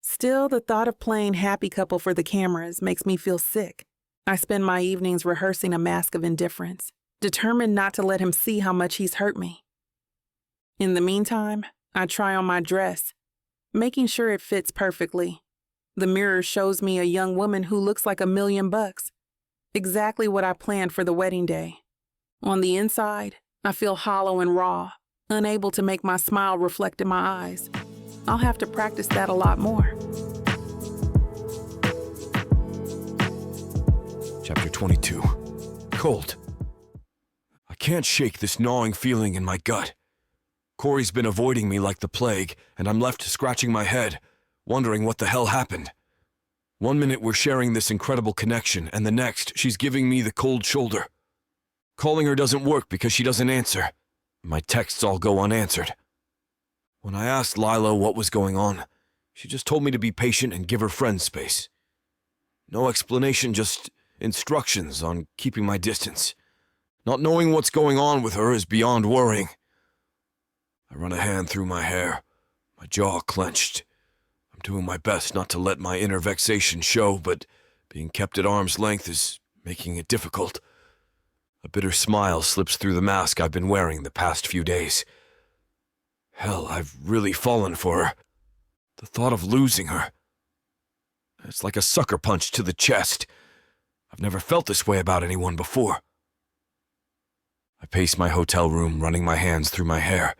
Still, the thought of playing happy couple for the cameras makes me feel sick. I spend my evenings rehearsing a mask of indifference, determined not to let him see how much he's hurt me. In the meantime, I try on my dress, making sure it fits perfectly. The mirror shows me a young woman who looks like $1,000,000, exactly what I planned for the wedding day. On the inside, I feel hollow and raw, unable to make my smile reflect in my eyes. I'll have to practice that a lot more. Chapter 22. Colt. I can't shake this gnawing feeling in my gut. Corey's been avoiding me like the plague, and I'm left scratching my head, wondering what the hell happened. One minute we're sharing this incredible connection, and the next she's giving me the cold shoulder. Calling her doesn't work because she doesn't answer. My texts all go unanswered. When I asked Lila what was going on, she just told me to be patient and give her friends space. No explanation, just instructions on keeping my distance. Not knowing what's going on with her is beyond worrying. I run a hand through my hair, my jaw clenched. I'm doing my best not to let my inner vexation show, but being kept at arm's length is making it difficult. A bitter smile slips through the mask I've been wearing the past few days. Hell, I've really fallen for her. The thought of losing her. It's like a sucker punch to the chest. I've never felt this way about anyone before. I pace my hotel room, running my hands through my hair.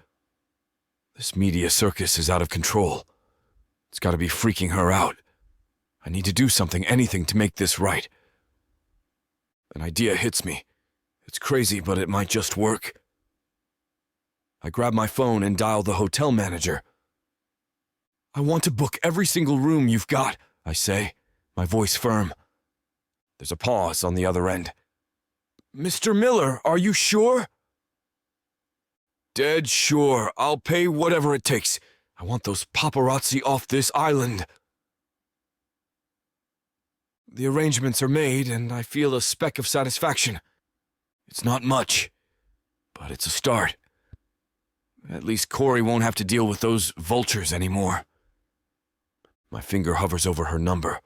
This media circus is out of control. It's got to be freaking her out. I need to do something, anything to make this right. An idea hits me. It's crazy, but it might just work. I grab my phone and dial the hotel manager. I want to book every single room you've got, I say, my voice firm. There's a pause on the other end. Mr. Miller, are you sure? Dead sure. I'll pay whatever it takes. I want those paparazzi off this island. The arrangements are made, and I feel a speck of satisfaction. It's not much, but it's a start. At least Corey won't have to deal with those vultures anymore. My finger hovers over her number.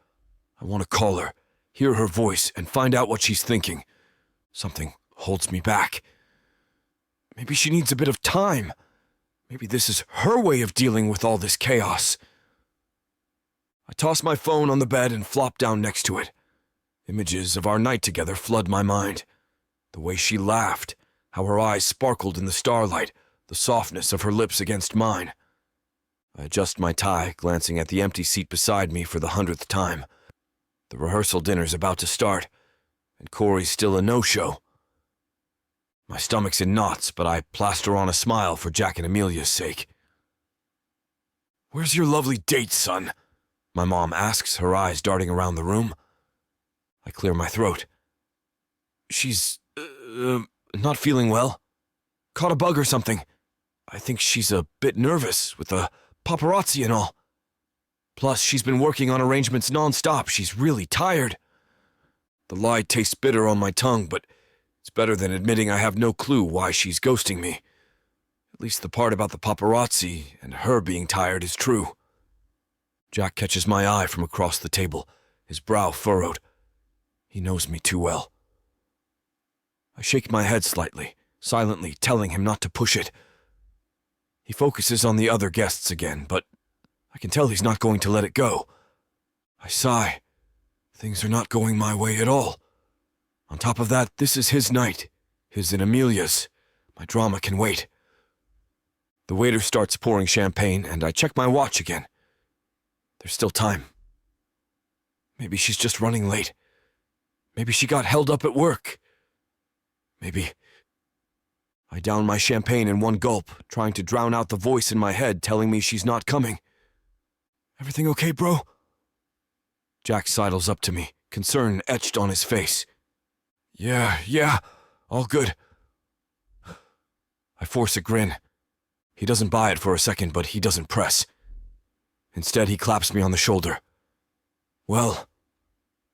I want to call her, hear her voice, and find out what she's thinking. Something holds me back. Maybe she needs a bit of time. Maybe this is her way of dealing with all this chaos. I toss my phone on the bed and flop down next to it. Images of our night together flood my mind. The way she laughed, how her eyes sparkled in the starlight, the softness of her lips against mine. I adjust my tie, glancing at the empty seat beside me for the 100th time. The rehearsal dinner's about to start, and Corey's still a no-show. My stomach's in knots, but I plaster on a smile for Jack and Amelia's sake. "Where's your lovely date, son?" my mom asks, her eyes darting around the room. I clear my throat. She's, not feeling well. Caught a bug or something. I think she's a bit nervous with the paparazzi and all. Plus, she's been working on arrangements non-stop. She's really tired. The lie tastes bitter on my tongue, but it's better than admitting I have no clue why she's ghosting me. At least the part about the paparazzi and her being tired is true. Jack catches my eye from across the table, his brow furrowed. He knows me too well. I shake my head slightly, silently telling him not to push it. He focuses on the other guests again, but I can tell he's not going to let it go. I sigh. Things are not going my way at all. On top of that, this is his night. His and Amelia's. My drama can wait. The waiter starts pouring champagne, and I check my watch again. There's still time. Maybe she's just running late. Maybe she got held up at work. Maybe... I down my champagne in one gulp, trying to drown out the voice in my head telling me she's not coming. Everything okay, bro? Jack sidles up to me, concern etched on his face. Yeah, all good. I force a grin. He doesn't buy it for a second, but he doesn't press. Instead, he claps me on the shoulder. Well,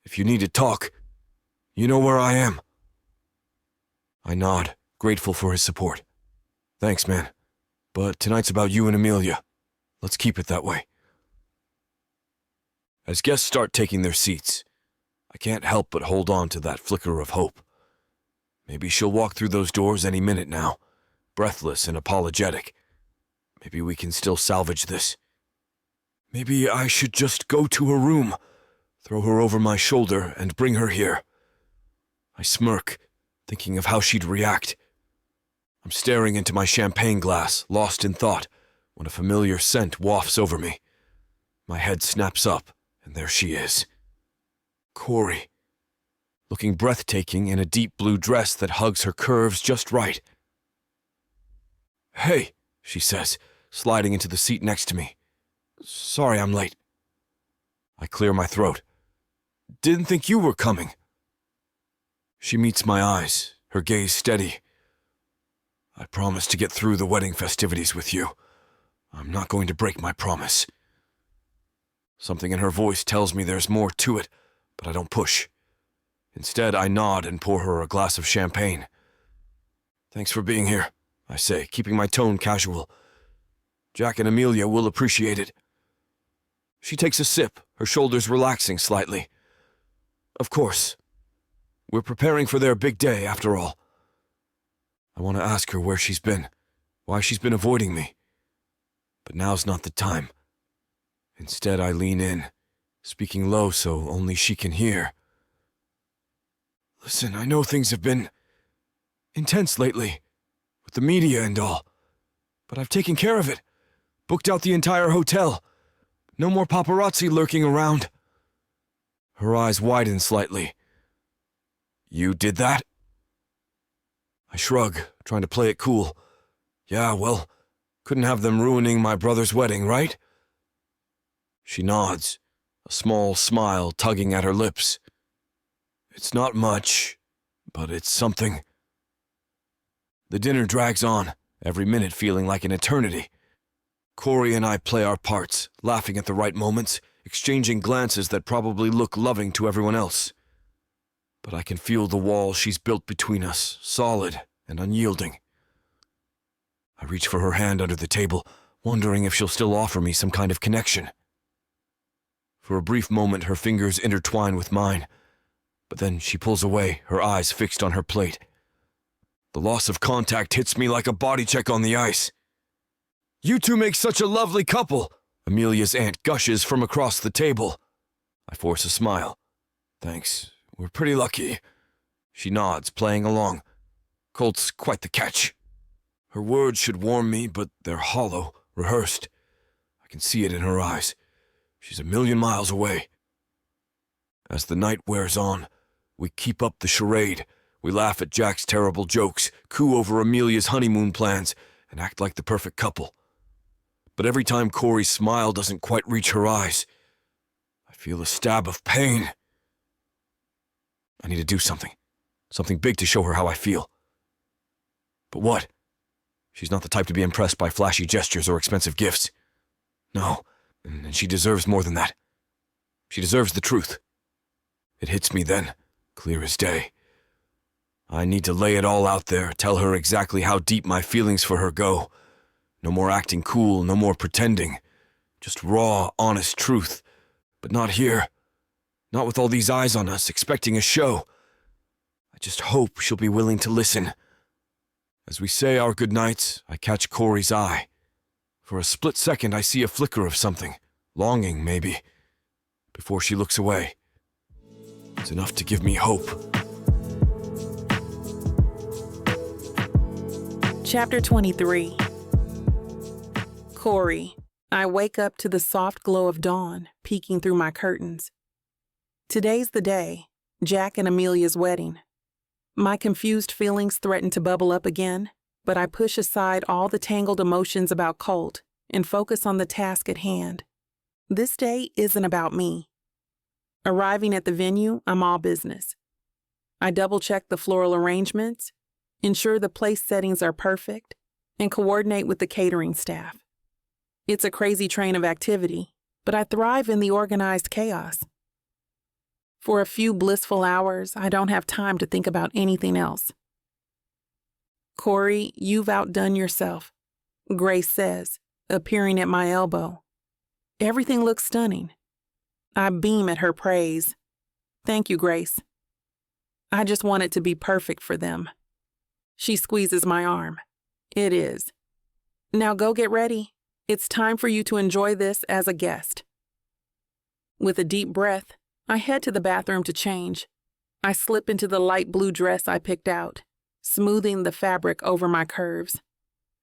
if you need to talk, you know where I am. I nod, grateful for his support. Thanks, man. But tonight's about you and Amelia. Let's keep it that way. As guests start taking their seats, I can't help but hold on to that flicker of hope. Maybe she'll walk through those doors any minute now, breathless and apologetic. Maybe we can still salvage this. Maybe I should just go to her room, throw her over my shoulder, and bring her here. I smirk, thinking of how she'd react. I'm staring into my champagne glass, lost in thought, when a familiar scent wafts over me. My head snaps up, and there she is. Corey, looking breathtaking in a deep blue dress that hugs her curves just right. Hey, she says, sliding into the seat next to me. Sorry I'm late. I clear my throat. Didn't think you were coming. She meets my eyes, her gaze steady. I promise to get through the wedding festivities with you. I'm not going to break my promise. Something in her voice tells me there's more to it, but I don't push. Instead, I nod and pour her a glass of champagne. Thanks for being here, I say, keeping my tone casual. Jack and Amelia will appreciate it. She takes a sip, her shoulders relaxing slightly. Of course. We're preparing for their big day, after all. I want to ask her where she's been, why she's been avoiding me. But now's not the time. Instead, I lean in, speaking low so only she can hear. Listen, I know things have been intense lately, with the media and all, but I've taken care of it. Booked out the entire hotel. No more paparazzi lurking around. Her eyes widen slightly. You did that? I shrug, trying to play it cool. Yeah, well, couldn't have them ruining my brother's wedding, right? She nods, a small smile tugging at her lips. It's not much, but it's something. The dinner drags on, every minute feeling like an eternity. Corey and I play our parts, laughing at the right moments, exchanging glances that probably look loving to everyone else. But I can feel the wall she's built between us, solid and unyielding. I reach for her hand under the table, wondering if she'll still offer me some kind of connection. For a brief moment, her fingers intertwine with mine, but then she pulls away, her eyes fixed on her plate. The loss of contact hits me like a body check on the ice. You two make such a lovely couple, Amelia's aunt gushes from across the table. I force a smile. Thanks, we're pretty lucky. She nods, playing along. Colt's quite the catch. Her words should warm me, but they're hollow, rehearsed. I can see it in her eyes. She's a million miles away. As the night wears on, we keep up the charade. We laugh at Jack's terrible jokes, coo over Amelia's honeymoon plans, and act like the perfect couple. But every time Corey's smile doesn't quite reach her eyes, I feel a stab of pain. I need to do something. Something big to show her how I feel. But what? She's not the type to be impressed by flashy gestures or expensive gifts. No, And she deserves more than that. She deserves the truth. It hits me then, clear as day. I need to lay it all out there, tell her exactly how deep my feelings for her go. No more acting cool, no more pretending. Just raw, honest truth. But not here. Not with all these eyes on us, expecting a show. I just hope she'll be willing to listen. As we say our goodnights, I catch Corey's eye. For a split second, I see a flicker of something. Longing, maybe. Before she looks away. It's enough to give me hope. Chapter 23. Corey. I wake up to the soft glow of dawn peeking through my curtains. Today's the day, Jack and Amelia's wedding. My confused feelings threaten to bubble up again, but I push aside all the tangled emotions about Colt and focus on the task at hand. This day isn't about me. Arriving at the venue, I'm all business. I double-check the floral arrangements, ensure the place settings are perfect, and coordinate with the catering staff. It's a crazy train of activity, but I thrive in the organized chaos. For a few blissful hours, I don't have time to think about anything else. Corey, you've outdone yourself, Grace says, appearing at my elbow. Everything looks stunning. I beam at her praise. Thank you, Grace. I just want it to be perfect for them. She squeezes my arm. It is. Now go get ready. It's time for you to enjoy this as a guest. With a deep breath, I head to the bathroom to change. I slip into the light blue dress I picked out, smoothing the fabric over my curves.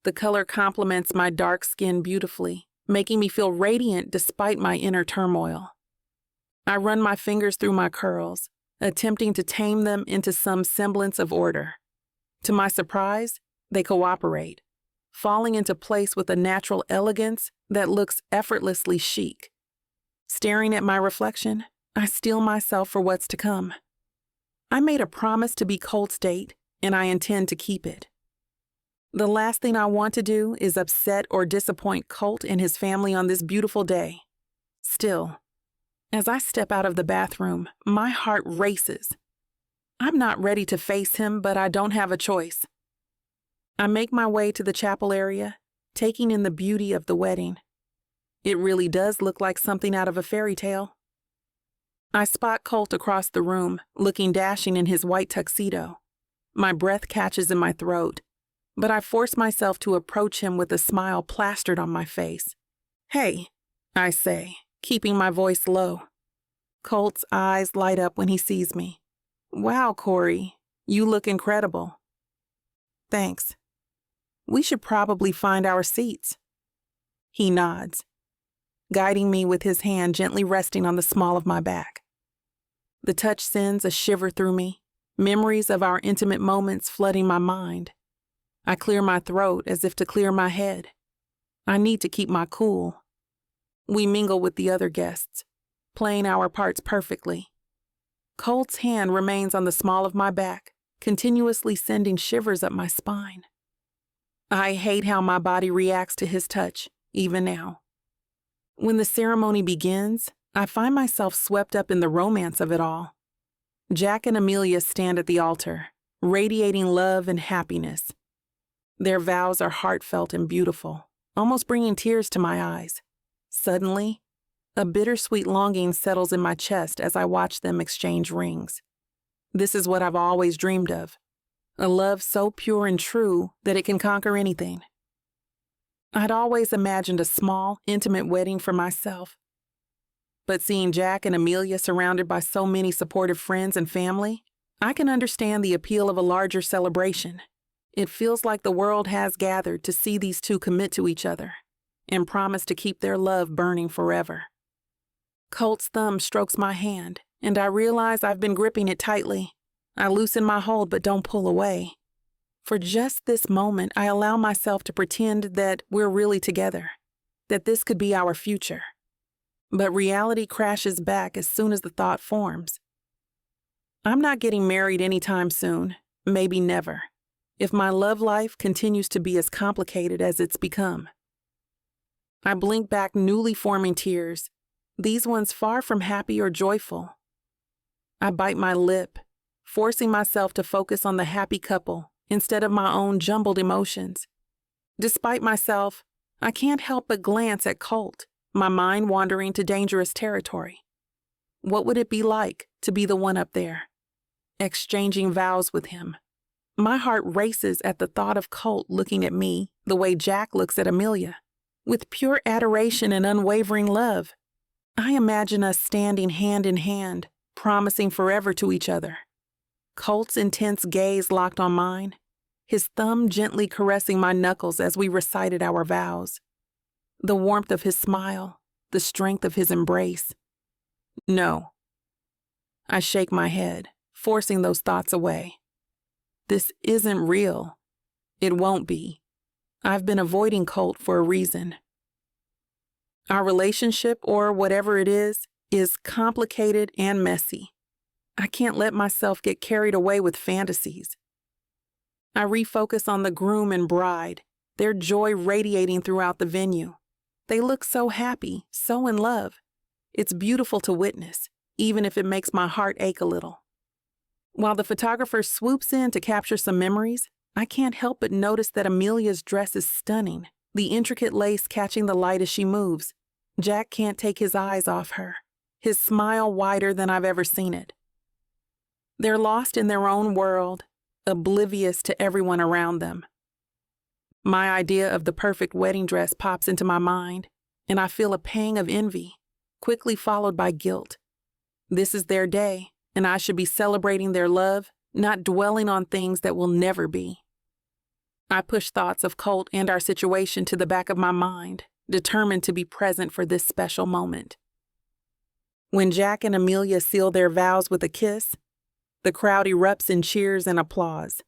The color complements my dark skin beautifully, making me feel radiant despite my inner turmoil. I run my fingers through my curls, attempting to tame them into some semblance of order. To my surprise, they cooperate, falling into place with a natural elegance that looks effortlessly chic. Staring at my reflection, I steel myself for what's to come. I made a promise to be Colt's date, and I intend to keep it. The last thing I want to do is upset or disappoint Colt and his family on this beautiful day. Still, as I step out of the bathroom, my heart races. I'm not ready to face him, but I don't have a choice. I make my way to the chapel area, taking in the beauty of the wedding. It really does look like something out of a fairy tale. I spot Colt across the room, looking dashing in his white tuxedo. My breath catches in my throat, but I force myself to approach him with a smile plastered on my face. "Hey," I say, keeping my voice low. Colt's eyes light up when he sees me. "Wow, Corey, you look incredible." "Thanks. We should probably find our seats." He nods, guiding me with his hand gently resting on the small of my back. The touch sends a shiver through me, memories of our intimate moments flooding my mind. I clear my throat as if to clear my head. I need to keep my cool. We mingle with the other guests, playing our parts perfectly. Colt's hand remains on the small of my back, continuously sending shivers up my spine. I hate how my body reacts to his touch, even now. When the ceremony begins, I find myself swept up in the romance of it all. Jack and Amelia stand at the altar, radiating love and happiness. Their vows are heartfelt and beautiful, almost bringing tears to my eyes. Suddenly, a bittersweet longing settles in my chest as I watch them exchange rings. This is what I've always dreamed of, a love so pure and true that it can conquer anything. I'd always imagined a small, intimate wedding for myself. But seeing Jack and Amelia surrounded by so many supportive friends and family, I can understand the appeal of a larger celebration. It feels like the world has gathered to see these two commit to each other and promise to keep their love burning forever. Colt's thumb strokes my hand, and I realize I've been gripping it tightly. I loosen my hold but don't pull away. For just this moment, I allow myself to pretend that we're really together, that this could be our future. But reality crashes back as soon as the thought forms. I'm not getting married anytime soon, maybe never, if my love life continues to be as complicated as it's become. I blink back newly forming tears, these ones far from happy or joyful. I bite my lip, forcing myself to focus on the happy couple instead of my own jumbled emotions. Despite myself, I can't help but glance at Colt, my mind wandering to dangerous territory. What would it be like to be the one up there, exchanging vows with him? My heart races at the thought of Colt looking at me the way Jack looks at Amelia, with pure adoration and unwavering love. I imagine us standing hand in hand, promising forever to each other. Colt's intense gaze locked on mine, his thumb gently caressing my knuckles as we recited our vows. The warmth of his smile, the strength of his embrace. No. I shake my head, forcing those thoughts away. This isn't real. It won't be. I've been avoiding Colt for a reason. Our relationship, or whatever it is complicated and messy. I can't let myself get carried away with fantasies. I refocus on the groom and bride, their joy radiating throughout the venue. They look so happy, so in love. It's beautiful to witness, even if it makes my heart ache a little. While the photographer swoops in to capture some memories, I can't help but notice that Amelia's dress is stunning, the intricate lace catching the light as she moves. Jack can't take his eyes off her, his smile wider than I've ever seen it. They're lost in their own world, oblivious to everyone around them. My idea of the perfect wedding dress pops into my mind, and I feel a pang of envy, quickly followed by guilt. This is their day, and I should be celebrating their love, not dwelling on things that will never be. I push thoughts of Colt and our situation to the back of my mind, determined to be present for this special moment. When Jack and Amelia seal their vows with a kiss, the crowd erupts in cheers and applause.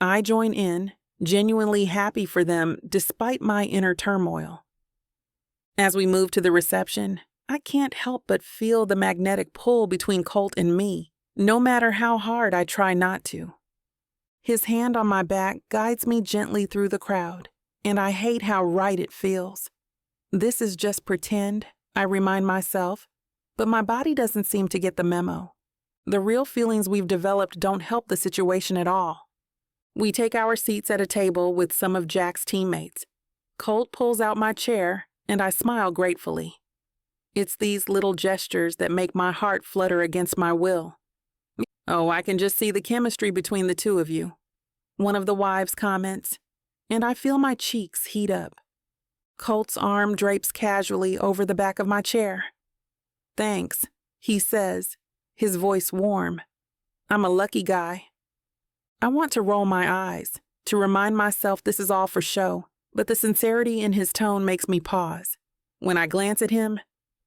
I join in, genuinely happy for them despite my inner turmoil. As we move to the reception, I can't help but feel the magnetic pull between Colt and me, no matter how hard I try not to. His hand on my back guides me gently through the crowd, and I hate how right it feels. This is just pretend, I remind myself, but my body doesn't seem to get the memo. The real feelings we've developed don't help the situation at all. We take our seats at a table with some of Jack's teammates. Colt pulls out my chair, and I smile gratefully. It's these little gestures that make my heart flutter against my will. "Oh, I can just see the chemistry between the two of you," one of the wives comments, and I feel my cheeks heat up. Colt's arm drapes casually over the back of my chair. "Thanks," he says, his voice warm. I'm a lucky guy. I want to roll my eyes, to remind myself this is all for show, but the sincerity in his tone makes me pause. When I glance at him,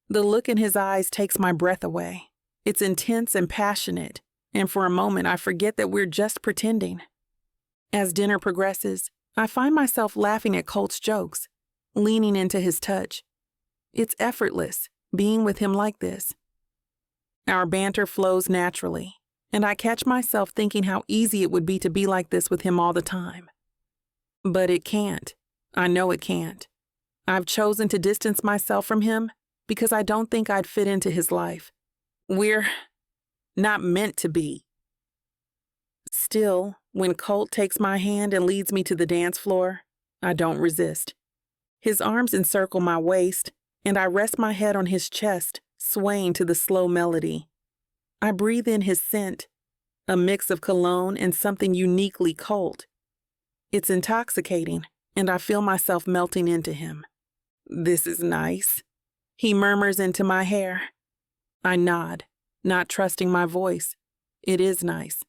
the look in his eyes takes my breath away. It's intense and passionate, and for a moment I forget that we're just pretending. As dinner progresses, I find myself laughing at Colt's jokes, leaning into his touch. It's effortless, being with him like this. Our banter flows naturally, and I catch myself thinking how easy it would be to be like this with him all the time. But it can't. I know it can't. I've chosen to distance myself from him because I don't think I'd fit into his life. We're not meant to be. Still, when Colt takes my hand and leads me to the dance floor, I don't resist. His arms encircle my waist, and I rest my head on his chest, swaying to the slow melody. I breathe in his scent, a mix of cologne and something uniquely Colt. It's intoxicating, and I feel myself melting into him. "This is nice," he murmurs into my hair. I nod, not trusting my voice. It is nice.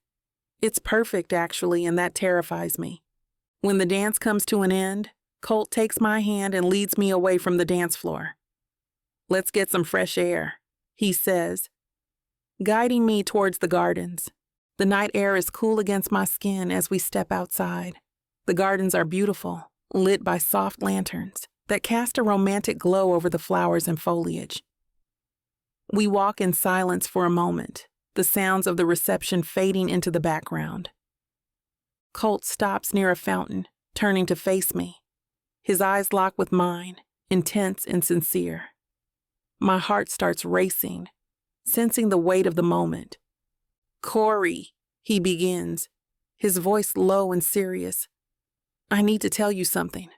It's perfect, actually, and that terrifies me. When the dance comes to an end, Colt takes my hand and leads me away from the dance floor. "Let's get some fresh air," he says, guiding me towards the gardens. The night air is cool against my skin as we step outside. The gardens are beautiful, lit by soft lanterns that cast a romantic glow over the flowers and foliage. We walk in silence for a moment, the sounds of the reception fading into the background. Colt stops near a fountain, turning to face me. His eyes lock with mine, intense and sincere. My heart starts racing, sensing the weight of the moment. "Corey," he begins, his voice low and serious. "I need to tell you something."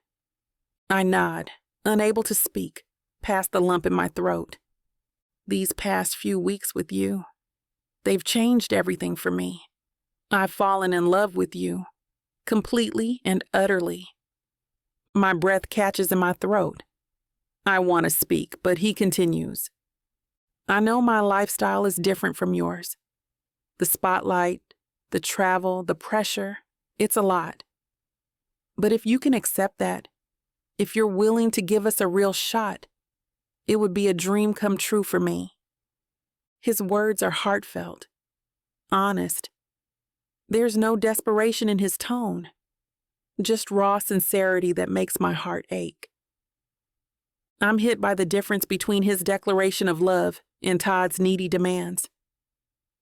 I nod, unable to speak, past the lump in my throat. These past few weeks with you, they've changed everything for me. I've fallen in love with you, completely and utterly. My breath catches in my throat. I want to speak, but he continues. "I know my lifestyle is different from yours. The spotlight, the travel, the pressure, it's a lot. But if you can accept that, if you're willing to give us a real shot, it would be a dream come true for me." His words are heartfelt, honest. There's no desperation in his tone, just raw sincerity that makes my heart ache. I'm hit by the difference between his declaration of love and Todd's needy demands.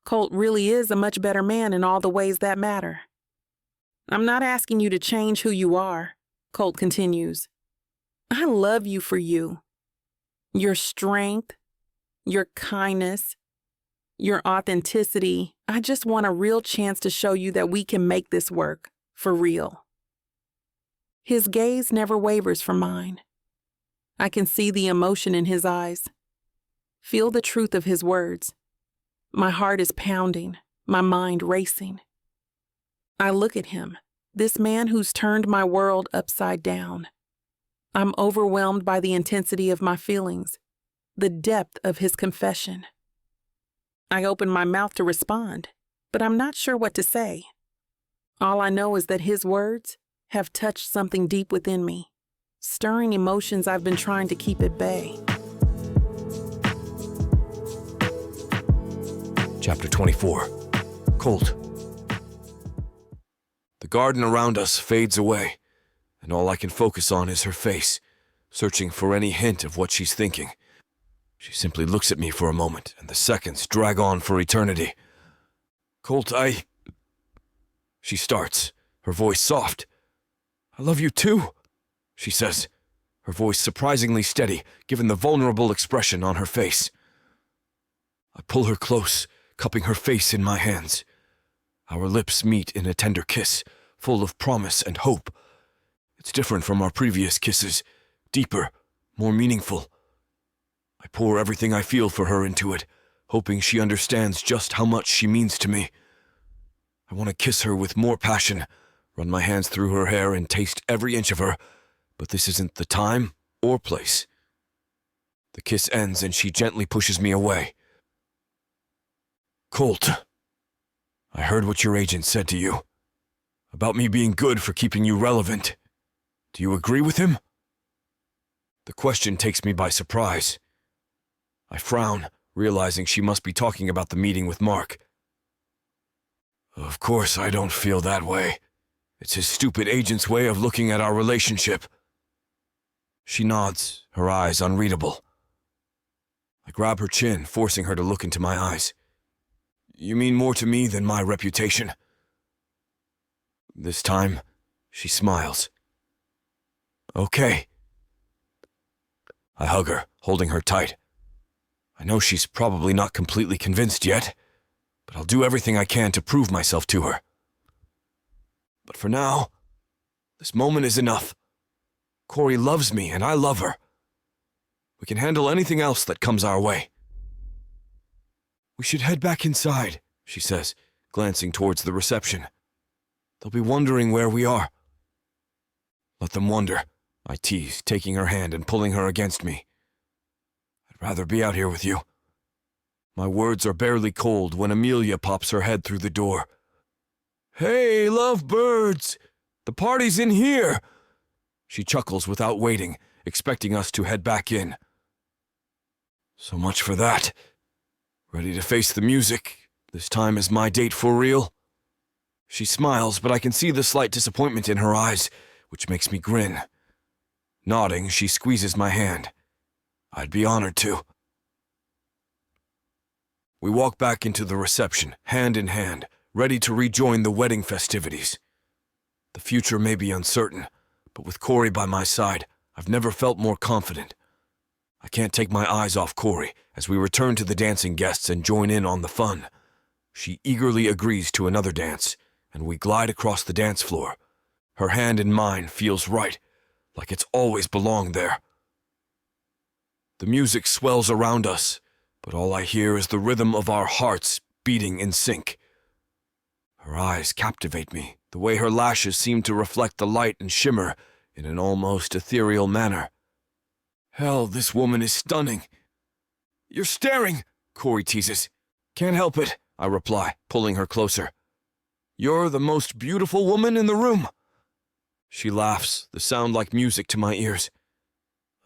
Colt really is a much better man in all the ways that matter. "I'm not asking you to change who you are," Colt continues. "I love you for you. Your strength, your kindness, your authenticity. I just want a real chance to show you that we can make this work, for real." His gaze never wavers from mine. I can see the emotion in his eyes, feel the truth of his words. My heart is pounding, my mind racing. I look at him, this man who's turned my world upside down. I'm overwhelmed by the intensity of my feelings, the depth of his confession. I open my mouth to respond, but I'm not sure what to say. All I know is that his words have touched something deep within me, stirring emotions I've been trying to keep at bay. Chapter 24. Colt. The garden around us fades away, and all I can focus on is her face, searching for any hint of what she's thinking. She simply looks at me for a moment, and the seconds drag on for eternity. "Colt, She starts, her voice soft. "I love you too," she says, her voice surprisingly steady, given the vulnerable expression on her face. I pull her close, cupping her face in my hands. Our lips meet in a tender kiss, full of promise and hope. It's different from our previous kisses, deeper, more meaningful. I pour everything I feel for her into it, hoping she understands just how much she means to me. I want to kiss her with more passion, run my hands through her hair and taste every inch of her, but this isn't the time or place. The kiss ends and she gently pushes me away. "Colt, I heard what your agent said to you, about me being good for keeping you relevant. Do you agree with him?" The question takes me by surprise. I frown, realizing she must be talking about the meeting with Mark. "Of course I don't feel that way. It's his stupid agent's way of looking at our relationship." She nods, her eyes unreadable. I grab her chin, forcing her to look into my eyes. "You mean more to me than my reputation?" This time, she smiles. "Okay." I hug her, holding her tight. I know she's probably not completely convinced yet, but I'll do everything I can to prove myself to her. But for now, this moment is enough. Corey loves me and I love her. We can handle anything else that comes our way. "We should head back inside," she says, glancing towards the reception. "They'll be wondering where we are." "Let them wonder," I tease, taking her hand and pulling her against me. "I'd rather be out here with you." My words are barely cold when Amelia pops her head through the door. "Hey, lovebirds! The party's in here!" She chuckles without waiting, expecting us to head back in. So much for that. Ready to face the music? This time is my date for real? She smiles, but I can see the slight disappointment in her eyes, which makes me grin. Nodding, she squeezes my hand. I'd be honored to. We walk back into the reception, hand in hand, ready to rejoin the wedding festivities. The future may be uncertain, but with Corey by my side, I've never felt more confident. I can't take my eyes off Corey as we return to the dancing guests and join in on the fun. She eagerly agrees to another dance, and we glide across the dance floor. Her hand in mine feels right, like it's always belonged there. The music swells around us, but all I hear is the rhythm of our hearts beating in sync. Her eyes captivate me, the way her lashes seem to reflect the light and shimmer in an almost ethereal manner. Hell, this woman is stunning. You're staring, Corey teases. Can't help it, I reply, pulling her closer. You're the most beautiful woman in the room. She laughs, the sound like music to my ears.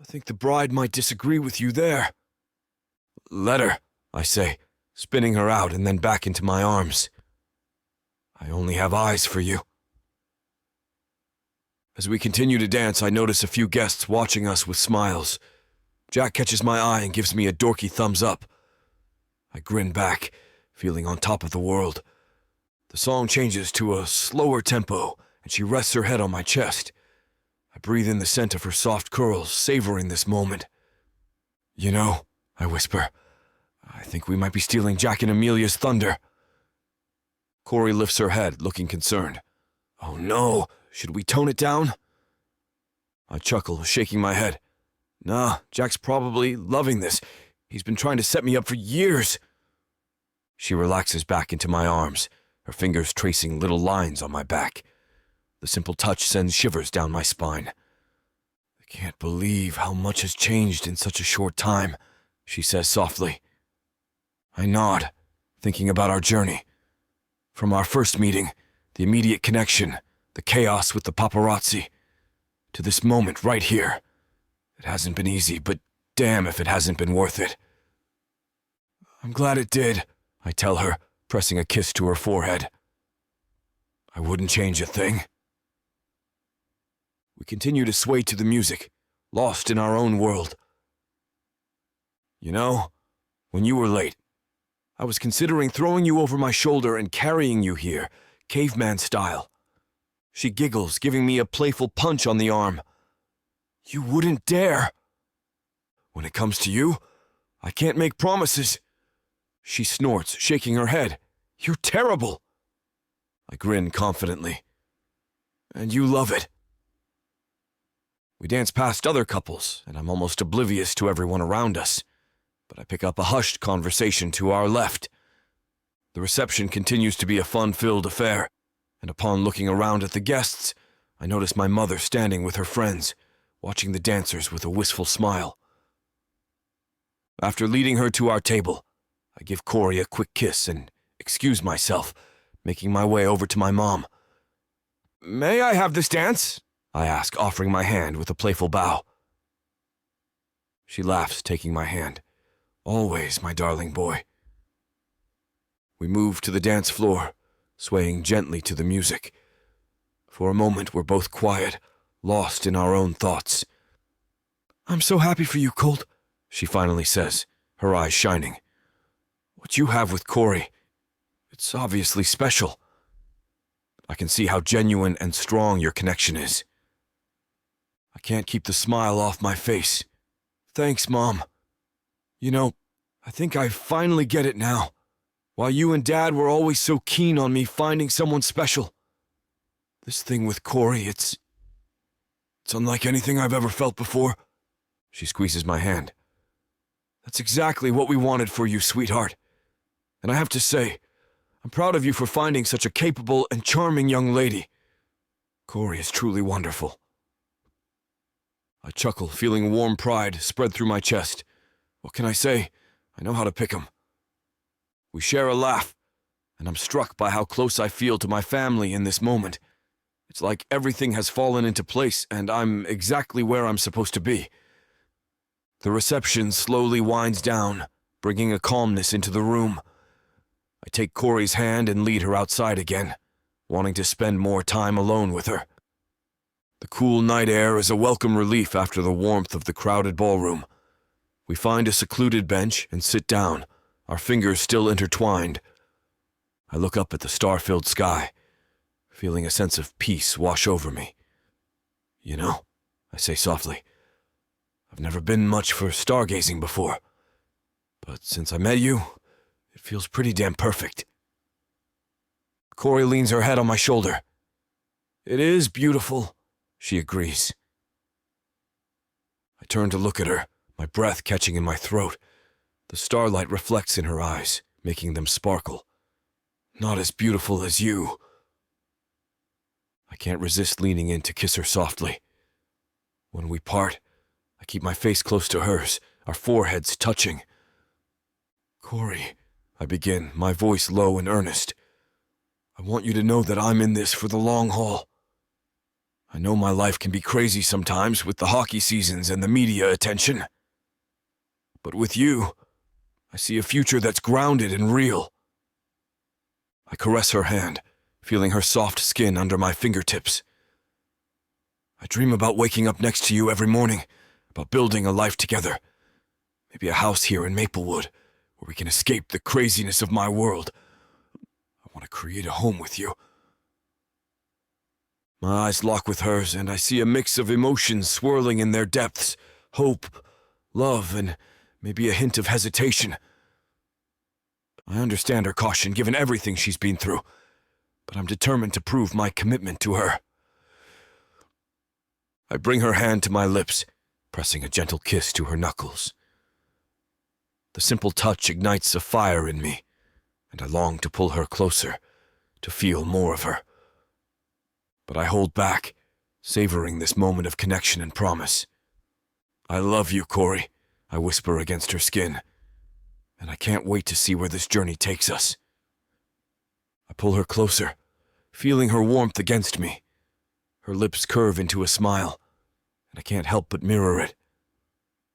I think the bride might disagree with you there. Let her, I say, spinning her out and then back into my arms. I only have eyes for you. As we continue to dance, I notice a few guests watching us with smiles. Jack catches my eye and gives me a dorky thumbs up. I grin back, feeling on top of the world. The song changes to a slower tempo, and she rests her head on my chest. I breathe in the scent of her soft curls, savoring this moment. You know, I whisper, I think we might be stealing Jack and Amelia's thunder. Corey lifts her head, looking concerned. Oh no, should we tone it down? I chuckle, shaking my head. Nah, Jack's probably loving this. He's been trying to set me up for years. She relaxes back into my arms, her fingers tracing little lines on my back. The simple touch sends shivers down my spine. I can't believe how much has changed in such a short time, she says softly. I nod, thinking about our journey. From our first meeting, the immediate connection, the chaos with the paparazzi, to this moment right here. It hasn't been easy, but damn if it hasn't been worth it. I'm glad it did, I tell her, pressing a kiss to her forehead. I wouldn't change a thing. We continue to sway to the music, lost in our own world. You know, when you were late, I was considering throwing you over my shoulder and carrying you here, caveman style. She giggles, giving me a playful punch on the arm. You wouldn't dare. When it comes to you, I can't make promises. She snorts, shaking her head. You're terrible. I grin confidently. And you love it. We dance past other couples, and I'm almost oblivious to everyone around us. But I pick up a hushed conversation to our left. The reception continues to be a fun-filled affair, and upon looking around at the guests, I notice my mother standing with her friends, watching the dancers with a wistful smile. After leading her to our table, I give Corey a quick kiss and excuse myself, making my way over to my mom. May I have this dance? I ask, offering my hand with a playful bow. She laughs, taking my hand. Always, my darling boy. We move to the dance floor, swaying gently to the music. For a moment, we're both quiet, lost in our own thoughts. I'm so happy for you, Colt, she finally says, her eyes shining. What you have with Corey, it's obviously special. I can see how genuine and strong your connection is. I can't keep the smile off my face. Thanks, Mom. You know, I think I finally get it now. While you and Dad were always so keen on me finding someone special. This thing with Corey, it's unlike anything I've ever felt before. She squeezes my hand. That's exactly what we wanted for you, sweetheart. And I have to say, I'm proud of you for finding such a capable and charming young lady. Corey is truly wonderful. I chuckle, feeling warm pride spread through my chest. What can I say? I know how to pick 'em. We share a laugh, and I'm struck by how close I feel to my family in this moment. It's like everything has fallen into place, and I'm exactly where I'm supposed to be. The reception slowly winds down, bringing a calmness into the room. I take Corey's hand and lead her outside again, wanting to spend more time alone with her. The cool night air is a welcome relief after the warmth of the crowded ballroom. We find a secluded bench and sit down, our fingers still intertwined. I look up at the star-filled sky, feeling a sense of peace wash over me. You know, I say softly, I've never been much for stargazing before, but since I met you, it feels pretty damn perfect. Corey leans her head on my shoulder. It is beautiful, she agrees. I turn to look at her, my breath catching in my throat. The starlight reflects in her eyes, making them sparkle. Not as beautiful as you. I can't resist leaning in to kiss her softly. When we part, I keep my face close to hers, our foreheads touching. Corey, I begin, my voice low and earnest. I want you to know that I'm in this for the long haul. I know my life can be crazy sometimes with the hockey seasons and the media attention. But with you, I see a future that's grounded and real. I caress her hand, feeling her soft skin under my fingertips. I dream about waking up next to you every morning, about building a life together. Maybe a house here in Maplewood, where we can escape the craziness of my world. I want to create a home with you. My eyes lock with hers, and I see a mix of emotions swirling in their depths. Hope, love, and maybe a hint of hesitation. I understand her caution, given everything she's been through, but I'm determined to prove my commitment to her. I bring her hand to my lips, pressing a gentle kiss to her knuckles. The simple touch ignites a fire in me, and I long to pull her closer, to feel more of her. But I hold back, savoring this moment of connection and promise. I love you, Corey, I whisper against her skin, and I can't wait to see where this journey takes us. I pull her closer, feeling her warmth against me. Her lips curve into a smile, and I can't help but mirror it.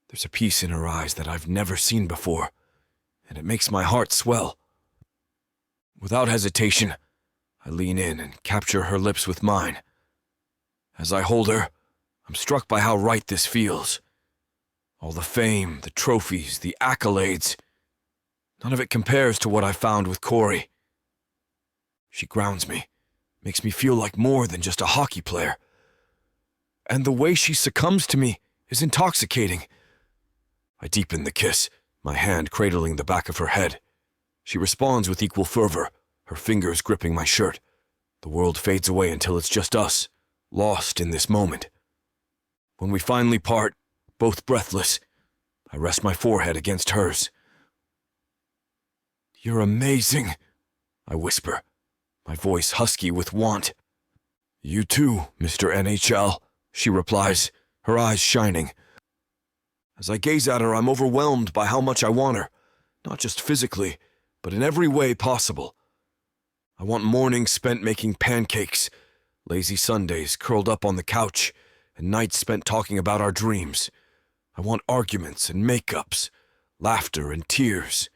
There's a peace in her eyes that I've never seen before, and it makes my heart swell. Without hesitation, I lean in and capture her lips with mine. As I hold her, I'm struck by how right this feels. All the fame, the trophies, the accolades, none of it compares to what I found with Corey. She grounds me, makes me feel like more than just a hockey player. And the way she succumbs to me is intoxicating. I deepen the kiss, my hand cradling the back of her head. She responds with equal fervor, her fingers gripping my shirt. The world fades away until it's just us, lost in this moment. When we finally part, both breathless, I rest my forehead against hers. You're amazing, I whisper, my voice husky with want. You too, Mr. NHL, she replies, her eyes shining. As I gaze at her, I'm overwhelmed by how much I want her, not just physically, but in every way possible. I want mornings spent making pancakes, lazy Sundays curled up on the couch, and nights spent talking about our dreams. I want arguments and makeups, laughter and tears.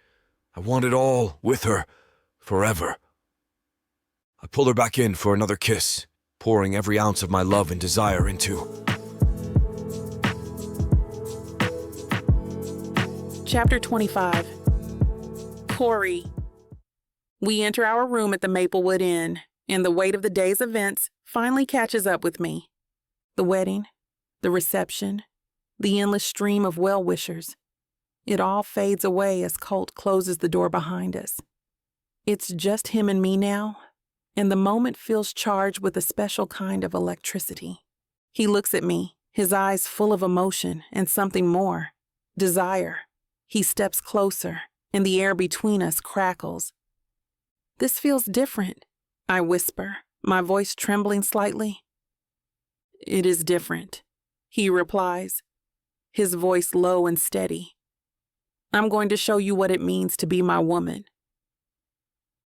I want it all with her, forever. I pull her back in for another kiss, pouring every ounce of my love and desire into. Chapter 25. Corey. We enter our room at the Maplewood Inn, and the weight of the day's events finally catches up with me. The wedding, the reception, the endless stream of well-wishers. It all fades away as Colt closes the door behind us. It's just him and me now, and the moment feels charged with a special kind of electricity. He looks at me, his eyes full of emotion and something more, desire. He steps closer, and the air between us crackles. This feels different, I whisper, my voice trembling slightly. It is different, he replies, his voice low and steady. I'm going to show you what it means to be my woman.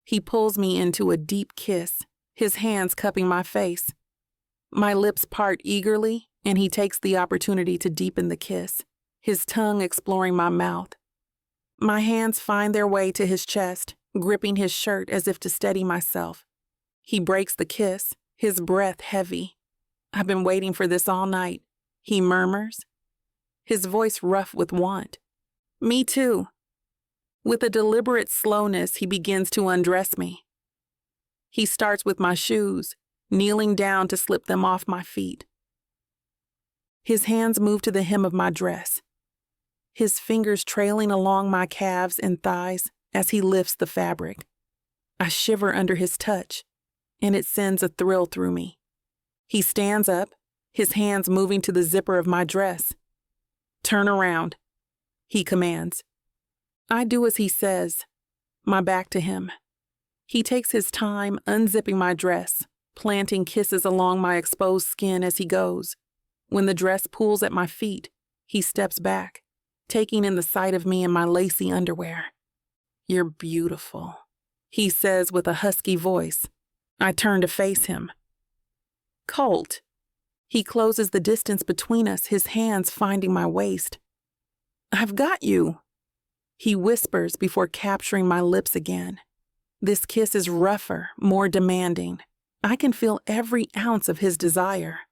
He pulls me into a deep kiss, his hands cupping my face. My lips part eagerly, and he takes the opportunity to deepen the kiss, his tongue exploring my mouth. My hands find their way to his chest, gripping his shirt as if to steady myself. He breaks the kiss, his breath heavy. I've been waiting for this all night, he murmurs, his voice rough with want. Me too. With a deliberate slowness, he begins to undress me. He starts with my shoes, kneeling down to slip them off my feet. His hands move to the hem of my dress, his fingers trailing along my calves and thighs as he lifts the fabric. I shiver under his touch, and it sends a thrill through me. He stands up, his hands moving to the zipper of my dress. "Turn around," he commands. I do as he says, my back to him. He takes his time unzipping my dress, planting kisses along my exposed skin as he goes. When the dress pulls at my feet, he steps back, taking in the sight of me in my lacy underwear. "You're beautiful," he says with a husky voice. I turn to face him. "Colt." He closes the distance between us, his hands finding my waist. "I've got you," he whispers before capturing my lips again. This kiss is rougher, more demanding. I can feel every ounce of his desire.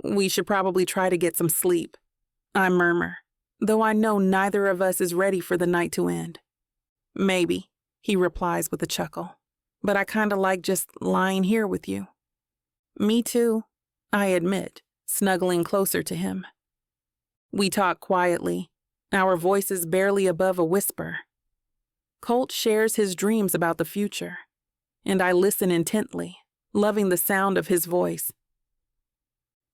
"We should probably try to get some sleep," I murmur, though I know neither of us is ready for the night to end. "Maybe," he replies with a chuckle, "but I kinda like just lying here with you." "Me too," I admit, snuggling closer to him. We talk quietly, our voices barely above a whisper. Colt shares his dreams about the future, and I listen intently, loving the sound of his voice.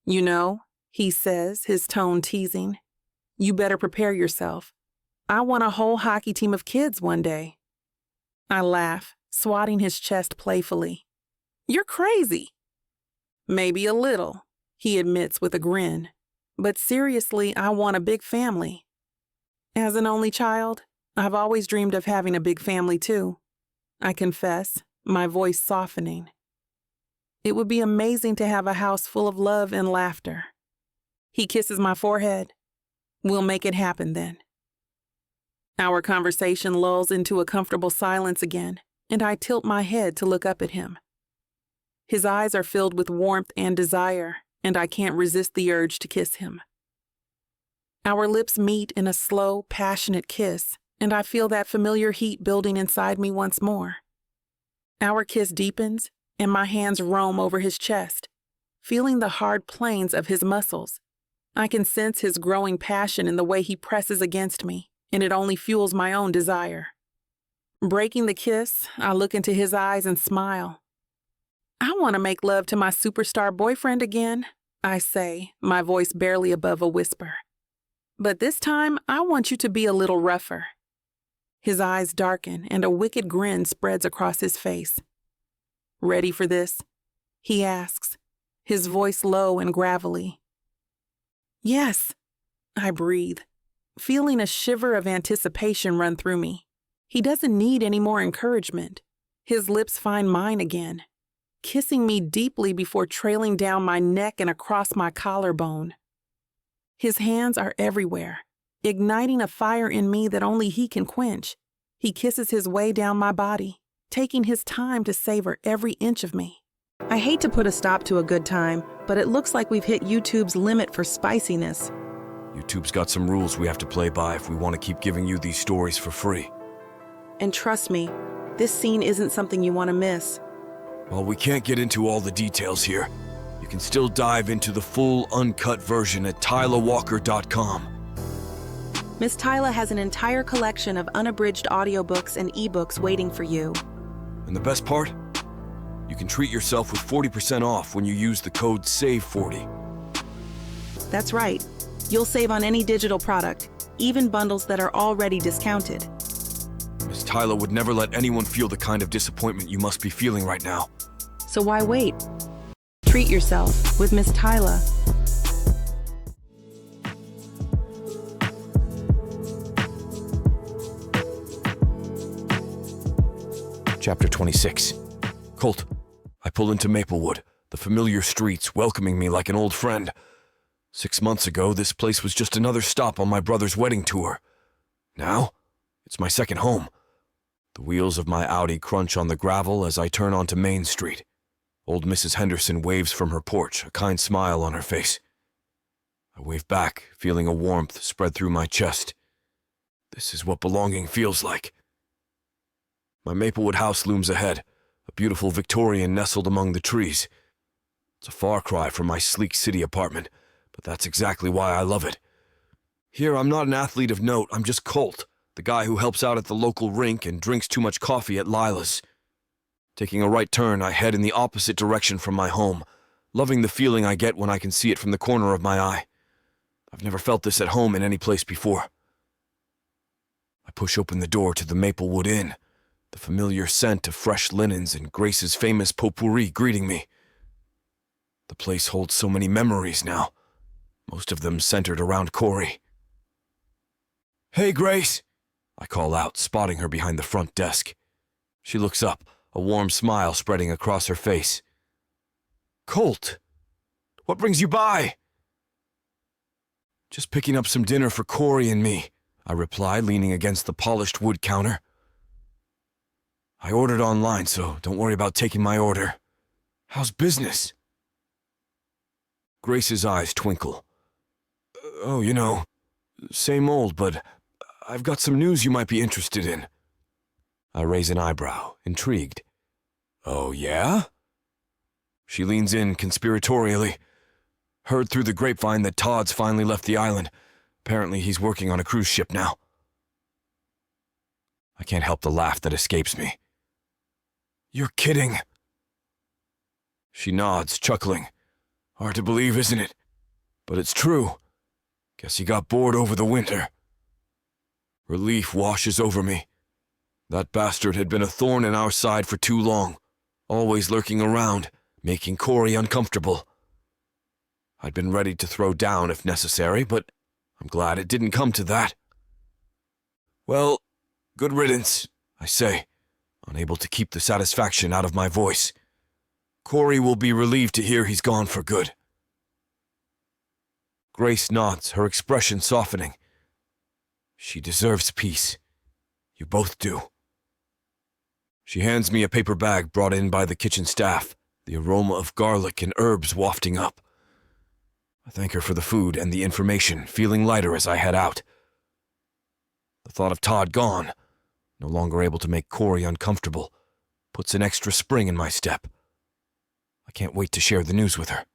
"You know," he says, his tone teasing, "you better prepare yourself. I want a whole hockey team of kids one day." I laugh, swatting his chest playfully. "You're crazy." "Maybe a little," he admits with a grin. "But seriously, I want a big family." As an only child, I've always dreamed of having a big family too, I confess, my voice softening. It would be amazing to have a house full of love and laughter. He kisses my forehead. "We'll make it happen then." Our conversation lulls into a comfortable silence again, and I tilt my head to look up at him. His eyes are filled with warmth and desire, and I can't resist the urge to kiss him. Our lips meet in a slow, passionate kiss, and I feel that familiar heat building inside me once more. Our kiss deepens, and my hands roam over his chest, feeling the hard planes of his muscles. I can sense his growing passion in the way he presses against me, and it only fuels my own desire. Breaking the kiss, I look into his eyes and smile. "I want to make love to my superstar boyfriend again," I say, my voice barely above a whisper. "But this time, I want you to be a little rougher." His eyes darken, and a wicked grin spreads across his face. "Ready for this?" he asks, his voice low and gravelly. "Yes," I breathe, feeling a shiver of anticipation run through me. He doesn't need any more encouragement. His lips find mine again, kissing me deeply before trailing down my neck and across my collarbone. His hands are everywhere, igniting a fire in me that only he can quench. He kisses his way down my body, taking his time to savor every inch of me. I hate to put a stop to a good time, but it looks like we've hit YouTube's limit for spiciness. YouTube's got some rules we have to play by if we want to keep giving you these stories for free. And trust me, this scene isn't something you want to miss. While we can't get into all the details here, you can still dive into the full uncut version at TylaWalker.com. Miss Tyla has an entire collection of unabridged audiobooks and ebooks waiting for you. And the best part? You can treat yourself with 40% off when you use the code SAVE40. That's right. You'll save on any digital product, even bundles that are already discounted. Miss Tyla would never let anyone feel the kind of disappointment you must be feeling right now. So why wait? Treat yourself with Miss Tyla. Chapter 26. Colt. I pull into Maplewood, the familiar streets welcoming me like an old friend. 6 months ago, this place was just another stop on my brother's wedding tour. Now, it's my second home. The wheels of my Audi crunch on the gravel as I turn onto Main Street. Old Mrs. Henderson waves from her porch, a kind smile on her face. I wave back, feeling a warmth spread through my chest. This is what belonging feels like. My Maplewood house looms ahead, a beautiful Victorian nestled among the trees. It's a far cry from my sleek city apartment, but that's exactly why I love it. Here, I'm not an athlete of note, I'm just Colt, the guy who helps out at the local rink and drinks too much coffee at Lila's. Taking a right turn, I head in the opposite direction from my home, loving the feeling I get when I can see it from the corner of my eye. I've never felt this at home in any place before. I push open the door to the Maplewood Inn, the familiar scent of fresh linens and Grace's famous potpourri greeting me. The place holds so many memories now, most of them centered around Corey. "Hey, Grace!" I call out, spotting her behind the front desk. She looks up, a warm smile spreading across her face. "Colt, what brings you by?" "Just picking up some dinner for Corey and me," I reply, leaning against the polished wood counter. "I ordered online, so don't worry about taking my order. How's business?" Grace's eyes twinkle. "Oh, same old, but I've got some news you might be interested in." I raise an eyebrow, intrigued. "Oh, yeah?" She leans in conspiratorially. "Heard through the grapevine that Todd's finally left the island. Apparently he's working on a cruise ship now." I can't help the laugh that escapes me. "You're kidding." She nods, chuckling. "Hard to believe, isn't it? But it's true. Guess he got bored over the winter." Relief washes over me. That bastard had been a thorn in our side for too long, always lurking around, making Corey uncomfortable. I'd been ready to throw down if necessary, but I'm glad it didn't come to that. "Well, good riddance," I say, unable to keep the satisfaction out of my voice. "Corey will be relieved to hear he's gone for good." Grace nods, her expression softening. She deserves peace. You both do. She hands me a paper bag brought in by the kitchen staff, the aroma of garlic and herbs wafting up. I thank her for the food and the information, feeling lighter as I head out. The thought of Todd gone, no longer able to make Corey uncomfortable, puts an extra spring in my step. I can't wait to share the news with her.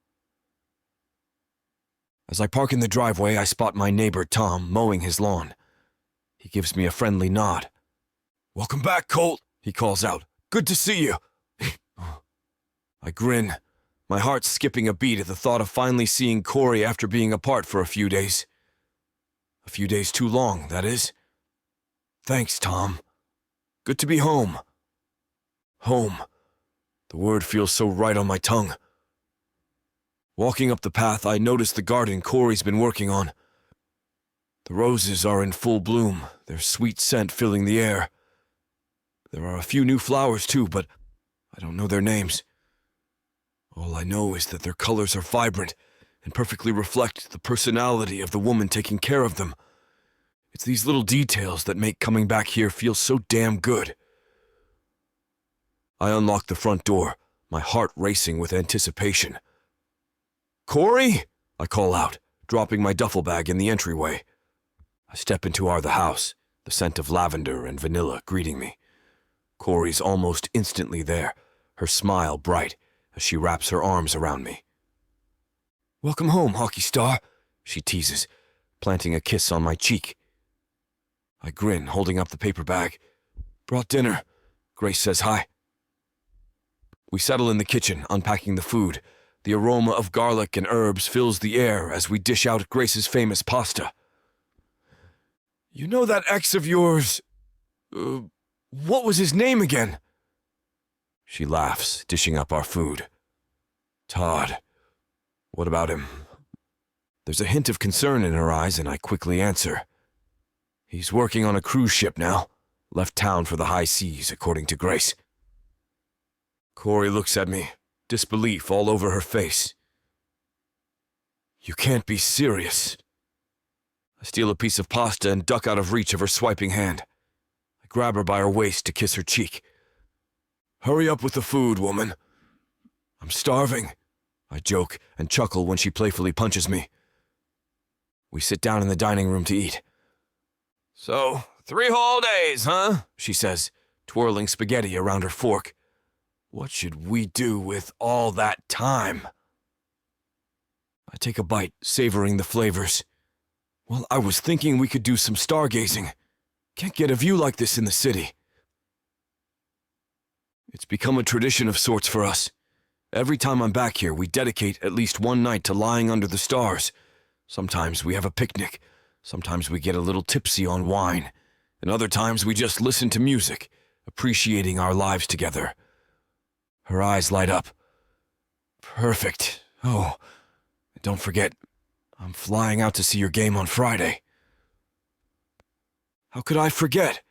As I park in the driveway, I spot my neighbor Tom mowing his lawn. He gives me a friendly nod. "Welcome back, Colt," he calls out. "Good to see you." I grin, my heart skipping a beat at the thought of finally seeing Corey after being apart for a few days. A few days too long, that is. Thanks, Tom. Good to be home. Home. The word feels so right on my tongue. Walking up the path, I notice the garden Corey's been working on. The roses are in full bloom, their sweet scent filling the air. There are a few new flowers too, but I don't know their names. All I know is that their colors are vibrant and perfectly reflect the personality of the woman taking care of them. It's these little details that make coming back here feel so damn good. I unlock the front door, my heart racing with anticipation. "Corey!" I call out, dropping my duffel bag in the entryway. I step into the house, the scent of lavender and vanilla greeting me. Corey's almost instantly there, her smile bright as she wraps her arms around me. "Welcome home, hockey star," she teases, planting a kiss on my cheek. I grin, holding up the paper bag. "Brought dinner." Grace says hi. We settle in the kitchen, unpacking the food. The aroma of garlic and herbs fills the air as we dish out Grace's famous pasta. "You know that ex of yours... what was his name again?" She laughs, dishing up our food. "Todd. What about him?" There's a hint of concern in her eyes, and I quickly answer. "He's working on a cruise ship now. Left town for the high seas, according to Grace." Corey looks at me, disbelief all over her face. "You can't be serious." I steal a piece of pasta and duck out of reach of her swiping hand. I grab her by her waist to kiss her cheek. "Hurry up with the food, woman." "I'm starving," I joke and chuckle when she playfully punches me. We sit down in the dining room to eat. "So, 3 whole days, huh?" she says, twirling spaghetti around her fork. "What should we do with all that time?" I take a bite, savoring the flavors. Well, I was thinking we could do some stargazing. Can't get a view like this in the city. It's become a tradition of sorts for us. Every time I'm back here, we dedicate at least one night to lying under the stars. Sometimes we have a picnic. Sometimes we get a little tipsy on wine. And other times we just listen to music, appreciating our lives together. Her eyes light up. Perfect. Oh, don't forget, I'm flying out to see your game on Friday. How could I forget?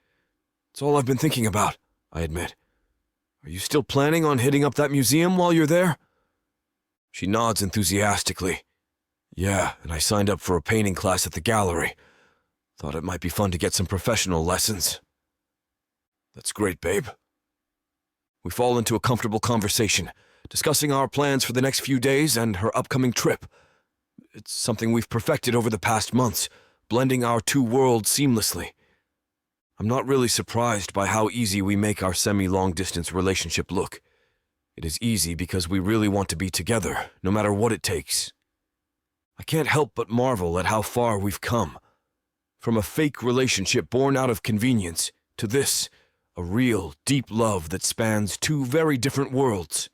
It's all I've been thinking about, I admit. Are you still planning on hitting up that museum while you're there? She nods enthusiastically. Yeah, and I signed up for a painting class at the gallery. Thought it might be fun to get some professional lessons. That's great, babe. We fall into a comfortable conversation, discussing our plans for the next few days and her upcoming trip. It's something we've perfected over the past months, blending our two worlds seamlessly. I'm not really surprised by how easy we make our semi-long-distance relationship look. It is easy because we really want to be together, no matter what it takes. I can't help but marvel at how far we've come. From a fake relationship born out of convenience to this, a real, deep love that spans two very different worlds.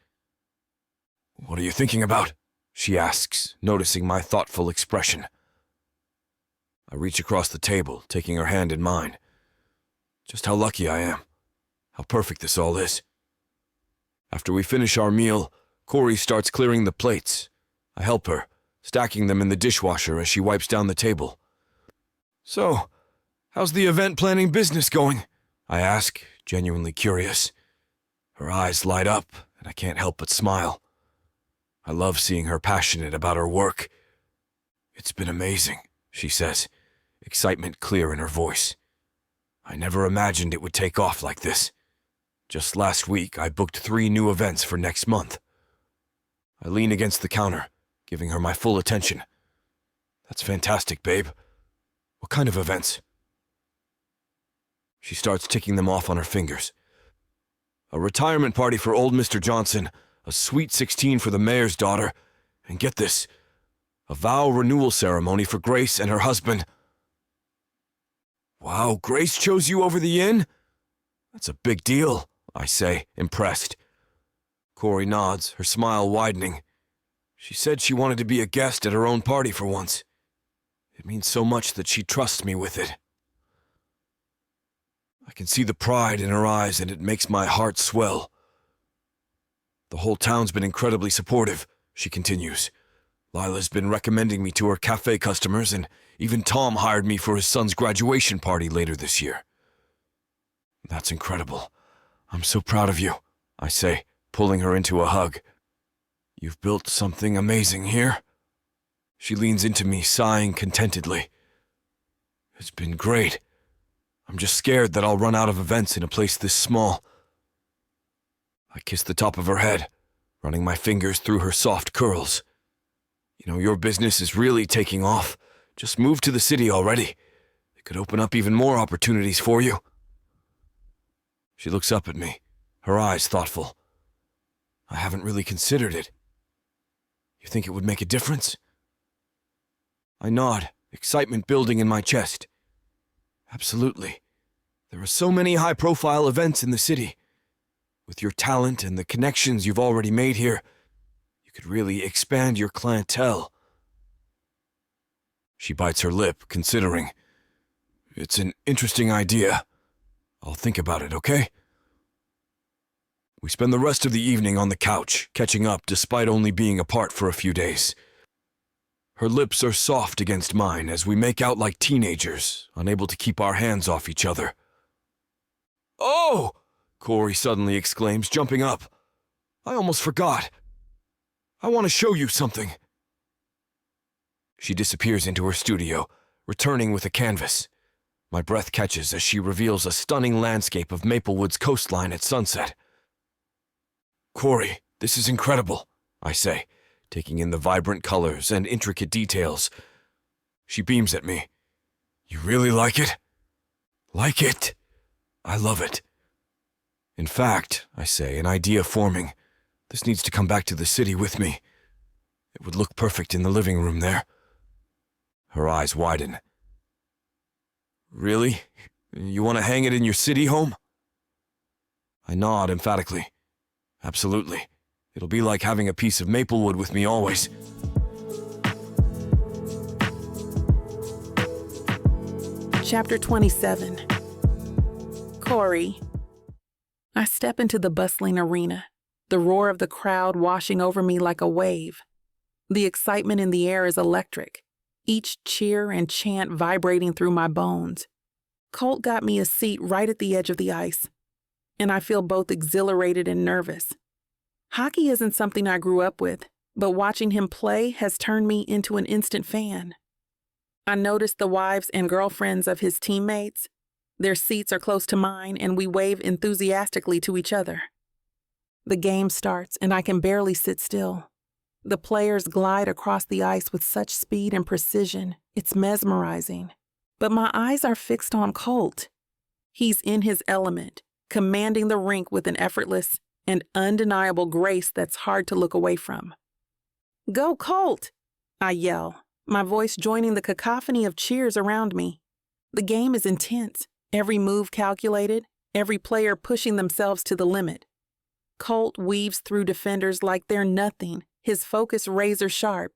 What are you thinking about? She asks, noticing my thoughtful expression. I reach across the table, taking her hand in mine. Just how lucky I am. How perfect this all is. After we finish our meal, Corey starts clearing the plates. I help her, stacking them in the dishwasher as she wipes down the table. So, how's the event planning business going? I ask, genuinely curious. Her eyes light up, and I can't help but smile. I love seeing her passionate about her work. It's been amazing, she says, excitement clear in her voice. I never imagined it would take off like this. Just last week, I booked 3 new events for next month. I lean against the counter, giving her my full attention. That's fantastic, babe. What kind of events? She starts ticking them off on her fingers. A retirement party for old Mr. Johnson, a sweet 16 for the mayor's daughter, and get this, a vow renewal ceremony for Grace and her husband. Wow, Grace chose you over the inn? That's a big deal, I say, impressed. Corey nods, her smile widening. She said she wanted to be a guest at her own party for once. It means so much that she trusts me with it. I can see the pride in her eyes and it makes my heart swell. The whole town's been incredibly supportive, she continues. Lila's been recommending me to her cafe customers, and even Tom hired me for his son's graduation party later this year. That's incredible. I'm so proud of you, I say, pulling her into a hug. You've built something amazing here. She leans into me, sighing contentedly. It's been great. I'm just scared that I'll run out of events in a place this small. I kiss the top of her head, running my fingers through her soft curls. You know, your business is really taking off. Just move to the city already. It could open up even more opportunities for you. She looks up at me, her eyes thoughtful. I haven't really considered it. You think it would make a difference? I nod, excitement building in my chest. Absolutely. There are so many high-profile events in the city. With your talent and the connections you've already made here, you could really expand your clientele. She bites her lip, considering. It's an interesting idea. I'll think about it, okay? We spend the rest of the evening on the couch, catching up despite only being apart for a few days. Her lips are soft against mine as we make out like teenagers, unable to keep our hands off each other. Oh! Corey suddenly exclaims, jumping up. I almost forgot. I want to show you something. She disappears into her studio, returning with a canvas. My breath catches as she reveals a stunning landscape of Maplewood's coastline at sunset. Corey, this is incredible, I say, taking in the vibrant colors and intricate details. She beams at me. You really like it? Like it? I love it. In fact, I say, an idea forming. This needs to come back to the city with me. It would look perfect in the living room there. Her eyes widen. Really? You want to hang it in your city home? I nod emphatically. Absolutely. It'll be like having a piece of maplewood with me always. Chapter 27. Corey. I step into the bustling arena, the roar of the crowd washing over me like a wave. The excitement in the air is electric, each cheer and chant vibrating through my bones. Colt got me a seat right at the edge of the ice, and I feel both exhilarated and nervous. Hockey isn't something I grew up with, but watching him play has turned me into an instant fan. I notice the wives and girlfriends of his teammates. Their seats are close to mine, and we wave enthusiastically to each other. The game starts, and I can barely sit still. The players glide across the ice with such speed and precision, it's mesmerizing. But my eyes are fixed on Colt. He's in his element, commanding the rink with an effortless and undeniable grace that's hard to look away from. "Go, Colt!" I yell, my voice joining the cacophony of cheers around me. The game is intense, every move calculated, every player pushing themselves to the limit. Colt weaves through defenders like they're nothing, his focus razor sharp.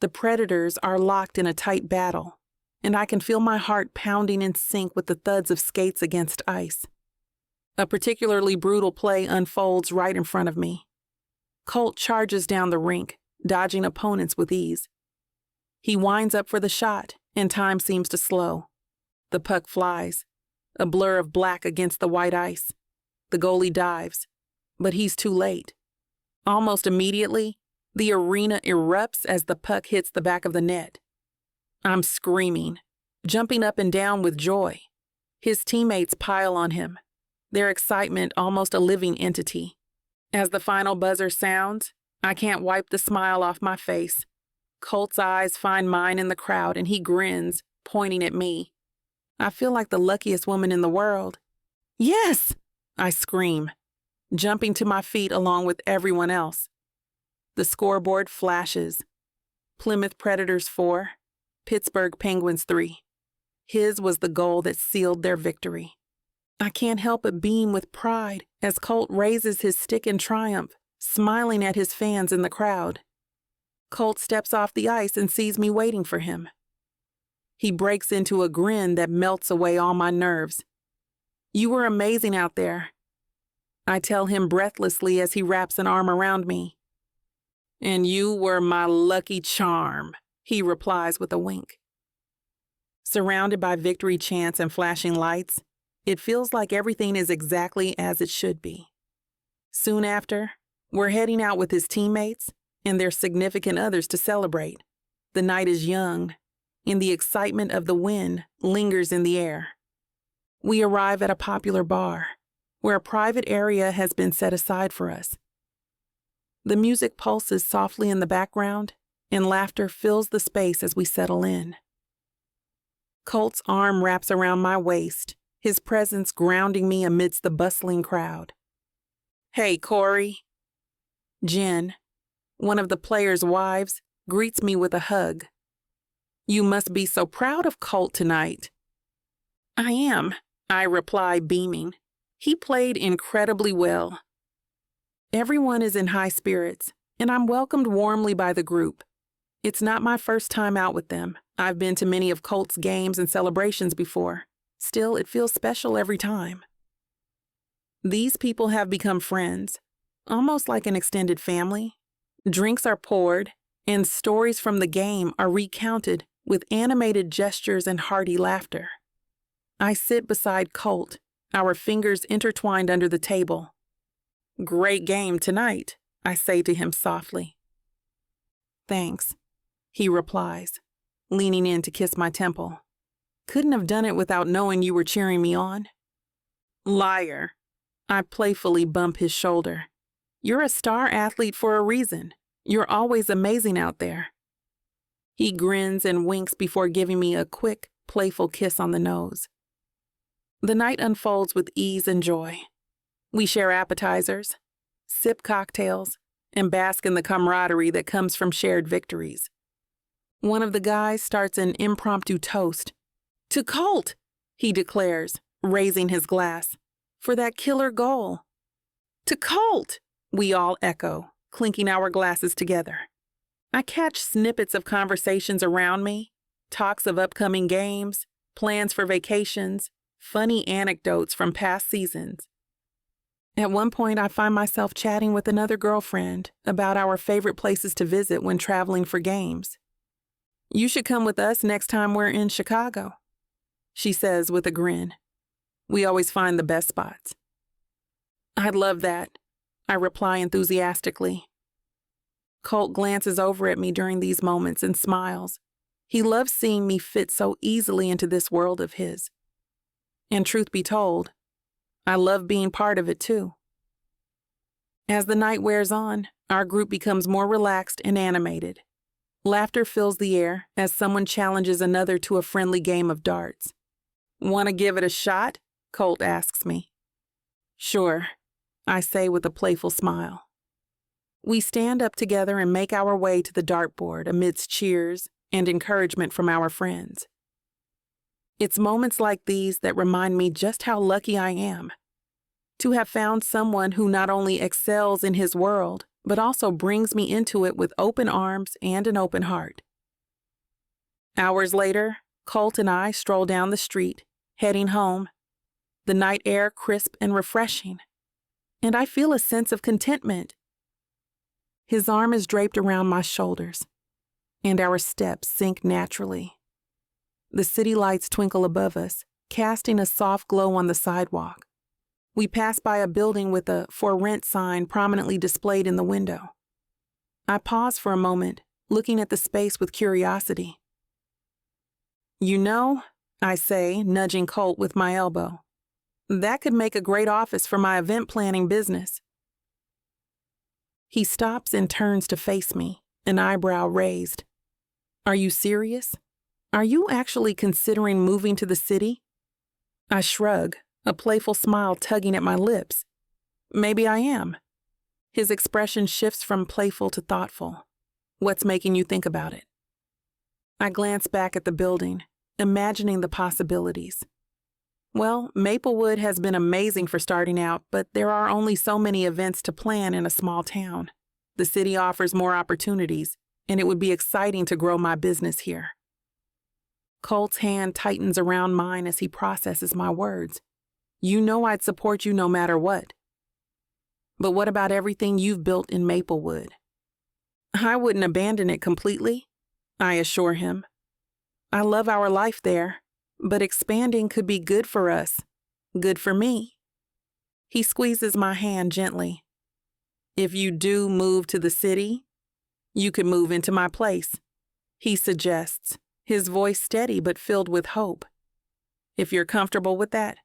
The Predators are locked in a tight battle, and I can feel my heart pounding in sync with the thuds of skates against ice. A particularly brutal play unfolds right in front of me. Colt charges down the rink, dodging opponents with ease. He winds up for the shot, and time seems to slow. The puck flies, a blur of black against the white ice. The goalie dives, but he's too late. Almost immediately, the arena erupts as the puck hits the back of the net. I'm screaming, jumping up and down with joy. His teammates pile on him, their excitement almost a living entity. As the final buzzer sounds, I can't wipe the smile off my face. Colt's eyes find mine in the crowd, and he grins, pointing at me. I feel like the luckiest woman in the world. "Yes!" I scream, jumping to my feet along with everyone else. The scoreboard flashes. Plymouth Predators 4, Pittsburgh Penguins 3. His was the goal that sealed their victory. I can't help but beam with pride as Colt raises his stick in triumph, smiling at his fans in the crowd. Colt steps off the ice and sees me waiting for him. He breaks into a grin that melts away all my nerves. "You were amazing out there," I tell him breathlessly as he wraps an arm around me. "And you were my lucky charm," he replies with a wink. Surrounded by victory chants and flashing lights, it feels like everything is exactly as it should be. Soon after, we're heading out with his teammates and their significant others to celebrate. The night is young, and the excitement of the win lingers in the air. We arrive at a popular bar, where a private area has been set aside for us. The music pulses softly in the background, and laughter fills the space as we settle in. Colt's arm wraps around my waist, his presence grounding me amidst the bustling crowd. "Hey, Corey." Jen, one of the players' wives, greets me with a hug. "You must be so proud of Colt tonight." "I am," I reply, beaming. "He played incredibly well." Everyone is in high spirits, and I'm welcomed warmly by the group. It's not my first time out with them. I've been to many of Colt's games and celebrations before. Still, it feels special every time. These people have become friends, almost like an extended family. Drinks are poured, and stories from the game are recounted with animated gestures and hearty laughter. I sit beside Colt, our fingers intertwined under the table. "Great game tonight," I say to him softly. "Thanks," he replies, leaning in to kiss my temple. "Couldn't have done it without knowing you were cheering me on." "Liar." I playfully bump his shoulder. "You're a star athlete for a reason. You're always amazing out there." He grins and winks before giving me a quick, playful kiss on the nose. The night unfolds with ease and joy. We share appetizers, sip cocktails, and bask in the camaraderie that comes from shared victories. One of the guys starts an impromptu toast. "To Colt," he declares, raising his glass, "for that killer goal." "To Colt," we all echo, clinking our glasses together. I catch snippets of conversations around me, talks of upcoming games, plans for vacations, funny anecdotes from past seasons. At one point, I find myself chatting with another girlfriend about our favorite places to visit when traveling for games. "You should come with us next time we're in Chicago," she says with a grin. "We always find the best spots." "I'd love that," I reply enthusiastically. Colt glances over at me during these moments and smiles. He loves seeing me fit so easily into this world of his. And truth be told, I love being part of it too. As the night wears on, our group becomes more relaxed and animated. Laughter fills the air as someone challenges another to a friendly game of darts. "Want to give it a shot?" Colt asks me. "Sure," I say with a playful smile. We stand up together and make our way to the dartboard amidst cheers and encouragement from our friends. It's moments like these that remind me just how lucky I am to have found someone who not only excels in his world, but also brings me into it with open arms and an open heart. Hours later, Colt and I stroll down the street, heading home, the night air crisp and refreshing, and I feel a sense of contentment. His arm is draped around my shoulders, and our steps sink naturally. The city lights twinkle above us, casting a soft glow on the sidewalk. We pass by a building with a "For Rent" sign prominently displayed in the window. I pause for a moment, looking at the space with curiosity. "You know," I say, nudging Colt with my elbow, "that could make a great office for my event planning business." He stops and turns to face me, an eyebrow raised. "Are you serious? Are you actually considering moving to the city?" I shrug, a playful smile tugging at my lips. "Maybe I am." His expression shifts from playful to thoughtful. "What's making you think about it?" I glance back at the building, imagining the possibilities. Well, Maplewood has been amazing for starting out, but there are only so many events to plan in a small town. The city offers more opportunities, and it would be exciting to grow my business here. Colt's hand tightens around mine as he processes my words. "You know I'd support you no matter what." "But what about everything you've built in Maplewood?" "I wouldn't abandon it completely," I assure him. "I love our life there, but expanding could be good for us, good for me." He squeezes my hand gently. "If you do move to the city, you could move into my place," he suggests, his voice steady but filled with hope. "If you're comfortable with that."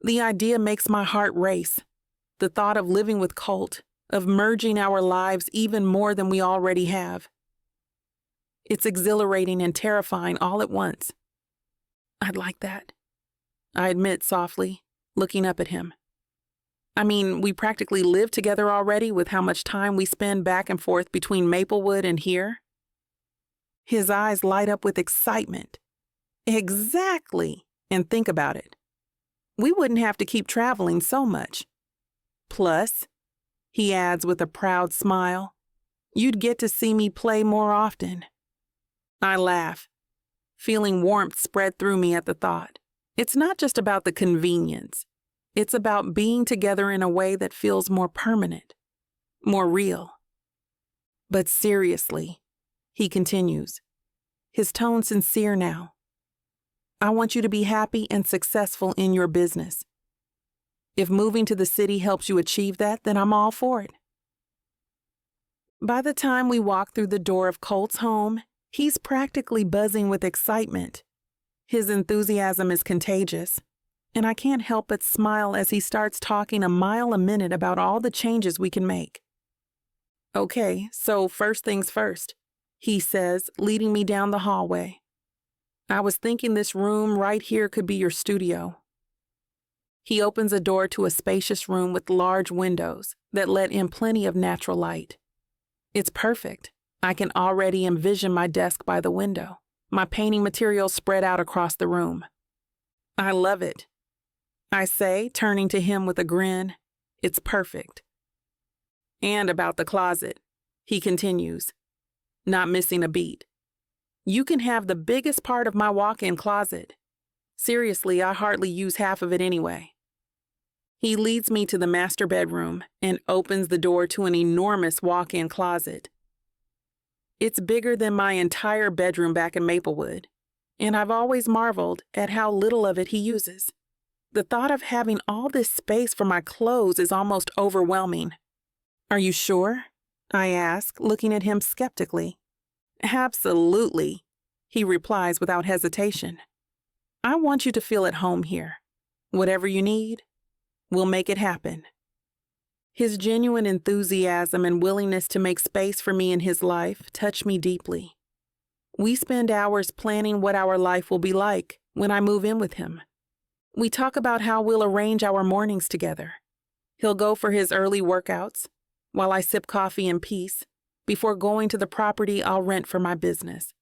The idea makes my heart race. The thought of living with Colt, of merging our lives even more than we already have. It's exhilarating and terrifying all at once. "I'd like that," I admit softly, looking up at him. "I mean, we practically live together already with how much time we spend back and forth between Maplewood and here." His eyes light up with excitement. "Exactly, and think about it. We wouldn't have to keep traveling so much. Plus," he adds with a proud smile, "you'd get to see me play more often." I laugh, feeling warmth spread through me at the thought. It's not just about the convenience. It's about being together in a way that feels more permanent, more real. "But seriously," he continues, his tone sincere now, "I want you to be happy and successful in your business. If moving to the city helps you achieve that, then I'm all for it." By the time we walk through the door of Colt's home, he's practically buzzing with excitement. His enthusiasm is contagious, and I can't help but smile as he starts talking a mile a minute about all the changes we can make. "Okay, so first things first," he says, leading me down the hallway. "I was thinking this room right here could be your studio." He opens a door to a spacious room with large windows that let in plenty of natural light. It's perfect. I can already envision my desk by the window, my painting materials spread out across the room. I love it, I say, turning to him with a grin. It's perfect. And about the closet, he continues, not missing a beat. You can have the biggest part of my walk-in closet. Seriously, I hardly use half of it anyway. He leads me to the master bedroom and opens the door to an enormous walk-in closet. It's bigger than my entire bedroom back in Maplewood, and I've always marveled at how little of it he uses. The thought of having all this space for my clothes is almost overwhelming. Are you sure? I ask, looking at him skeptically. Absolutely, he replies without hesitation. I want you to feel at home here. Whatever you need, we'll make it happen. His genuine enthusiasm and willingness to make space for me in his life touch me deeply. We spend hours planning what our life will be like when I move in with him. We talk about how we'll arrange our mornings together. He'll go for his early workouts, while I sip coffee in peace, before going to the property I'll rent for my business.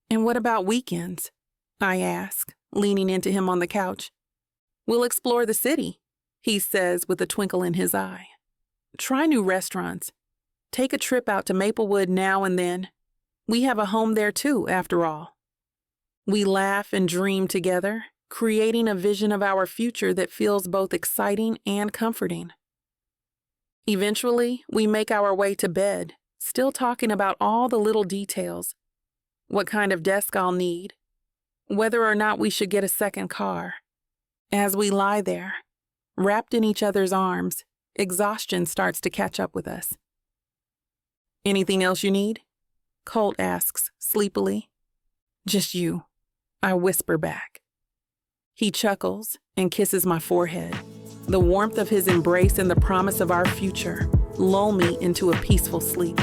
And what about weekends? I ask, leaning into him on the couch. We'll explore the city, he says with a twinkle in his eye. Try new restaurants. Take a trip out to Maplewood now and then. We have a home there too, after all. We laugh and dream together, creating a vision of our future that feels both exciting and comforting. Eventually, we make our way to bed, still talking about all the little details. What kind of desk I'll need, whether or not we should get a second car. As we lie there, wrapped in each other's arms, exhaustion starts to catch up with us. Anything else you need? Colt asks sleepily. Just you, I whisper back. He chuckles and kisses my forehead. The warmth of his embrace and the promise of our future lull me into a peaceful sleep.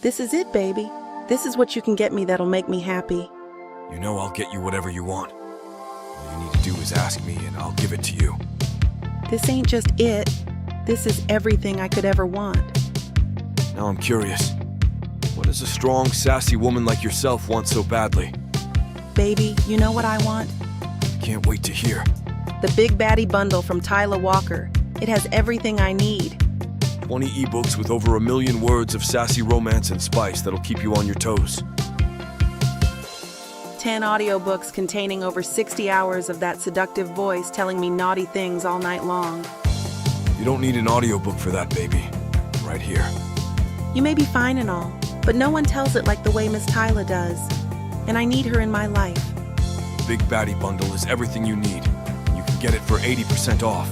This is it, baby. This is what you can get me that'll make me happy. You know I'll get you whatever you want. All you need to do is ask me and I'll give it to you. This ain't just it. This is everything I could ever want. Now I'm curious. What does a strong, sassy woman like yourself want so badly? Baby, you know what I want? Can't wait to hear. The Big Baddie Bundle from Tyler Walker. It has everything I need. 20 ebooks with over 1 million words of sassy romance and spice that'll keep you on your toes. 10 audiobooks containing over 60 hours of that seductive voice telling me naughty things all night long. You don't need an audiobook for that, baby. Right here. You may be fine and all, but no one tells it like the way Miss Tyler does. And I need her in my life. The Big Baddie Bundle is everything you need. You can get it for 80% off.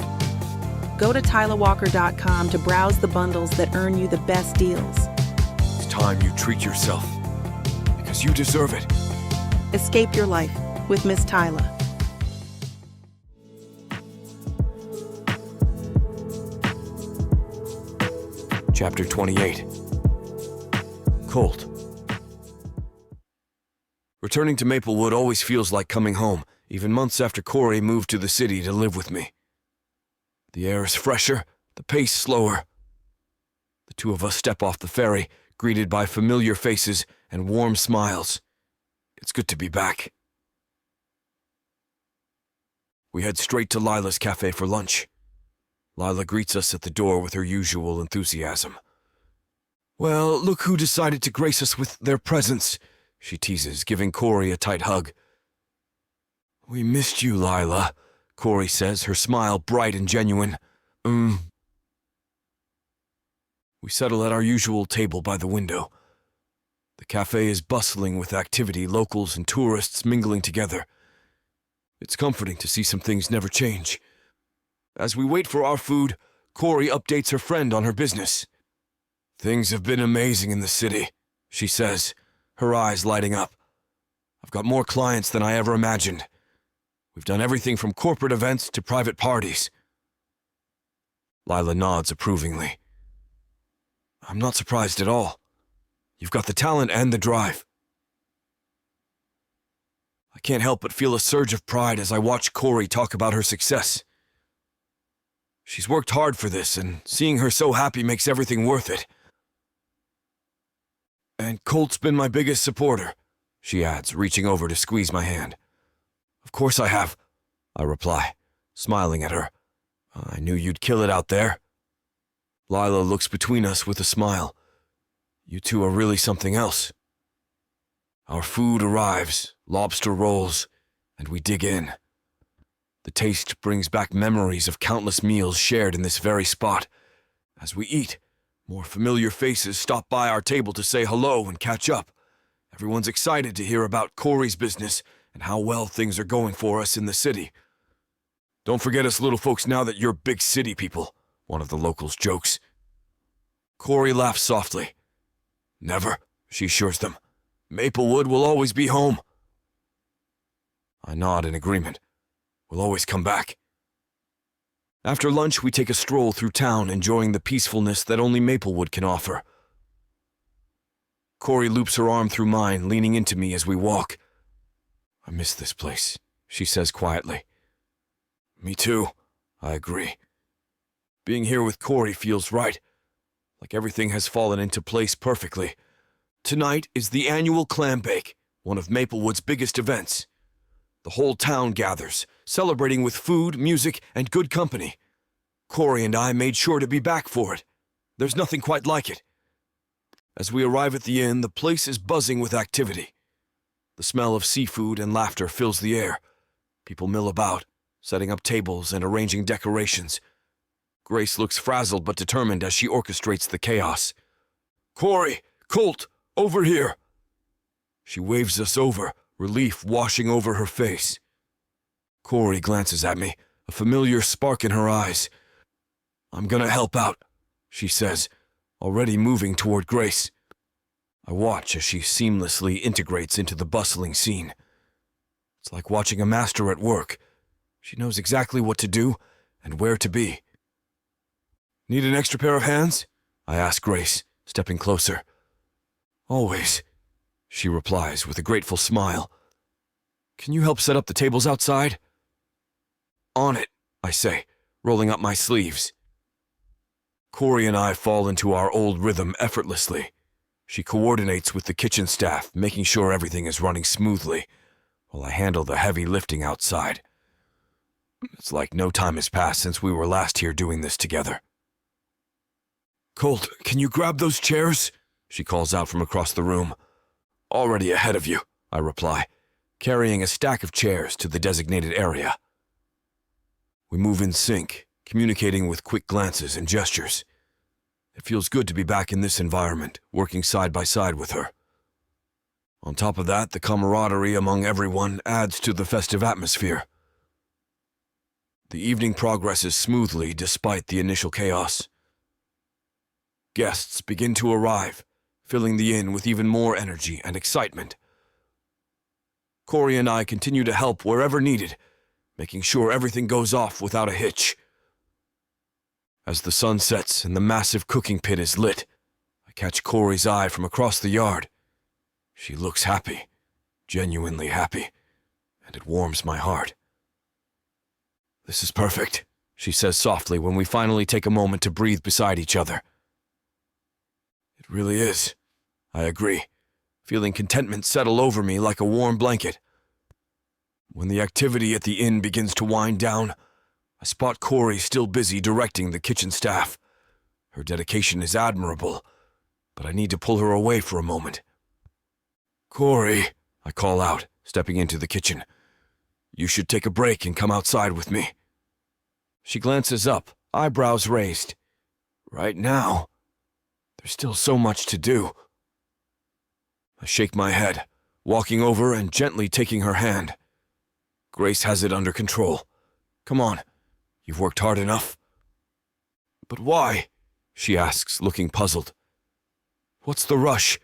Go to tylerwalker.com to browse the bundles that earn you the best deals. It's time you treat yourself. Because you deserve it. Escape your life with Miss Tyler. Chapter 28. Colt. Returning to Maplewood always feels like coming home, even months after Corey moved to the city to live with me. The air is fresher, the pace slower. The two of us step off the ferry, greeted by familiar faces and warm smiles. It's good to be back. We head straight to Lila's cafe for lunch. Lila greets us at the door with her usual enthusiasm. Well, look who decided to grace us with their presence, she teases, giving Corey a tight hug. We missed you, Lila, Corey says, her smile bright and genuine. We settle at our usual table by the window. The cafe is bustling with activity, locals and tourists mingling together. It's comforting to see some things never change. As we wait for our food, Corey updates her friend on her business. Things have been amazing in the city, she says, her eyes lighting up. I've got more clients than I ever imagined. We've done everything from corporate events to private parties. Lila nods approvingly. I'm not surprised at all. You've got the talent and the drive. I can't help but feel a surge of pride as I watch Corey talk about her success. She's worked hard for this, and seeing her so happy makes everything worth it. And Colt's been my biggest supporter, she adds, reaching over to squeeze my hand. Of course I have, I reply, smiling at her. I knew you'd kill it out there. Lila looks between us with a smile. You two are really something else. Our food arrives, lobster rolls, and we dig in. The taste brings back memories of countless meals shared in this very spot. As we eat, more familiar faces stop by our table to say hello and catch up. Everyone's excited to hear about Corey's business and how well things are going for us in the city. Don't forget us little folks now that you're big city people, one of the locals jokes. Corey laughs softly. Never, she assures them. Maplewood will always be home. I nod in agreement. We'll always come back. After lunch, we take a stroll through town, enjoying the peacefulness that only Maplewood can offer. Corey loops her arm through mine, leaning into me as we walk. I miss this place, she says quietly. Me too, I agree. Being here with Corey feels right, like everything has fallen into place perfectly. Tonight is the annual clam bake, one of Maplewood's biggest events. The whole town gathers, celebrating with food, music, and good company. Corey and I made sure to be back for it. There's nothing quite like it. As we arrive at the inn, the place is buzzing with activity. The smell of seafood and laughter fills the air. People mill about, setting up tables and arranging decorations. Grace looks frazzled but determined as she orchestrates the chaos. Corey, Colt, over here! She waves us over, relief washing over her face. Corey glances at me, a familiar spark in her eyes. I'm gonna help out, she says, already moving toward Grace. I watch as she seamlessly integrates into the bustling scene. It's like watching a master at work. She knows exactly what to do and where to be. Need an extra pair of hands? I ask Grace, stepping closer. Always, she replies with a grateful smile. Can you help set up the tables outside? On it, I say, rolling up my sleeves. Corey and I fall into our old rhythm effortlessly. She coordinates with the kitchen staff, making sure everything is running smoothly, while I handle the heavy lifting outside. It's like no time has passed since we were last here doing this together. Colt, can you grab those chairs? She calls out from across the room. Already ahead of you, I reply, carrying a stack of chairs to the designated area. We move in sync, communicating with quick glances and gestures. It feels good to be back in this environment, working side by side with her. On top of that, the camaraderie among everyone adds to the festive atmosphere. The evening progresses smoothly despite the initial chaos. Guests begin to arrive, filling the inn with even more energy and excitement. Corey and I continue to help wherever needed, making sure everything goes off without a hitch. As the sun sets and the massive cooking pit is lit, I catch Corey's eye from across the yard. She looks happy, genuinely happy, and it warms my heart. This is perfect, she says softly when we finally take a moment to breathe beside each other. It really is, I agree, feeling contentment settle over me like a warm blanket. When the activity at the inn begins to wind down, I spot Corey still busy directing the kitchen staff. Her dedication is admirable, but I need to pull her away for a moment. Corey, I call out, stepping into the kitchen. You should take a break and come outside with me. She glances up, eyebrows raised. Right now? There's still so much to do. I shake my head, walking over and gently taking her hand. Grace has it under control. Come on. You've worked hard enough. But why? She asks, looking puzzled. What's the rush?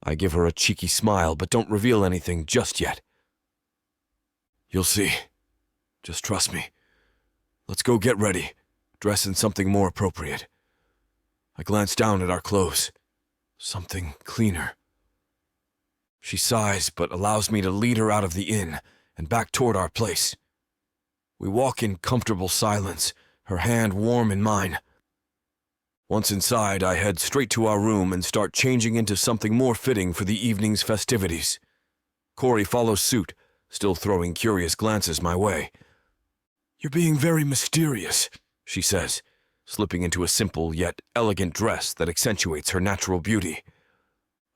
I give her a cheeky smile, but don't reveal anything just yet. You'll see. Just trust me. Let's go get ready, dress in something more appropriate. I glance down at our clothes. Something cleaner. She sighs, but allows me to lead her out of the inn and back toward our place. We walk in comfortable silence, her hand warm in mine. Once inside, I head straight to our room and start changing into something more fitting for the evening's festivities. Corey follows suit, still throwing curious glances my way. "You're being very mysterious," she says, slipping into a simple yet elegant dress that accentuates her natural beauty.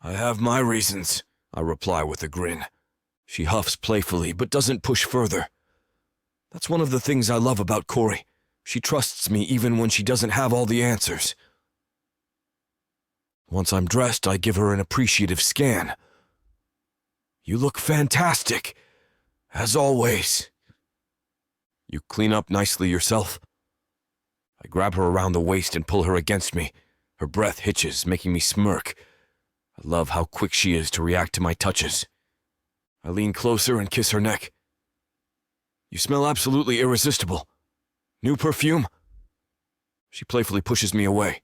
"I have my reasons," I reply with a grin. She huffs playfully, but doesn't push further. That's one of the things I love about Corey. She trusts me even when she doesn't have all the answers. Once I'm dressed, I give her an appreciative scan. "You look fantastic, as always." "You clean up nicely yourself?" I grab her around the waist and pull her against me. Her breath hitches, making me smirk. I love how quick she is to react to my touches. I lean closer and kiss her neck. "You smell absolutely irresistible. New perfume?" She playfully pushes me away.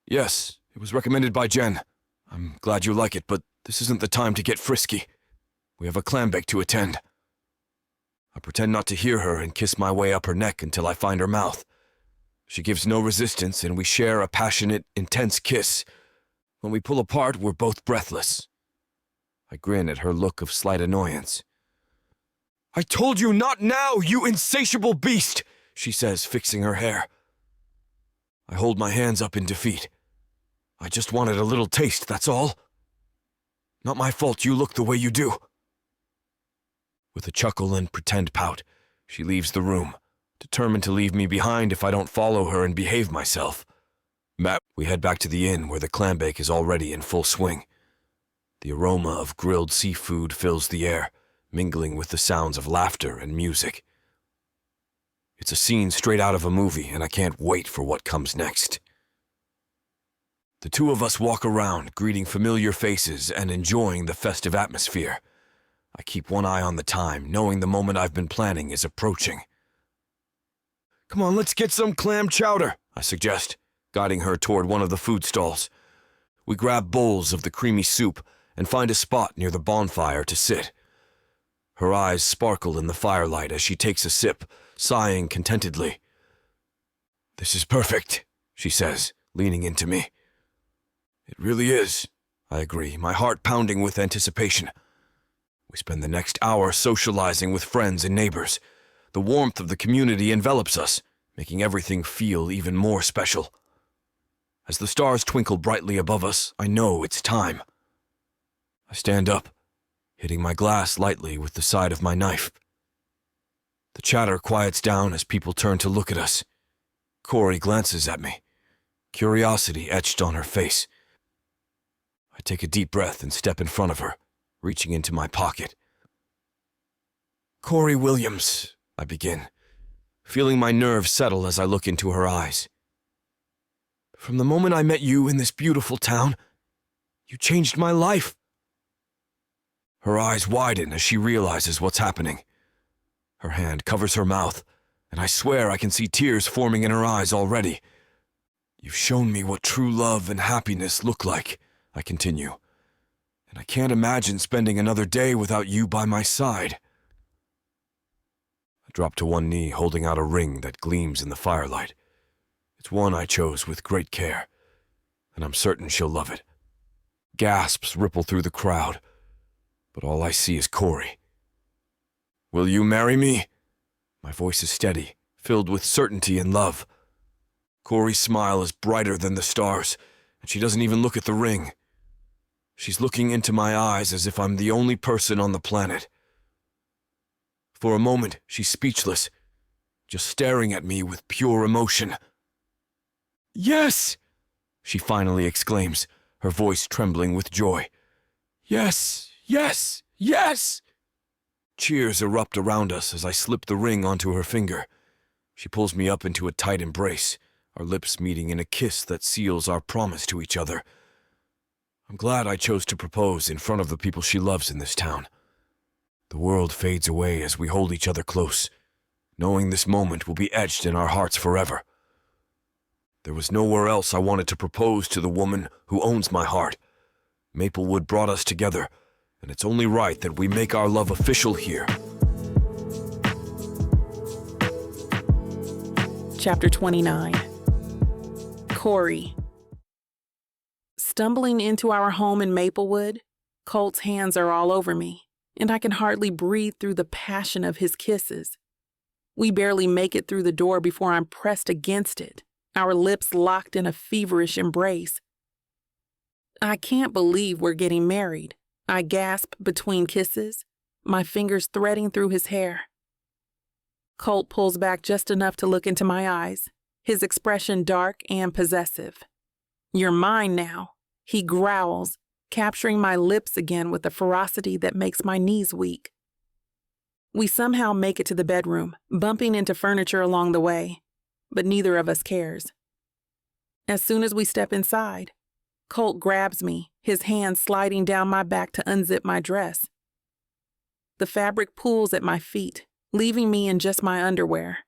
"Yes, it was recommended by Jen. I'm glad you like it, but this isn't the time to get frisky. We have a clam bake to attend." I pretend not to hear her and kiss my way up her neck until I find her mouth. She gives no resistance, and we share a passionate, intense kiss. When we pull apart, we're both breathless. I grin at her look of slight annoyance. "I told you not now, you insatiable beast," she says, fixing her hair. I hold my hands up in defeat. "I just wanted a little taste, that's all. Not my fault you look the way you do." With a chuckle and pretend pout, she leaves the room, determined to leave me behind if I don't follow her and behave myself. We head back to the inn where the clam bake is already in full swing. The aroma of grilled seafood fills the air, mingling with the sounds of laughter and music. It's a scene straight out of a movie, and I can't wait for what comes next. The two of us walk around, greeting familiar faces and enjoying the festive atmosphere. I keep one eye on the time, knowing the moment I've been planning is approaching. "Come on, let's get some clam chowder," I suggest, guiding her toward one of the food stalls. We grab bowls of the creamy soup and find a spot near the bonfire to sit. Her eyes sparkle in the firelight as she takes a sip, sighing contentedly. "This is perfect," she says, leaning into me. "It really is," I agree, my heart pounding with anticipation. We spend the next hour socializing with friends and neighbors. The warmth of the community envelops us, making everything feel even more special. As the stars twinkle brightly above us, I know it's time. I stand up, hitting my glass lightly with the side of my knife. The chatter quiets down as people turn to look at us. Corey glances at me, curiosity etched on her face. I take a deep breath and step in front of her, reaching into my pocket. "Corey Williams," I begin, feeling my nerves settle as I look into her eyes. "From the moment I met you in this beautiful town, you changed my life." Her eyes widen as she realizes what's happening. Her hand covers her mouth, and I swear I can see tears forming in her eyes already. "You've shown me what true love and happiness look like," I continue, "and I can't imagine spending another day without you by my side." I drop to one knee, holding out a ring that gleams in the firelight. It's one I chose with great care, and I'm certain she'll love it. Gasps ripple through the crowd, but all I see is Corey. "Will you marry me?" My voice is steady, filled with certainty and love. Corey's smile is brighter than the stars, and she doesn't even look at the ring. She's looking into my eyes as if I'm the only person on the planet. For a moment, she's speechless, just staring at me with pure emotion. "Yes!" she finally exclaims, her voice trembling with joy. "Yes, yes, yes!" Cheers erupt around us as I slip the ring onto her finger. She pulls me up into a tight embrace, our lips meeting in a kiss that seals our promise to each other. I'm glad I chose to propose in front of the people she loves in this town. The world fades away as we hold each other close, knowing this moment will be etched in our hearts forever. There was nowhere else I wanted to propose to the woman who owns my heart. Maplewood brought us together, and it's only right that we make our love official here. Chapter 29. Corey. Stumbling into our home in Maplewood, Colt's hands are all over me, and I can hardly breathe through the passion of his kisses. We barely make it through the door before I'm pressed against it, our lips locked in a feverish embrace. I can't believe we're getting married, I gasp between kisses, my fingers threading through his hair. Colt pulls back just enough to look into my eyes, his expression dark and possessive. "You're mine now," he growls, capturing my lips again with a ferocity that makes my knees weak. We somehow make it to the bedroom, bumping into furniture along the way, but neither of us cares. As soon as we step inside, Colt grabs me, his hand sliding down my back to unzip my dress. The fabric pulls at my feet, leaving me in just my underwear.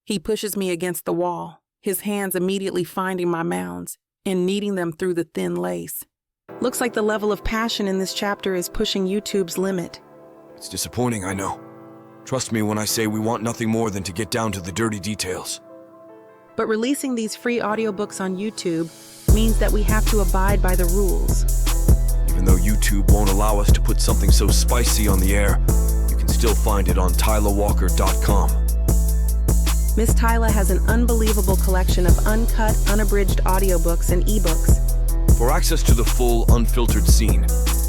He pushes me against the wall, his hands immediately finding my mounds and kneading them through the thin lace. Looks like the level of passion in this chapter is pushing YouTube's limit. It's disappointing, I know. Trust me when I say we want nothing more than to get down to the dirty details. But releasing these free audiobooks on YouTube means that we have to abide by the rules. Even though YouTube won't allow us to put something so spicy on the air, you can still find it on tylerwalker.com. Miss Tyla has an unbelievable collection of uncut, unabridged audiobooks and ebooks. For access to the full, unfiltered scene,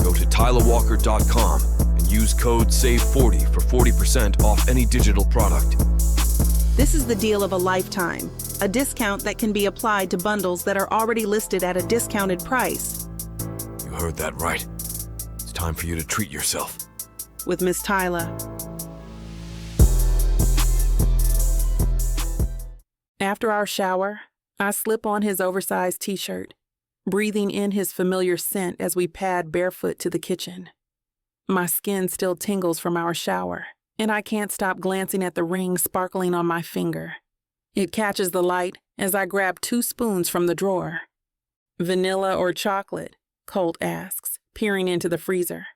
go to tylerwalker.com and use code SAVE40 for 40% off any digital product. This is the deal of a lifetime, a discount that can be applied to bundles that are already listed at a discounted price. You heard that right. It's time for you to treat yourself. With Miss Tyla. After our shower, I slip on his oversized t-shirt, breathing in his familiar scent as we pad barefoot to the kitchen. My skin still tingles from our shower, and I can't stop glancing at the ring sparkling on my finger. It catches the light as I grab 2 spoons from the drawer. "Vanilla or chocolate?" Colt asks, peering into the freezer.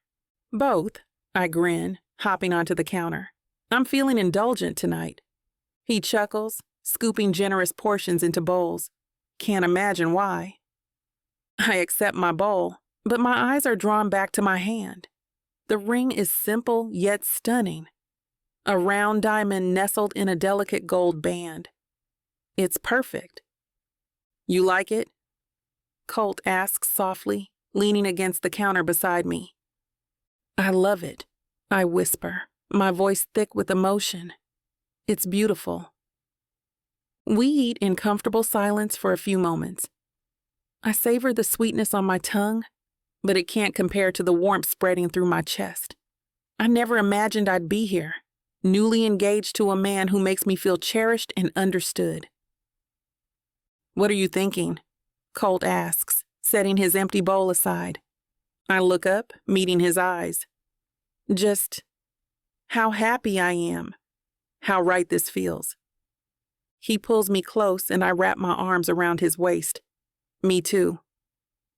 "Both," I grin, hopping onto the counter. "I'm feeling indulgent tonight." He chuckles, scooping generous portions into bowls. Can't imagine why. I accept my bowl, but my eyes are drawn back to my hand. The ring is simple yet stunning. A round diamond nestled in a delicate gold band. It's perfect. "You like it?" Colt asks softly, leaning against the counter beside me. "I love it," I whisper, my voice thick with emotion. "It's beautiful." We eat in comfortable silence for a few moments. I savor the sweetness on my tongue, but it can't compare to the warmth spreading through my chest. I never imagined I'd be here, newly engaged to a man who makes me feel cherished and understood. "What are you thinking?" Colt asks, setting his empty bowl aside. I look up, meeting his eyes. Just how happy I am, how right this feels. He pulls me close and I wrap my arms around his waist. "Me too.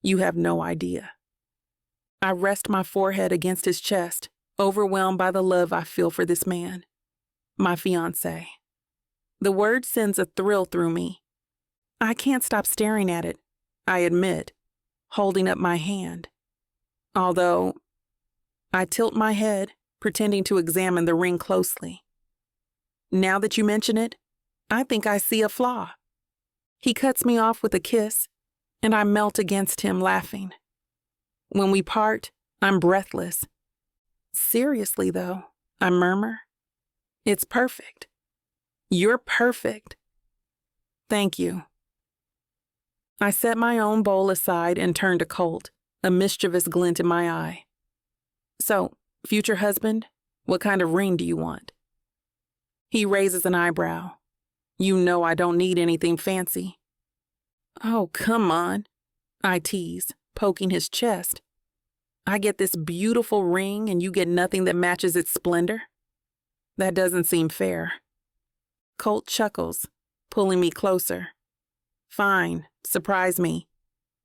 You have no idea." I rest my forehead against his chest, overwhelmed by the love I feel for this man, my fiancé. The word sends a thrill through me. I can't stop staring at it, I admit, holding up my hand. Although, I tilt my head, pretending to examine the ring closely. Now that you mention it, I think I see a flaw. He cuts me off with a kiss, and I melt against him, laughing. When we part, I'm breathless. "Seriously, though," I murmur. "It's perfect. You're perfect." "Thank you." I set my own bowl aside and turn to Colt, a mischievous glint in my eye. "So, future husband, what kind of ring do you want?" He raises an eyebrow. "You know I don't need anything fancy." "Oh, come on," I tease, poking his chest. "I get this beautiful ring and you get nothing that matches its splendor? That doesn't seem fair." Colt chuckles, pulling me closer. "Fine, surprise me.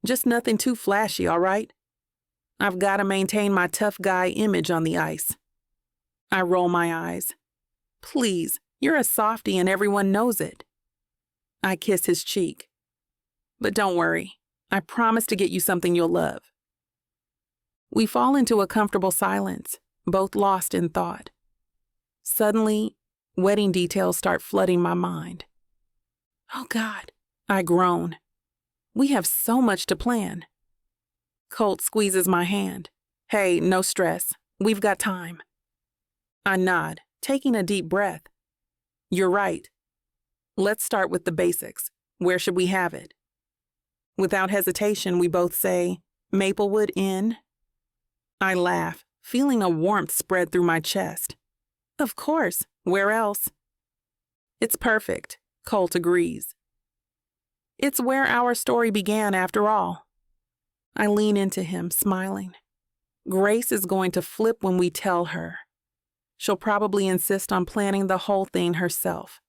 Just nothing too flashy, all right?" I've got to maintain my tough guy image on the ice. I roll my eyes. Please, you're a softie and everyone knows it. I kiss his cheek. But don't worry, I promise to get you something you'll love. We fall into a comfortable silence, both lost in thought. Suddenly, wedding details start flooding my mind. Oh God, I groan. We have so much to plan. Colt squeezes my hand. Hey, no stress. We've got time. I nod, taking a deep breath. You're right. Let's start with the basics. Where should we have it? Without hesitation, we both say, Maplewood Inn. I laugh, feeling a warmth spread through my chest. Of course, where else? It's perfect, Colt agrees. It's where our story began after all. I lean into him, smiling. Grace is going to flip when we tell her. She'll probably insist on planning the whole thing herself.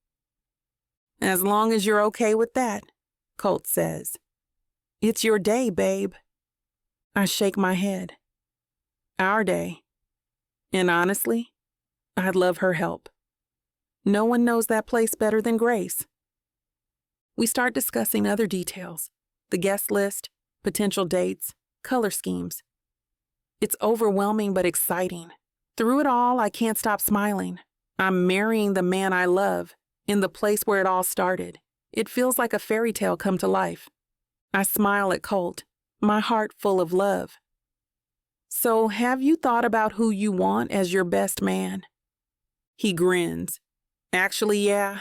As long as you're okay with that, Colt says. It's your day, babe. I shake my head. Our day. And honestly, I'd love her help. No one knows that place better than Grace. We start discussing other details, the guest list, potential dates, color schemes. It's overwhelming but exciting. Through it all, I can't stop smiling. I'm marrying the man I love, in the place where it all started. It feels like a fairy tale come to life. I smile at Colt, my heart full of love. So, have you thought about who you want as your best man? He grins. Actually, yeah.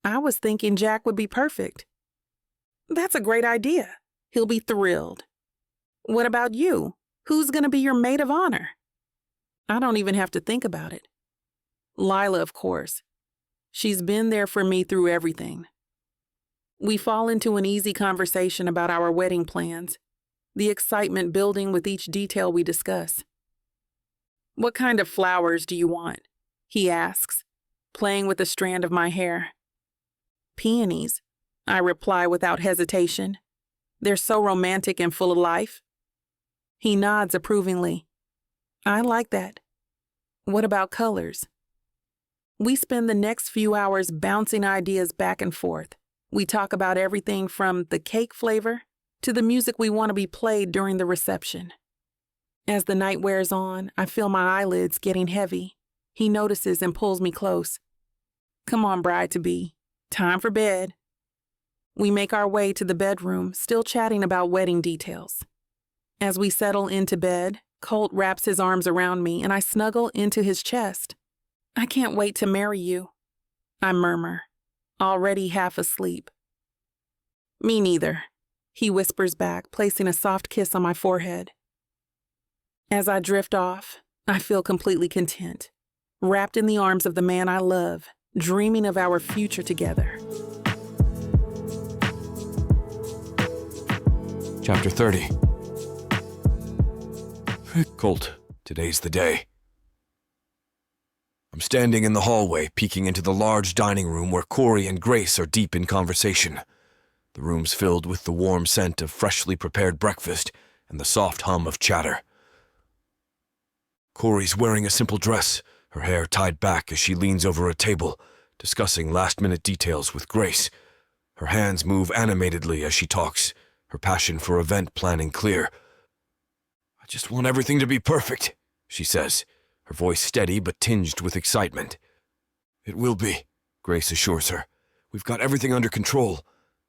I was thinking Jack would be perfect. That's a great idea. He'll be thrilled. What about you? Who's going to be your maid of honor? I don't even have to think about it. Lila, of course. She's been there for me through everything. We fall into an easy conversation about our wedding plans, the excitement building with each detail we discuss. What kind of flowers do you want? He asks, playing with a strand of my hair. Peonies, I reply without hesitation. They're so romantic and full of life. He nods approvingly. I like that. What about colors? We spend the next few hours bouncing ideas back and forth. We talk about everything from the cake flavor to the music we want to be played during the reception. As the night wears on, I feel my eyelids getting heavy. He notices and pulls me close. Come on, bride-to-be. Time for bed. We make our way to the bedroom, still chatting about wedding details. As we settle into bed, Colt wraps his arms around me and I snuggle into his chest. I can't wait to marry you, I murmur, already half asleep. Me neither, he whispers back, placing a soft kiss on my forehead. As I drift off, I feel completely content, wrapped in the arms of the man I love, dreaming of our future together. Chapter 30. Colt, today's the day. I'm standing in the hallway, peeking into the large dining room where Corey and Grace are deep in conversation. The room's filled with the warm scent of freshly prepared breakfast and the soft hum of chatter. Corey's wearing a simple dress, her hair tied back as she leans over a table, discussing last-minute details with Grace. Her hands move animatedly as she talks, her passion for event planning clear. I just want everything to be perfect, she says, her voice steady but tinged with excitement. It will be, Grace assures her. We've got everything under control.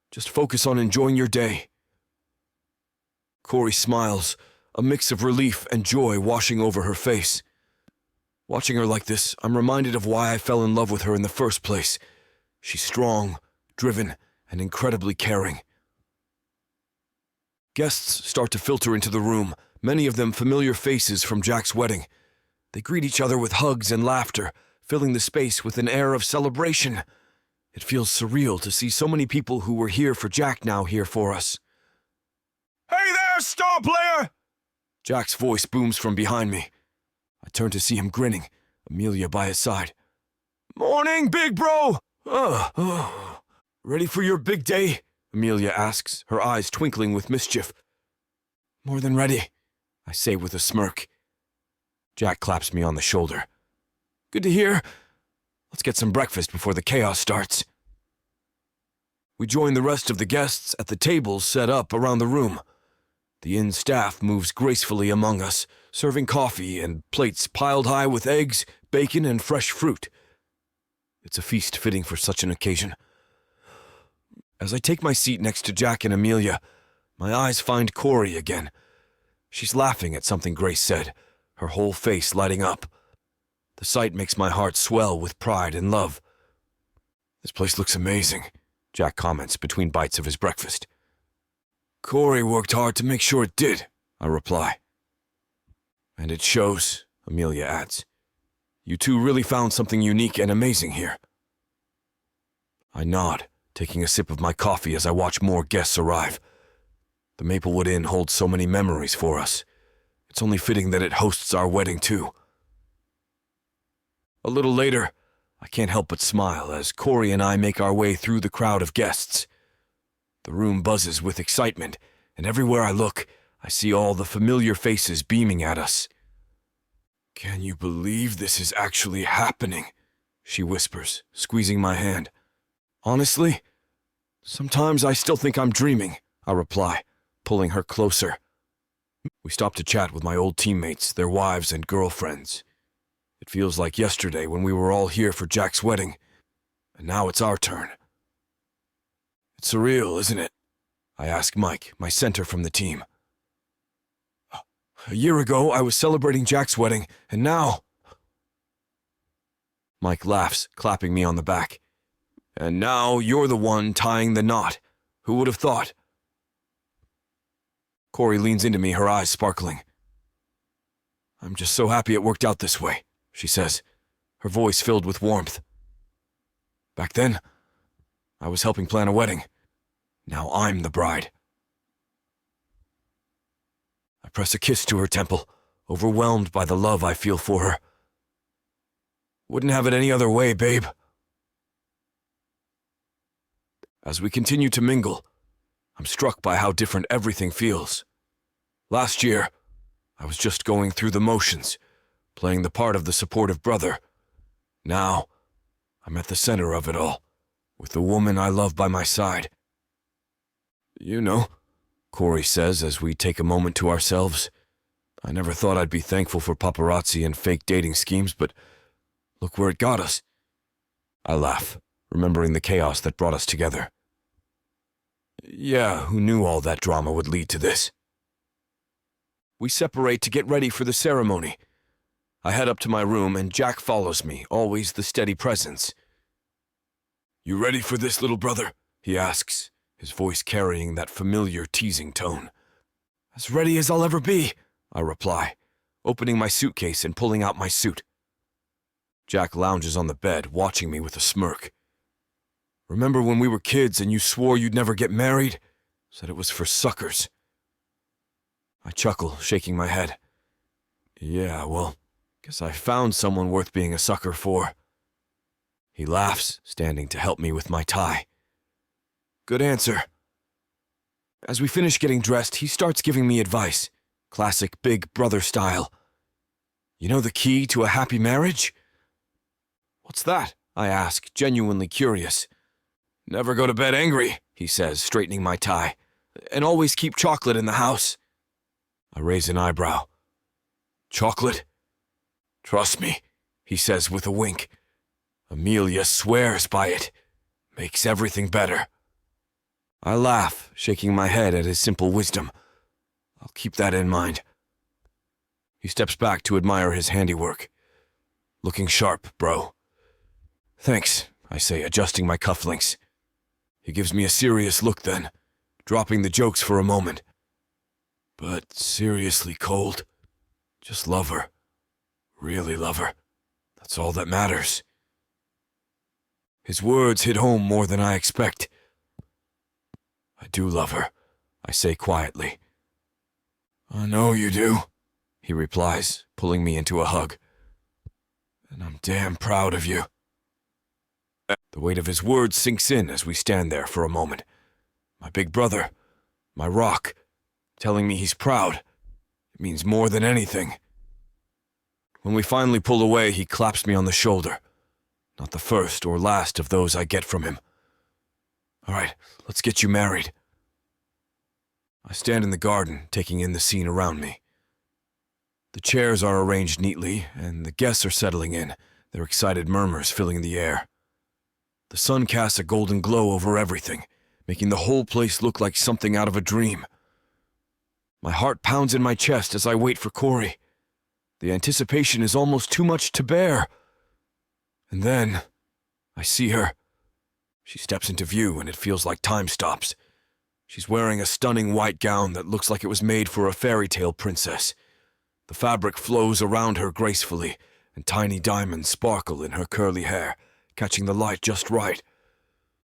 Just focus on enjoying your day. Corey smiles, a mix of relief and joy washing over her face. Watching her like this, I'm reminded of why I fell in love with her in the first place. She's strong, driven, and incredibly caring. Guests start to filter into the room, many of them familiar faces from Jack's wedding. They greet each other with hugs and laughter, filling the space with an air of celebration. It feels surreal to see so many people who were here for Jack now here for us. Hey there, star player! Jack's voice booms from behind me. I turn to see him grinning, Amelia by his side. Morning, big bro! Ready for your big day? Amelia asks, her eyes twinkling with mischief. More than ready, I say with a smirk. Jack claps me on the shoulder. Good to hear. Let's get some breakfast before the chaos starts. We join the rest of the guests at the tables set up around the room. The inn staff moves gracefully among us, serving coffee and plates piled high with eggs, bacon, and fresh fruit. It's a feast fitting for such an occasion. As I take my seat next to Jack and Amelia, my eyes find Corey again. She's laughing at something Grace said, her whole face lighting up. The sight makes my heart swell with pride and love. This place looks amazing, Jack comments between bites of his breakfast. Corey worked hard to make sure it did, I reply. And it shows, Amelia adds. You two really found something unique and amazing here. I nod, taking a sip of my coffee as I watch more guests arrive. The Maplewood Inn holds so many memories for us. It's only fitting that it hosts our wedding too. A little later, I can't help but smile as Corey and I make our way through the crowd of guests. The room buzzes with excitement, and everywhere I look, I see all the familiar faces beaming at us. Can you believe this is actually happening? She whispers, squeezing my hand. Honestly, sometimes I still think I'm dreaming, I reply, pulling her closer. We stop to chat with my old teammates, their wives and girlfriends. It feels like yesterday when we were all here for Jack's wedding, and now it's our turn. It's surreal, isn't it? I ask Mike, my center from the team. A year ago, I was celebrating Jack's wedding, and now... Mike laughs, clapping me on the back. And now you're the one tying the knot. Who would have thought? Corey leans into me, her eyes sparkling. I'm just so happy it worked out this way, she says, her voice filled with warmth. Back then, I was helping plan a wedding. Now I'm the bride. I press a kiss to her temple, overwhelmed by the love I feel for her. Wouldn't have it any other way, babe. As we continue to mingle, I'm struck by how different everything feels. Last year, I was just going through the motions, playing the part of the supportive brother. Now, I'm at the center of it all, with the woman I love by my side. You know, Corey says as we take a moment to ourselves. I never thought I'd be thankful for paparazzi and fake dating schemes, but look where it got us. I laugh, remembering the chaos that brought us together. Yeah, who knew all that drama would lead to this? We separate to get ready for the ceremony. I head up to my room and Jack follows me, always the steady presence. You ready for this, little brother? He asks, his voice carrying that familiar teasing tone. As ready as I'll ever be, I reply, opening my suitcase and pulling out my suit. Jack lounges on the bed, watching me with a smirk. Remember when we were kids and you swore you'd never get married? Said it was for suckers. I chuckle, shaking my head. Yeah, well, guess I found someone worth being a sucker for. He laughs, standing to help me with my tie. Good answer. As we finish getting dressed, he starts giving me advice, classic big brother style. You know the key to a happy marriage? What's that? I ask, genuinely curious. Never go to bed angry, he says, straightening my tie. And always keep chocolate in the house. I raise an eyebrow. Chocolate? Trust me, he says with a wink. Amelia swears by it. Makes everything better. I laugh, shaking my head at his simple wisdom. I'll keep that in mind. He steps back to admire his handiwork. Looking sharp, bro. Thanks, I say, adjusting my cufflinks. He gives me a serious look then, dropping the jokes for a moment. But seriously, Cold, just love her. Really love her. That's all that matters. His words hit home more than I expect. I do love her, I say quietly. I know you do, he replies, pulling me into a hug. And I'm damn proud of you. The weight of his words sinks in as we stand there for a moment. My big brother, my rock, telling me he's proud. It means more than anything. When we finally pull away, he claps me on the shoulder. Not the first or last of those I get from him. All right, let's get you married. I stand in the garden, taking in the scene around me. The chairs are arranged neatly, and the guests are settling in, their excited murmurs filling the air. The sun casts a golden glow over everything, making the whole place look like something out of a dream. My heart pounds in my chest as I wait for Corey. The anticipation is almost too much to bear. And then, I see her. She steps into view, and it feels like time stops. She's wearing a stunning white gown that looks like it was made for a fairy tale princess. The fabric flows around her gracefully, and tiny diamonds sparkle in her curly hair, catching the light just right.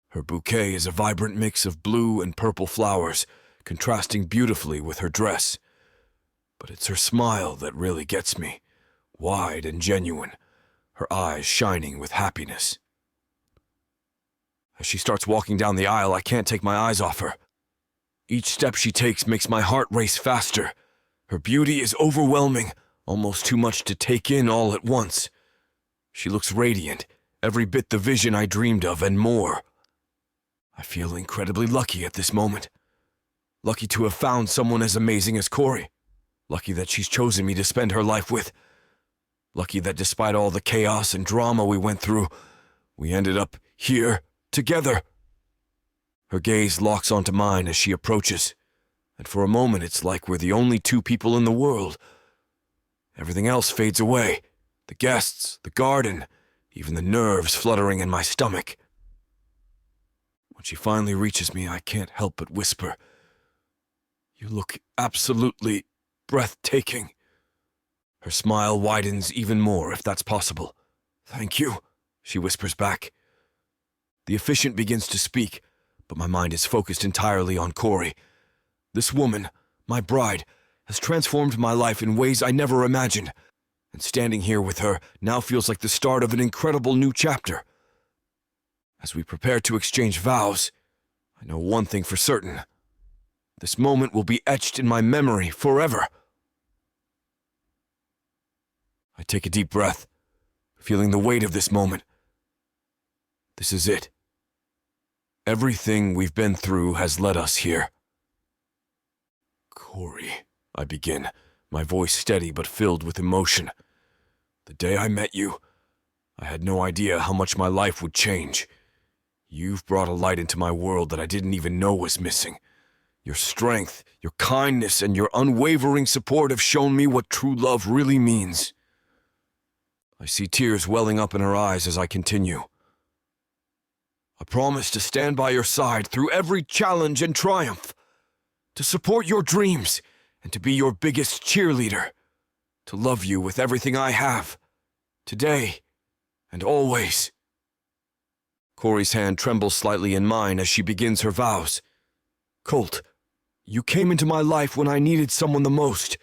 Her bouquet is a vibrant mix of blue and purple flowers, contrasting beautifully with her dress. But it's her smile that really gets me, wide and genuine, her eyes shining with happiness. As she starts walking down the aisle, I can't take my eyes off her. Each step she takes makes my heart race faster. Her beauty is overwhelming, almost too much to take in all at once. She looks radiant, every bit the vision I dreamed of and more. I feel incredibly lucky at this moment. Lucky to have found someone as amazing as Corey. Lucky that she's chosen me to spend her life with. Lucky that despite all the chaos and drama we went through, we ended up here together. Her gaze locks onto mine as she approaches, and for a moment it's like we're the only two people in the world. Everything else fades away. The guests, the garden, even the nerves fluttering in my stomach. When she finally reaches me, I can't help but whisper, "You look absolutely breathtaking." Her smile widens even more, if that's possible. "Thank you," she whispers back. The officiant begins to speak, but my mind is focused entirely on Corey. This woman, my bride, has transformed my life in ways I never imagined, and standing here with her now feels like the start of an incredible new chapter. As we prepare to exchange vows, I know one thing for certain. This moment will be etched in my memory forever. I take a deep breath, feeling the weight of this moment. This is it. Everything we've been through has led us here. "Corey," I begin, my voice steady but filled with emotion. "The day I met you, I had no idea how much my life would change. You've brought a light into my world that I didn't even know was missing. Your strength, your kindness, and your unwavering support have shown me what true love really means." I see tears welling up in her eyes as I continue. "I promise to stand by your side through every challenge and triumph, to support your dreams, and to be your biggest cheerleader, to love you with everything I have, today and always." Corey's hand trembles slightly in mine as she begins her vows. "Colt, you came into my life when I needed someone the most.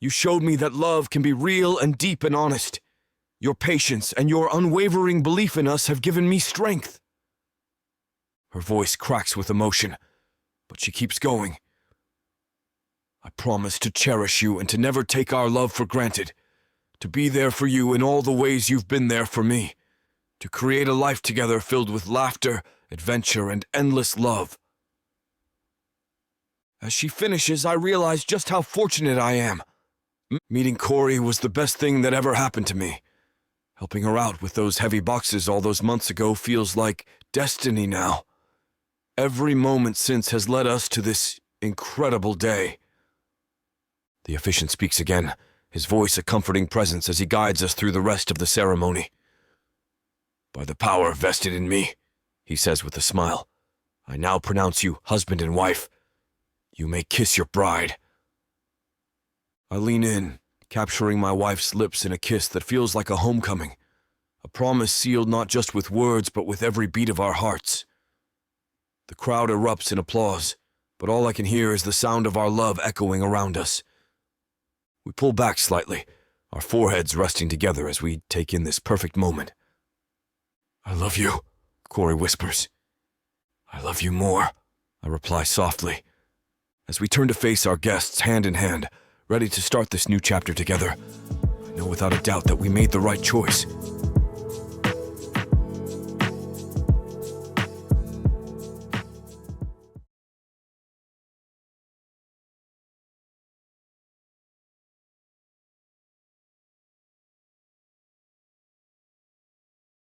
You showed me that love can be real and deep and honest. Your patience and your unwavering belief in us have given me strength." Her voice cracks with emotion, but she keeps going. "I promise to cherish you and to never take our love for granted, to be there for you in all the ways you've been there for me, to create a life together filled with laughter, adventure, and endless love." As she finishes, I realize just how fortunate I am. Meeting Corey was the best thing that ever happened to me. Helping her out with those heavy boxes all those months ago feels like destiny now. Every moment since has led us to this incredible day. The officiant speaks again, his voice a comforting presence as he guides us through the rest of the ceremony. "By the power vested in me," he says with a smile, "I now pronounce you husband and wife. You may kiss your bride." I lean in, capturing my wife's lips in a kiss that feels like a homecoming, a promise sealed not just with words but with every beat of our hearts. The crowd erupts in applause, but all I can hear is the sound of our love echoing around us. We pull back slightly, our foreheads resting together as we take in this perfect moment. "I love you," Corey whispers. "I love you more," I reply softly. As we turn to face our guests hand in hand, ready to start this new chapter together. I know without a doubt that we made the right choice.